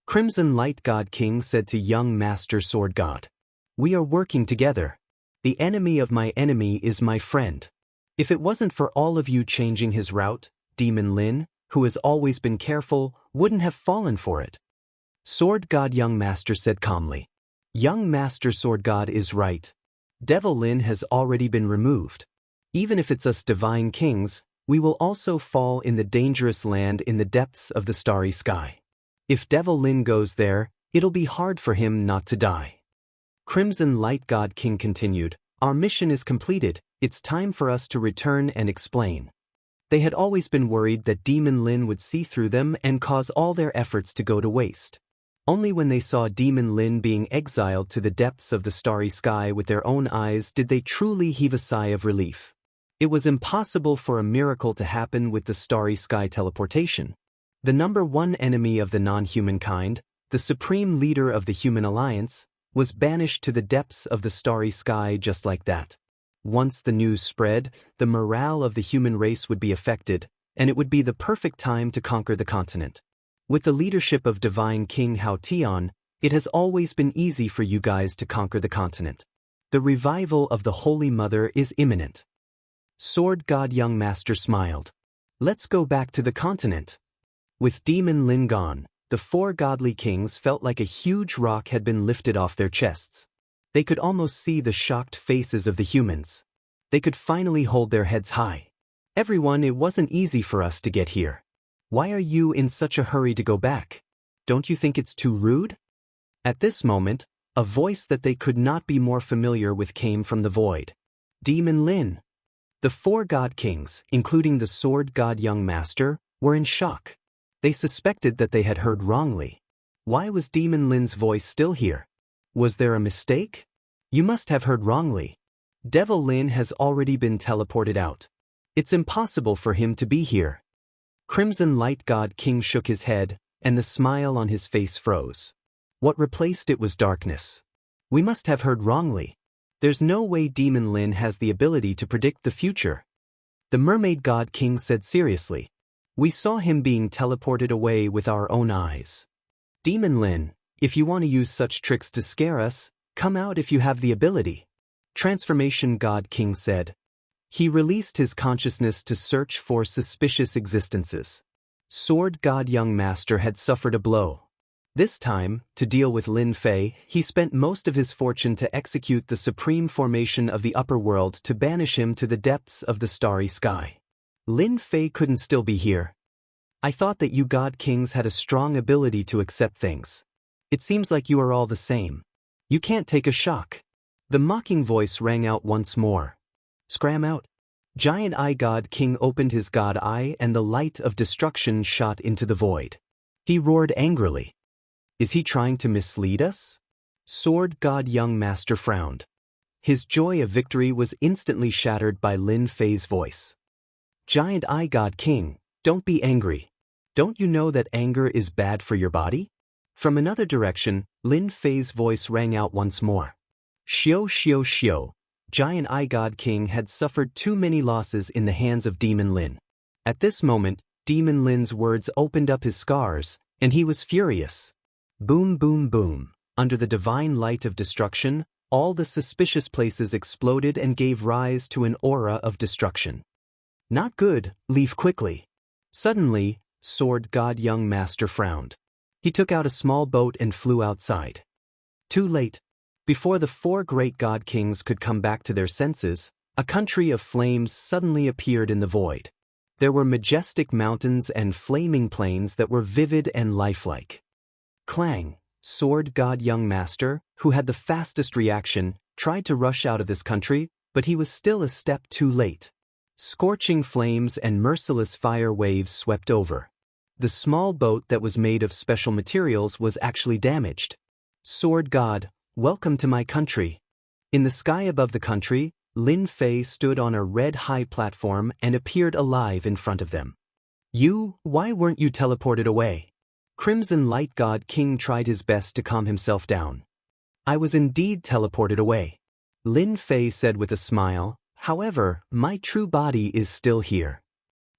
Crimson Light God King said to young Master Sword God. We are working together. The enemy of my enemy is my friend. If it wasn't for all of you changing his route, Demon Lin, who has always been careful, wouldn't have fallen for it. Sword God Young Master said calmly. Young Master Sword God is right. Devil Lin has already been removed. Even if it's us divine kings, we will also fall in the dangerous land in the depths of the starry sky. If Devil Lin goes there, it'll be hard for him not to die. Crimson Light God King continued, our mission is completed, it's time for us to return and explain. They had always been worried that Demon Lin would see through them and cause all their efforts to go to waste. Only when they saw Demon Lin being exiled to the depths of the starry sky with their own eyes did they truly heave a sigh of relief. It was impossible for a miracle to happen with the starry sky teleportation. The number one enemy of the non-human kind, the supreme leader of the human alliance, was banished to the depths of the starry sky just like that. Once the news spread, the morale of the human race would be affected, and it would be the perfect time to conquer the continent. With the leadership of Divine King Hao Tian, it has always been easy for you guys to conquer the continent. The revival of the Holy Mother is imminent. Sword God Young Master smiled. Let's go back to the continent. With Demon Lin gone, the four godly kings felt like a huge rock had been lifted off their chests. They could almost see the shocked faces of the humans. They could finally hold their heads high. Everyone, it wasn't easy for us to get here. Why are you in such a hurry to go back? Don't you think it's too rude? At this moment, a voice that they could not be more familiar with came from the void. Demon Lin. The four god kings, including the sword god Young Master, were in shock. They suspected that they had heard wrongly. Why was Demon Lin's voice still here? Was there a mistake? You must have heard wrongly. Devil Lin has already been teleported out. It's impossible for him to be here. Crimson Light God King shook his head, and the smile on his face froze. What replaced it was darkness. We must have heard wrongly. There's no way Demon Lin has the ability to predict the future. The Mermaid God King said seriously. We saw him being teleported away with our own eyes. Demon Lin, if you want to use such tricks to scare us, come out if you have the ability. Transformation God King said. He released his consciousness to search for suspicious existences. Sword God Young Master had suffered a blow. This time, to deal with Lin Fei, he spent most of his fortune to execute the supreme formation of the upper world to banish him to the depths of the starry sky. Lin Fei couldn't still be here. I thought that you God Kings had a strong ability to accept things. It seems like you are all the same. You can't take a shock. The mocking voice rang out once more. Scram out. Giant Eye God King opened his god eye and the light of destruction shot into the void. He roared angrily. Is he trying to mislead us? Sword God Young Master frowned. His joy of victory was instantly shattered by Lin Fei's voice. Giant Eye God King, don't be angry. Don't you know that anger is bad for your body? From another direction, Lin Fei's voice rang out once more. Xiao Xiao Xiao. Giant Eye God King had suffered too many losses in the hands of Demon Lin. At this moment, Demon Lin's words opened up his scars, and he was furious. Boom boom boom. Under the divine light of destruction, all the suspicious places exploded and gave rise to an aura of destruction. Not good, leave quickly. Suddenly, Sword God Young Master frowned. He took out a small boat and flew outside. Too late. Before the four great god kings could come back to their senses, a country of flames suddenly appeared in the void. There were majestic mountains and flaming plains that were vivid and lifelike. Clang, Sword God Young Master, who had the fastest reaction, tried to rush out of this country, but he was still a step too late. Scorching flames and merciless fire waves swept over. The small boat that was made of special materials was actually damaged. Sword God, welcome to my country. In the sky above the country, Lin Fei stood on a red high platform and appeared alive in front of them. Why weren't you teleported away? Crimson Light God King tried his best to calm himself down. I was indeed teleported away. Lin Fei said with a smile, however, my true body is still here.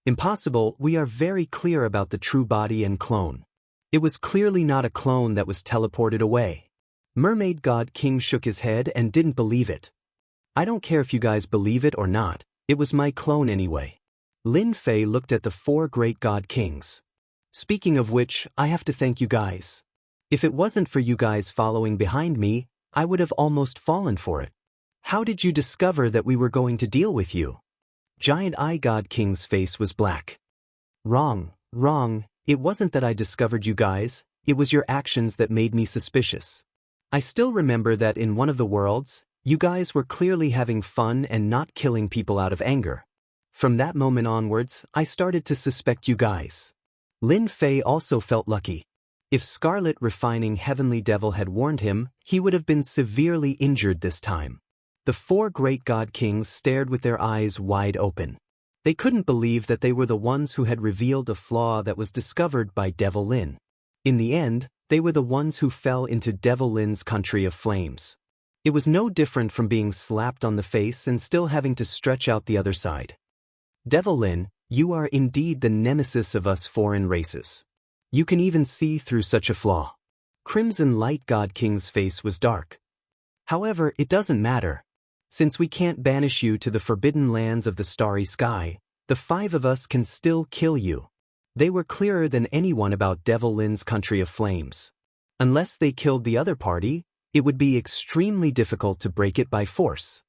Impossible, we are very clear about the true body and clone. It was clearly not a clone that was teleported away. Mermaid God King shook his head and didn't believe it. I don't care if you guys believe it or not, it was my clone anyway. Lin Fei looked at the four great God Kings. Speaking of which, I have to thank you guys. If it wasn't for you guys following behind me, I would have almost fallen for it. How did you discover that we were going to deal with you? Giant Eye God King's face was black. Wrong. It wasn't that I discovered you guys, it was your actions that made me suspicious. I still remember that in one of the worlds, you guys were clearly having fun and not killing people out of anger. From that moment onwards, I started to suspect you guys. Lin Fei also felt lucky. If Scarlet Refining Heavenly Devil had warned him, he would have been severely injured this time. The four great God Kings stared with their eyes wide open. They couldn't believe that they were the ones who had revealed a flaw that was discovered by Devil Lin. In the end, they were the ones who fell into Devil Lin's country of flames. It was no different from being slapped on the face and still having to stretch out the other side. Devil Lin, you are indeed the nemesis of us foreign races. You can even see through such a flaw. Crimson Light God King's face was dark. However, it doesn't matter. Since we can't banish you to the forbidden lands of the starry sky, the five of us can still kill you. They were clearer than anyone about Devil Lin's country of flames. Unless they killed the other party, it would be extremely difficult to break it by force.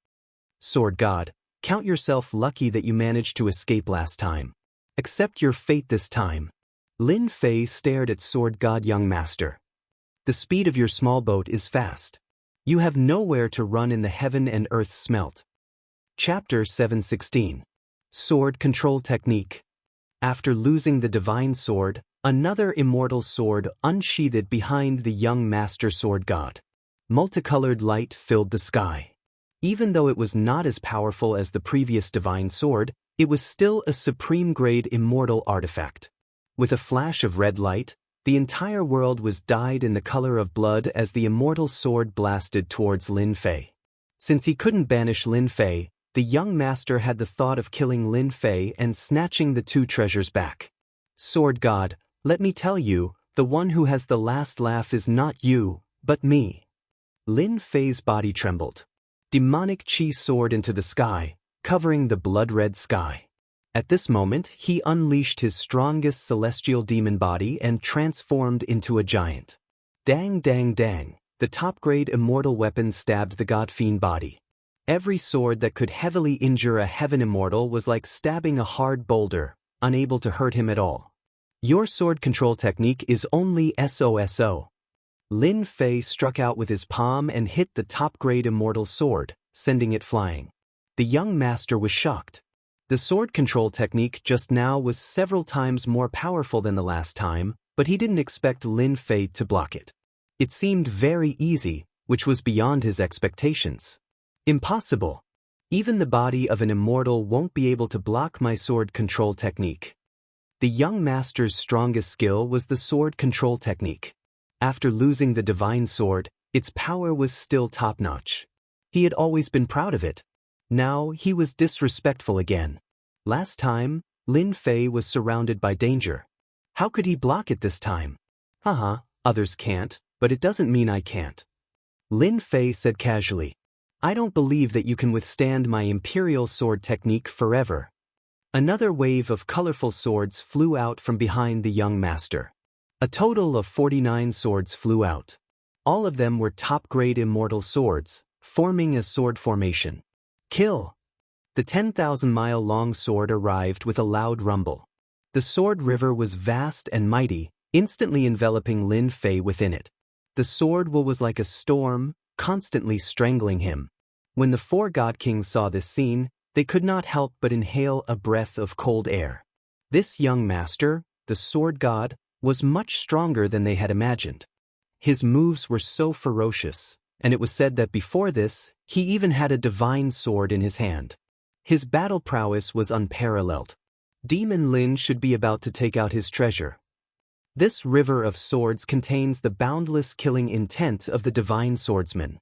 Sword God, count yourself lucky that you managed to escape last time. Accept your fate this time. Lin Fei stared at Sword God Young Master. The speed of your small boat is fast. You have nowhere to run in the heaven and earth smelt. Chapter 716. Sword Control Technique. After losing the divine sword, another immortal sword unsheathed behind the young master sword god. Multicolored light filled the sky. Even though it was not as powerful as the previous divine sword, it was still a supreme-grade immortal artifact. With a flash of red light, the entire world was dyed in the color of blood as the immortal sword blasted towards Lin Fei. Since he couldn't banish Lin Fei, the young master had the thought of killing Lin Fei and snatching the two treasures back. Sword God, let me tell you, the one who has the last laugh is not you, but me. Lin Fei's body trembled. Demonic chi soared into the sky, covering the blood-red sky. At this moment, he unleashed his strongest celestial demon body and transformed into a giant. Dang dang dang, the top-grade immortal weapon stabbed the god-fiend body. Every sword that could heavily injure a heaven immortal was like stabbing a hard boulder, unable to hurt him at all. Your sword control technique is only SOSO. Lin Fei struck out with his palm and hit the top-grade immortal sword, sending it flying. The young master was shocked. The sword control technique just now was several times more powerful than the last time, but he didn't expect Lin Fei to block it. It seemed very easy, which was beyond his expectations. Impossible. Even the body of an immortal won't be able to block my sword control technique. The young master's strongest skill was the sword control technique. After losing the divine sword, its power was still top-notch. He had always been proud of it. Now he was disrespectful again. Last time, Lin Fei was surrounded by danger. How could he block it this time? Others can't, but it doesn't mean I can't. Lin Fei said casually. I don't believe that you can withstand my imperial sword technique forever. Another wave of colorful swords flew out from behind the young master. A total of 49 swords flew out. All of them were top-grade immortal swords, forming a sword formation. Kill! The 10,000-mile-long sword arrived with a loud rumble. The sword river was vast and mighty, instantly enveloping Lin Fei within it. The sword was like a storm, constantly strangling him. When the four God Kings saw this scene, they could not help but inhale a breath of cold air. This young master, the sword god, was much stronger than they had imagined. His moves were so ferocious, and it was said that before this, he even had a divine sword in his hand. His battle prowess was unparalleled. Demon Lin should be about to take out his treasure. This river of swords contains the boundless killing intent of the divine swordsman.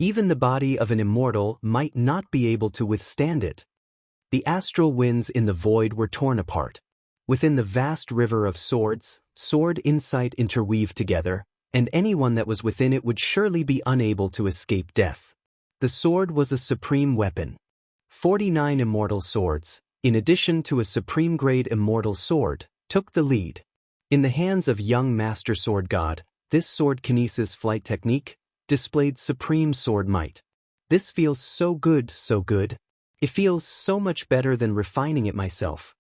Even the body of an immortal might not be able to withstand it. The astral winds in the void were torn apart. Within the vast river of swords, sword insight interweaved together, and anyone that was within it would surely be unable to escape death. The sword was a supreme weapon. 49 immortal swords, in addition to a supreme-grade immortal sword, took the lead. In the hands of young Master Sword God, this sword kinesis flight technique displayed supreme sword might. This feels so good, so good. It feels so much better than refining it myself.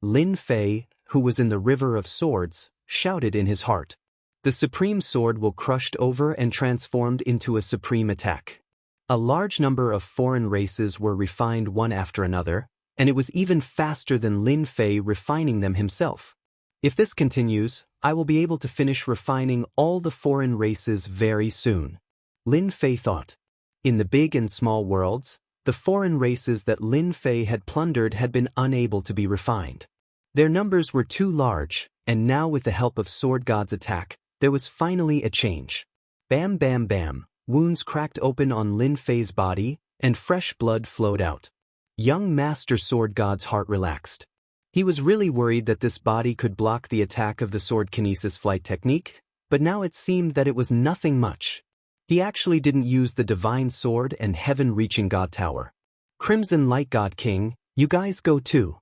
Lin Fei, who was in the river of swords, shouted in his heart. The supreme sword will crushed over and transformed into a supreme attack. A large number of foreign races were refined one after another, and it was even faster than Lin Fei refining them himself. If this continues, I will be able to finish refining all the foreign races very soon. Lin Fei thought. In the big and small worlds, the foreign races that Lin Fei had plundered had been unable to be refined. Their numbers were too large, and now with the help of Sword God's attack, there was finally a change. Bam bam bam, wounds cracked open on Lin Fei's body, and fresh blood flowed out. Young Master Sword God's heart relaxed. He was really worried that this body could block the attack of the sword kinesis flight technique, but now it seemed that it was nothing much. He actually didn't use the divine sword and heaven-reaching God Tower. Crimson Light God King, you guys go too.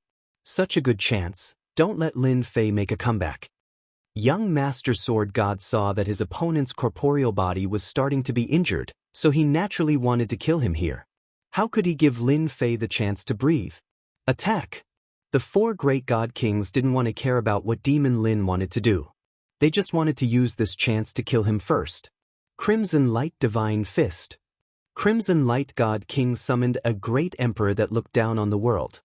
Such a good chance, don't let Lin Fei make a comeback. Young Master Sword God saw that his opponent's corporeal body was starting to be injured, so he naturally wanted to kill him here. How could he give Lin Fei the chance to breathe? Attack! The four great God Kings didn't want to care about what Demon Lin wanted to do. They just wanted to use this chance to kill him first. Crimson Light Divine Fist. Crimson Light God King summoned a great emperor that looked down on the world.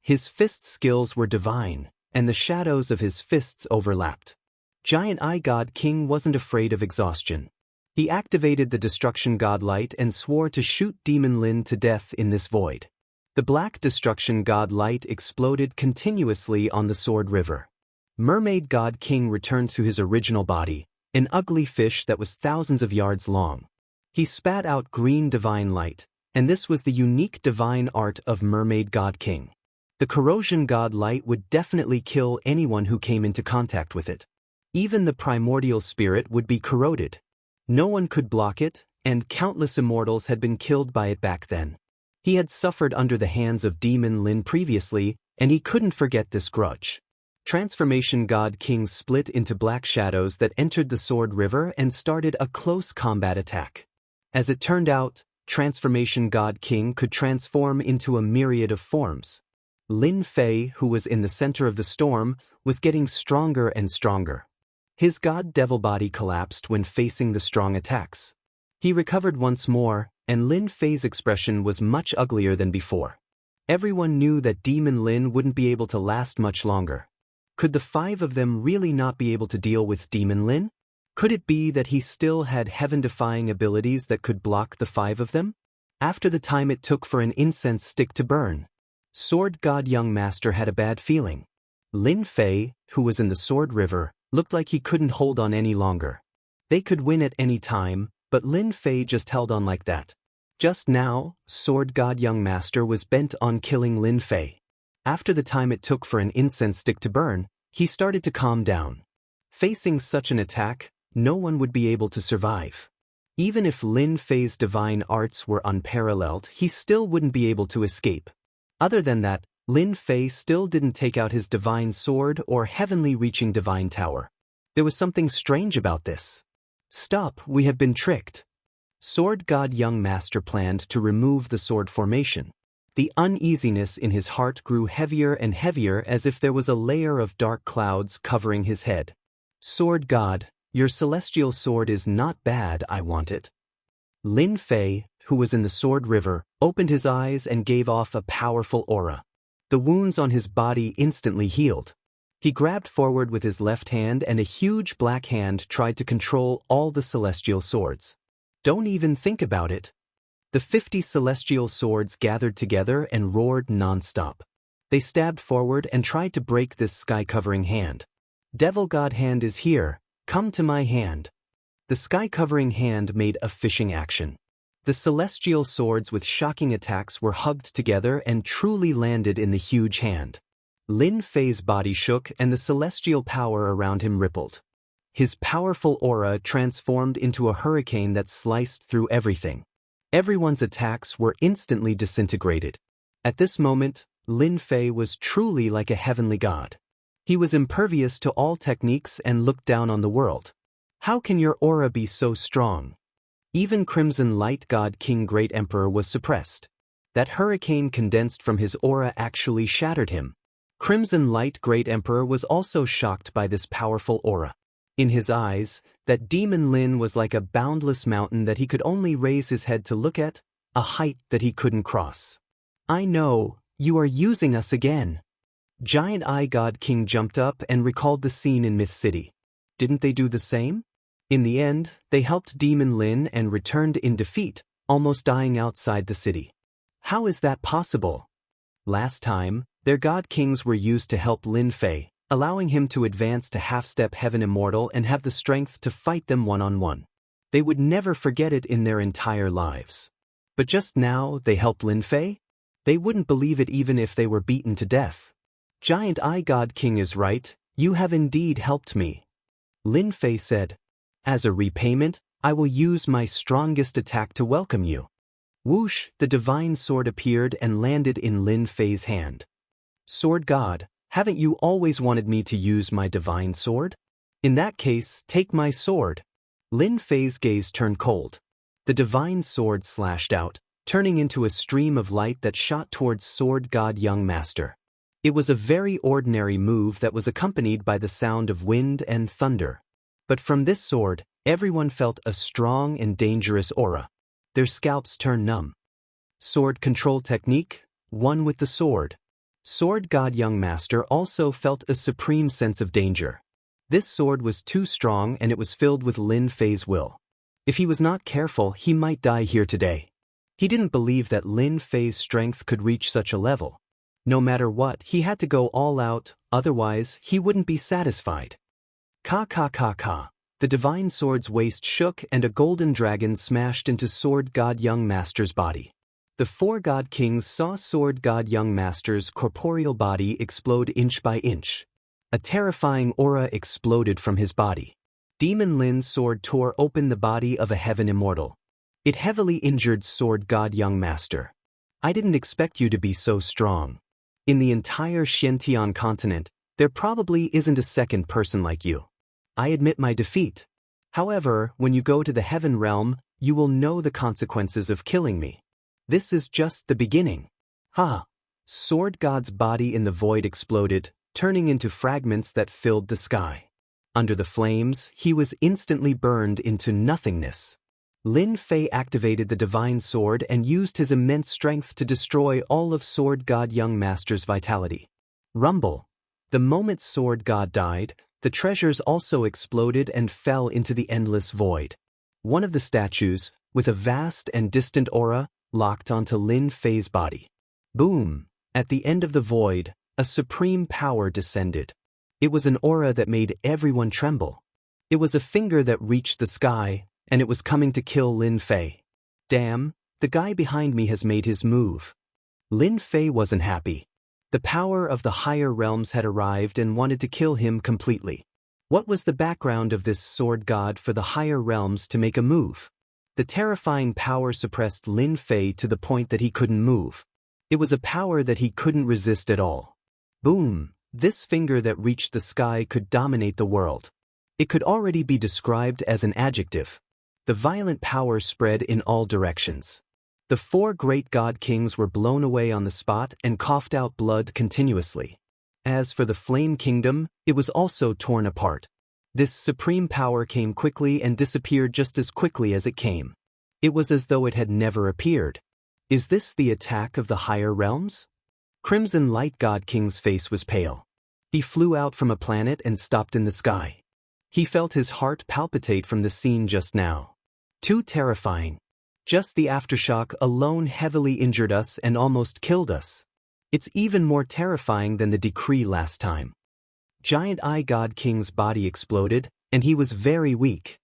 His fist skills were divine, and the shadows of his fists overlapped. Giant Eye God King wasn't afraid of exhaustion. He activated the Destruction God Light and swore to shoot Demon Lin to death in this void. The Black Destruction God Light exploded continuously on the Sword River. Mermaid God King returned to his original body, an ugly fish that was thousands of yards long. He spat out green divine light, and this was the unique divine art of Mermaid God King. The Corrosion God Light would definitely kill anyone who came into contact with it. Even the primordial spirit would be corroded. No one could block it, and countless immortals had been killed by it back then. He had suffered under the hands of Demon Lin previously, and he couldn't forget this grudge. Transformation God King split into black shadows that entered the Sword River and started a close combat attack. As it turned out, Transformation God King could transform into a myriad of forms. Lin Fei, who was in the center of the storm, was getting stronger and stronger. His God Devil body collapsed when facing the strong attacks. He recovered once more, and Lin Fei's expression was much uglier than before. Everyone knew that Demon Lin wouldn't be able to last much longer. Could the five of them really not be able to deal with Demon Lin? Could it be that he still had heaven-defying abilities that could block the five of them? After the time it took for an incense stick to burn, Sword God Young Master had a bad feeling. Lin Fei, who was in the Sword River, looked like he couldn't hold on any longer. They could win at any time, but Lin Fei just held on like that. Just now, Sword God Young Master was bent on killing Lin Fei. After the time it took for an incense stick to burn, he started to calm down. Facing such an attack, no one would be able to survive. Even if Lin Fei's divine arts were unparalleled, he still wouldn't be able to escape. Other than that, Lin Fei still didn't take out his divine sword or heavenly-reaching divine tower. There was something strange about this. Stop, we have been tricked. Sword God Young Master planned to remove the sword formation. The uneasiness in his heart grew heavier and heavier as if there was a layer of dark clouds covering his head. Sword God, your celestial sword is not bad, I want it. Lin Fei, who was in the Sword River, opened his eyes and gave off a powerful aura. The wounds on his body instantly healed. He grabbed forward with his left hand and a huge black hand tried to control all the celestial swords. Don't even think about it. The 50 celestial swords gathered together and roared non-stop. They stabbed forward and tried to break this sky-covering hand. Devil God hand is here, come to my hand. The sky-covering hand made a fishing action. The celestial swords with shocking attacks were hugged together and truly landed in the huge hand. Lin Fei's body shook and the celestial power around him rippled. His powerful aura transformed into a hurricane that sliced through everything. Everyone's attacks were instantly disintegrated. At this moment, Lin Fei was truly like a heavenly god. He was impervious to all techniques and looked down on the world. How can your aura be so strong? Even Crimson Light God King Great Emperor was suppressed. That hurricane condensed from his aura actually shattered him. Crimson Light Great Emperor was also shocked by this powerful aura. In his eyes, that demon Lin was like a boundless mountain that he could only raise his head to look at, a height that he couldn't cross. I know, you are using us again. Giant Eye God King jumped up and recalled the scene in Myth City. Didn't they do the same? In the end, they helped Demon Lin and returned in defeat, almost dying outside the city. How is that possible? Last time, their god kings were used to help Lin Fei, allowing him to advance to half-step heaven immortal and have the strength to fight them one-on-one. They would never forget it in their entire lives. But just now, they helped Lin Fei? They wouldn't believe it even if they were beaten to death. Giant Eye God King is right, you have indeed helped me. Lin Fei said. As a repayment, I will use my strongest attack to welcome you. Whoosh, the divine sword appeared and landed in Lin Fei's hand. Sword God, haven't you always wanted me to use my divine sword? In that case, take my sword. Lin Fei's gaze turned cold. The divine sword slashed out, turning into a stream of light that shot towards Sword God Young Master. It was a very ordinary move that was accompanied by the sound of wind and thunder. But from this sword, everyone felt a strong and dangerous aura. Their scalps turned numb. Sword control technique, one with the sword. Sword God Young Master also felt a supreme sense of danger. This sword was too strong and it was filled with Lin Fei's will. If he was not careful, he might die here today. He didn't believe that Lin Fei's strength could reach such a level. No matter what, he had to go all out, otherwise he wouldn't be satisfied. Ka ka ka ka. The divine sword's waist shook and a golden dragon smashed into Sword God Young Master's body. The 4 god kings saw Sword God Young Master's corporeal body explode inch by inch. A terrifying aura exploded from his body. Demon Lin's sword tore open the body of a heaven immortal. It heavily injured Sword God Young Master. I didn't expect you to be so strong. In the entire Xiantian continent, there probably isn't a second person like you. I admit my defeat. However, when you go to the heaven realm, you will know the consequences of killing me. This is just the beginning. Ha! Sword God's body in the void exploded, turning into fragments that filled the sky. Under the flames, he was instantly burned into nothingness. Lin Fei activated the divine sword and used his immense strength to destroy all of Sword God Young Master's vitality. Rumble. The moment Sword God died, the treasures also exploded and fell into the endless void. One of the statues, with a vast and distant aura, locked onto Lin Fei's body. Boom! At the end of the void, a supreme power descended. It was an aura that made everyone tremble. It was a finger that reached the sky, and it was coming to kill Lin Fei. Damn, the guy behind me has made his move. Lin Fei wasn't happy. The power of the higher realms had arrived and wanted to kill him completely. What was the background of this sword god for the higher realms to make a move? The terrifying power suppressed Lin Fei to the point that he couldn't move. It was a power that he couldn't resist at all. Boom! This finger that reached the sky could dominate the world. It could already be described as an adjective. The violent power spread in all directions. The 4 great god kings were blown away on the spot and coughed out blood continuously. As for the Flame Kingdom, it was also torn apart. This supreme power came quickly and disappeared just as quickly as it came. It was as though it had never appeared. Is this the attack of the higher realms? Crimson Light God King's face was pale. He flew out from a planet and stopped in the sky. He felt his heart palpitate from the scene just now. Too terrifying. Just the aftershock alone heavily injured us and almost killed us. It's even more terrifying than the decree last time. Giant Eye God King's body exploded, and he was very weak.